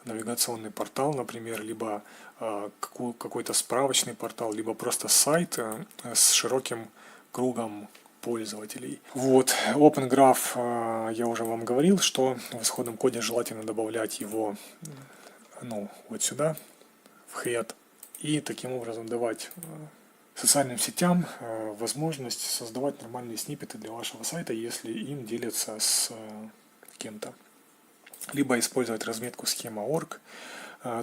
навигационный портал, например, либо какой-то справочный портал, либо просто сайт с широким кругом пользователей. Вот, Open Graph, я уже вам говорил, что в исходном коде желательно добавлять его, вот сюда, в head, и таким образом давать социальным сетям возможность создавать нормальные сниппеты для вашего сайта, если им делятся с кем-то. Либо использовать разметку схема.org,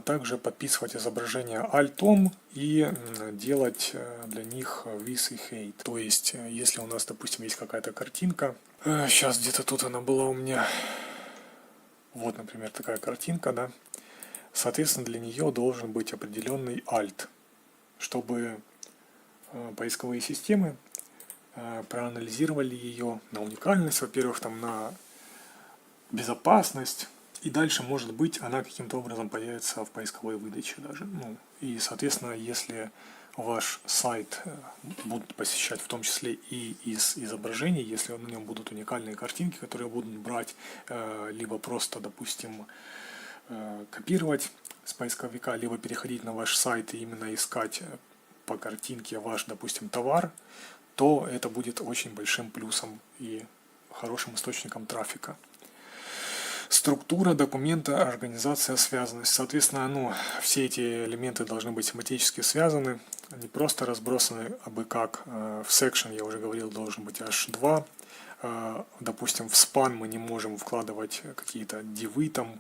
также подписывать изображения альтом и делать для них with и hate. То есть, если у нас, допустим, есть какая-то картинка, сейчас где-то тут она была у меня, вот, например, такая картинка, да, соответственно, для нее должен быть определенный alt, чтобы поисковые системы проанализировали ее на уникальность, во-первых, там на безопасность, и дальше, может быть, она каким-то образом появится в поисковой выдаче даже. И, соответственно, если ваш сайт будут посещать в том числе и из изображений, если на нем будут уникальные картинки, которые будут брать, либо просто, допустим, копировать с поисковика, либо переходить на ваш сайт и именно искать по картинке ваш, допустим, товар, то это будет очень большим плюсом и хорошим источником трафика. Структура документа, организация, связанность. Соответственно, все эти элементы должны быть семантически связаны, не просто разбросаны абы как. В section, я уже говорил, должен быть аж 2. Допустим, в span мы не можем вкладывать какие-то дивы, там,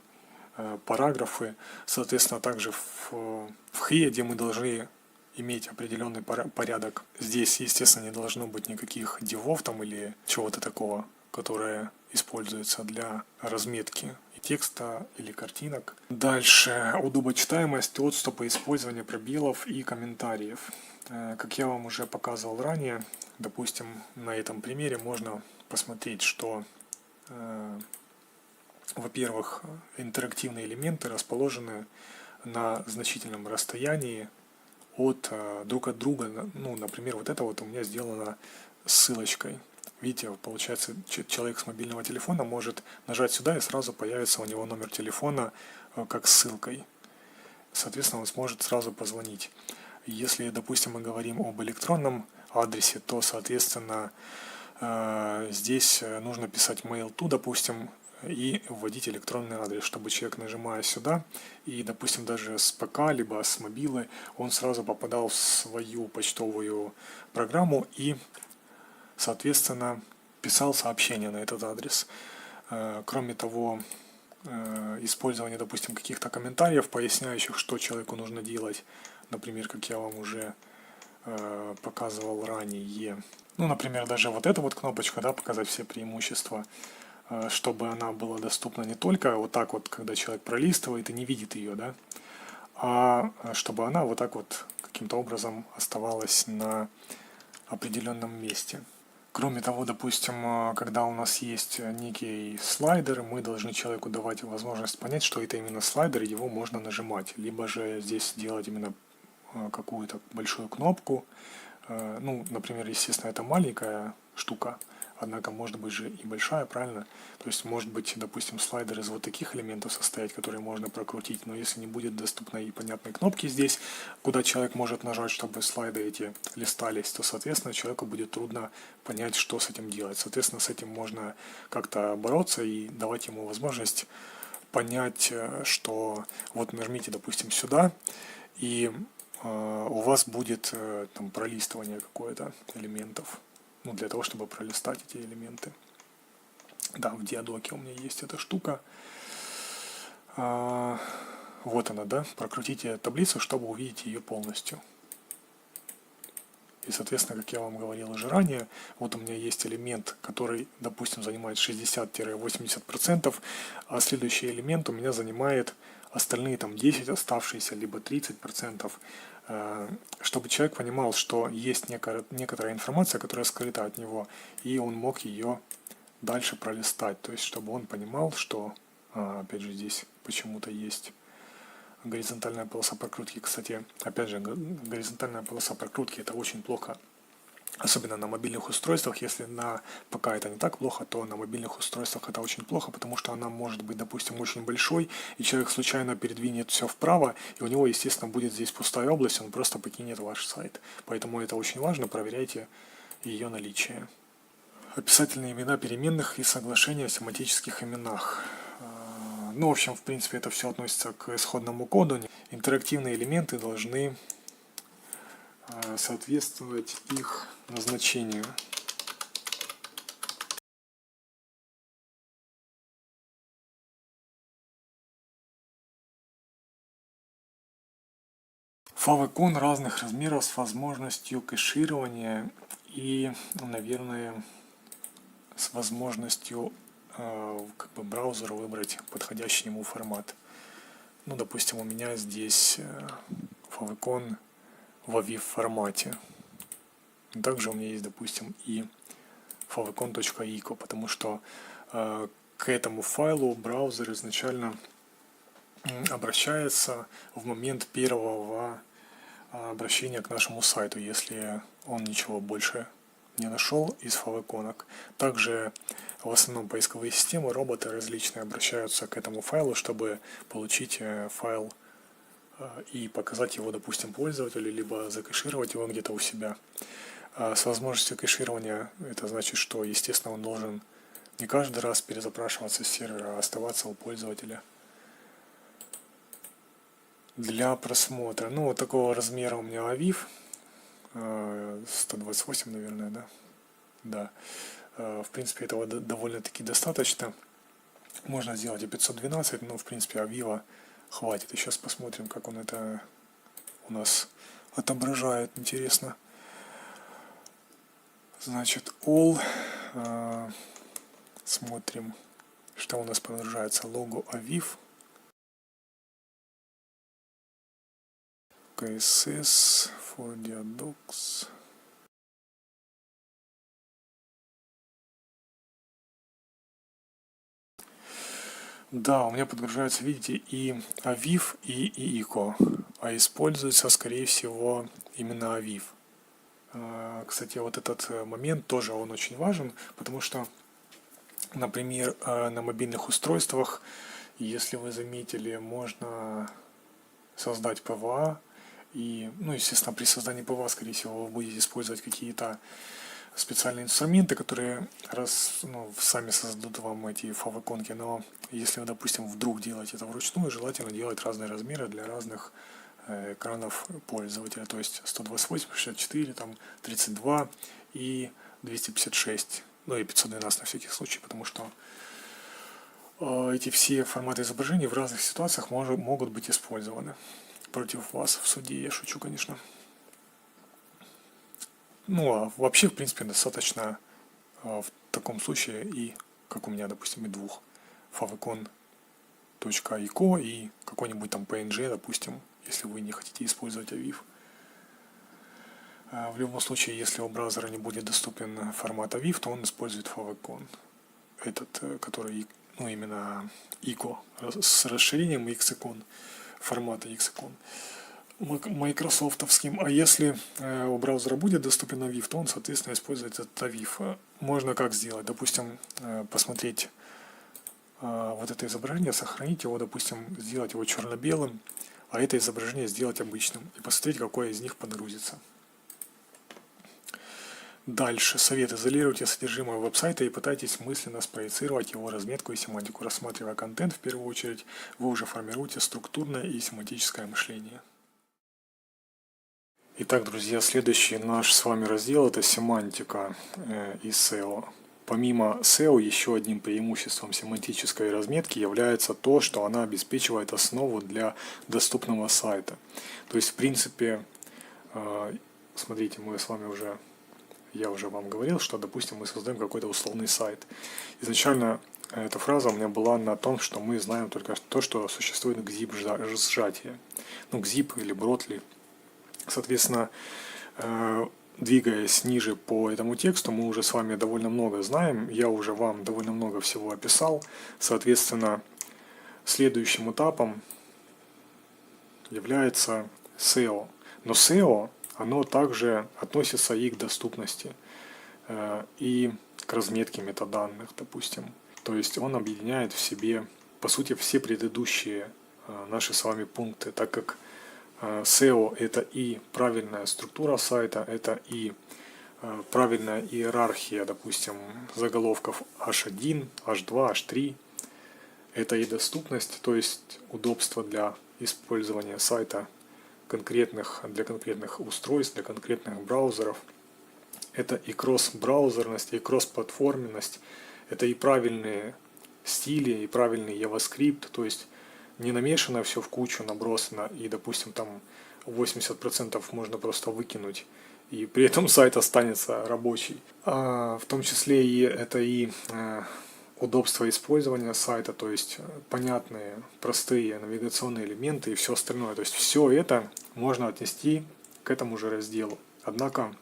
параграфы. Соответственно, также в head мы должны иметь определенный порядок. Здесь, естественно, не должно быть никаких дивов там или чего-то такого, которое используется для разметки текста или картинок. Дальше удобочитаемость, отступы, использование пробелов и комментариев. Как я вам уже показывал ранее, допустим, на этом примере можно посмотреть, что, во-первых, интерактивные элементы расположены на значительном расстоянии друг от друга. Например, вот это вот у меня сделано ссылочкой. Видите, получается, человек с мобильного телефона может нажать сюда, и сразу появится у него номер телефона как ссылкой. Соответственно, он сможет сразу позвонить. Если, допустим, мы говорим об электронном адресе, то, соответственно, здесь нужно писать mail to, допустим, и вводить электронный адрес, чтобы человек, нажимая сюда, и, допустим, даже с ПК, либо с мобилы, он сразу попадал в свою почтовую программу и, соответственно, писал сообщение на этот адрес. Кроме того, использование, допустим, каких-то комментариев, поясняющих, что человеку нужно делать, например, как я вам уже показывал ранее. Например, даже вот эта вот кнопочка, да, показать все преимущества, чтобы она была доступна не только вот так вот, когда человек пролистывает и не видит ее, да, а чтобы она вот так вот каким-то образом оставалась на определенном месте. Кроме того, допустим, когда у нас есть некий слайдер, мы должны человеку давать возможность понять, что это именно слайдер, и его можно нажимать. Либо же здесь делать именно какую-то большую кнопку. Например, естественно, это маленькая штука, однако может быть же и большая, правильно? То есть может быть, допустим, слайдер из вот таких элементов состоять, которые можно прокрутить, но если не будет доступной и понятной кнопки здесь, куда человек может нажать, чтобы слайды эти листались, то, соответственно, человеку будет трудно понять, что с этим делать. Соответственно, с этим можно как-то бороться и давать ему возможность понять, что вот нажмите, допустим, сюда, и у вас будет там пролистывание какое-то элементов, для того, чтобы пролистать эти элементы. Да, в диадоке у меня есть эта штука. Вот она, да, прокрутите таблицу, чтобы увидеть ее полностью. И, соответственно, как я вам говорил уже ранее, вот у меня есть элемент, который, допустим, занимает 60-80%, а следующий элемент у меня занимает остальные там 10 оставшиеся, либо 30%, чтобы человек понимал, что есть некоторая информация, которая скрыта от него, и он мог ее дальше пролистать, то есть чтобы он понимал, что, опять же, здесь почему-то есть горизонтальная полоса прокрутки. Кстати, опять же, горизонтальная полоса прокрутки — это очень плохо, особенно на мобильных устройствах. Если на ПК это не так плохо, то на мобильных устройствах это очень плохо, потому что она может быть, допустим, очень большой, и человек случайно передвинет все вправо, и у него, естественно, будет здесь пустая область, он просто покинет ваш сайт. Поэтому это очень важно, проверяйте ее наличие. описательные имена переменных и соглашения о семантических именах. Ну, в общем, в принципе, это все относится к исходному коду. Интерактивные элементы должны соответствовать их назначению. Favicon разных размеров с возможностью кэширования и, наверное, с возможностью как бы браузеру выбрать подходящий ему формат. Ну, допустим, у меня здесь Favicon в AVIF формате. Также у меня есть, допустим, и favicon.ico, потому что к этому файлу браузер изначально обращается в момент первого обращения к нашему сайту, если он ничего больше не нашел из favicon. Также в основном поисковые системы, роботы различные обращаются к этому файлу, чтобы получить файл и показать его, допустим, пользователю, либо закэшировать его где-то у себя. С возможностью кэширования это значит, что, естественно, он должен не каждый раз перезапрашиваться с сервера, а оставаться у пользователя для просмотра. Ну, вот такого размера у меня AVIF, 128, наверное, да? Да. В принципе, этого довольно-таки достаточно. Можно сделать и 512, но, в принципе, AVIF хватит. И сейчас посмотрим, как он это у нас отображает. Интересно. Значит, all. Смотрим, что у нас подгружается. Лого AVIF. CSS for Diadocs. Да, у меня подгружаются, видите, и AVIF, и ICO, а используется, скорее всего, именно AVIF. Кстати, вот этот момент тоже он очень важен, потому что, например, на мобильных устройствах, если вы заметили, можно создать PWA, и, ну, естественно, при создании PWA, скорее всего, вы будете использовать какие-то специальные инструменты, которые сами создадут вам эти favicon, но если вы, допустим, вдруг делаете это вручную, желательно делать разные размеры для разных экранов пользователя, то есть 128, 64, там 32 и 256, ну и 512 на всякий случай, потому что эти все форматы изображений в разных ситуациях могут быть использованы против вас в суде, я шучу, конечно. Ну, а вообще, в принципе, достаточно в таком случае и, как у меня, допустим, и двух favicon.ico и какой-нибудь там PNG, допустим, если вы не хотите использовать AVIF. В любом случае, если у браузера не будет доступен формат AVIF, то он использует favicon, этот, который, ну, именно ICO, с расширением XICON, формата XICON. Майкрософтовским, а если у браузера будет доступен AVIF, то он, соответственно, использует этот AVIF. Можно как сделать? Допустим, посмотреть вот это изображение, сохранить его, допустим, сделать его черно-белым, а это изображение сделать обычным, и посмотреть, какое из них подгрузится. Дальше. Совет. Изолируйте содержимое веб-сайта и пытайтесь мысленно спроецировать его разметку и семантику. Рассматривая контент, в первую очередь, вы уже формируете структурное и семантическое мышление. Итак, друзья, следующий наш с вами раздел – это семантика и SEO. Помимо SEO, еще одним преимуществом семантической разметки является то, что она обеспечивает основу для доступного сайта. То есть, в принципе, смотрите, я уже вам говорил, что, допустим, мы создаем какой-то условный сайт. Изначально эта фраза у меня была на том, что мы знаем только то, что существует GZIP-сжатие. Ну, GZIP или Brotli. Соответственно, двигаясь ниже по этому тексту, мы уже с вами довольно много знаем, я уже вам довольно много всего описал. Соответственно, следующим этапом является SEO. Но SEO, оно также относится и к доступности, и к разметке метаданных, допустим. То есть он объединяет в себе, по сути, все предыдущие наши с вами пункты, так как SEO – это и правильная структура сайта, это и правильная иерархия, допустим, заголовков H1, H2, H3. Это и доступность, то есть удобство для использования сайта для конкретных устройств, для конкретных браузеров. Это и кросс-браузерность, и кросс-платформенность, это и правильные стили, и правильный JavaScript, то есть не намешано все в кучу, набросано, и, допустим, там 80% можно просто выкинуть, и при этом сайт останется рабочий. В том числе и это и удобство использования сайта, то есть понятные, простые навигационные элементы и все остальное. То есть все это можно отнести к этому же разделу. Однако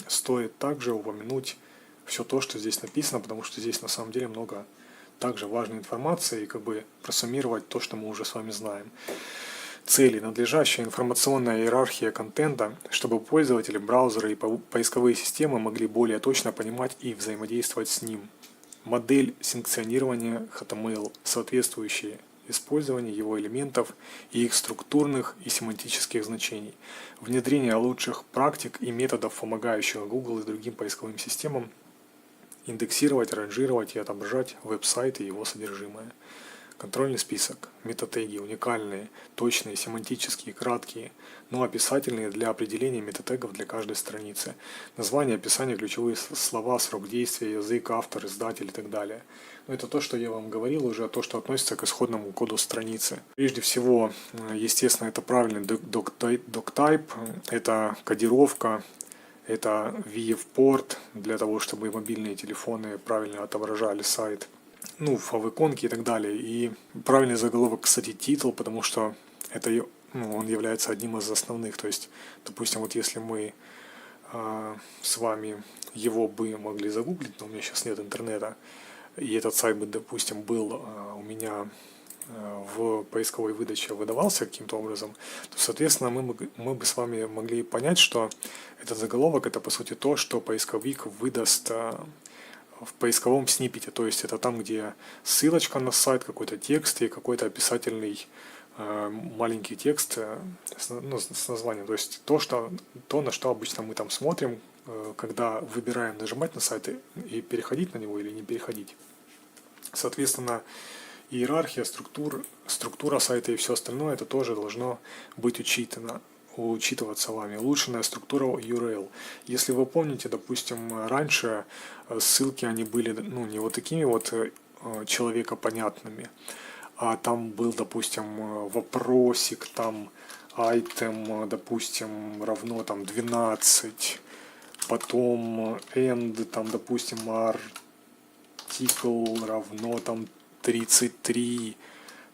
стоит также упомянуть все то, что здесь написано, потому что здесь на самом деле много также важной информации, и как бы просуммировать то, что мы уже с вами знаем. Цели. Надлежащая информационная иерархия контента, чтобы пользователи, браузеры и поисковые системы могли более точно понимать и взаимодействовать с ним. Модель санкционирования HTML, соответствующая использование его элементов и их структурных и семантических значений. Внедрение лучших практик и методов, помогающих Google и другим поисковым системам индексировать, ранжировать и отображать веб-сайт и его содержимое. Контрольный список. Метатеги уникальные, точные, семантические, краткие, но описательные для определения метатегов для каждой страницы. Название, описание, ключевые слова, срок действия, язык, автор, издатель и так далее. Но это то, что я вам говорил уже, то, что относится к исходному коду страницы. Прежде всего, естественно, это правильный doctype, это кодировка, это VF-порт для того, чтобы мобильные телефоны правильно отображали сайт. Фав-иконки и так далее. И правильный заголовок, кстати, титул, потому что это, он является одним из основных. То есть, допустим, вот если мы с вами его бы могли загуглить, но у меня сейчас нет интернета, и этот сайт бы, допустим, был у меня в поисковой выдаче выдавался каким-то образом, то, соответственно, мы бы с вами могли понять, что этот заголовок – это, по сути, то, что поисковик выдаст в поисковом сниппете, то есть это там, где ссылочка на сайт, какой-то текст и какой-то описательный маленький текст с названием, то есть то, на что обычно мы там смотрим, когда выбираем нажимать на сайт и переходить на него или не переходить. Соответственно, иерархия, структура сайта и все остальное, это тоже должно быть учитываться вами. Улучшенная структура URL. Если вы помните, допустим, раньше ссылки, они были не вот такими вот человекопонятными, а там был, допустим, вопросик, там item, допустим, равно там 12, потом end, там, допустим, article равно там 33,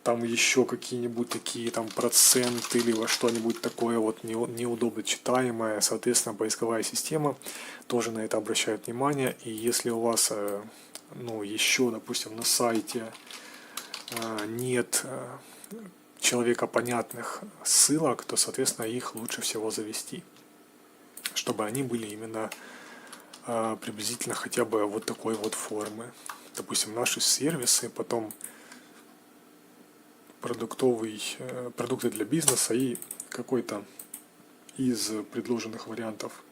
там еще какие-нибудь такие там проценты или во что-нибудь такое вот неудобно читаемое. Соответственно, поисковая система тоже на это обращает внимание. И если у вас еще, допустим, на сайте нет человекопонятных ссылок, то, соответственно, их лучше всего завести, чтобы они были именно приблизительно хотя бы вот такой вот формы. Допустим, наши сервисы, потом продукты для бизнеса и какой-то из предложенных вариантов.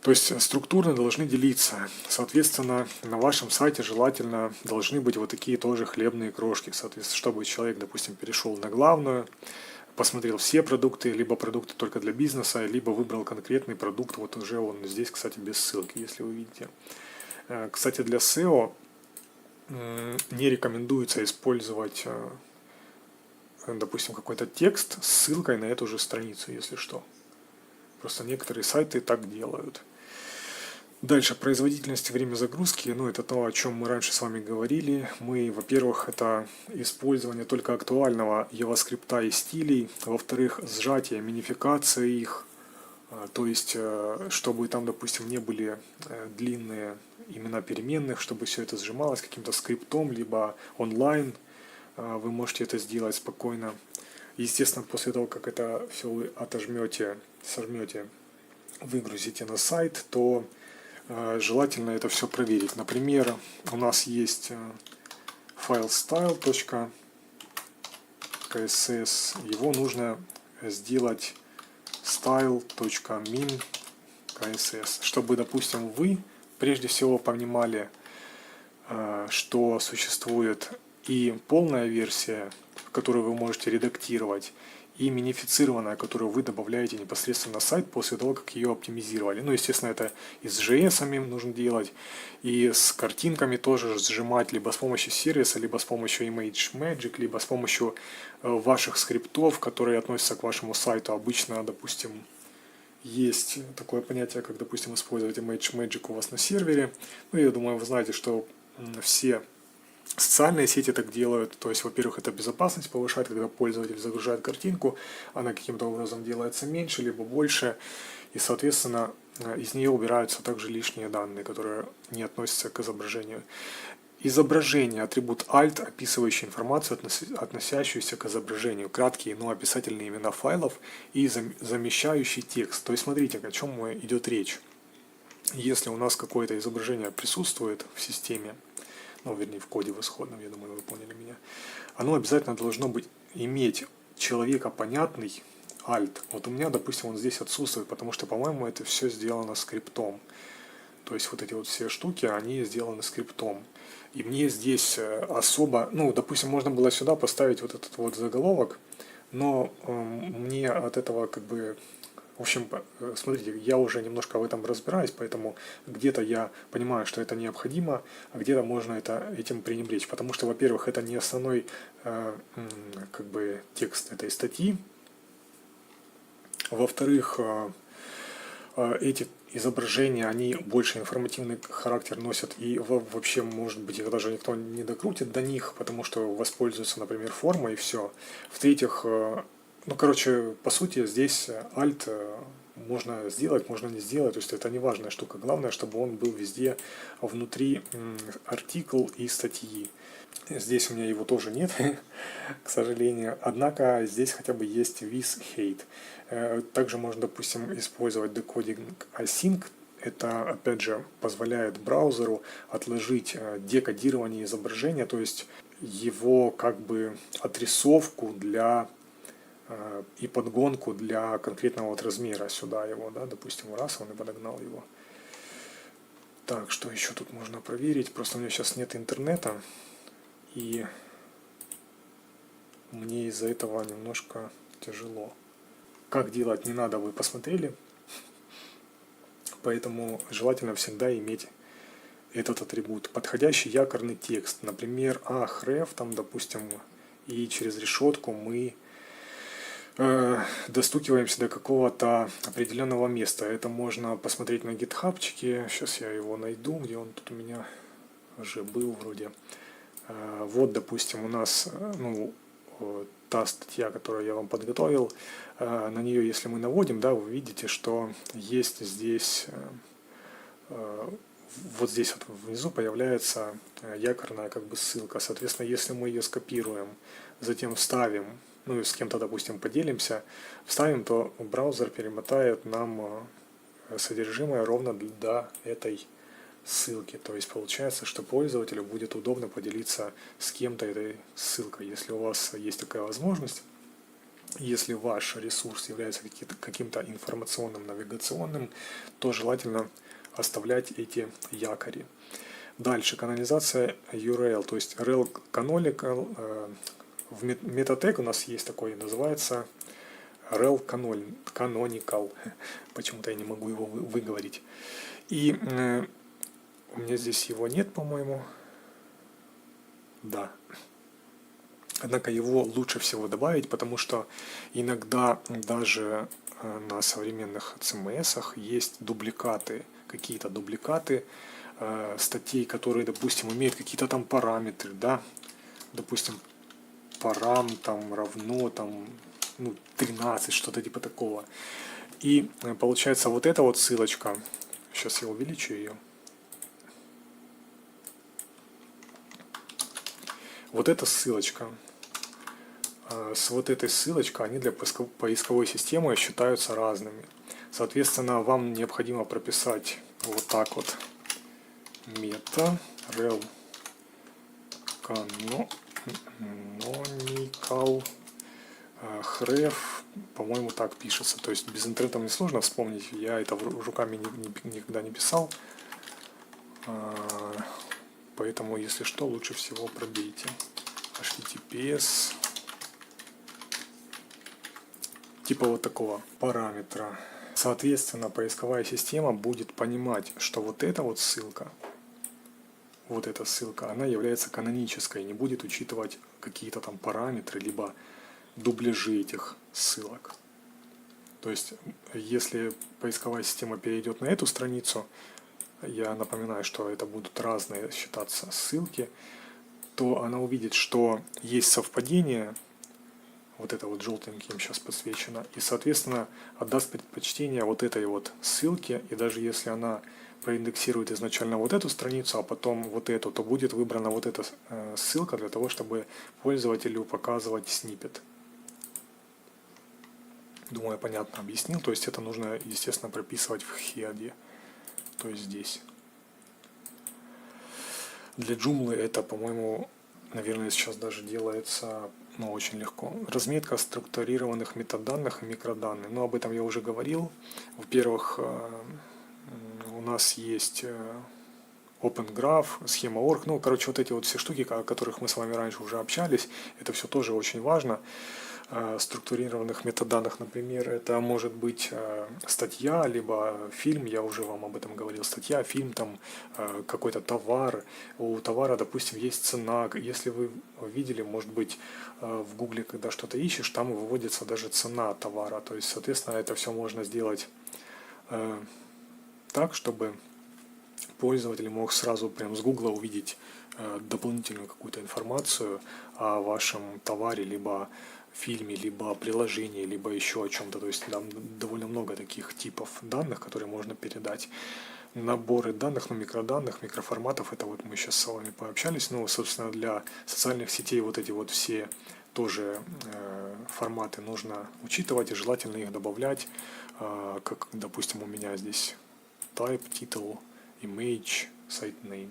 То есть структурно должны делиться. Соответственно, на вашем сайте желательно должны быть вот такие тоже хлебные крошки. Соответственно, чтобы человек, допустим, перешел на главную, посмотрел все продукты, либо продукты только для бизнеса, либо выбрал конкретный продукт. Вот уже он здесь, кстати, без ссылки, если вы видите. Кстати, для SEO не рекомендуется использовать, допустим, какой-то текст с ссылкой на эту же страницу, если что. Просто некоторые сайты так делают. Дальше, производительность и время загрузки, это то, о чем мы раньше с вами говорили. Во-первых, это использование только актуального JavaScript и стилей. Во-вторых, сжатие, минификация их, то есть, чтобы там, допустим, не были длинные имена переменных, чтобы все это сжималось каким-то скриптом, либо онлайн, вы можете это сделать спокойно. Естественно, после того, как это все вы сожмете, выгрузите на сайт, то желательно это все проверить. Например, у нас есть файл style.css, его нужно сделать style.min CSS, чтобы, допустим, вы прежде всего понимали, что существует и полная версия, которую вы можете редактировать, и минифицированная, которую вы добавляете непосредственно на сайт после того, как ее оптимизировали. Ну, естественно, это и с JS нужно делать, и с картинками тоже сжимать, либо с помощью сервиса, либо с помощью ImageMagick, либо с помощью ваших скриптов, которые относятся к вашему сайту. Обычно, допустим, есть такое понятие, как, допустим, использовать ImageMagick у вас на сервере. Ну, я думаю, вы знаете, что все социальные сети так делают. То есть, во-первых, это безопасность повышает, когда пользователь загружает картинку, она каким-то образом делается меньше, либо больше, и, соответственно, из нее убираются также лишние данные, которые не относятся к изображению. Изображение, атрибут alt, описывающий информацию, относящуюся к изображению, краткие, но описательные имена файлов и замещающий текст. То есть, смотрите, о чем идет речь. Если у нас какое-то изображение присутствует в системе, ну, вернее, в коде в исходном, я думаю, вы поняли меня, оно обязательно должно иметь человекопонятный alt. Вот у меня, допустим, он здесь отсутствует, потому что, по-моему, это все сделано скриптом. То есть вот эти вот все штуки, они сделаны скриптом. И мне здесь особо, ну, допустим, можно было сюда поставить вот этот вот заголовок, но мне от этого как бы... В общем, смотрите, я уже немножко в этом разбираюсь, поэтому где-то я понимаю, что это необходимо, а где-то можно этим пренебречь. Потому что, во-первых, это не основной как бы текст этой статьи. Во-вторых, эти изображения, они больше информативный характер носят, и вообще, может быть, их даже никто не докрутит до них, потому что воспользуются, например, формой, и все. В-третьих, ну, короче, по сути, здесь alt можно сделать, можно не сделать, то есть это не важная штука. Главное, чтобы он был везде внутри артикл и статьи. Здесь у меня его тоже нет, к сожалению. Однако здесь хотя бы есть with hate. Также можно, допустим, использовать decoding async. Это, опять же, позволяет браузеру отложить декодирование изображения, то есть его как бы отрисовку для и подгонку для конкретного вот размера сюда его, да, допустим, раз он и подогнал его. Так, что еще тут можно проверить? Просто у меня сейчас нет интернета, и мне из-за этого немножко тяжело. Как делать не надо, вы посмотрели. Поэтому желательно всегда иметь этот атрибут. Подходящий якорный текст. Например, href, там, допустим, и через решетку мы достукиваемся до какого-то определенного места. Это можно посмотреть на гитхабчике. Сейчас я его найду, где он тут у меня уже был вроде. Вот, допустим, у нас, ну, та статья, которую я вам подготовил, на нее, если мы наводим, да, вы видите, что есть здесь, вот здесь вот внизу появляется якорная как бы ссылка. Соответственно, если мы ее скопируем, затем вставим, ну и с кем-то, допустим, поделимся, вставим, то браузер перемотает нам содержимое ровно до этой ссылки. То есть получается, что пользователю будет удобно поделиться с кем-то этой ссылкой. Если у вас есть такая возможность, если ваш ресурс является каким-то информационным, навигационным, то желательно оставлять эти якори. Дальше канонизация URL, то есть rel canonical. В Metatek у нас есть такой, называется rel canonical. Почему-то я не могу его выговорить. И у меня здесь его нет, по-моему. Да. Однако его лучше всего добавить, потому что иногда даже на современных CMS есть дубликаты, какие-то дубликаты статей, которые, допустим, имеют какие-то там параметры, да, допустим, парам там равно там, ну, 13, что-то типа такого. И получается вот эта вот ссылочка, сейчас я увеличу ее. Вот эта ссылочка, с вот этой ссылочкой, они для поисковой системы считаются разными. Соответственно, вам необходимо прописать вот так вот meta rel canonical href по-моему, так пишется. То есть без интернета мне сложно вспомнить, я это руками никогда не писал. Поэтому, если что, лучше всего пробейте https типа вот такого параметра. Соответственно, поисковая система будет понимать, что вот эта вот ссылка, она является канонической, не будет учитывать какие-то там параметры, либо дубляжи этих ссылок. То есть, если поисковая система перейдет на эту страницу, я напоминаю, что это будут разные считаться ссылки, то она увидит, что есть совпадение, вот это вот желтеньким сейчас подсвечено, и, соответственно, отдаст предпочтение вот этой вот ссылке, и даже если она проиндексирует изначально вот эту страницу, а потом вот эту, то будет выбрана вот эта ссылка для того, чтобы пользователю показывать сниппет. Думаю, я понятно объяснил, то есть это нужно, естественно, прописывать в хеде, то есть здесь. Для Joomla это, по-моему, наверное, сейчас даже делается очень легко. Разметка структурированных метаданных и микроданных. Но об этом я уже говорил. Во-первых, у нас есть Open Graph, схема org. Вот эти вот все штуки, о которых мы с вами раньше уже общались, это все тоже очень важно. Структурированных метаданных, например, это может быть статья, либо фильм, я уже вам об этом говорил, статья, фильм, там какой-то товар, у товара, допустим, есть цена, если вы видели, может быть, в Гугле, когда что-то ищешь, там выводится даже цена товара, то есть, соответственно, это все можно сделать так, чтобы пользователь мог сразу прям с Гугла увидеть дополнительную какую-то информацию о вашем товаре, либо фильме, либо приложении, либо еще о чем-то. То есть там довольно много таких типов данных, которые можно передать. Наборы данных, микроданных, микроформатов, это вот мы сейчас с вами пообщались. Собственно, для социальных сетей вот эти вот все тоже форматы нужно учитывать и желательно их добавлять, как, допустим, у меня здесь type, title, image, site name.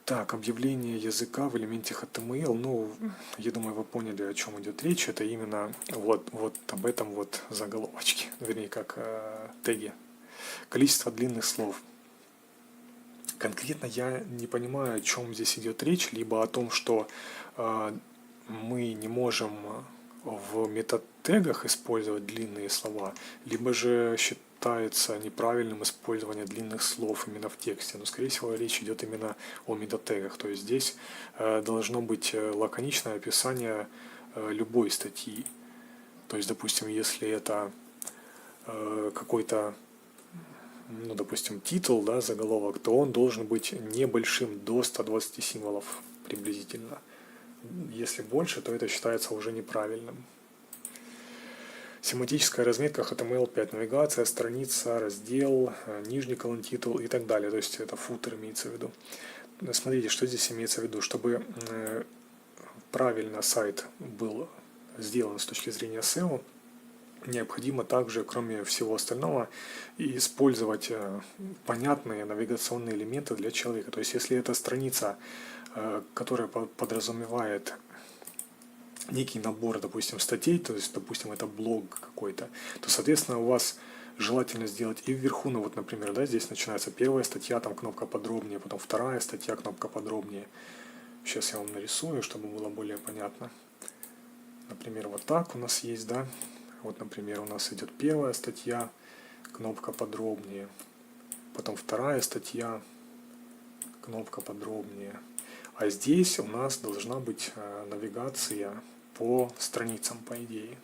Так, объявление языка в элементе HTML, я думаю, вы поняли, о чем идет речь. Это именно вот об этом вот заголовочке, вернее, как теги. Количество длинных слов. Конкретно я не понимаю, о чем здесь идет речь, либо о том, что мы не можем в метатегах использовать длинные слова, либо же считается неправильным использование длинных слов именно в тексте. Но, скорее всего, речь идет именно о метатегах. То есть здесь должно быть лаконичное описание любой статьи. То есть, допустим, если это какой-то, допустим, титул, да, заголовок, то он должен быть небольшим, до 120 символов приблизительно. Если больше, то это считается уже неправильным. Семантическая разметка HTML5, навигация, страница, раздел, нижний колон, титул и так далее. То есть это футер имеется в виду. Смотрите, что здесь имеется в виду. Чтобы правильно сайт был сделан с точки зрения SEO, необходимо также, кроме всего остального, использовать понятные навигационные элементы для человека. То есть если это страница, которая подразумевает некий набор, допустим, статей, то есть, допустим, это блог какой-то, то, соответственно, у вас желательно сделать и вверху, например, да, здесь начинается первая статья, там кнопка подробнее, потом вторая статья, кнопка подробнее. Сейчас я вам нарисую, чтобы было более понятно. Например, вот так у нас есть, да. Вот, например, у нас идет первая статья, кнопка подробнее, потом вторая статья, кнопка подробнее. А здесь у нас должна быть навигация по страницам, по идее.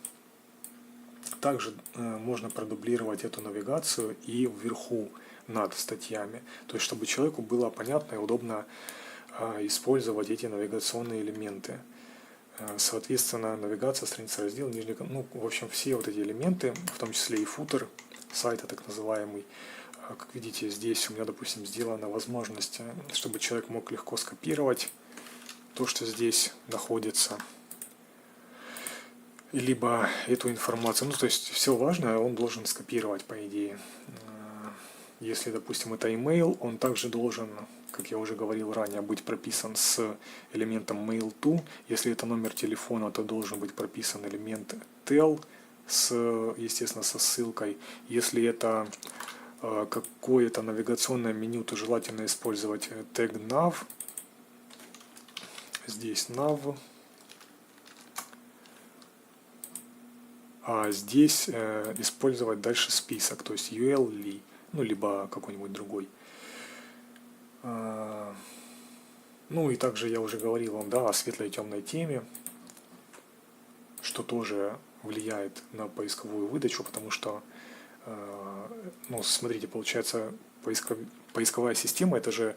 Также можно продублировать эту навигацию и вверху над статьями, то есть чтобы человеку было понятно и удобно использовать эти навигационные элементы. Соответственно, навигация, страница, раздел, нижний, в общем, все вот эти элементы, в том числе и футер сайта, так называемый. Как видите, здесь у меня, допустим, сделана возможность, чтобы человек мог легко скопировать то, что здесь находится, либо эту информацию. То есть все важное он должен скопировать, по идее. Если, допустим, это email, он также должен как я уже говорил ранее, быть прописан с элементом mail to. Если это номер телефона, то должен быть прописан элемент tel, естественно, со ссылкой. Если это какое-то навигационное меню, то желательно использовать тег nav. Здесь nav. А здесь использовать дальше список, то есть ul, ну, либо какой-нибудь другой. Ну и также я уже говорил вам, да, о светлой и темной теме, что тоже влияет на поисковую выдачу, потому что, ну, смотрите, получается, поисковая система — это же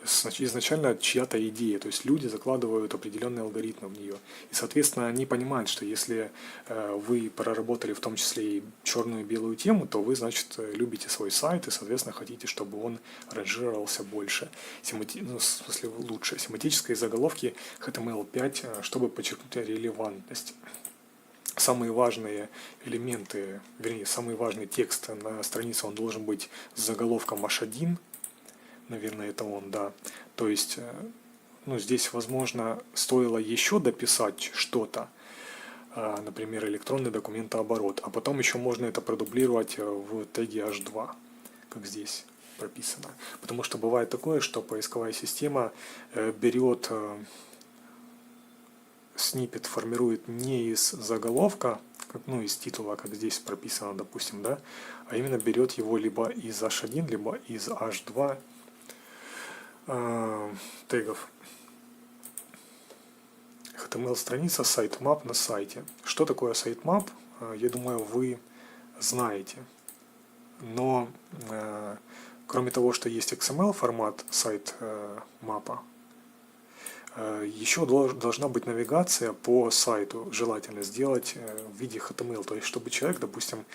изначально чья-то идея, то есть люди закладывают определенные алгоритмы в нее. И, соответственно, они понимают, что если вы проработали в том числе и черную и белую тему, то вы, значит, любите свой сайт и, соответственно, хотите, чтобы он ранжировался больше, ну, в смысле лучше. Семантические заголовки HTML5, чтобы подчеркнуть релевантность. Самые важные элементы, вернее, самый важный текст на странице, он должен быть с заголовком H1, наверное, это он, да. То есть, ну, здесь, возможно, стоило еще дописать что-то, например, электронный документооборот, а потом еще можно это продублировать в теге H2, как здесь прописано. Потому что бывает такое, что поисковая система берет сниппет, формирует не из заголовка, ну, из титула, как здесь прописано, допустим, да, а именно берет его либо из H1, либо из H2 тегов. HTML-страница sitemap на сайте. Что такое sitemap? Я думаю, вы знаете. Но кроме того, что есть XML формат сайтмапа, еще должна быть навигация по сайту, желательно сделать в виде HTML, то есть чтобы человек, допустим,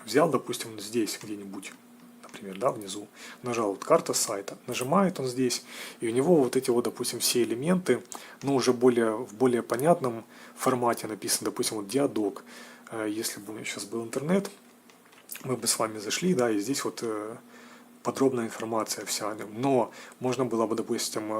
взял, допустим, здесь где-нибудь, например, да, внизу, нажал вот карта сайта, нажимает он здесь, и у него вот эти вот, допустим, все элементы, ну, уже в более понятном формате написано, допустим, вот диадок. Если бы у меня сейчас был интернет, мы бы с вами зашли, да, и здесь вот подробная информация вся, но можно было бы, допустим,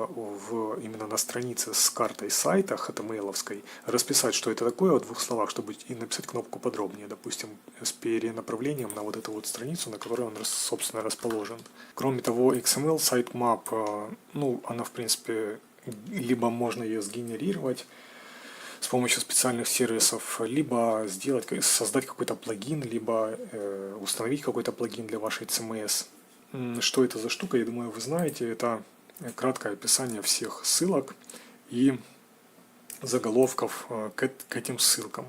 именно на странице с картой сайта HTML-овской расписать, что это такое в двух словах, чтобы и написать кнопку подробнее, допустим, с перенаправлением на вот эту вот страницу, на которой он, собственно, расположен. Кроме того, XML sitemap, ну, она, в принципе, либо можно ее сгенерировать с помощью специальных сервисов, либо создать какой-то плагин, либо установить какой-то плагин для вашей CMS. Что это за штука, я думаю, вы знаете. Это краткое описание всех ссылок и заголовков к этим ссылкам.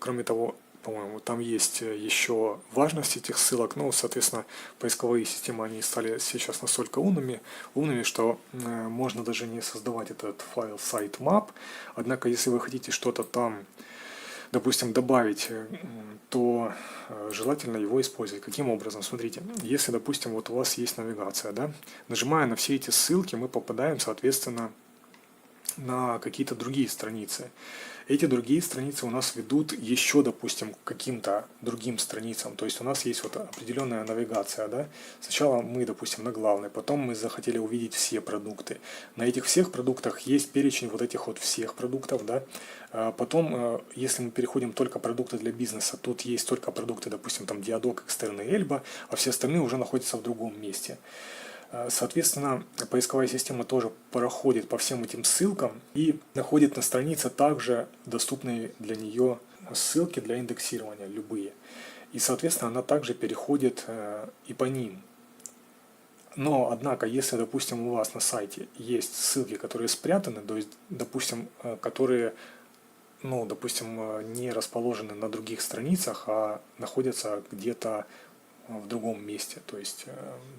Кроме того, по-моему, там есть еще важность этих ссылок. Ну, соответственно, поисковые системы, они стали сейчас настолько умными, что можно даже не создавать этот файл sitemap. Однако, если вы хотите что-то там, допустим, добавить, то желательно его использовать. Каким образом? Смотрите, если, допустим, вот у вас есть навигация, да, нажимая на все эти ссылки, мы попадаем, соответственно, на какие-то другие страницы. Эти другие страницы у нас ведут еще, допустим, к каким-то другим страницам. То есть у нас есть вот определенная навигация, да. Сначала мы, допустим, на главной, потом мы захотели увидеть все продукты. На этих всех продуктах есть перечень вот этих вот всех продуктов, да. Потом, если мы переходим только продукты для бизнеса, тут есть только продукты, допустим, там Диадок, Экстерн и Эльба, а все остальные уже находятся в другом месте. Соответственно, поисковая система тоже проходит по всем этим ссылкам и находит на странице также доступные для нее ссылки для индексирования, любые. И, соответственно, она также переходит и по ним. Но, однако, если, допустим, у вас на сайте есть ссылки, которые спрятаны, то есть, допустим, которые, ну, допустим, не расположены на других страницах, а находятся где-то в другом месте, то есть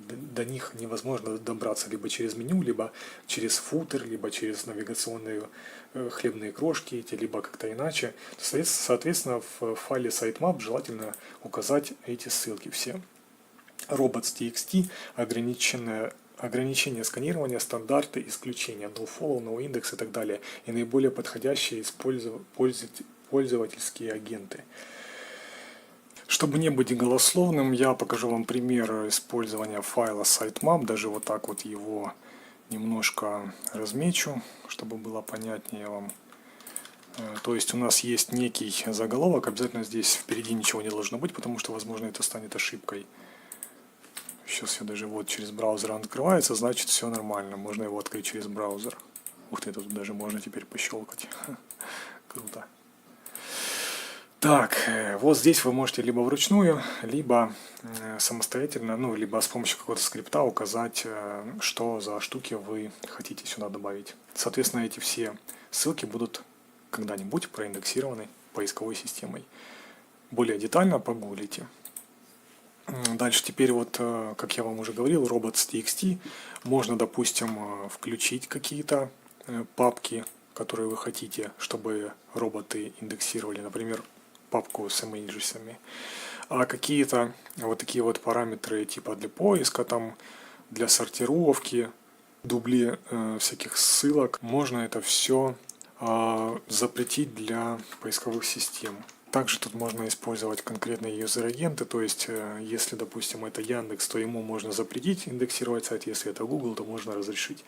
до них невозможно добраться либо через меню, либо через футер, либо через навигационные хлебные крошки эти, либо как-то иначе. Соответственно, в файле sitemap желательно указать эти ссылки все. Robots.txt, ограничение сканирования, стандарты, исключения, nofollow, noindex и так далее, и наиболее подходящие пользовательские агенты. Чтобы не быть голословным, я покажу вам пример использования файла sitemap, даже вот так вот его немножко размечу, чтобы было понятнее вам. То есть у нас есть некий заголовок, обязательно здесь впереди ничего не должно быть, потому что, возможно, это станет ошибкой. Сейчас я даже вот через браузер открывается, значит все нормально, можно его открыть через браузер. Ух ты, тут даже можно теперь пощелкать. Круто. Так, вот здесь вы можете либо вручную, либо самостоятельно, ну, либо с помощью какого-то скрипта указать, что за штуки вы хотите сюда добавить. Соответственно, эти все ссылки будут когда-нибудь проиндексированы поисковой системой. Более детально погуглите. Дальше теперь вот, как я вам уже говорил, robots.txt. Можно, допустим, включить какие-то папки, которые вы хотите, чтобы роботы индексировали, например, папку с имейджесами. А какие-то вот такие вот параметры типа для поиска, там, для сортировки, дубли всяких ссылок, можно это все запретить для поисковых систем. Также тут можно использовать конкретные юзер-агенты, то есть если, допустим, это Яндекс, то ему можно запретить индексировать сайт, если это Google, то можно разрешить.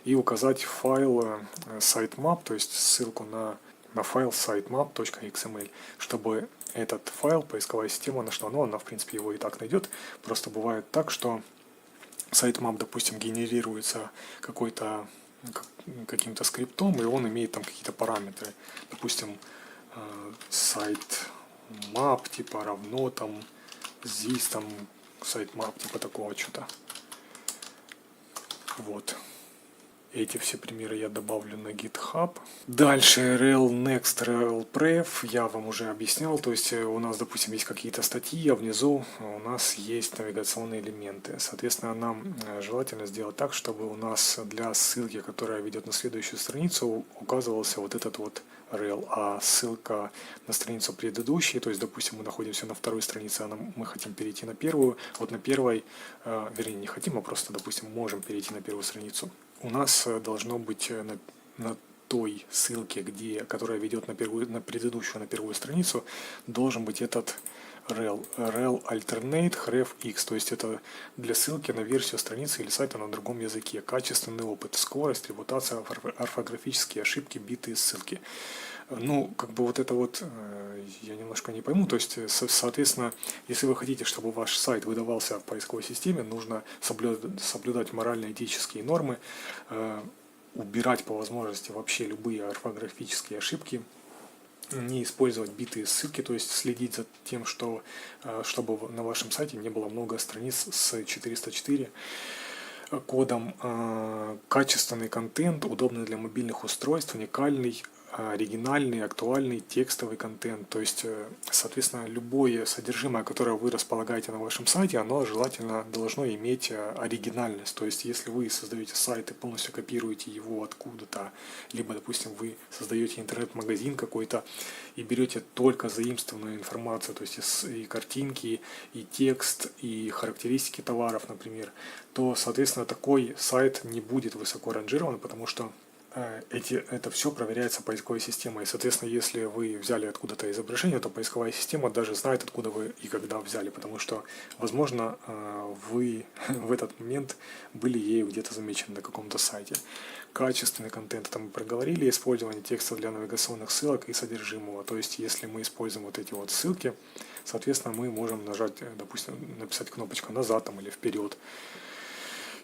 И указать файл sitemap, то есть ссылку на файл sitemap.xml, чтобы этот файл поисковая система нашла. Но она, в принципе, его и так найдет. Просто бывает так, что sitemap, допустим, генерируется каким-то скриптом, и он имеет там какие-то параметры. Допустим, сайт map типа равно там здесь там сайт map типа такого что-то. Вот. Эти все примеры я добавлю на GitHub. Дальше rel next, rel prev я вам уже объяснял. То есть у нас, допустим, есть какие-то статьи, а внизу у нас есть навигационные элементы. Соответственно, нам желательно сделать так, чтобы у нас для ссылки, которая ведет на следующую страницу, указывался вот этот вот rel, а ссылка на страницу предыдущей, то есть, допустим, мы находимся на второй странице, а мы хотим перейти на первую, вот на первой, вернее, не хотим, а просто, допустим, можем перейти на первую страницу. У нас должно быть на той ссылке, которая ведет на предыдущую страницу, должен быть этот rel alternate href x, то есть это для ссылки на версию страницы или сайта на другом языке. Качественный опыт, скорость, репутация, орфографические ошибки, битые ссылки. Ну, как бы вот это вот я немножко не пойму. То есть, соответственно, если вы хотите, чтобы ваш сайт выдавался в поисковой системе, нужно соблюдать морально-этические нормы, убирать по возможности вообще любые орфографические ошибки, не использовать битые ссылки, то есть следить за тем, чтобы на вашем сайте не было много страниц с 404 кодом, качественный контент, удобный для мобильных устройств, уникальный, оригинальный, актуальный, текстовый контент. То есть, соответственно, любое содержимое, которое вы располагаете на вашем сайте, оно желательно должно иметь оригинальность. То есть, если вы создаете сайт и полностью копируете его откуда-то, либо, допустим, вы создаете интернет-магазин какой-то и берете только заимствованную информацию, то есть и картинки, и текст, и характеристики товаров, например, то, соответственно, такой сайт не будет высоко ранжирован, потому что это все проверяется поисковой системой. И, соответственно, если вы взяли откуда-то изображение, то поисковая система даже знает, откуда вы и когда взяли, потому что, возможно, вы в этот момент были ею где-то замечены на каком-то сайте. Качественный контент, это мы проговорили, использование текста для навигационных ссылок и содержимого. То есть, если мы используем вот эти вот ссылки, соответственно, мы можем нажать, допустим, написать кнопочку «назад» там, или «вперед».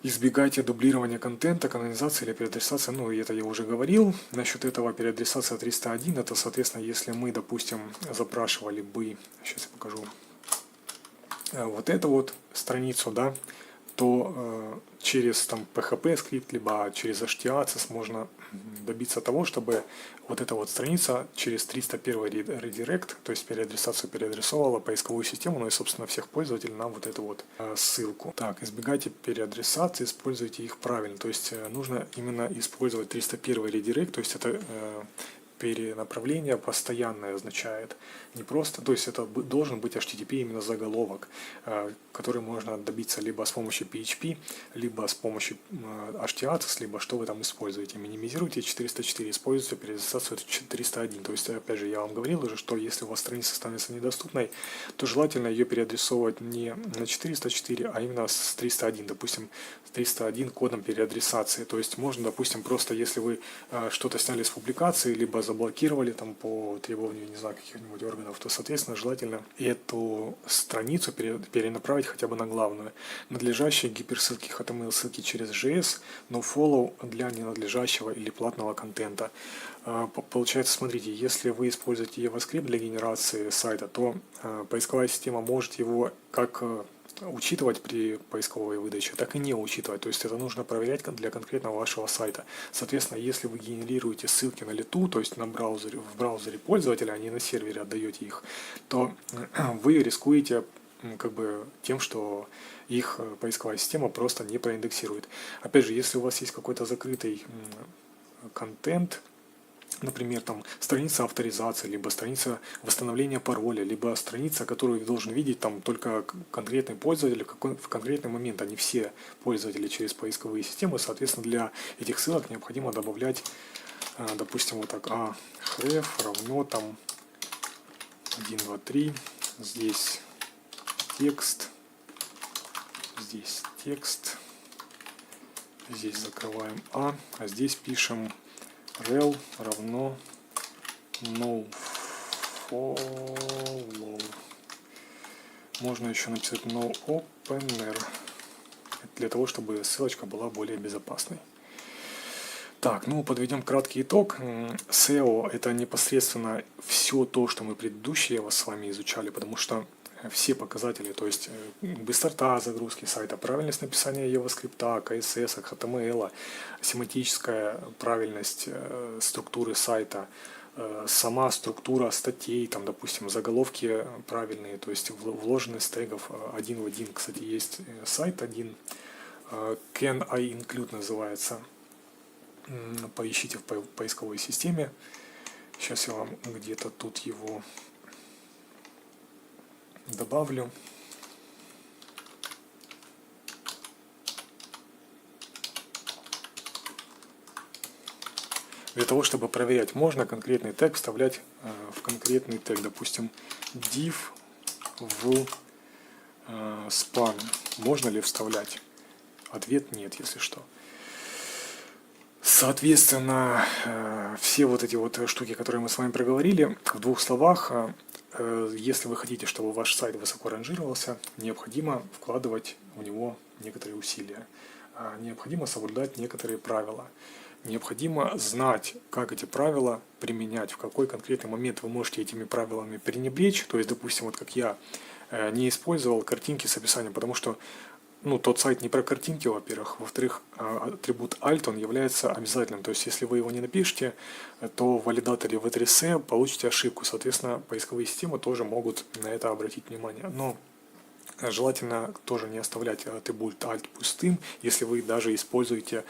Избегайте дублирования контента, канонизации или переадресации. Ну, это я уже говорил. Насчет этого переадресация 301, это, соответственно, если мы, допустим, запрашивали бы, сейчас я покажу, вот эту вот страницу, да, то через там PHP скрипт, либо через HTACS можно добиться того, чтобы вот эта вот страница через 301 редирект, то есть переадресацию переадресовала поисковую систему, ну и, собственно, всех пользователей на вот эту вот ссылку. Так, избегайте переадресации, используйте их правильно, то есть нужно именно использовать 301 редирект, то есть это перенаправление постоянное означает. Не просто, то есть это должен быть HTTP именно заголовок, который можно добиться либо с помощью PHP, либо с помощью HTACS, либо что вы там используете. Минимизируйте 404, используйте переадресацию 301. То есть, опять же, я вам говорил уже, что если у вас страница становится недоступной, то желательно ее переадресовывать не на 404, а именно с 301, допустим, 301 кодом переадресации. То есть можно, допустим, просто если вы что-то сняли с публикации, либо заблокировали там по требованию, не знаю, каких-нибудь органов, то, соответственно, желательно эту страницу перенаправить хотя бы на главную. Надлежащие гиперссылки, HTML-ссылки через JS, nofollow для ненадлежащего или платного контента. Получается, смотрите, если вы используете JavaScript для генерации сайта, то поисковая система может его как учитывать при поисковой выдаче, так и не учитывать. То есть это нужно проверять для конкретного вашего сайта. Соответственно, если вы генерируете ссылки на лету, то есть в браузере пользователя, а не на сервере отдаете их, то вы рискуете как бы тем, что их поисковая система просто не проиндексирует. Опять же, если у вас есть какой-то закрытый контент, например, там страница авторизации, либо страница восстановления пароля, либо страница, которую должен видеть там только конкретный пользователь в конкретный момент, а не все пользователи через поисковые системы. Соответственно, для этих ссылок необходимо добавлять, допустим, вот так, href равно там 1, 2, 3, здесь текст, здесь закрываем а здесь пишем rel равно nofollow. Можно еще написать noopener, для того, чтобы ссылочка была более безопасной. Так, ну подведем краткий итог. SEO – это непосредственно все то, что мы предыдущие с вами изучали, потому что все показатели, то есть быстрота загрузки сайта, правильность написания JavaScript, CSS, HTML, семантическая правильность структуры сайта, сама структура статей, там, допустим, заголовки правильные, то есть вложенность тегов один в один. Кстати, есть сайт один, Can I Include называется, поищите в поисковой системе. Сейчас я вам где-то тут его добавлю. Для того, чтобы проверять, можно конкретный тег вставлять в конкретный тег. Допустим, div в span. Можно ли вставлять? Ответ нет, если что. Соответственно, все вот эти вот штуки, которые мы с вами проговорили, в двух словах, если вы хотите, чтобы ваш сайт высоко ранжировался, необходимо вкладывать в него некоторые усилия. Необходимо соблюдать некоторые правила. Необходимо знать, как эти правила применять, в какой конкретный момент вы можете этими правилами пренебречь. То есть, допустим, вот как я не использовал картинки с описанием, потому что тот сайт не про картинки, во-первых. Во-вторых, атрибут alt, он является обязательным. То есть, если вы его не напишете, то в валидаторе v3c получите ошибку. Соответственно, поисковые системы тоже могут на это обратить внимание. Но желательно тоже не оставлять атрибут alt пустым, если вы даже используете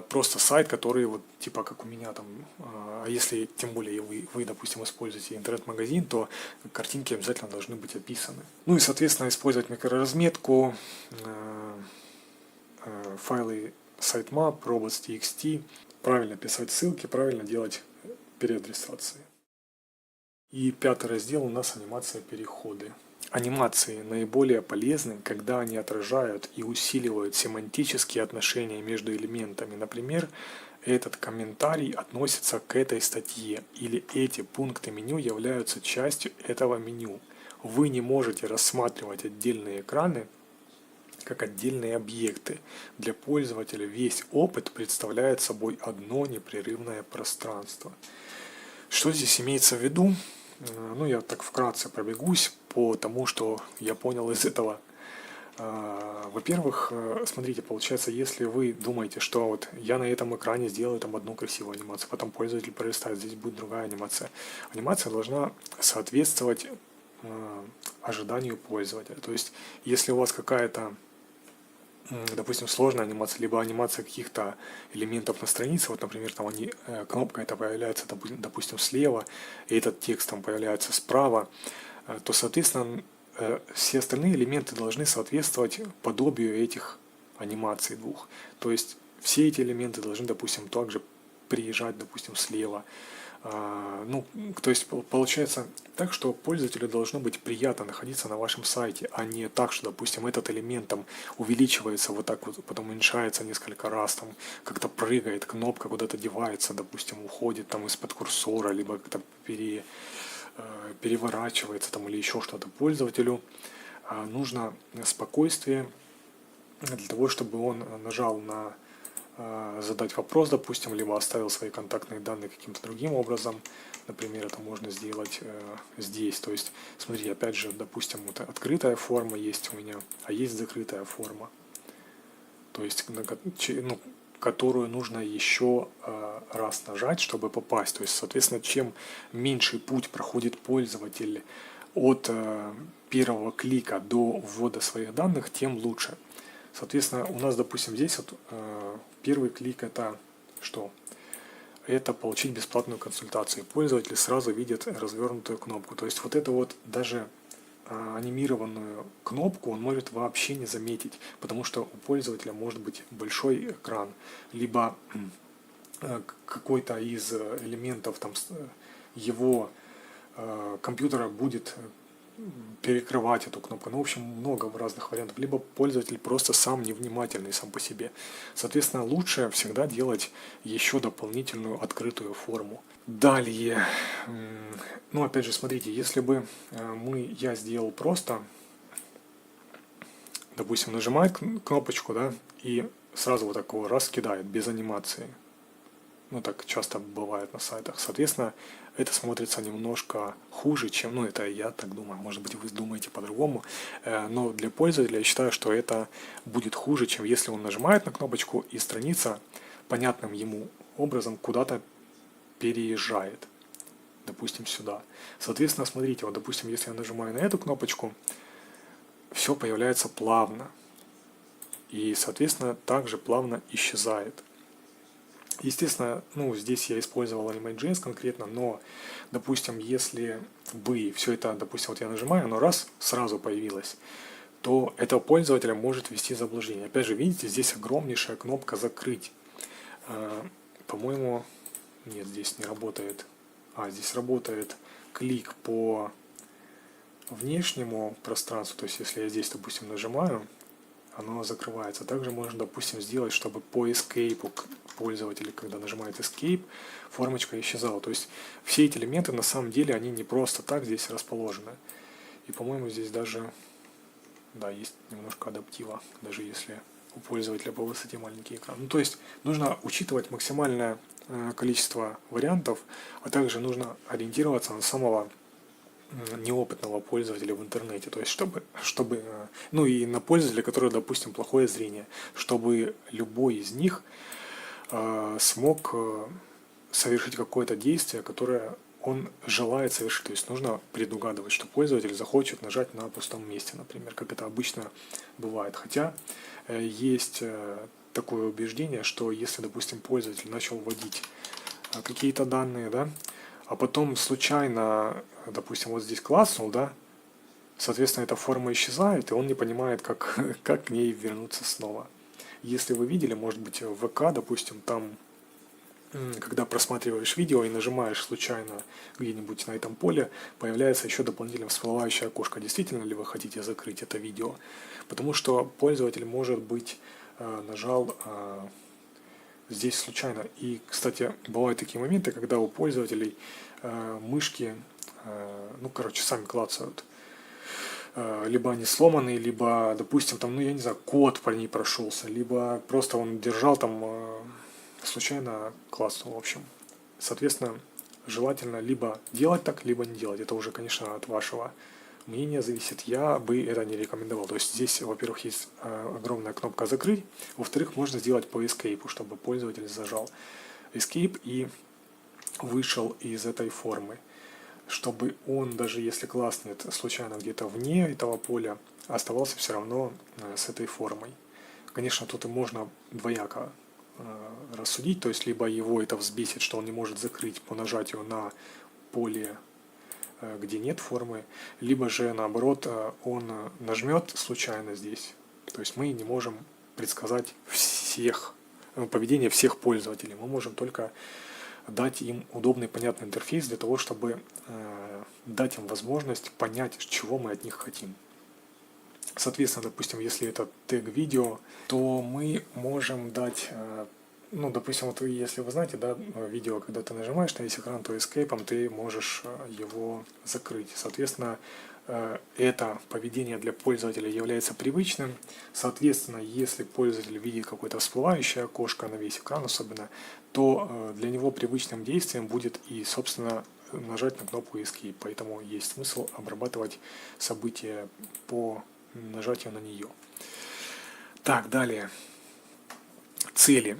просто сайт, который вот типа как у меня там, а если тем более вы, допустим, используете интернет-магазин, то картинки обязательно должны быть описаны. Ну и, соответственно, использовать микроразметку, файлы sitemap, robots.txt, правильно писать ссылки, правильно делать переадресации. И пятый раздел у нас анимация переходы. Анимации наиболее полезны, когда они отражают и усиливают семантические отношения между элементами. Например, этот комментарий относится к этой статье, или эти пункты меню являются частью этого меню. Вы не можете рассматривать отдельные экраны как отдельные объекты. Для пользователя весь опыт представляет собой одно непрерывное пространство. Что здесь имеется в виду? Я так вкратце пробегусь по тому, что я понял из этого. Во-первых, смотрите, получается, если вы думаете, что вот я на этом экране сделаю там одну красивую анимацию, потом пользователь пролистает, здесь будет другая анимация. Анимация должна соответствовать ожиданию пользователя. То есть, если у вас какая-то допустим, сложная анимация, либо анимация каких-то элементов на странице, вот, например, там кнопка эта появляется, допустим, слева, и этот текст там появляется справа, то, соответственно, все остальные элементы должны соответствовать подобию этих анимаций двух. То есть все эти элементы должны, допустим, также приезжать, допустим, слева. Ну, то есть получается так, что пользователю должно быть приятно находиться на вашем сайте, а не так, что, допустим, этот элемент там увеличивается вот так вот, потом уменьшается несколько раз, там как-то прыгает, кнопка куда-то девается, допустим, уходит там из-под курсора, либо как-то переворачивается там или еще что-то. Пользователю нужно спокойствие для того, чтобы он нажал на задать вопрос, допустим, либо оставил свои контактные данные каким-то другим образом. Например, это можно сделать здесь. То есть, смотрите, опять же, допустим, вот открытая форма есть у меня, а есть закрытая форма. То есть, ну, которую нужно еще раз нажать, чтобы попасть. То есть, соответственно, чем меньший путь проходит пользователь от первого клика до ввода своих данных, тем лучше. Соответственно, у нас, допустим, здесь вот первый клик это что? Это получить бесплатную консультацию. Пользователь сразу видит развернутую кнопку. То есть вот это вот даже анимированную кнопку он может вообще не заметить, потому что у пользователя может быть большой экран, либо какой-то из элементов там его компьютера будет перекрывать эту кнопку. Ну, в общем, много разных вариантов. Либо пользователь просто сам невнимательный сам по себе. Соответственно, лучше всегда делать еще дополнительную открытую форму. Далее, ну, опять же, смотрите, если бы я сделал просто, допустим, нажимает кнопочку, да, и сразу вот такого раз кидает, без анимации. Ну, так часто бывает на сайтах. Соответственно, это смотрится немножко хуже, чем, ну, это я так думаю, может быть, вы думаете по-другому, но для пользователя я считаю, что это будет хуже, чем если он нажимает на кнопочку и страница понятным ему образом куда-то переезжает, допустим, сюда. Соответственно, смотрите, вот, допустим, если я нажимаю на эту кнопочку, все появляется плавно, и, соответственно, также плавно исчезает. Естественно, ну, здесь я использовал Animate.js конкретно, но, допустим, если бы все это, допустим, вот я нажимаю, оно раз, сразу появилось, то этого пользователя может ввести в заблуждение. Опять же, видите, здесь огромнейшая кнопка «Закрыть». По-моему, нет, здесь не работает. Здесь работает клик по внешнему пространству, то есть если я здесь, допустим, нажимаю, оно закрывается. Также можно, допустим, сделать, чтобы по Escape пользователь, когда нажимает Escape, формочка исчезала. То есть все эти элементы на самом деле, они не просто так здесь расположены. И, по-моему, здесь даже, да, есть немножко адаптива, даже если у пользователя по высоте маленький экран. Ну, то есть нужно учитывать максимальное количество вариантов, а также нужно ориентироваться на самого неопытного пользователя в интернете, то есть чтобы, ну и на пользователя, который, допустим, плохое зрение, чтобы любой из них смог совершить какое-то действие, которое он желает совершить. То есть нужно предугадывать, что пользователь захочет нажать на пустом месте, например, как это обычно бывает. Хотя есть такое убеждение, что если, допустим, пользователь начал вводить какие-то данные, да, а потом случайно, допустим, вот здесь класснул, да, соответственно, эта форма исчезает, и он не понимает, как к ней вернуться снова. Если вы видели, может быть, в ВК, допустим, там, когда просматриваешь видео и нажимаешь случайно где-нибудь на этом поле, появляется еще дополнительно всплывающее окошко, действительно ли вы хотите закрыть это видео. Потому что пользователь, может быть, нажал здесь случайно. И, кстати, бывают такие моменты, когда у пользователей мышки, ну, короче, сами клацают. Либо они сломанные, либо, допустим, там, ну, я не знаю, код по ней прошелся, либо просто он держал там, случайно клацнул, в общем. Соответственно, желательно либо делать так, либо не делать. Это уже, конечно, от вашего мнение зависит, я бы это не рекомендовал. То есть здесь, во-первых, есть огромная кнопка «Закрыть», во-вторых, можно сделать по Escape, чтобы пользователь зажал Escape и вышел из этой формы, чтобы он, даже если класснет случайно где-то вне этого поля, оставался все равно с этой формой. Конечно, тут и можно двояко рассудить, то есть либо его это взбесит, что он не может закрыть по нажатию на поле, где нет формы, либо же наоборот он нажмет случайно здесь, то есть мы не можем предсказать поведение всех пользователей, мы можем только дать им удобный, понятный интерфейс для того, чтобы дать им возможность понять, чего мы от них хотим. Соответственно, допустим, если это тег видео, то мы можем дать, ну, допустим, вот если вы знаете, да, видео, когда ты нажимаешь на весь экран, то эскейпом ты можешь его закрыть. Соответственно, это поведение для пользователя является привычным. Соответственно, если пользователь видит какое-то всплывающее окошко на весь экран особенно, то для него привычным действием будет и, собственно, нажать на кнопку Escape. Поэтому есть смысл обрабатывать события по нажатию на нее. Так, далее. Цели.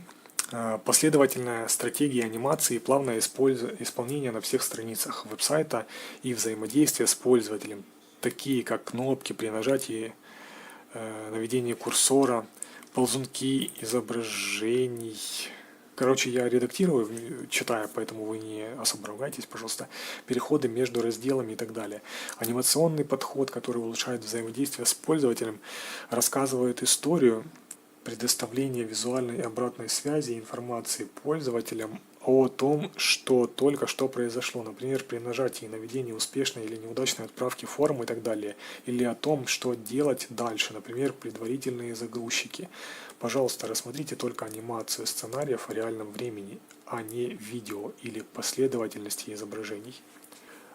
Последовательная стратегия анимации и плавное исполнение на всех страницах веб-сайта и взаимодействие с пользователем, такие как кнопки при нажатии, наведении курсора, ползунки изображений. Короче, я редактирую, читаю, поэтому вы не особо ругайтесь, пожалуйста. Переходы между разделами и так далее. Анимационный подход, который улучшает взаимодействие с пользователем, рассказывает историю, предоставление визуальной и обратной связи и информации пользователям о том, что только что произошло, например, при нажатии и наведении успешной или неудачной отправки формы и так далее, или о том, что делать дальше, например, предварительные загрузчики. Пожалуйста, рассмотрите только анимацию сценариев в реальном времени, а не видео или последовательности изображений.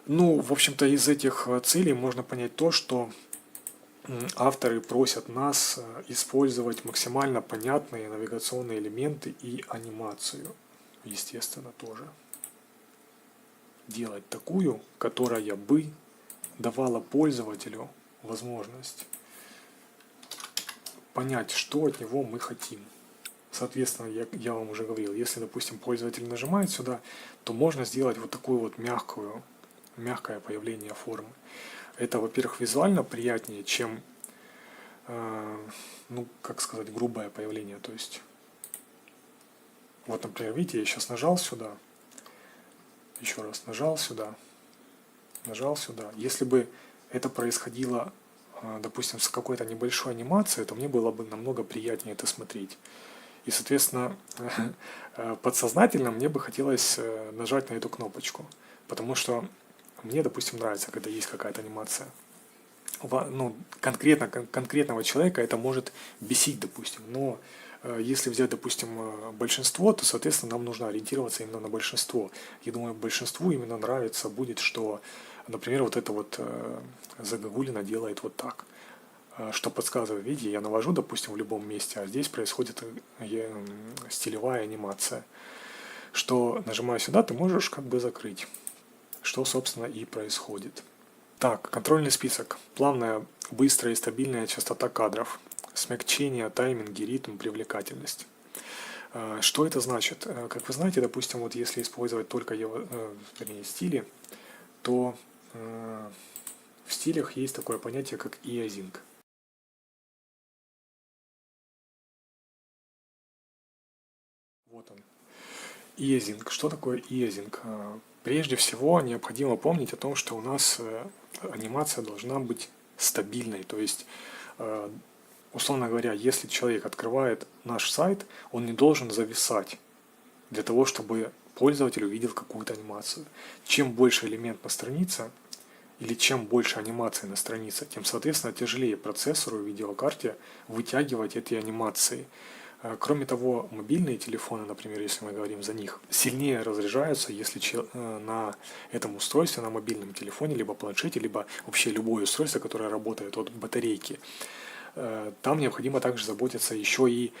Ну, в общем-то, из этих целей можно понять то, что авторы просят нас использовать максимально понятные навигационные элементы и анимацию, естественно, тоже. Делать такую, которая бы давала пользователю возможность понять, что от него мы хотим. Соответственно, я вам уже говорил, если, допустим, пользователь нажимает сюда, то можно сделать вот такую вот мягкое появление формы. Это, во-первых, визуально приятнее, чем, ну, как сказать, грубое появление. То есть, вот, например, видите, я сейчас нажал сюда, еще раз нажал сюда. Если бы это происходило, допустим, с какой-то небольшой анимацией, то мне было бы намного приятнее это смотреть. И, соответственно, подсознательно мне бы хотелось нажать на эту кнопочку, потому что мне, допустим, нравится, когда есть какая-то анимация. Ну, конкретного человека это может бесить, допустим, но если взять, допустим, большинство, то, соответственно, нам нужно ориентироваться именно на большинство. Я думаю, большинству именно нравится будет, что, например, вот это вот загогулина делает вот так, что подсказывает, видите, я навожу, допустим, в любом месте, а здесь происходит стилевая анимация, что, нажимая сюда, ты можешь как бы закрыть, что, собственно, и происходит. Так, контрольный список. Плавная, быстрая и стабильная частота кадров. Смягчение, тайминги, ритм, привлекательность. Что это значит? Как вы знаете, допустим, вот если использовать только стили, то в стилях есть такое понятие, как easing. Вот он. Easing. Что такое easing? Прежде всего, необходимо помнить о том, что у нас анимация должна быть стабильной. То есть, условно говоря, если человек открывает наш сайт, он не должен зависать для того, чтобы пользователь увидел какую-то анимацию. Чем больше элемент на странице, или чем больше анимации на странице, тем, соответственно, тяжелее процессору и видеокарте вытягивать эти анимации. Кроме того, мобильные телефоны, например, если мы говорим за них, сильнее разряжаются, если на этом устройстве, на мобильном телефоне, либо планшете, либо вообще любое устройство, которое работает от батарейки. Там необходимо также заботиться еще и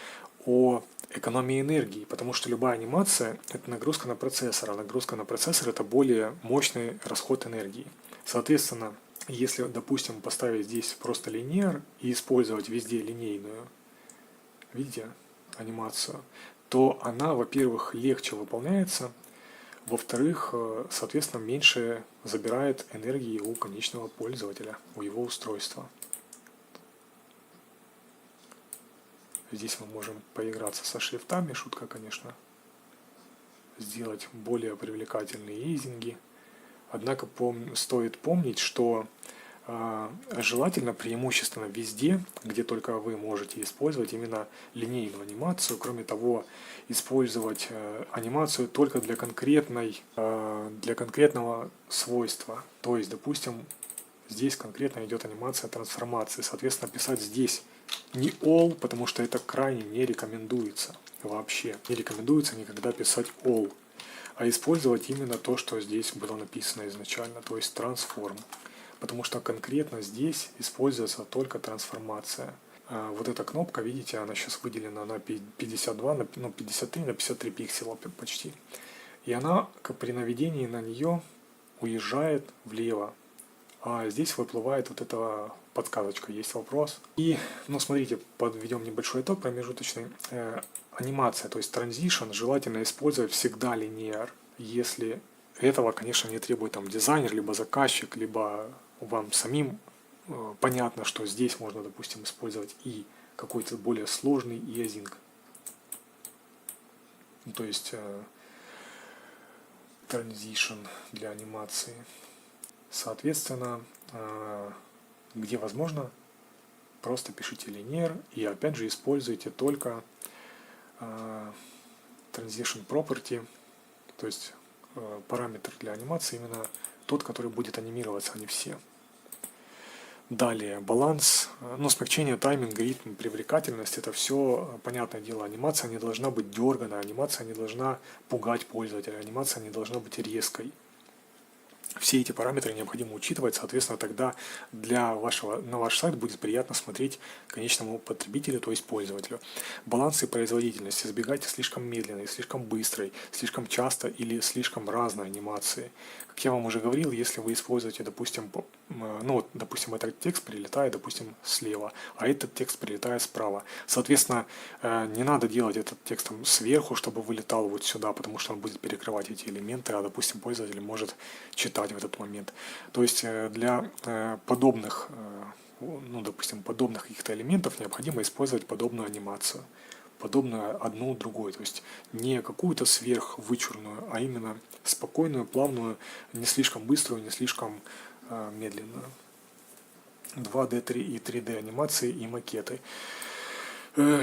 о экономии энергии, потому что любая анимация – это нагрузка на процессор, а нагрузка на процессор – это более мощный расход энергии. Соответственно, если, допустим, поставить здесь просто линейр и использовать везде линейную, видите, анимацию, то она, во-первых, легче выполняется, во-вторых, соответственно, меньше забирает энергии у конечного пользователя, у его устройства. Здесь мы можем поиграться со шрифтами, шутка, конечно, сделать более привлекательные эйзинги. Однако стоит помнить, что желательно преимущественно везде, где только вы можете использовать именно линейную анимацию. Кроме того, использовать анимацию только для конкретного свойства. То есть, допустим, здесь конкретно идет анимация трансформации. Соответственно, писать здесь не all, потому что это крайне не рекомендуется вообще. Не рекомендуется никогда писать all, а использовать именно то, что здесь было написано изначально, то есть transform. Потому что конкретно здесь используется только трансформация. Вот эта кнопка, видите, она сейчас выделена на 52, ну 53 на 53 пикселя почти. И она при наведении на нее уезжает влево. А здесь выплывает вот эта подсказочка, есть вопрос. И, ну смотрите, подведем небольшой итог промежуточный. Анимация, то есть transition, желательно использовать всегда линейр, если этого, конечно, не требует там дизайнер, либо заказчик, либо вам самим понятно, что здесь можно, допустим, использовать и какой-то более сложный эйзинг. То есть transition для анимации. Соответственно, где возможно, просто пишите линейр и опять же используйте только transition property, то есть параметр для анимации именно тот, который будет анимироваться, а не все. Далее, баланс, ну, смягчение, тайминг, ритм, привлекательность, это все, понятное дело, анимация не должна быть дерганой, анимация не должна пугать пользователя, анимация не должна быть резкой. Все эти параметры необходимо учитывать, соответственно, тогда на ваш сайт будет приятно смотреть конечному потребителю, то есть пользователю. Баланс и производительность. Избегайте слишком медленной, слишком быстрой, слишком часто или слишком разной анимации. Как я вам уже говорил, если вы используете, допустим, допустим, этот текст прилетает, допустим, слева, а этот текст прилетает справа. Соответственно, не надо делать этот текст сверху, чтобы вылетал вот сюда, потому что он будет перекрывать эти элементы, а, допустим, пользователь может читать в этот момент. То есть для подобных, допустим, подобных каких-то элементов необходимо использовать подобную анимацию, подобную одну другой, то есть не какую-то сверхвычурную, а именно спокойную, плавную, не слишком быструю, не слишком медленную. 2D, 3 и 3D анимации и макеты.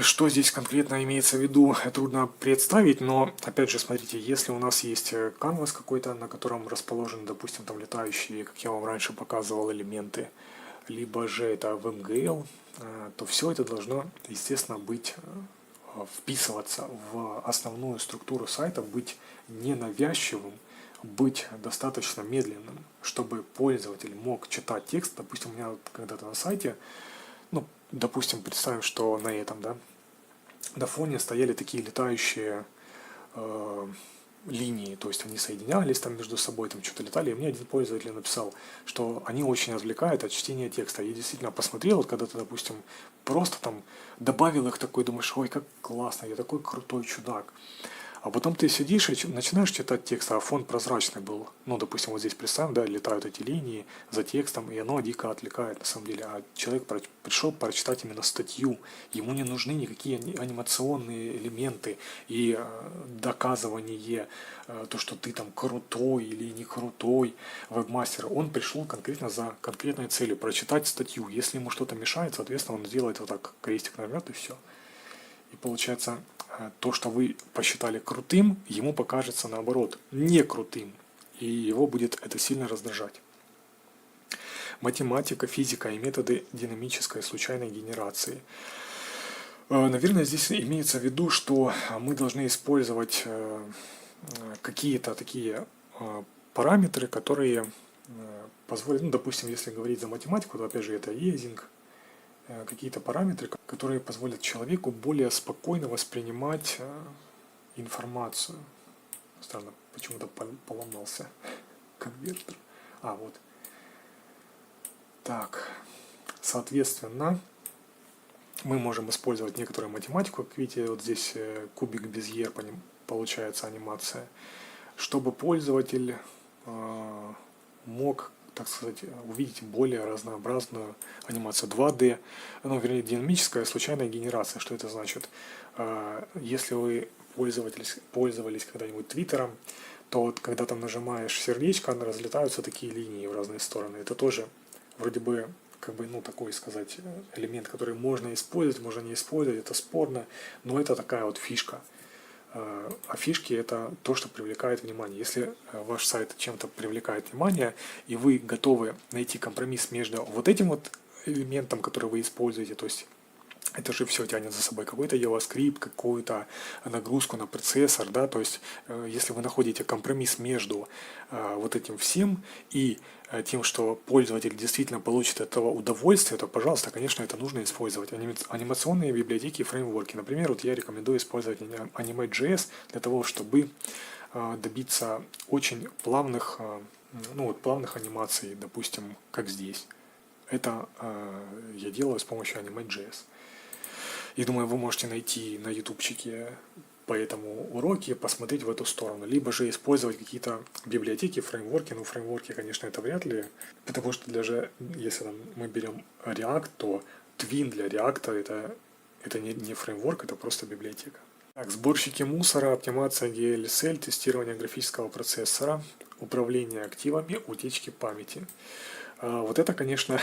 Что здесь конкретно имеется в виду, трудно представить, но, опять же, смотрите, если у нас есть канвас какой-то, на котором расположены, допустим, там летающие, как я вам раньше показывал, элементы, либо же это в MGL, то все это должно, естественно, вписываться в основную структуру сайта, быть ненавязчивым, быть достаточно медленным, чтобы пользователь мог читать текст. Допустим, у меня когда-то на сайте, допустим, представим, что на этом, на фоне стояли такие летающие линии, то есть они соединялись там между собой, там что-то летали, и мне один пользователь написал, что они очень отвлекают от чтения текста. Я действительно посмотрел, вот когда ты, допустим, просто там добавил их такой, думаешь, ой, как классно, я такой крутой чудак. А потом ты сидишь и начинаешь читать текст, а фон прозрачный был. Допустим, вот здесь представим, летают эти линии за текстом, и оно дико отвлекает на самом деле. А человек пришел прочитать именно статью, ему не нужны никакие анимационные элементы и доказывание, то, что ты там крутой или не крутой вебмастер. Он пришел конкретно за конкретной целью, прочитать статью. Если ему что-то мешает, соответственно, он делает вот так, крестик нажмет и все. И получается, то, что вы посчитали крутым, ему покажется наоборот не крутым, и его будет это сильно раздражать. Математика, физика и методы динамической случайной генерации. Наверное, здесь имеется в виду, что мы должны использовать какие-то такие параметры, которые позволят, допустим, если говорить за математику, то опять же это эйзинг, какие-то параметры, которые позволят человеку более спокойно воспринимать информацию. Странно, почему-то поломался конвертер. Вот. Так, соответственно, мы можем использовать некоторую математику. Как видите, вот здесь кубик Безье, получается анимация, чтобы пользователь мог так сказать, увидеть более разнообразную анимацию 2D, ну, вернее, динамическая случайная генерация. Что это значит? Если вы пользовались когда-нибудь Твиттером, то вот, когда там нажимаешь сердечко, разлетаются такие линии в разные стороны. Это тоже вроде бы, как бы, ну, такой сказать, элемент, который можно использовать, можно не использовать, это спорно, но это такая вот фишка. А фишки – это то, что привлекает внимание. Если ваш сайт чем-то привлекает внимание, и вы готовы найти компромисс между вот этим вот элементом, который вы используете, то есть это же все тянет за собой какой-то JavaScript, какую-то нагрузку на процессор, да, то есть если вы находите компромисс между вот этим всем и тем, что пользователь действительно получит от этого удовольствие, то, пожалуйста, конечно, это нужно использовать. Анимационные библиотеки и фреймворки. Например, вот я рекомендую использовать Animate.js для того, чтобы добиться очень плавных, ну, вот, плавных анимаций, допустим, как здесь. Это я делаю с помощью Animate.js. И думаю, вы можете найти на ютубчике по этому уроке, посмотреть в эту сторону. Либо же использовать какие-то библиотеки, фреймворки. Ну, фреймворки, конечно, это вряд ли. Потому что даже если мы берем React, то Twin для React это не фреймворк, это просто библиотека. Так, сборщики мусора, оптимация DLSL, тестирование графического процессора, управление активами, утечки памяти. Вот это, конечно,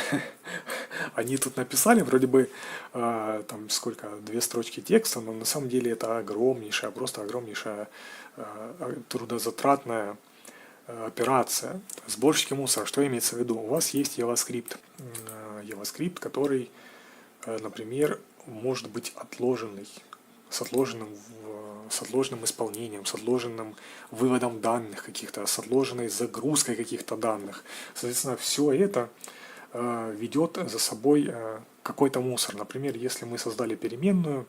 они тут написали, вроде бы, там сколько, 2 строчки текста, но на самом деле это огромнейшая, просто огромнейшая трудозатратная операция. Сборщики мусора, что имеется в виду? У вас есть JavaScript, который, например, может быть отложенный, с отложенным исполнением, с отложенным выводом данных каких-то, с отложенной загрузкой каких-то данных. Соответственно, все это ведет за собой какой-то мусор. Например, если мы создали переменную,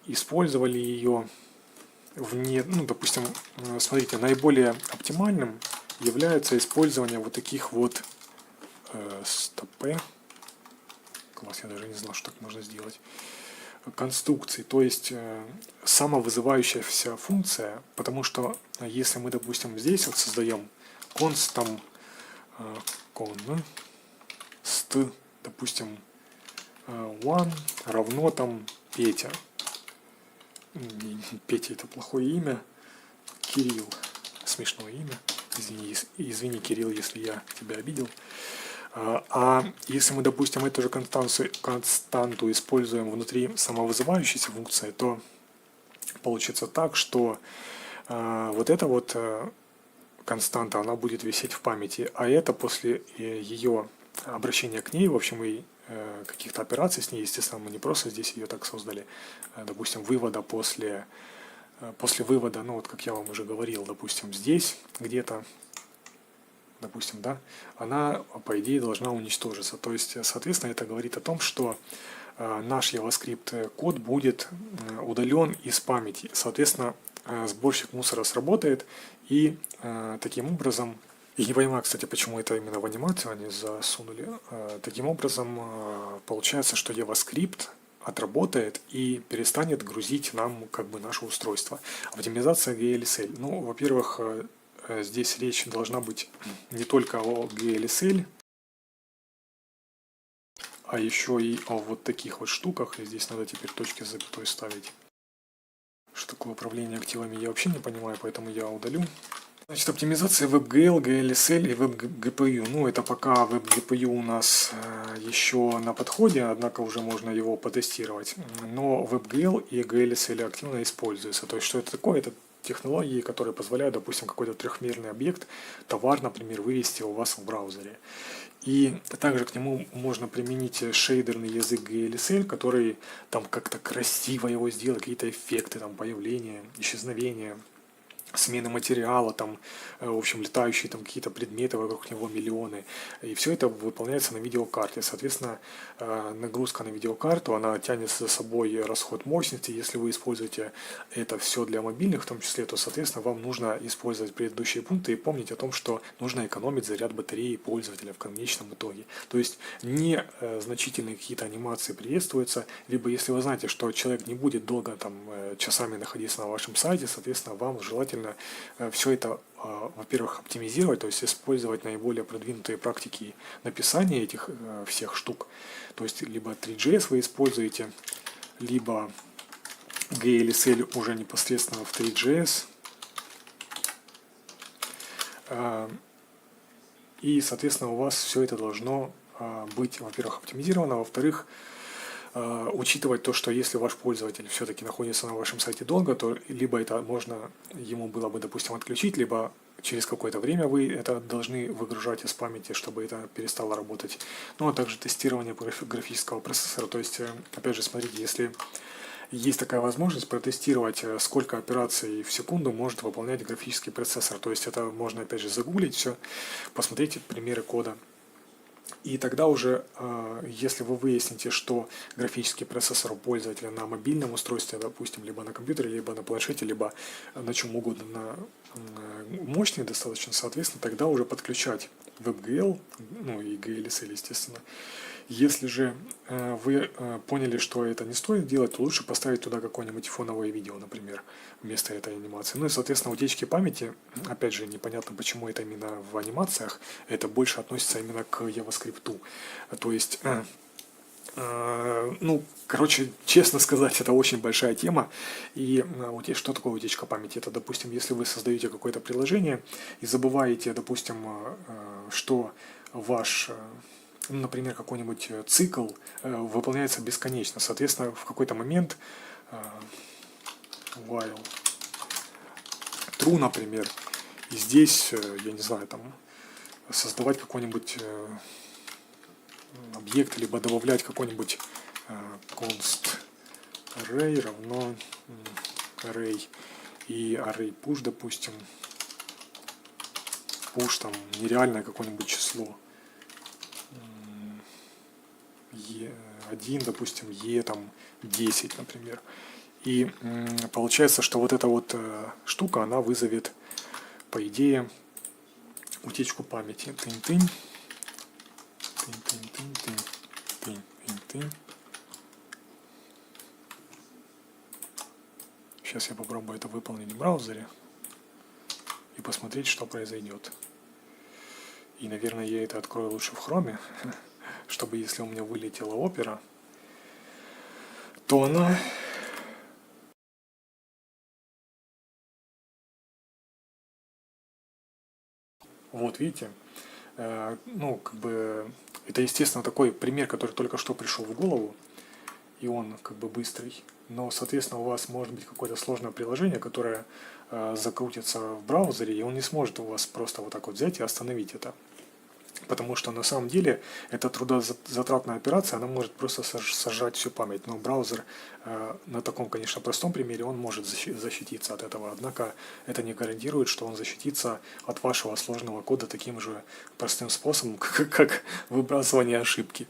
использовали ее ну, допустим, смотрите, наиболее оптимальным является использование вот таких вот стопе. Класс, я даже не знал, что так можно сделать. Конструкций, то есть самовызывающаяся функция, потому что если мы, допустим, здесь вот создаем const там const, допустим, one равно там Петя. Петя это плохое имя, Кирилл смешное имя, извини, Кирилл, если я тебя обидел. А если мы, допустим, эту же константу используем внутри самовызывающейся функции, то получится так, что вот эта вот константа, она будет висеть в памяти, а это после ее обращения к ней, в общем, и каких-то операций с ней, естественно, мы не просто здесь ее так создали, допустим, вывода после вывода, ну вот как я вам уже говорил, допустим, здесь где-то, допустим, да, она, по идее, должна уничтожиться. То есть, соответственно, это говорит о том, что наш JavaScript код будет удален из памяти. Соответственно, сборщик мусора сработает, и таким образом, и не понимаю, кстати, почему это именно в анимацию они засунули, таким образом получается, что JavaScript отработает и перестанет грузить нам как бы наше устройство. Оптимизация GLSL. Ну, во-первых, здесь речь должна быть не только о GLSL, а еще и о вот таких вот штуках. И здесь надо теперь точки с запятой ставить. Что такое управление активами, я вообще не понимаю, поэтому я удалю. Значит, оптимизация WebGL, GLSL и WebGPU. Ну, это пока WebGPU у нас еще на подходе, однако уже можно его потестировать. Но WebGL и GLSL активно используются. То есть, что это такое? Это технологии, которые позволяют, допустим, какой-то трехмерный объект, товар, например, вывести у вас в браузере. И также к нему можно применить шейдерный язык GLSL, который там как-то красиво его сделать, какие-то эффекты, там, появления, исчезновения, смены материала, там, в общем, летающие там какие-то предметы, вокруг него миллионы. И все это выполняется на видеокарте. Соответственно, нагрузка на видеокарту, она тянет за собой расход мощности. Если вы используете это все для мобильных, в том числе, то, соответственно, вам нужно использовать предыдущие пункты и помнить о том, что нужно экономить заряд батареи пользователя в конечном итоге. То есть, незначительные какие-то анимации приветствуются, либо если вы знаете, что человек не будет долго там часами находиться на вашем сайте, соответственно, вам желательно желательно все это, во-первых, оптимизировать, то есть использовать наиболее продвинутые практики написания этих всех штук. То есть либо 3JS вы используете, либо GLSL уже непосредственно в 3JS. И, соответственно, у вас все это должно быть, во-первых, оптимизировано, во-вторых, учитывать то, что если ваш пользователь все-таки находится на вашем сайте долго, то либо это можно ему было бы, допустим, отключить, либо через какое-то время вы это должны выгружать из памяти, чтобы это перестало работать. Ну, а также тестирование графического процессора. То есть, опять же, смотрите, если есть такая возможность протестировать, сколько операций в секунду может выполнять графический процессор. То есть это можно, опять же, загуглить все, посмотреть примеры кода. И тогда уже, если вы выясните, что графический процессор у пользователя на мобильном устройстве, допустим, либо на компьютере, либо на планшете, либо на чем угодно, мощный достаточно, соответственно, тогда уже подключать WebGL, ну и GLSL, естественно. Если же вы поняли, что это не стоит делать, то лучше поставить туда какое-нибудь фоновое видео, например, вместо этой анимации. Ну и, соответственно, утечки памяти, опять же, непонятно, почему это именно в анимациях, это больше относится именно к JavaScript. То есть, ну, короче, честно сказать, это очень большая тема. И что такое утечка памяти? Это, допустим, если вы создаете какое-то приложение и забываете, допустим, что ваш... ну, например, какой-нибудь цикл выполняется бесконечно. Соответственно, в какой-то момент while true, например, и здесь, я не знаю, там создавать какой-нибудь объект, либо добавлять какой-нибудь const array равно array и array push, допустим, push там нереальное какое-нибудь число. E1, допустим, E там 10, например. И получается, что вот эта вот штука, она вызовет, по идее, утечку памяти. Тынь-тынь. Тынь-тынь-тынь-тынь-тынь-тынь. Сейчас я попробую это выполнить в браузере и посмотреть, что произойдет. И, наверное, я это открою лучше в Chrome, чтобы если у меня вылетела Opera, то она... Вот, видите, ну, как бы, это, естественно, такой пример, который только что пришел в голову, и он, как бы, быстрый. Но, соответственно, у вас может быть какое-то сложное приложение, которое закрутится в браузере, и он не сможет у вас просто вот так вот взять и остановить это. Потому что на самом деле эта трудозатратная операция, она может просто сожрать всю память. Но браузер на таком, конечно, простом примере, он может защититься от этого. Однако это не гарантирует, что он защитится от вашего сложного кода таким же простым способом, как выбрасывание ошибки.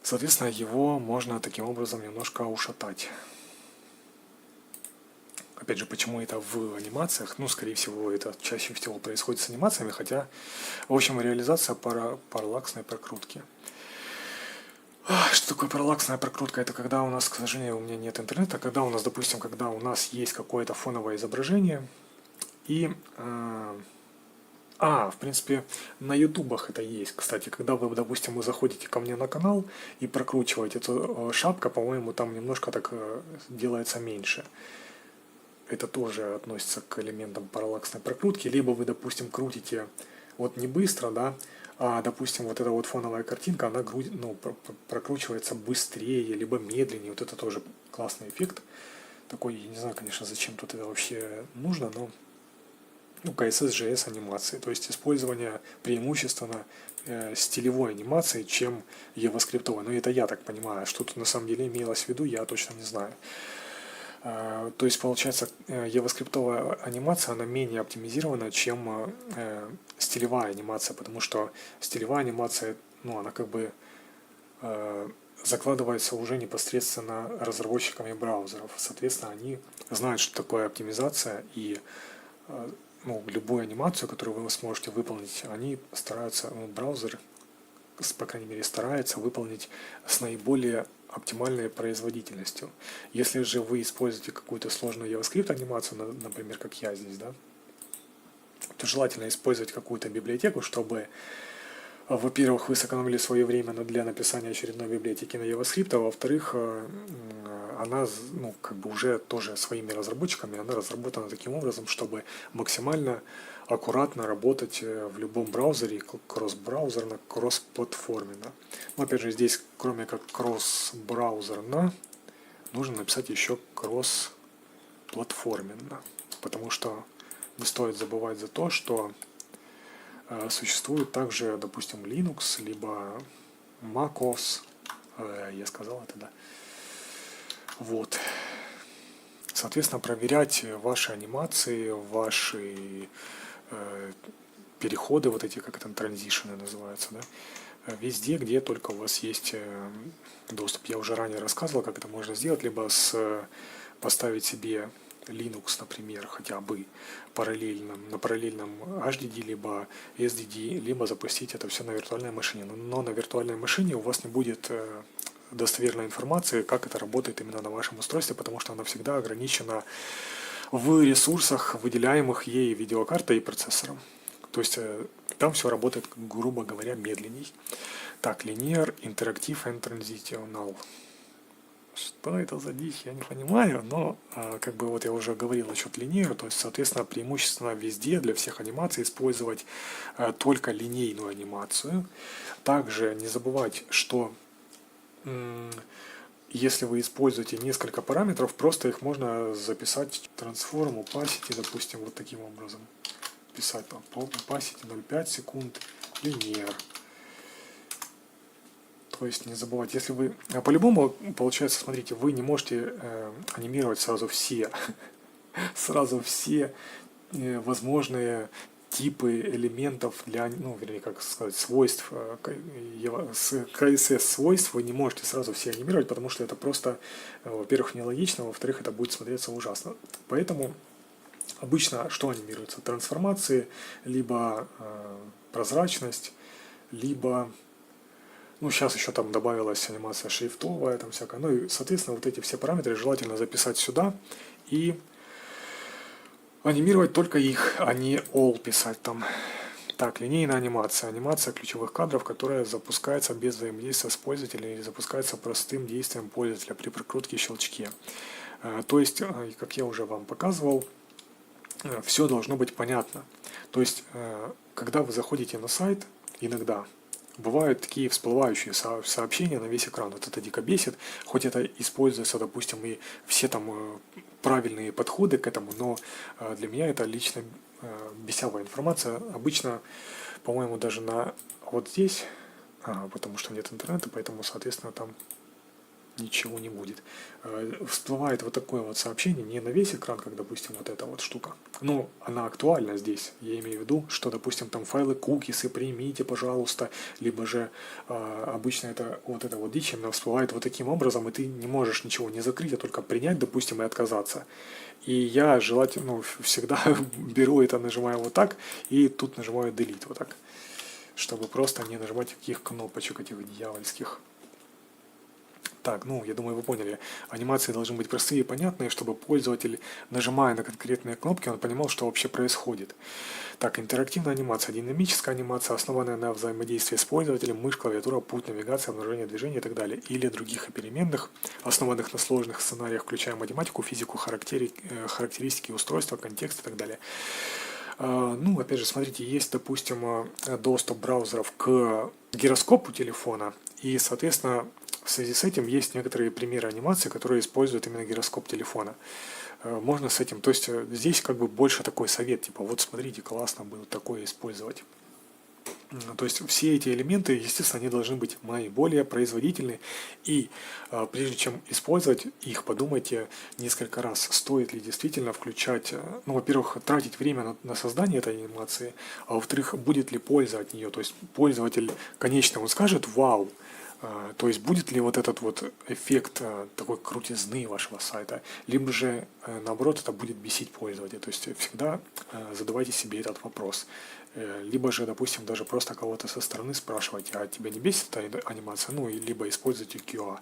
Соответственно, его можно таким образом немножко ушатать. Опять же, почему это в анимациях? Ну, скорее всего, это чаще всего происходит с анимациями, хотя, в общем, реализация параллаксной прокрутки. Что такое параллаксная прокрутка? Это когда у нас, к сожалению, у меня нет интернета, когда у нас, допустим, когда у нас есть какое-то фоновое изображение, и... в принципе, на ютубах это есть, кстати, когда вы, допустим, вы заходите ко мне на канал и прокручиваете эту шапка, по-моему, там немножко так делается меньше. Это тоже относится к элементам параллаксной прокрутки, либо вы, допустим, крутите вот не быстро, да, а, допустим, вот эта вот фоновая картинка, она прокручивается быстрее, либо медленнее, вот это тоже классный эффект. Такой, я не знаю, конечно, зачем тут это вообще нужно, но, ну, CSS.js анимации, то есть использование преимущественно стилевой анимации, чем JavaScript. Ну, это я так понимаю, что тут на самом деле имелось в виду, я точно не знаю. То есть, получается, JavaScript анимация, она менее оптимизирована, чем стилевая анимация, потому что стилевая анимация, ну, она как бы закладывается уже непосредственно разработчиками браузеров. Соответственно, они знают, что такое оптимизация, и ну, любую анимацию, которую вы сможете выполнить, они стараются, браузер, по крайней мере, старается выполнить с наиболее оптимальной производительностью. Если же вы используете какую-то сложную JavaScript анимацию, например, как я здесь, да, то желательно использовать какую-то библиотеку, чтобы, во-первых, вы сэкономили свое время для написания очередной библиотеки на JavaScript, а во-вторых, она, ну, как бы уже тоже своими разработчиками, она разработана таким образом, чтобы максимально аккуратно работать в любом браузере, кросс-браузерно, кросс-платформенно. Но опять же, здесь, кроме как кросс-браузерно, нужно написать еще кросс-платформенно, потому что не стоит забывать за то, что существует также, допустим, Linux, либо macOS, я сказал это, да. Вот. Соответственно, проверять ваши анимации, ваши переходы, вот эти, как там, транзишены называются, да, везде, где только у вас есть доступ. Я уже ранее рассказывал, как это можно сделать, либо поставить себе Linux, например, хотя бы на параллельном HDD, либо SDD, либо запустить это все на виртуальной машине. Но на виртуальной машине у вас не будет достоверной информации, как это работает именно на вашем устройстве, потому что она всегда ограничена в ресурсах, выделяемых ей видеокартой и процессором. То есть там все работает, грубо говоря, медленней. Так, Linear, Interactive and Transitional. Что это за дичь, я не понимаю, но как бы вот я уже говорил насчет Linear, то есть, соответственно, преимущественно везде для всех анимаций использовать только линейную анимацию. Также не забывать, что если вы используете несколько параметров, просто их можно записать в transform opacity, допустим, вот таким образом. Писать там opacity 0,5 секунд, linear. То есть не забывать, если вы... по-любому, получается, смотрите, вы не можете анимировать сразу все возможные типы элементов для, ну, вернее, как сказать, свойств, CSS-свойств вы не можете сразу все анимировать, потому что это просто, во-первых, нелогично, во-вторых, это будет смотреться ужасно. Поэтому обычно что анимируется? Трансформации, либо прозрачность, либо, ну, сейчас еще там добавилась анимация шрифтовая, там всякая. Ну и, соответственно, вот эти все параметры желательно записать сюда и анимировать только их, а не all писать там. Так, линейная анимация. Анимация ключевых кадров, которая запускается без взаимодействия с пользователем или запускается простым действием пользователя при прокрутке и щелчке. То есть, как я уже вам показывал, все должно быть понятно. То есть, когда вы заходите на сайт, иногда бывают такие всплывающие сообщения на весь экран. Вот это дико бесит. Хоть это используется, допустим, и все там правильные подходы к этому, но для меня это лично бесявая информация. Обычно, по-моему, даже на вот здесь, потому что нет интернета, поэтому, соответственно, там ничего не будет. Всплывает вот такое вот сообщение не на весь экран, как, допустим, вот эта вот штука. Но она актуальна здесь. Я имею в виду, что, допустим, там файлы кукисы примите, пожалуйста, либо же обычно это вот дичь именно всплывает вот таким образом, и ты не можешь ничего не закрыть, а только принять, допустим, и отказаться. И я желательно, всегда беру это, нажимаю вот так, и тут нажимаю Delete вот так, чтобы просто не нажимать каких кнопочек этих дьявольских. Так, ну, я думаю, вы поняли. Анимации должны быть простые и понятные, чтобы пользователь, нажимая на конкретные кнопки, он понимал, что вообще происходит. Так, интерактивная анимация, динамическая анимация, основанная на взаимодействии с пользователем, мышь, клавиатура, путь, навигация, обнаружение движения и так далее. Или других переменных, основанных на сложных сценариях, включая математику, физику, характеристики устройства, контекст и так далее. Ну, опять же, смотрите, есть, допустим, доступ браузеров к гироскопу телефона, и, соответственно, в связи с этим есть некоторые примеры анимации, которые используют именно гироскоп телефона. Можно с этим, то есть здесь как бы больше такой совет, типа вот смотрите, классно было такое использовать. То есть все эти элементы, естественно, они должны быть наиболее производительны, и прежде чем использовать их, подумайте несколько раз, стоит ли действительно включать, ну, во-первых, тратить время на создание этой анимации, а во-вторых, будет ли польза от нее, то есть пользователь, конечно, он скажет «Вау!», то есть будет ли вот этот вот эффект такой крутизны вашего сайта, либо же наоборот это будет бесить пользователя. То есть всегда задавайте себе этот вопрос. Либо же, допустим, даже просто кого-то со стороны спрашивайте, а тебя не бесит эта анимация, ну, либо используйте QA.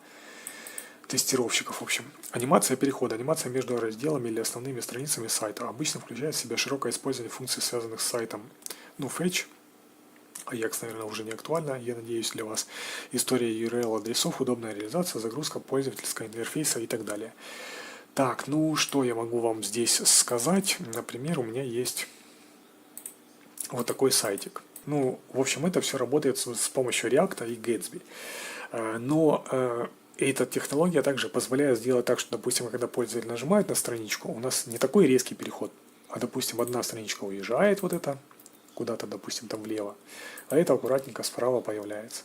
тестировщиков, в общем. Анимация перехода. Анимация между разделами или основными страницами сайта обычно включает в себя широкое использование функций, связанных с сайтом. Ну, fetch, Ajax, наверное, уже не актуально, я надеюсь, для вас. История URL-адресов, удобная реализация, загрузка пользовательского интерфейса и так далее. Так, ну что я могу вам здесь сказать? Например, у меня есть вот такой сайтик. Ну, в общем, это все работает с помощью React и Gatsby. Но эта технология также позволяет сделать так, что, допустим, когда пользователь нажимает на страничку, у нас не такой резкий переход, а, допустим, одна страничка уезжает вот это куда-то, допустим, там влево, а это аккуратненько справа появляется.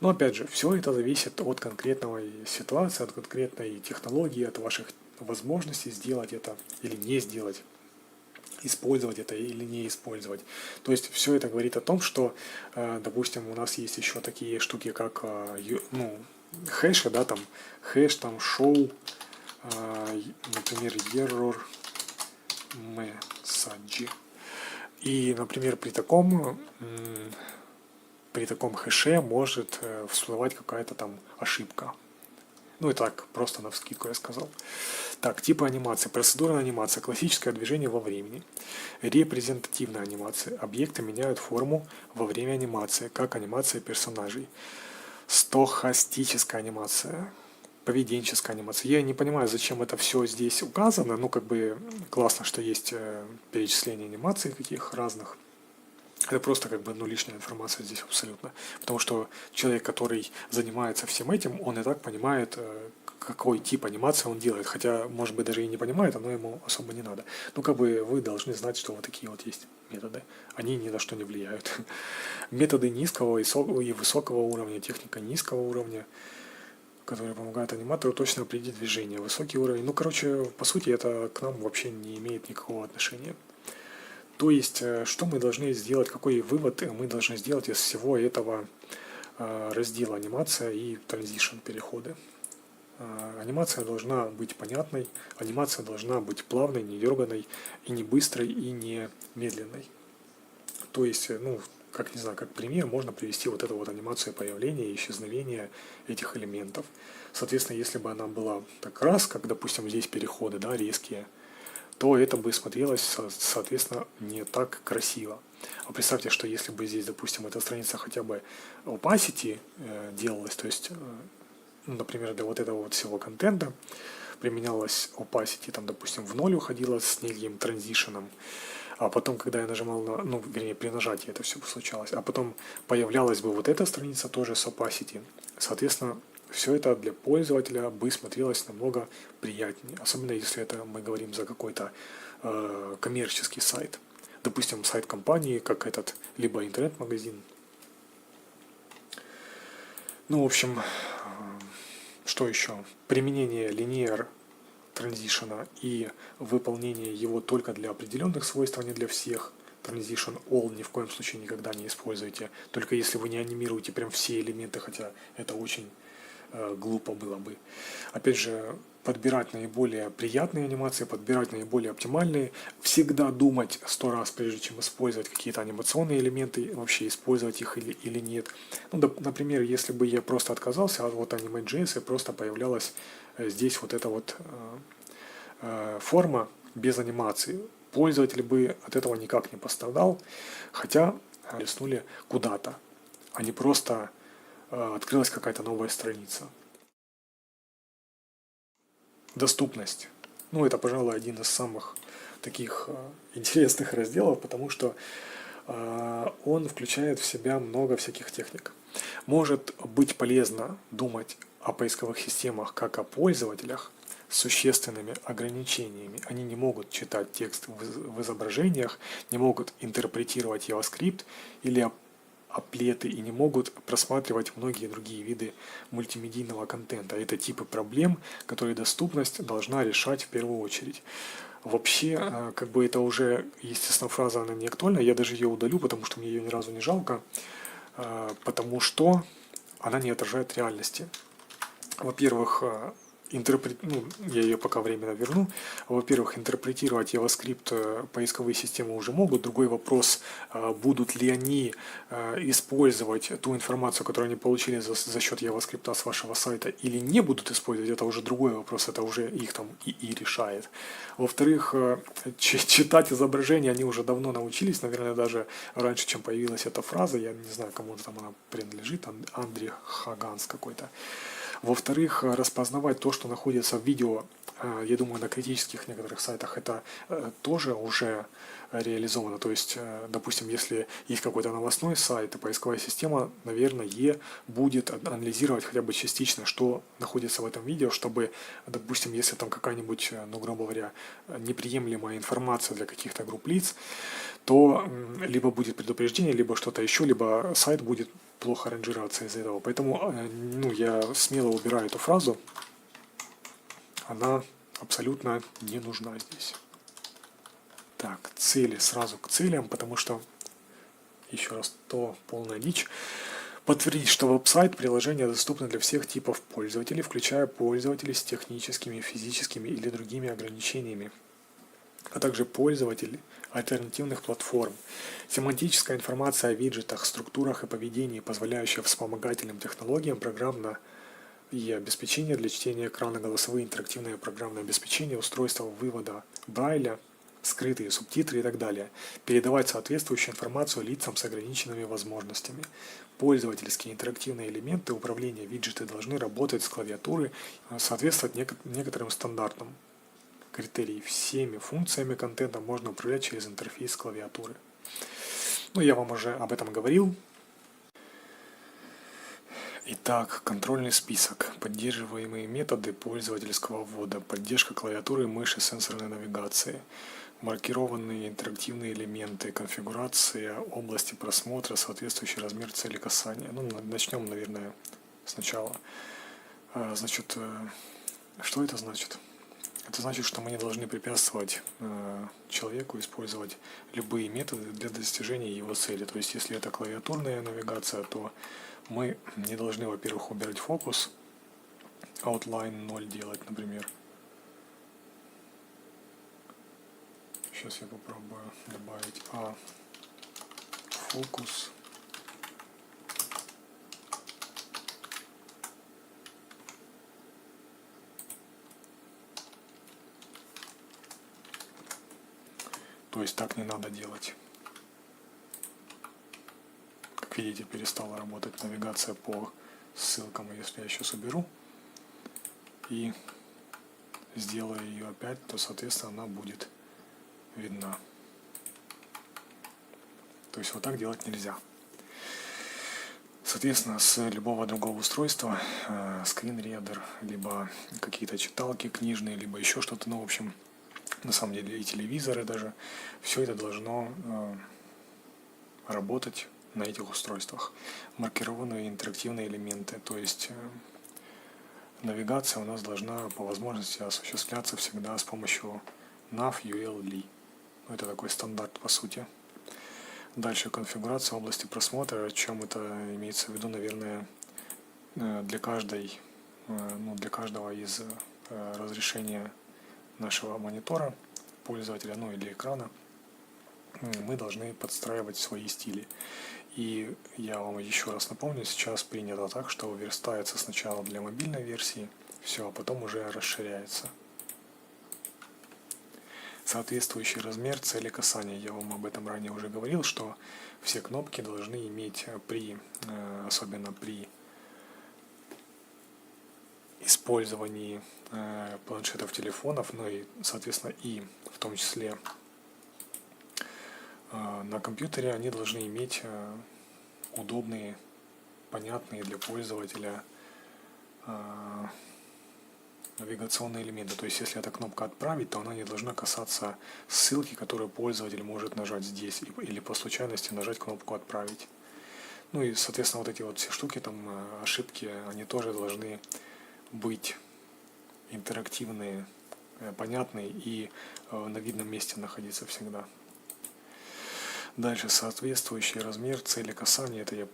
Но, опять же, все это зависит от конкретной ситуации, от конкретной технологии, от ваших возможностей сделать это или не сделать, использовать это или не использовать. То есть все это говорит о том, что, допустим, у нас есть еще такие штуки, как хэши, да, там хэш, там show, например, error message. И, например, при таком хэше может всплывать какая-то там ошибка. Ну и так, просто навскидку я сказал. Так, типы анимации. Процедурная анимация. Классическое движение во времени. Репрезентативная анимация. Объекты меняют форму во время анимации, как анимация персонажей. Стохастическая анимация. Поведенческая анимация. Я не понимаю, зачем это все здесь указано. Ну, как бы классно, что есть перечисление анимаций каких разных. Это просто как бы лишняя информация здесь абсолютно. Потому что человек, который занимается всем этим, он и так понимает, какой тип анимации он делает. Хотя, может быть, даже и не понимает, оно ему особо не надо. Ну, как бы вы должны знать, что вот такие вот есть методы. Они ни на что не влияют. Методы низкого и высокого уровня, техника низкого уровня, которые помогают аниматору точно определить движение. Высокий уровень. Ну, короче, по сути, это к нам вообще не имеет никакого отношения. То есть, что мы должны сделать, какой вывод мы должны сделать из всего этого раздела анимация и транзишн переходы. Анимация должна быть понятной, анимация должна быть плавной, не дерганой, и не быстрой, и не медленной. То есть, как не знаю, как пример, можно привести вот эту вот анимацию появления и исчезновения этих элементов. Соответственно, если бы она была так раз, как, допустим, здесь переходы, да, резкие, то это бы смотрелось, соответственно, не так красиво. А представьте, что если бы здесь, допустим, эта страница хотя бы opacity делалась, то есть, например, для вот этого вот всего контента применялась opacity, там, допустим, в 0 уходила с неким транзишеном, а потом, когда я нажимал при нажатии это все случалось, а потом появлялась бы вот эта страница тоже с opacity, соответственно, все это для пользователя бы смотрелось намного приятнее, особенно если это мы говорим за какой-то коммерческий сайт. Допустим, сайт компании, как этот, либо интернет-магазин. Ну, в общем, что еще? Применение linear транзишена и выполнение его только для определенных свойств, а не для всех. Transition all ни в коем случае никогда не используйте, только если вы не анимируете прям все элементы, хотя это очень глупо было бы. Опять же, подбирать наиболее приятные анимации, подбирать наиболее оптимальные, всегда думать 100 раз, прежде чем использовать какие-то анимационные элементы, вообще использовать их или нет. Ну, например, если бы я просто отказался от Anime.js и просто появлялась здесь вот эта вот форма без анимации, пользователь бы от этого никак не пострадал, хотя листнули куда-то, а не просто открылась какая-то новая страница. Доступность. Ну, это, пожалуй, один из самых таких интересных разделов, потому что он включает в себя много всяких техник. Может быть полезно думать о поисковых системах как о пользователях с существенными ограничениями. Они не могут читать текст в изображениях, не могут интерпретировать JavaScript или аплеты и не могут просматривать многие другие виды мультимедийного контента. Это типы проблем, которые доступность должна решать в первую очередь. Вообще, как бы это уже, естественно, фраза, она не актуальна, я даже ее удалю, потому что мне ее ни разу не жалко, потому что она не отражает реальности. Во-первых, я ее пока временно верну. Во-первых, интерпретировать JavaScript поисковые системы уже могут. Другой вопрос, будут ли они использовать ту информацию, которую они получили за счет JavaScript с вашего сайта, или не будут использовать, это уже другой вопрос, это уже их там и решает. Во-вторых, читать изображения они уже давно научились, наверное, даже раньше, чем появилась эта фраза, я не знаю, кому там она принадлежит, Андрей Хаганс какой-то. Во-вторых, распознавать то, что находится в видео, я думаю, на критических некоторых сайтах это тоже уже реализовано. То есть, допустим, если есть какой-то новостной сайт, то поисковая система, наверное, будет анализировать хотя бы частично, что находится в этом видео, чтобы, допустим, если там какая-нибудь, грубо говоря, неприемлемая информация для каких-то групп лиц, то либо будет предупреждение, либо что-то еще, либо сайт будет плохо ранжироваться из-за этого. Поэтому я смело убираю эту фразу. Она абсолютно не нужна здесь. Так, цели, сразу к целям, потому что, еще раз, то полная дичь. Подтвердить, что веб-сайт, приложение доступны для всех типов пользователей, включая пользователей с техническими, физическими или другими ограничениями, а также пользователей альтернативных платформ. Семантическая информация о виджетах, структурах и поведении, позволяющая вспомогательным технологиям программное обеспечение для чтения экрана, голосовые интерактивное программное обеспечение, устройство вывода Брайля, скрытые субтитры и так далее. Передавать соответствующую информацию лицам с ограниченными возможностями. Пользовательские интерактивные элементы управления виджеты должны работать с клавиатуры, соответствовать некоторым стандартам. Критерий. Всеми функциями контента можно управлять через интерфейс клавиатуры. Я вам уже об этом говорил. Итак, контрольный список. Поддерживаемые методы пользовательского ввода. Поддержка клавиатуры, мыши, сенсорной навигации. Маркированные интерактивные элементы. Конфигурация области просмотра, соответствующий размер цели касания. Начнем, наверное, сначала. Значит, что это значит? Это значит, что мы не должны препятствовать человеку использовать любые методы для достижения его цели. То есть, если это клавиатурная навигация, то мы не должны, во-первых, убирать фокус, outline 0 делать, например. Сейчас я попробую добавить фокус. То есть так не надо делать. Как видите, перестала работать навигация по ссылкам. Если я сейчас уберу и сделаю ее опять, то, соответственно, она будет видна. То есть вот так делать нельзя. Соответственно, с любого другого устройства, скринридер, либо какие-то читалки книжные, либо еще что-то, в общем, на самом деле и телевизоры даже, все это должно работать на этих устройствах. Маркированные интерактивные элементы, то есть навигация у нас должна по возможности осуществляться всегда с помощью nav UL Li. Это такой стандарт по сути. Дальше конфигурация области просмотра, о чем это имеется в виду, наверное, для каждого из разрешения нашего монитора, пользователя, или экрана, мы должны подстраивать свои стили. И я вам еще раз напомню, сейчас принято так, что верстается сначала для мобильной версии, все, а потом уже расширяется. Соответствующий размер цели касания. Я вам об этом ранее уже говорил, что все кнопки должны иметь особенно при использовании планшетов, телефонов, и, соответственно, и в том числе на компьютере, они должны иметь удобные, понятные для пользователя навигационные элементы. То есть, если эта кнопка «Отправить», то она не должна касаться ссылки, которую пользователь может нажать здесь, или по случайности нажать кнопку «Отправить». И, соответственно, вот эти вот все штуки, ошибки, они тоже должны быть интерактивные, понятные и на видном месте находиться всегда. Дальше соответствующий размер цели касания, это я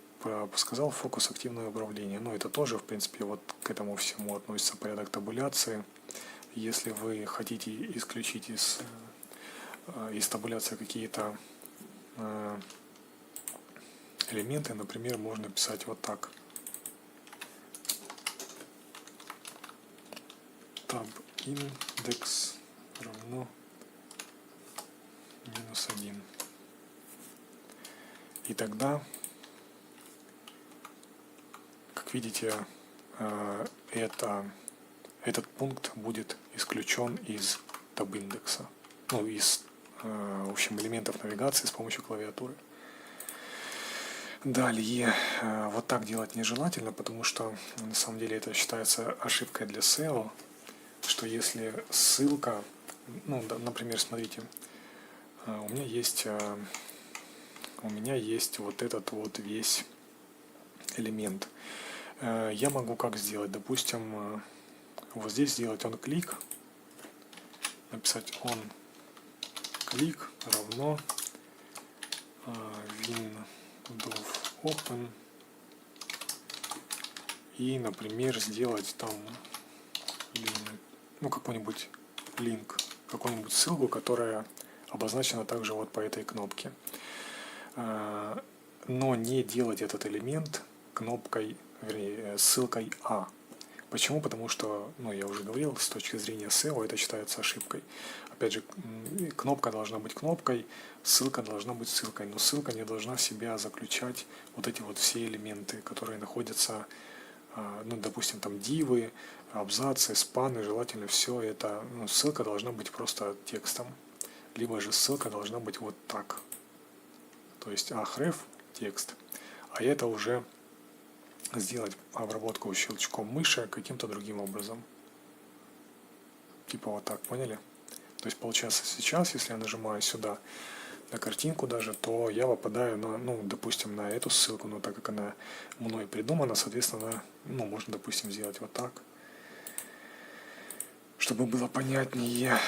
сказал, фокус активное управление. Но это тоже, в принципе, вот к этому всему относится порядок табуляции. Если вы хотите исключить из табуляции какие-то элементы, например, можно писать вот так. Tab index равно -1. И тогда, как видите, этот пункт будет исключен из таб-индекса, ну, из, в общем, элементов навигации с помощью клавиатуры. Далее, вот так делать нежелательно, потому что на самом деле это считается ошибкой для SEO, что если ссылка, ну, например, смотрите, у меня есть вот этот вот весь элемент. Я могу как сделать? Допустим, вот здесь сделать onClick, написать onClick равно Windows Open и, например, сделать там какой-нибудь линк, какую-нибудь ссылку, которая обозначена также вот по этой кнопке. Но не делать этот элемент кнопкой, вернее, ссылкой А. Почему? Потому что, я уже говорил, с точки зрения SEO это считается ошибкой. Опять же, кнопка должна быть кнопкой, ссылка должна быть ссылкой, но ссылка не должна в себя заключать вот эти вот все элементы, которые находятся, допустим, там дивы, абзацы, спаны, желательно все это, ссылка должна быть просто текстом, либо же ссылка должна быть вот так. То есть href текст, а это уже сделать обработку щелчком мыши каким-то другим образом. Типа вот так, поняли? То есть получается сейчас, если я нажимаю сюда на картинку даже, то я попадаю на, допустим, на эту ссылку, но так как она мной придумана, соответственно, можно, допустим, сделать вот так, чтобы было понятнее.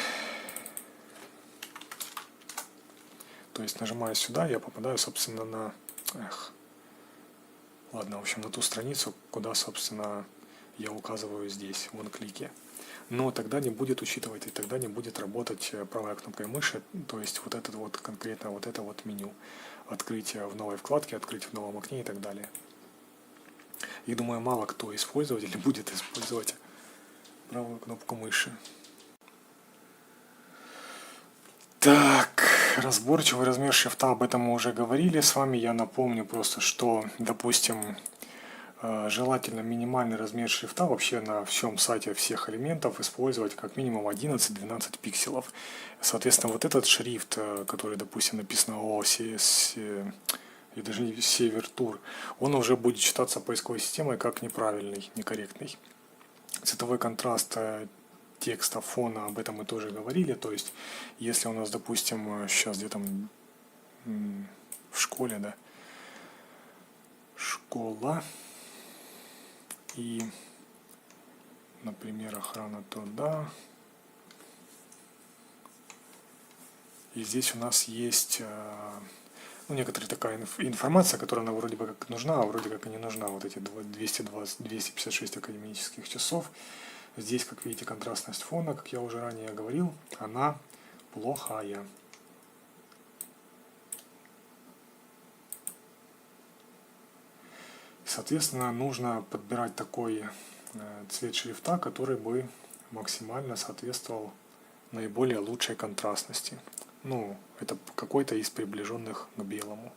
То есть нажимая сюда, я попадаю, собственно, на... Ладно, в общем, на ту страницу, куда, собственно, я указываю здесь, в онклике. Но тогда не будет учитывать, и тогда не будет работать правой кнопкой мыши, то есть вот этот вот, конкретно вот это вот меню. Открыть в новой вкладке, открыть в новом окне и так далее. И думаю, мало кто использовать или будет использовать правую кнопку мыши. Так, разборчивый размер шрифта, об этом мы уже говорили с вами. Я напомню просто, что, допустим, желательно минимальный размер шрифта вообще на всем сайте всех элементов использовать как минимум 11-12 пикселов. Соответственно, вот этот шрифт, который, допустим, написан и даже Севертур, он уже будет считаться поисковой системой как неправильный, некорректный. Цветовой контраст текста, фона, об этом мы тоже говорили. То есть, если у нас, допустим, сейчас где-то в школе, да, школа, и, например, охрана труда. И здесь у нас есть некоторая такая информация, которая она вроде бы как нужна, а вроде как и не нужна. Вот эти 256 академических часов. Здесь, как видите, контрастность фона, как я уже ранее говорил, она плохая. Соответственно, нужно подбирать такой цвет шрифта, который бы максимально соответствовал наиболее лучшей контрастности. Это какой-то из приближенных к белому.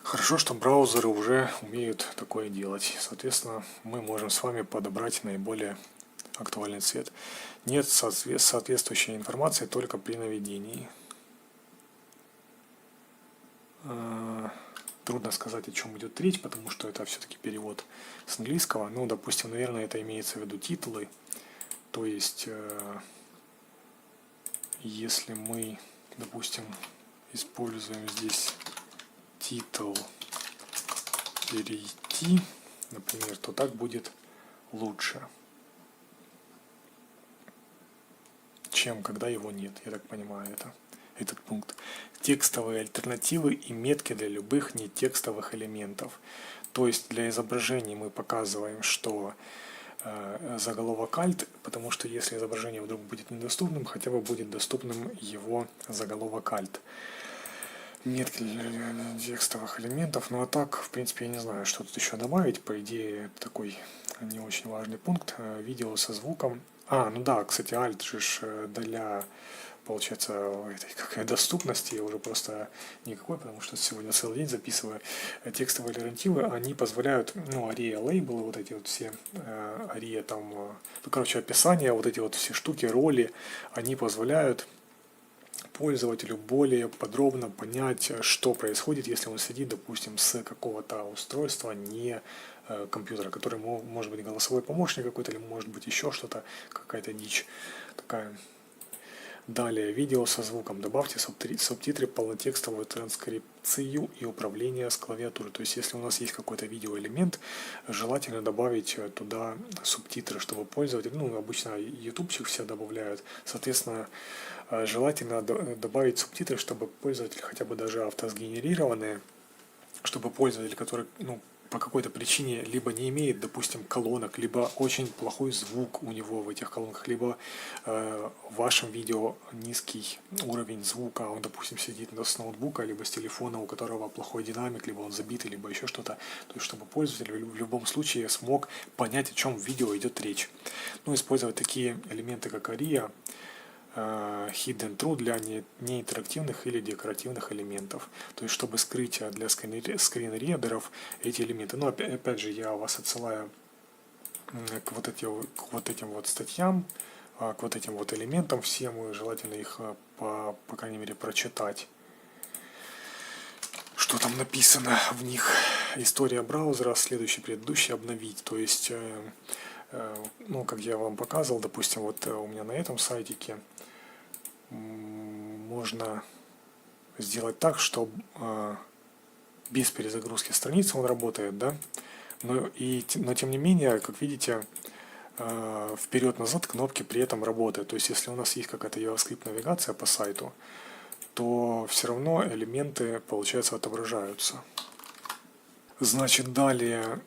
Хорошо, что браузеры уже умеют такое делать. Соответственно, мы можем с вами подобрать наиболее актуальный цвет. Нет соответствующей информации только при наведении. Трудно сказать, о чем идет речь, потому что это все-таки перевод с английского. Допустим, наверное, это имеется в виду титулы. То есть, если мы, допустим, используем здесь титул перейти, например, то так будет лучше, чем когда его нет. Я так понимаю это. этот пункт. Текстовые альтернативы и метки для любых нетекстовых элементов. То есть для изображений мы показываем, что заголовок alt, потому что если изображение вдруг будет недоступным, хотя бы будет доступным его заголовок alt. Метки для текстовых элементов. Ну а так, в принципе, я не знаю, что тут еще добавить. По идее, это такой не очень важный пункт. Видео со звуком. Ну да, кстати, alt же для, получается, этой какой доступности уже просто никакой, потому что сегодня целый день записываю. Текстовые альтернативы, они позволяют, ARIA лейблы, вот эти вот все, ARIA там, описания, вот эти вот все штуки, роли, они позволяют пользователю более подробно понять, что происходит, если он сидит, допустим, с какого-то устройства, не компьютера, который может быть голосовой помощник какой-то, или может быть еще что-то, какая-то дичь такая. Далее, видео со звуком. Добавьте субтитры, полнотекстовую транскрипцию и управление с клавиатуры. То есть, если у нас есть какой-то видеоэлемент, желательно добавить туда субтитры, чтобы пользователь, обычно ютубчик все добавляют, соответственно, желательно добавить субтитры, чтобы пользователь, хотя бы даже автосгенерированные, чтобы пользователь, который, по какой-то причине либо не имеет, допустим, колонок, либо очень плохой звук у него в этих колонках, либо в вашем видео низкий уровень звука, он, допустим, сидит с ноутбука, либо с телефона, у которого плохой динамик, либо он забитый, либо еще что-то, то есть чтобы пользователь в любом случае смог понять, о чем в видео идет речь. Использовать такие элементы, как ARIA, hidden true для неинтерактивных или декоративных элементов. То есть, чтобы скрыть для скринридеров эти элементы. Опять же, я вас отсылаю к вот этим вот статьям, к вот этим вот элементам всем, и желательно их, по крайней мере, прочитать. Что там написано в них? История браузера, следующий, предыдущий, обновить. То есть, как я вам показывал, допустим, вот у меня на этом сайтике можно сделать так, что без перезагрузки страницы он работает, да, но тем не менее, как видите, вперед-назад кнопки при этом работают. То есть, если у нас есть какая-то JavaScript навигация по сайту, то все равно элементы, получается, отображаются. Значит, далее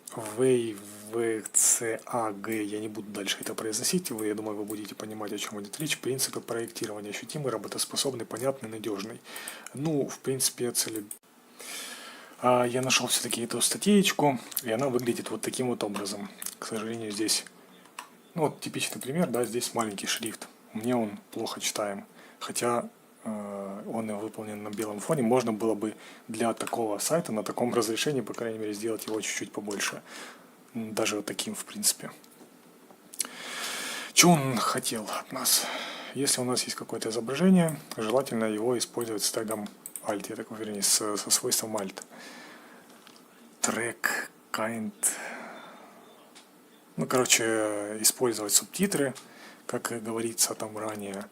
VCAG, я не буду дальше это произносить, я думаю, вы будете понимать, о чем идет речь. Принципы проектирования: ощутимый, работоспособный, понятный, надежный. В принципе, я нашел все-таки эту статейку, и она выглядит вот таким вот образом. К сожалению, здесь, типичный пример, да, здесь маленький шрифт. Мне он плохо читаем, хотя он выполнен на белом фоне. Можно было бы для такого сайта на таком разрешении, по крайней мере, сделать его чуть-чуть побольше. Даже вот таким, в принципе. Что он хотел от нас? Если у нас есть какое-то изображение, желательно его использовать с тегом alt, вернее, со свойством alt. Track, kind. Использовать субтитры, как и говорится там ранее.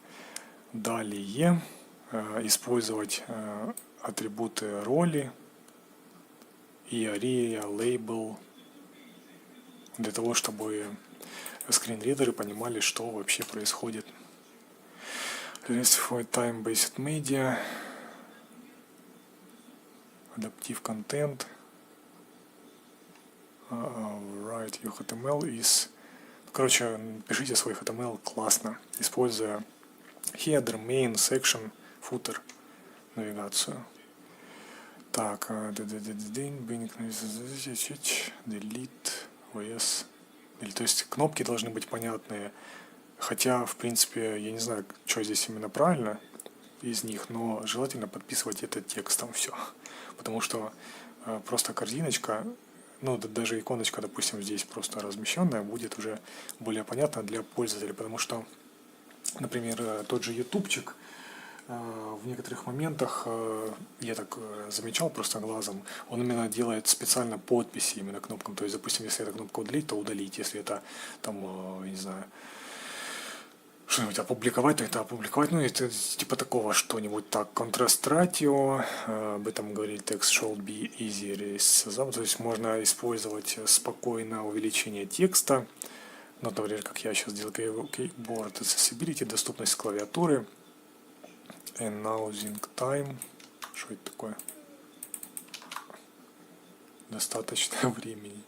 Далее использовать атрибуты роли и ARIA, label, для того, чтобы скринридеры понимали, что вообще происходит. Specify time-based media, adaptive content, write your HTML is... пишите свой HTML классно, используя header, main, section, footer навигацию. Так, delete, vs. То есть кнопки должны быть понятные. Хотя, в принципе, я не знаю, что здесь именно правильно из них, но желательно подписывать это текстом все. Потому что просто корзиночка, даже иконочка, допустим, здесь просто размещенная, будет уже более понятна для пользователя. Потому что, например, тот же ютубчик, в некоторых моментах, я так замечал просто глазом, он именно делает специально подписи именно кнопкам. То есть, допустим, если это кнопка удалить, то удалить. Если это там, я не знаю, что-нибудь опубликовать, то это опубликовать. Это типа такого что-нибудь. Так, contrast ratio, об этом говорили, text should be easy erase. То есть можно использовать спокойно увеличение текста. Например, как я сейчас делаю, keyboard accessibility, доступность клавиатуры. announcing time. Что это такое? Достаточно времени.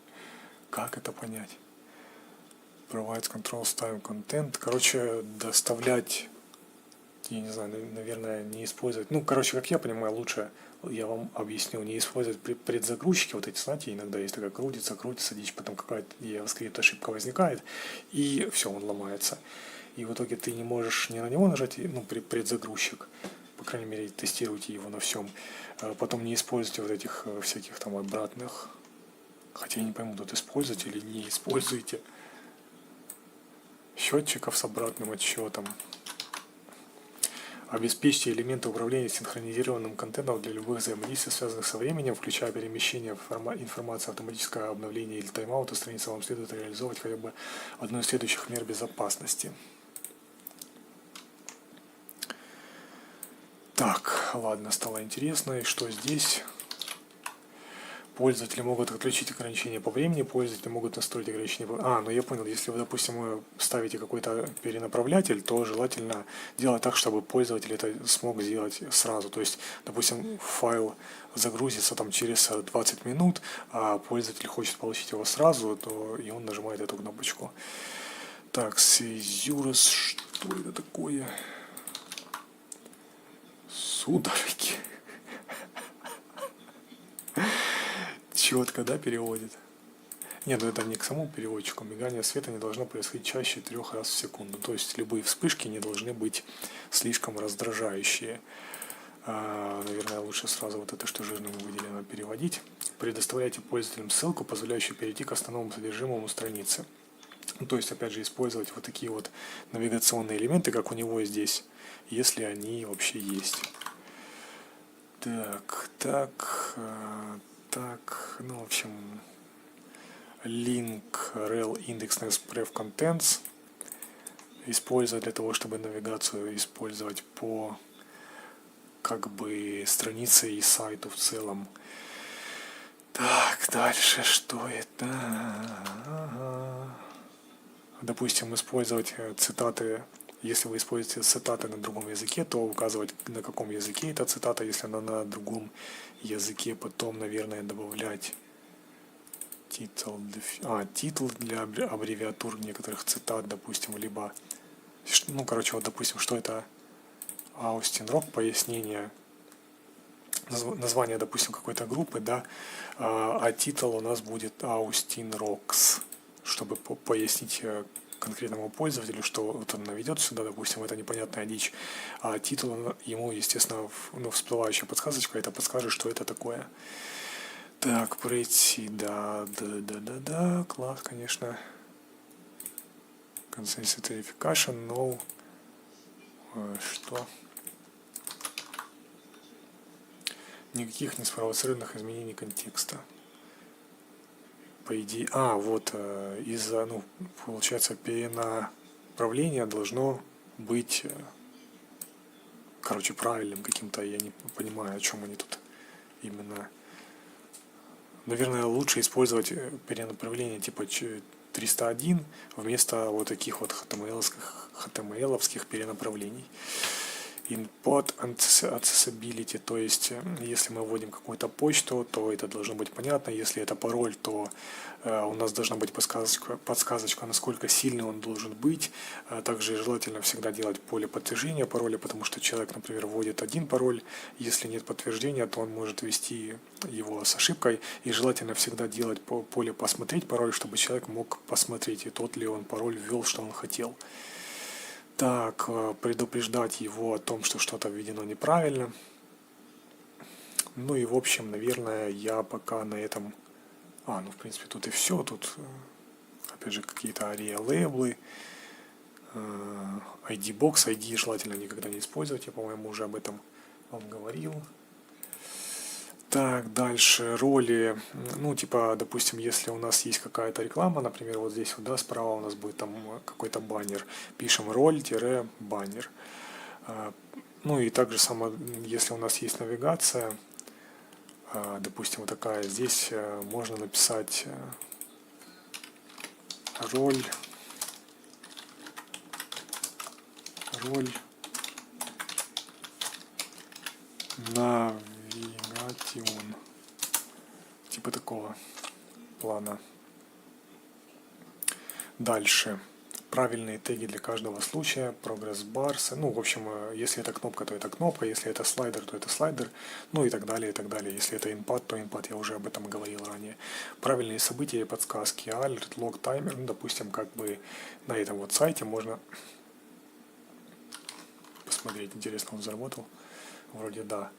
Как это понять? Provides controls time content. Короче, доставлять, я не знаю, наверное, не использовать. Ну, короче, как я понимаю, лучше, я вам объясню, не использовать предзагрузчики, вот эти, знаете, иногда есть такая крутится дичь, потом какая-то JavaScript ошибка возникает, и все, он ломается. И в итоге ты не можешь ни на него нажать, ну, предзагрузчик, по крайней мере, тестируйте его на всем. Потом не используйте вот этих всяких там обратных, хотя я не пойму, тут используйте или не используйте счетчиков с обратным отсчетом. Обеспечьте элементы управления синхронизированным контентом для любых взаимодействий, связанных со временем, включая перемещение информации, автоматическое обновление или тайм-аута страницы. Вам следует реализовывать хотя бы одну из следующих мер безопасности. Так, ладно, стало интересно. И что здесь? Пользователи могут отключить ограничения по времени, пользователи могут настроить ограничения по... ну я понял, если вы, допустим, ставите какой-то перенаправлятель, то желательно делать так, чтобы пользователь это смог сделать сразу. То есть, допустим, файл загрузится там через 20 минут, а пользователь хочет получить его сразу, то и он нажимает эту кнопочку. Так, Seizures, что это такое? Судороги. Четко, да, переводит? Нет, ну это не к самому переводчику. Мигание света не должно происходить чаще 3 раз в секунду. То есть любые вспышки не должны быть слишком раздражающие. Наверное, лучше сразу вот это, что жирным выделено, переводить. Предоставляйте пользователям ссылку, позволяющую перейти к основному содержимому страницы. Ну, то есть, опять же, использовать вот такие вот навигационные элементы, как у него здесь, если они вообще есть. Так, ну, в общем, link rel indexness pref contents использовать для того, чтобы навигацию использовать по как бы странице и сайту в целом. Так, дальше что это? Допустим, использовать цитаты. Если вы используете цитаты на другом языке, то указывать, на каком языке эта цитата. Если она на другом языке, потом, наверное, добавлять титул для аббревиатур некоторых цитат, допустим, либо, ну, короче, вот, допустим, что это Austin Rock, пояснение, название, допустим, какой-то группы, да, а титул у нас будет Austin Rocks, чтобы пояснить конкретному пользователю, что вот он наведет сюда, допустим, это непонятная дичь, а титул ему, естественно, всплывающая подсказочка, это подскажет, что это такое. Так, пройти, да, класс, конечно. Consensus Verification, no. Что? Никаких неспровоцированных изменений контекста. По идее, вот из-за, получается, перенаправление должно быть, короче, правильным каким-то, я не понимаю, о чем они тут именно. Наверное, лучше использовать перенаправление типа 301 вместо вот таких вот HTML-овских перенаправлений. Input accessibility, то есть если мы вводим какую-то почту, то это должно быть понятно. Если это пароль, то у нас должна быть подсказочка, насколько сильный он должен быть. Также желательно всегда делать поле подтверждения пароля, потому что человек, например, вводит один пароль, если нет подтверждения, то он может ввести его с ошибкой. И желательно всегда делать поле посмотреть пароль, чтобы человек мог посмотреть, и тот ли он пароль ввел, что он хотел. Так, предупреждать его о том, что что-то введено неправильно. Ну и в общем, наверное, я пока на этом... в принципе, тут и все. Тут, опять же, какие-то ARIA-лейблы, ID-бокс, ID желательно никогда не использовать. Я, по-моему, уже об этом вам говорил. Так, дальше роли, допустим, если у нас есть какая-то реклама, например, вот здесь вот, да, справа у нас будет там какой-то баннер, пишем роль-баннер. И также само, если у нас есть навигация, допустим, вот такая, здесь можно написать роль Navigation. Типа такого плана. Дальше. Правильные теги для каждого случая, прогресс-барс. Ну, в общем, если это кнопка, то это кнопка, если это слайдер, то это слайдер, ну и так далее, и так далее. Если это инпад, то инпад, я уже об этом говорил ранее. Правильные события и подсказки, alert, log, таймер, ну, допустим, как бы на этом вот сайте можно посмотреть, интересно, он заработал, вроде да.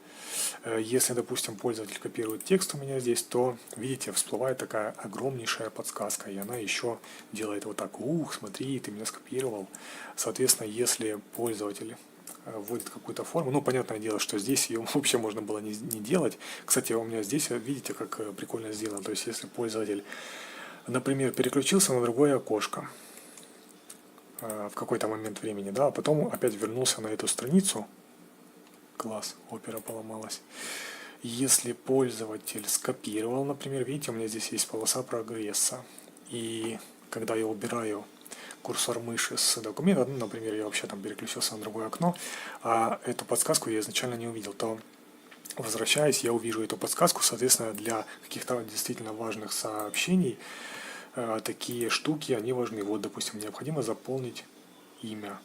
Если, допустим, пользователь копирует текст у меня здесь, то, видите, всплывает такая огромнейшая подсказка, и она еще делает вот так: ух, смотри, ты меня скопировал. Соответственно, если пользователь вводит какую-то форму, ну, понятное дело, что здесь ее вообще можно было не делать. Кстати, у меня здесь, видите, как прикольно сделано. То есть, если пользователь, например, переключился на другое окошко в какой-то момент времени, да, а потом опять вернулся на эту страницу, класс, опера поломалась. Если пользователь скопировал, например, видите, у меня здесь есть полоса прогресса, и когда я убираю курсор мыши с документа, ну, например, я вообще там переключился на другое окно, а эту подсказку я изначально не увидел, то, возвращаясь, я увижу эту подсказку. Соответственно, для каких-то действительно важных сообщений такие штуки, они важны. Вот, допустим, необходимо заполнить имя.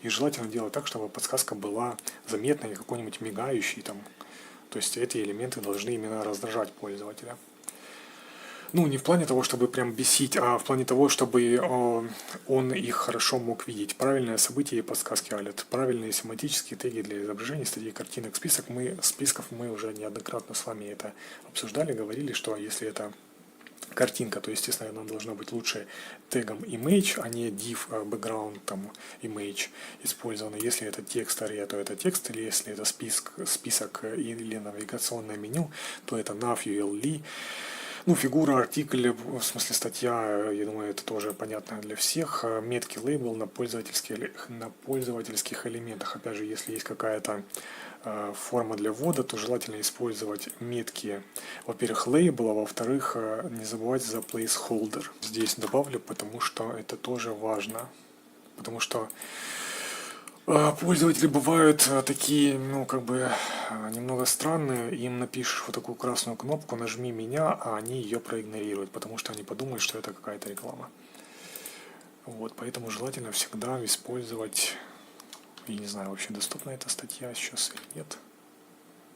И желательно делать так, чтобы подсказка была заметной, какой-нибудь мигающей там. То есть эти элементы должны именно раздражать пользователя. Ну, не в плане того, чтобы прям бесить, а в плане того, чтобы он их хорошо мог видеть. Правильное событие и подсказки alert. Правильные семантические теги для изображений, статей, картинок, списков мы уже неоднократно с вами это обсуждали, говорили, что если это картинка, то, естественно, она должна быть лучше тегом image, а не div background там image использовано. Если это текст ария, то это текст, или если это список или навигационное меню, то это nav ULE. Ну, фигура, артикль, в смысле статья, я думаю, это тоже понятно для всех. Метки, лейбл на пользовательских элементах. Опять же, если есть какая-то форма для ввода, то желательно использовать метки, во-первых, лейбл, а во-вторых, не забывать за placeholder. Здесь добавлю, потому что это тоже важно. Потому что пользователи бывают такие, ну, как бы, немного странные. Им напишешь вот такую красную кнопку «Нажми меня», а они ее проигнорируют, потому что они подумают, что это какая-то реклама. Вот, поэтому желательно всегда использовать, я не знаю, вообще доступна эта статья сейчас или нет.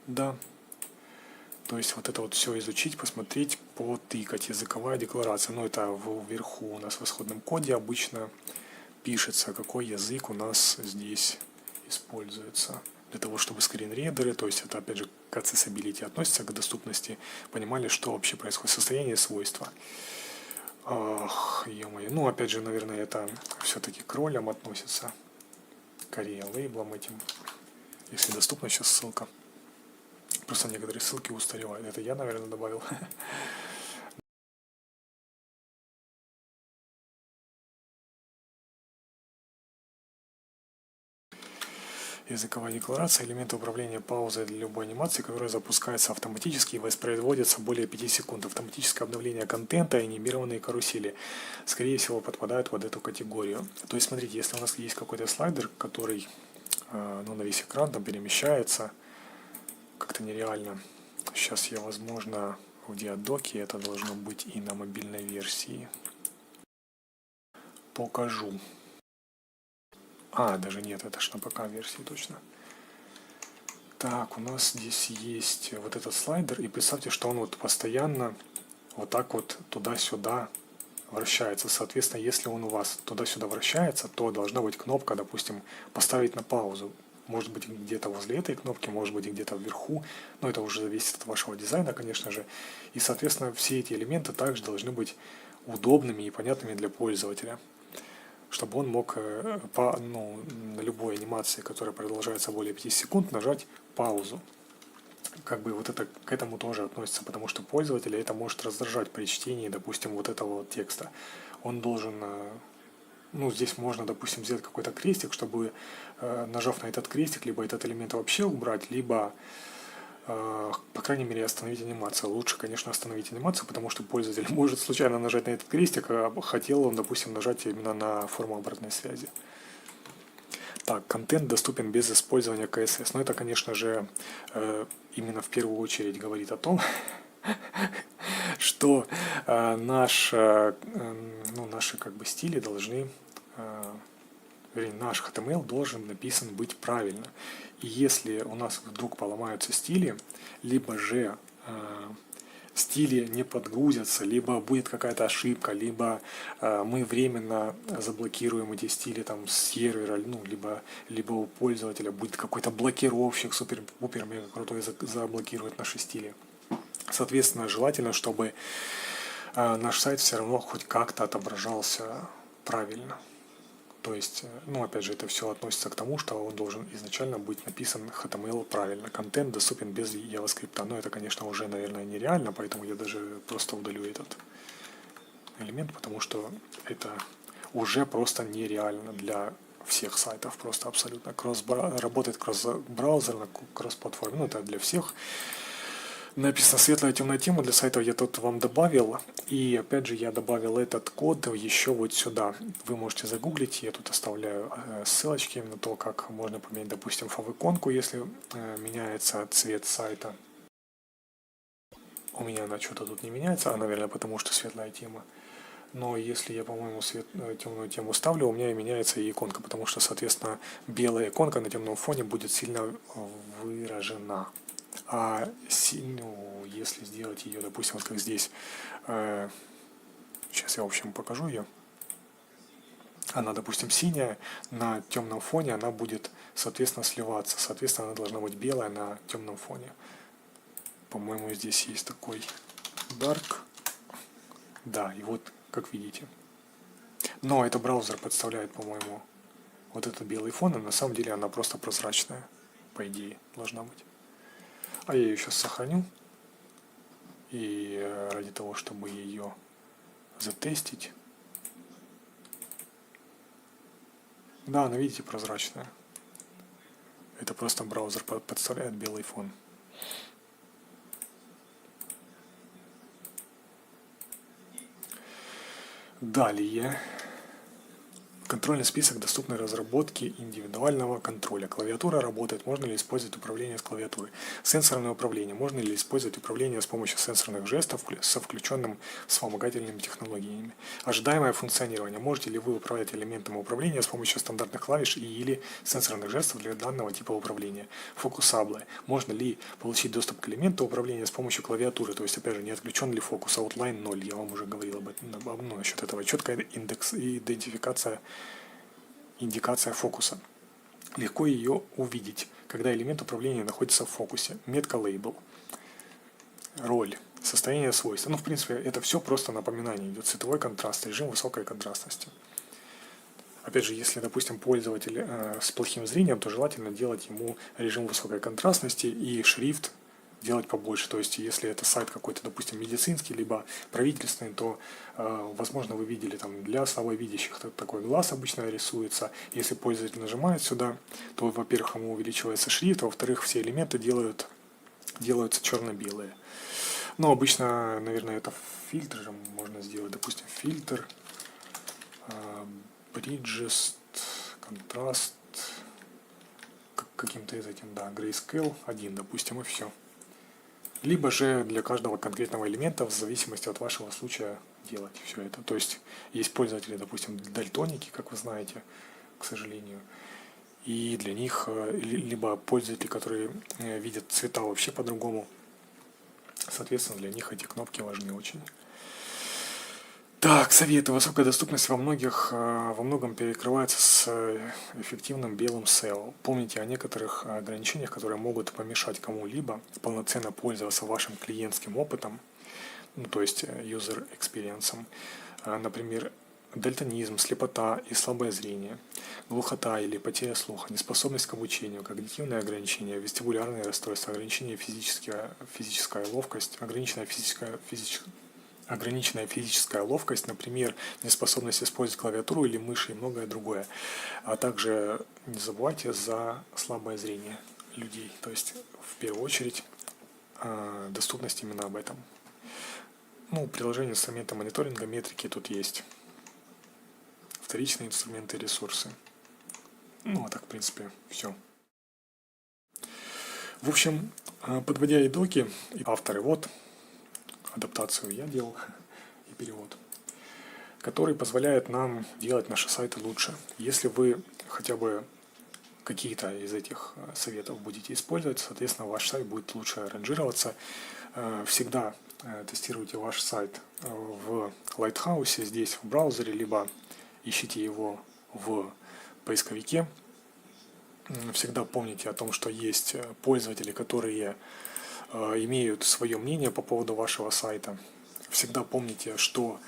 Да. То есть вот это вот все изучить, посмотреть, потыкать. Языковая декларация. Ну, это вверху у нас в исходном коде обычно пишется, какой язык у нас здесь используется. Для того, чтобы скринридеры, то есть это опять же к accessibility относится, к доступности, понимали, что вообще происходит, состояние, свойства. Ах, ё-моё. Ну, опять же, наверное, это все-таки к ролям относится, к лейблам этим. Если доступна сейчас ссылка. Просто некоторые ссылки устаревают. Это я, наверное, добавил. Языковая декларация – элементы управления паузой для любой анимации, которая запускается автоматически и воспроизводится более 5 секунд. Автоматическое обновление контента и анимированные карусели, скорее всего, подпадают под эту категорию. То есть, смотрите, если у нас есть какой-то слайдер, который ну, на весь экран там перемещается, как-то нереально. Сейчас я, возможно, в диадоке, это должно быть и на мобильной версии, покажу. Даже нет, это ж на ПК-версии точно. Так, у нас здесь есть вот этот слайдер, и представьте, что он вот постоянно вот так вот туда-сюда вращается. Соответственно, если он у вас туда-сюда вращается, то должна быть кнопка, допустим, поставить на паузу. Может быть, где-то возле этой кнопки, может быть, где-то вверху. Но это уже зависит от вашего дизайна, конечно же. И, соответственно, все эти элементы также должны быть удобными и понятными для пользователя, чтобы он мог на любой анимации, которая продолжается более 5 секунд, нажать паузу. Как бы вот это к этому тоже относится, потому что пользователя это может раздражать при чтении, допустим, вот этого вот текста. Он должен, ну, здесь можно, допустим, сделать какой-то крестик, чтобы, нажав на этот крестик, либо этот элемент вообще убрать, либо, по крайней мере, остановить анимацию. Лучше, конечно, остановить анимацию, потому что пользователь может случайно нажать на этот крестик, а хотел он, допустим, нажать именно на форму обратной связи. Так, контент доступен без использования CSS. Но это, конечно же, именно в первую очередь говорит о том, что наши как бы стили должны, вернее, наш HTML должен написан быть правильно. И если у нас вдруг поломаются стили, либо же стили не подгрузятся, либо будет какая-то ошибка, либо мы временно заблокируем эти стили там с сервера, ну, либо у пользователя будет какой-то блокировщик супер-пупер мега крутой заблокирует наши стили. Соответственно, желательно, чтобы наш сайт все равно хоть как-то отображался правильно. То есть, ну, опять же, это все относится к тому, что он должен изначально быть написан HTML правильно. Контент доступен без JavaScript. Но это, конечно, уже, наверное, нереально, поэтому я даже просто удалю этот элемент, потому что это уже просто нереально для всех сайтов, просто абсолютно. Работает кросс-браузерно, кросс-платформе, ну, это для всех. Написано светлая и темная тема, для сайтов я тут вам добавил, и опять же я добавил этот код еще вот сюда. Вы можете загуглить, я тут оставляю ссылочки на то, как можно поменять, допустим, favicon-ку, если меняется цвет сайта. У меня она что-то тут не меняется, наверное, потому что светлая тема. Но если я, по-моему, темную тему ставлю, у меня и меняется и иконка, потому что, соответственно, белая иконка на темном фоне будет сильно выражена. А если сделать ее, допустим, вот как здесь, сейчас я, в общем, покажу ее. Она, допустим, синяя, на темном фоне она будет, соответственно, сливаться. Соответственно, она должна быть белая на темном фоне. По-моему, здесь есть такой dark. Да, и вот, как видите. Но это браузер подставляет, по-моему, вот этот белый фон, и на самом деле она просто прозрачная, по идее, должна быть. А я ее сейчас сохраню. И ради того, чтобы ее затестить. Да, она, видите, прозрачная. Это просто браузер подставляет белый фон. Далее. Контрольный список доступной разработки индивидуального контроля. Клавиатура работает. Можно ли использовать управление с клавиатурой? Сенсорное управление. Можно ли использовать управление с помощью сенсорных жестов со включенным вспомогательными технологиями? Ожидаемое функционирование. Можете ли вы управлять элементом управления с помощью стандартных клавиш или сенсорных жестов для данного типа управления? Фокусаблы. Можно ли получить доступ к элементу управления с помощью клавиатуры? То есть, опять же, не отключен ли фокус? Outline 0. Я вам уже говорил об этом, насчет этого. Четкая индикация фокуса. Легко ее увидеть, когда элемент управления находится в фокусе. Метка лейбл. Роль. Состояние свойств. В принципе, это все просто напоминание. Идет цветовой контраст, режим высокой контрастности. Опять же, если, допустим, пользователь с плохим зрением, то желательно делать ему режим высокой контрастности и шрифт делать побольше. То есть, если это сайт какой-то, допустим, медицинский, либо правительственный, то, возможно, вы видели там для слабовидящих такой глаз обычно рисуется. Если пользователь нажимает сюда, то, во-первых, ему увеличивается шрифт, а во-вторых, все элементы делаются черно-белые. Но обычно, наверное, это фильтр же можно сделать. Допустим, фильтр, bridges, контраст, каким-то из этих, да, grayscale 1, допустим, и все. Либо же для каждого конкретного элемента в зависимости от вашего случая делать все это. То есть есть пользователи, допустим, дальтоники, как вы знаете, к сожалению. И для них, либо пользователи, которые видят цвета вообще по-другому, соответственно, для них эти кнопки важны очень. Так, советы. Высокая доступность во многом перекрывается с эффективным белым SEO. Помните о некоторых ограничениях, которые могут помешать кому-либо полноценно пользоваться вашим клиентским опытом, то есть user experience. Например, дальтонизм, слепота и слабое зрение, глухота или потеря слуха, неспособность к обучению, когнитивные ограничения, вестибулярные расстройства, ограниченная физическая ловкость, ограниченная физическая ловкость, например, неспособность использовать клавиатуру или мышь и многое другое. А также не забывайте за слабое зрение людей. То есть, в первую очередь, доступность именно об этом. Приложение инструмента мониторинга, метрики тут есть. Вторичные инструменты, ресурсы. Ну, а так, в принципе, все. В общем, подводя итоги, авторы вот, адаптацию я делал и перевод, который позволяет нам делать наши сайты лучше. Если вы хотя бы какие-то из этих советов будете использовать, соответственно, ваш сайт будет лучше ранжироваться. Всегда тестируйте ваш сайт в Lighthouse, здесь в браузере, либо ищите его в поисковике. Всегда помните о том, что есть пользователи, которые имеют свое мнение по поводу вашего сайта. Всегда помните, что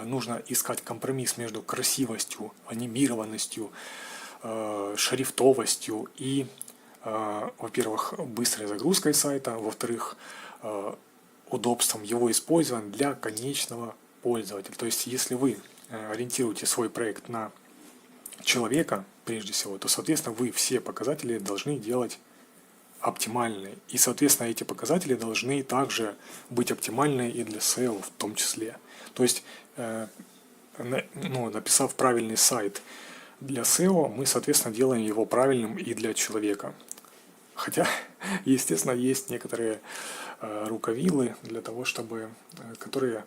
нужно искать компромисс между красивостью, анимированностью, шрифтовостью и, во-первых, быстрой загрузкой сайта, во-вторых, удобством его использования для конечного пользователя. То есть, если вы ориентируете свой проект на человека, прежде всего, то, соответственно, вы все показатели должны делать оптимальные. И, соответственно, эти показатели должны также быть оптимальны и для SEO в том числе. То есть, написав правильный сайт для SEO, мы, соответственно, делаем его правильным и для человека. Хотя, естественно, есть некоторые рукавилы для того, которые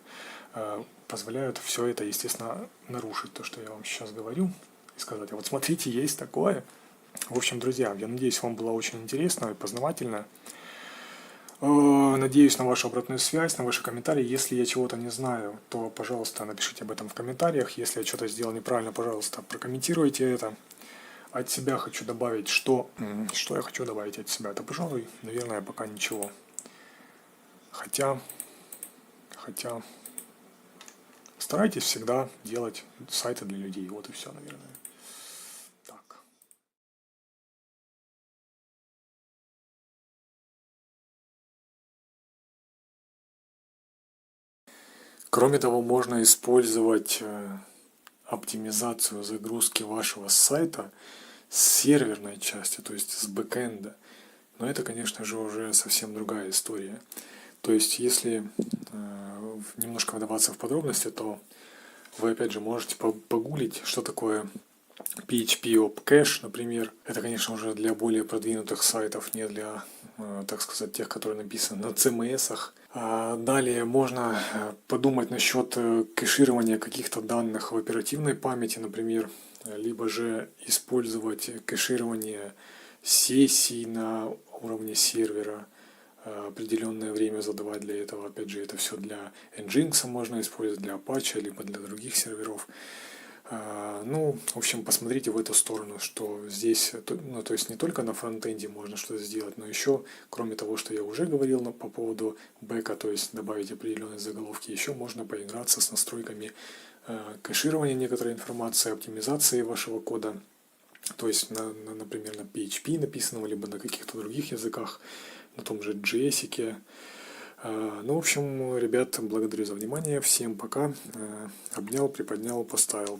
позволяют все это, естественно, нарушить, то, что я вам сейчас говорю, и сказать, а вот смотрите, есть такое. В общем, друзья, я надеюсь, вам было очень интересно и познавательно. Надеюсь на вашу обратную связь, на ваши комментарии. Если я чего-то не знаю, то, пожалуйста, напишите об этом в комментариях. Если я что-то сделал неправильно, пожалуйста, прокомментируйте это. От себя хочу добавить, что я хочу добавить от себя? Это, пожалуй, наверное, пока ничего. Хотя старайтесь всегда делать сайты для людей. Вот и все, наверное. Так. Кроме того, можно использовать оптимизацию загрузки вашего сайта с серверной части, то есть с бэкэнда. Но это, конечно же, уже совсем другая история. То есть, если немножко вдаваться в подробности, то вы, опять же, можете погуглить, что такое PHP Op Cache, например. Это, конечно, уже для более продвинутых сайтов, не для, так сказать, тех, которые написаны на CMS-ах. Далее можно подумать насчет кэширования каких-то данных в оперативной памяти, например, либо же использовать кэширование сессий на уровне сервера, определенное время задавать для этого. Опять же, это все для Nginx можно использовать, для Apache, либо для других серверов. В общем, посмотрите в эту сторону, что здесь, то есть не только на фронтенде можно что-то сделать, но еще, кроме того, что я уже говорил по поводу бэка, то есть добавить определенные заголовки, еще можно поиграться с настройками кэширования некоторой информации, оптимизации вашего кода, то есть, например, на PHP написанного, либо на каких-то других языках, на том же JS-ике. В общем, ребят, благодарю за внимание. Всем пока. Обнял, приподнял, поставил.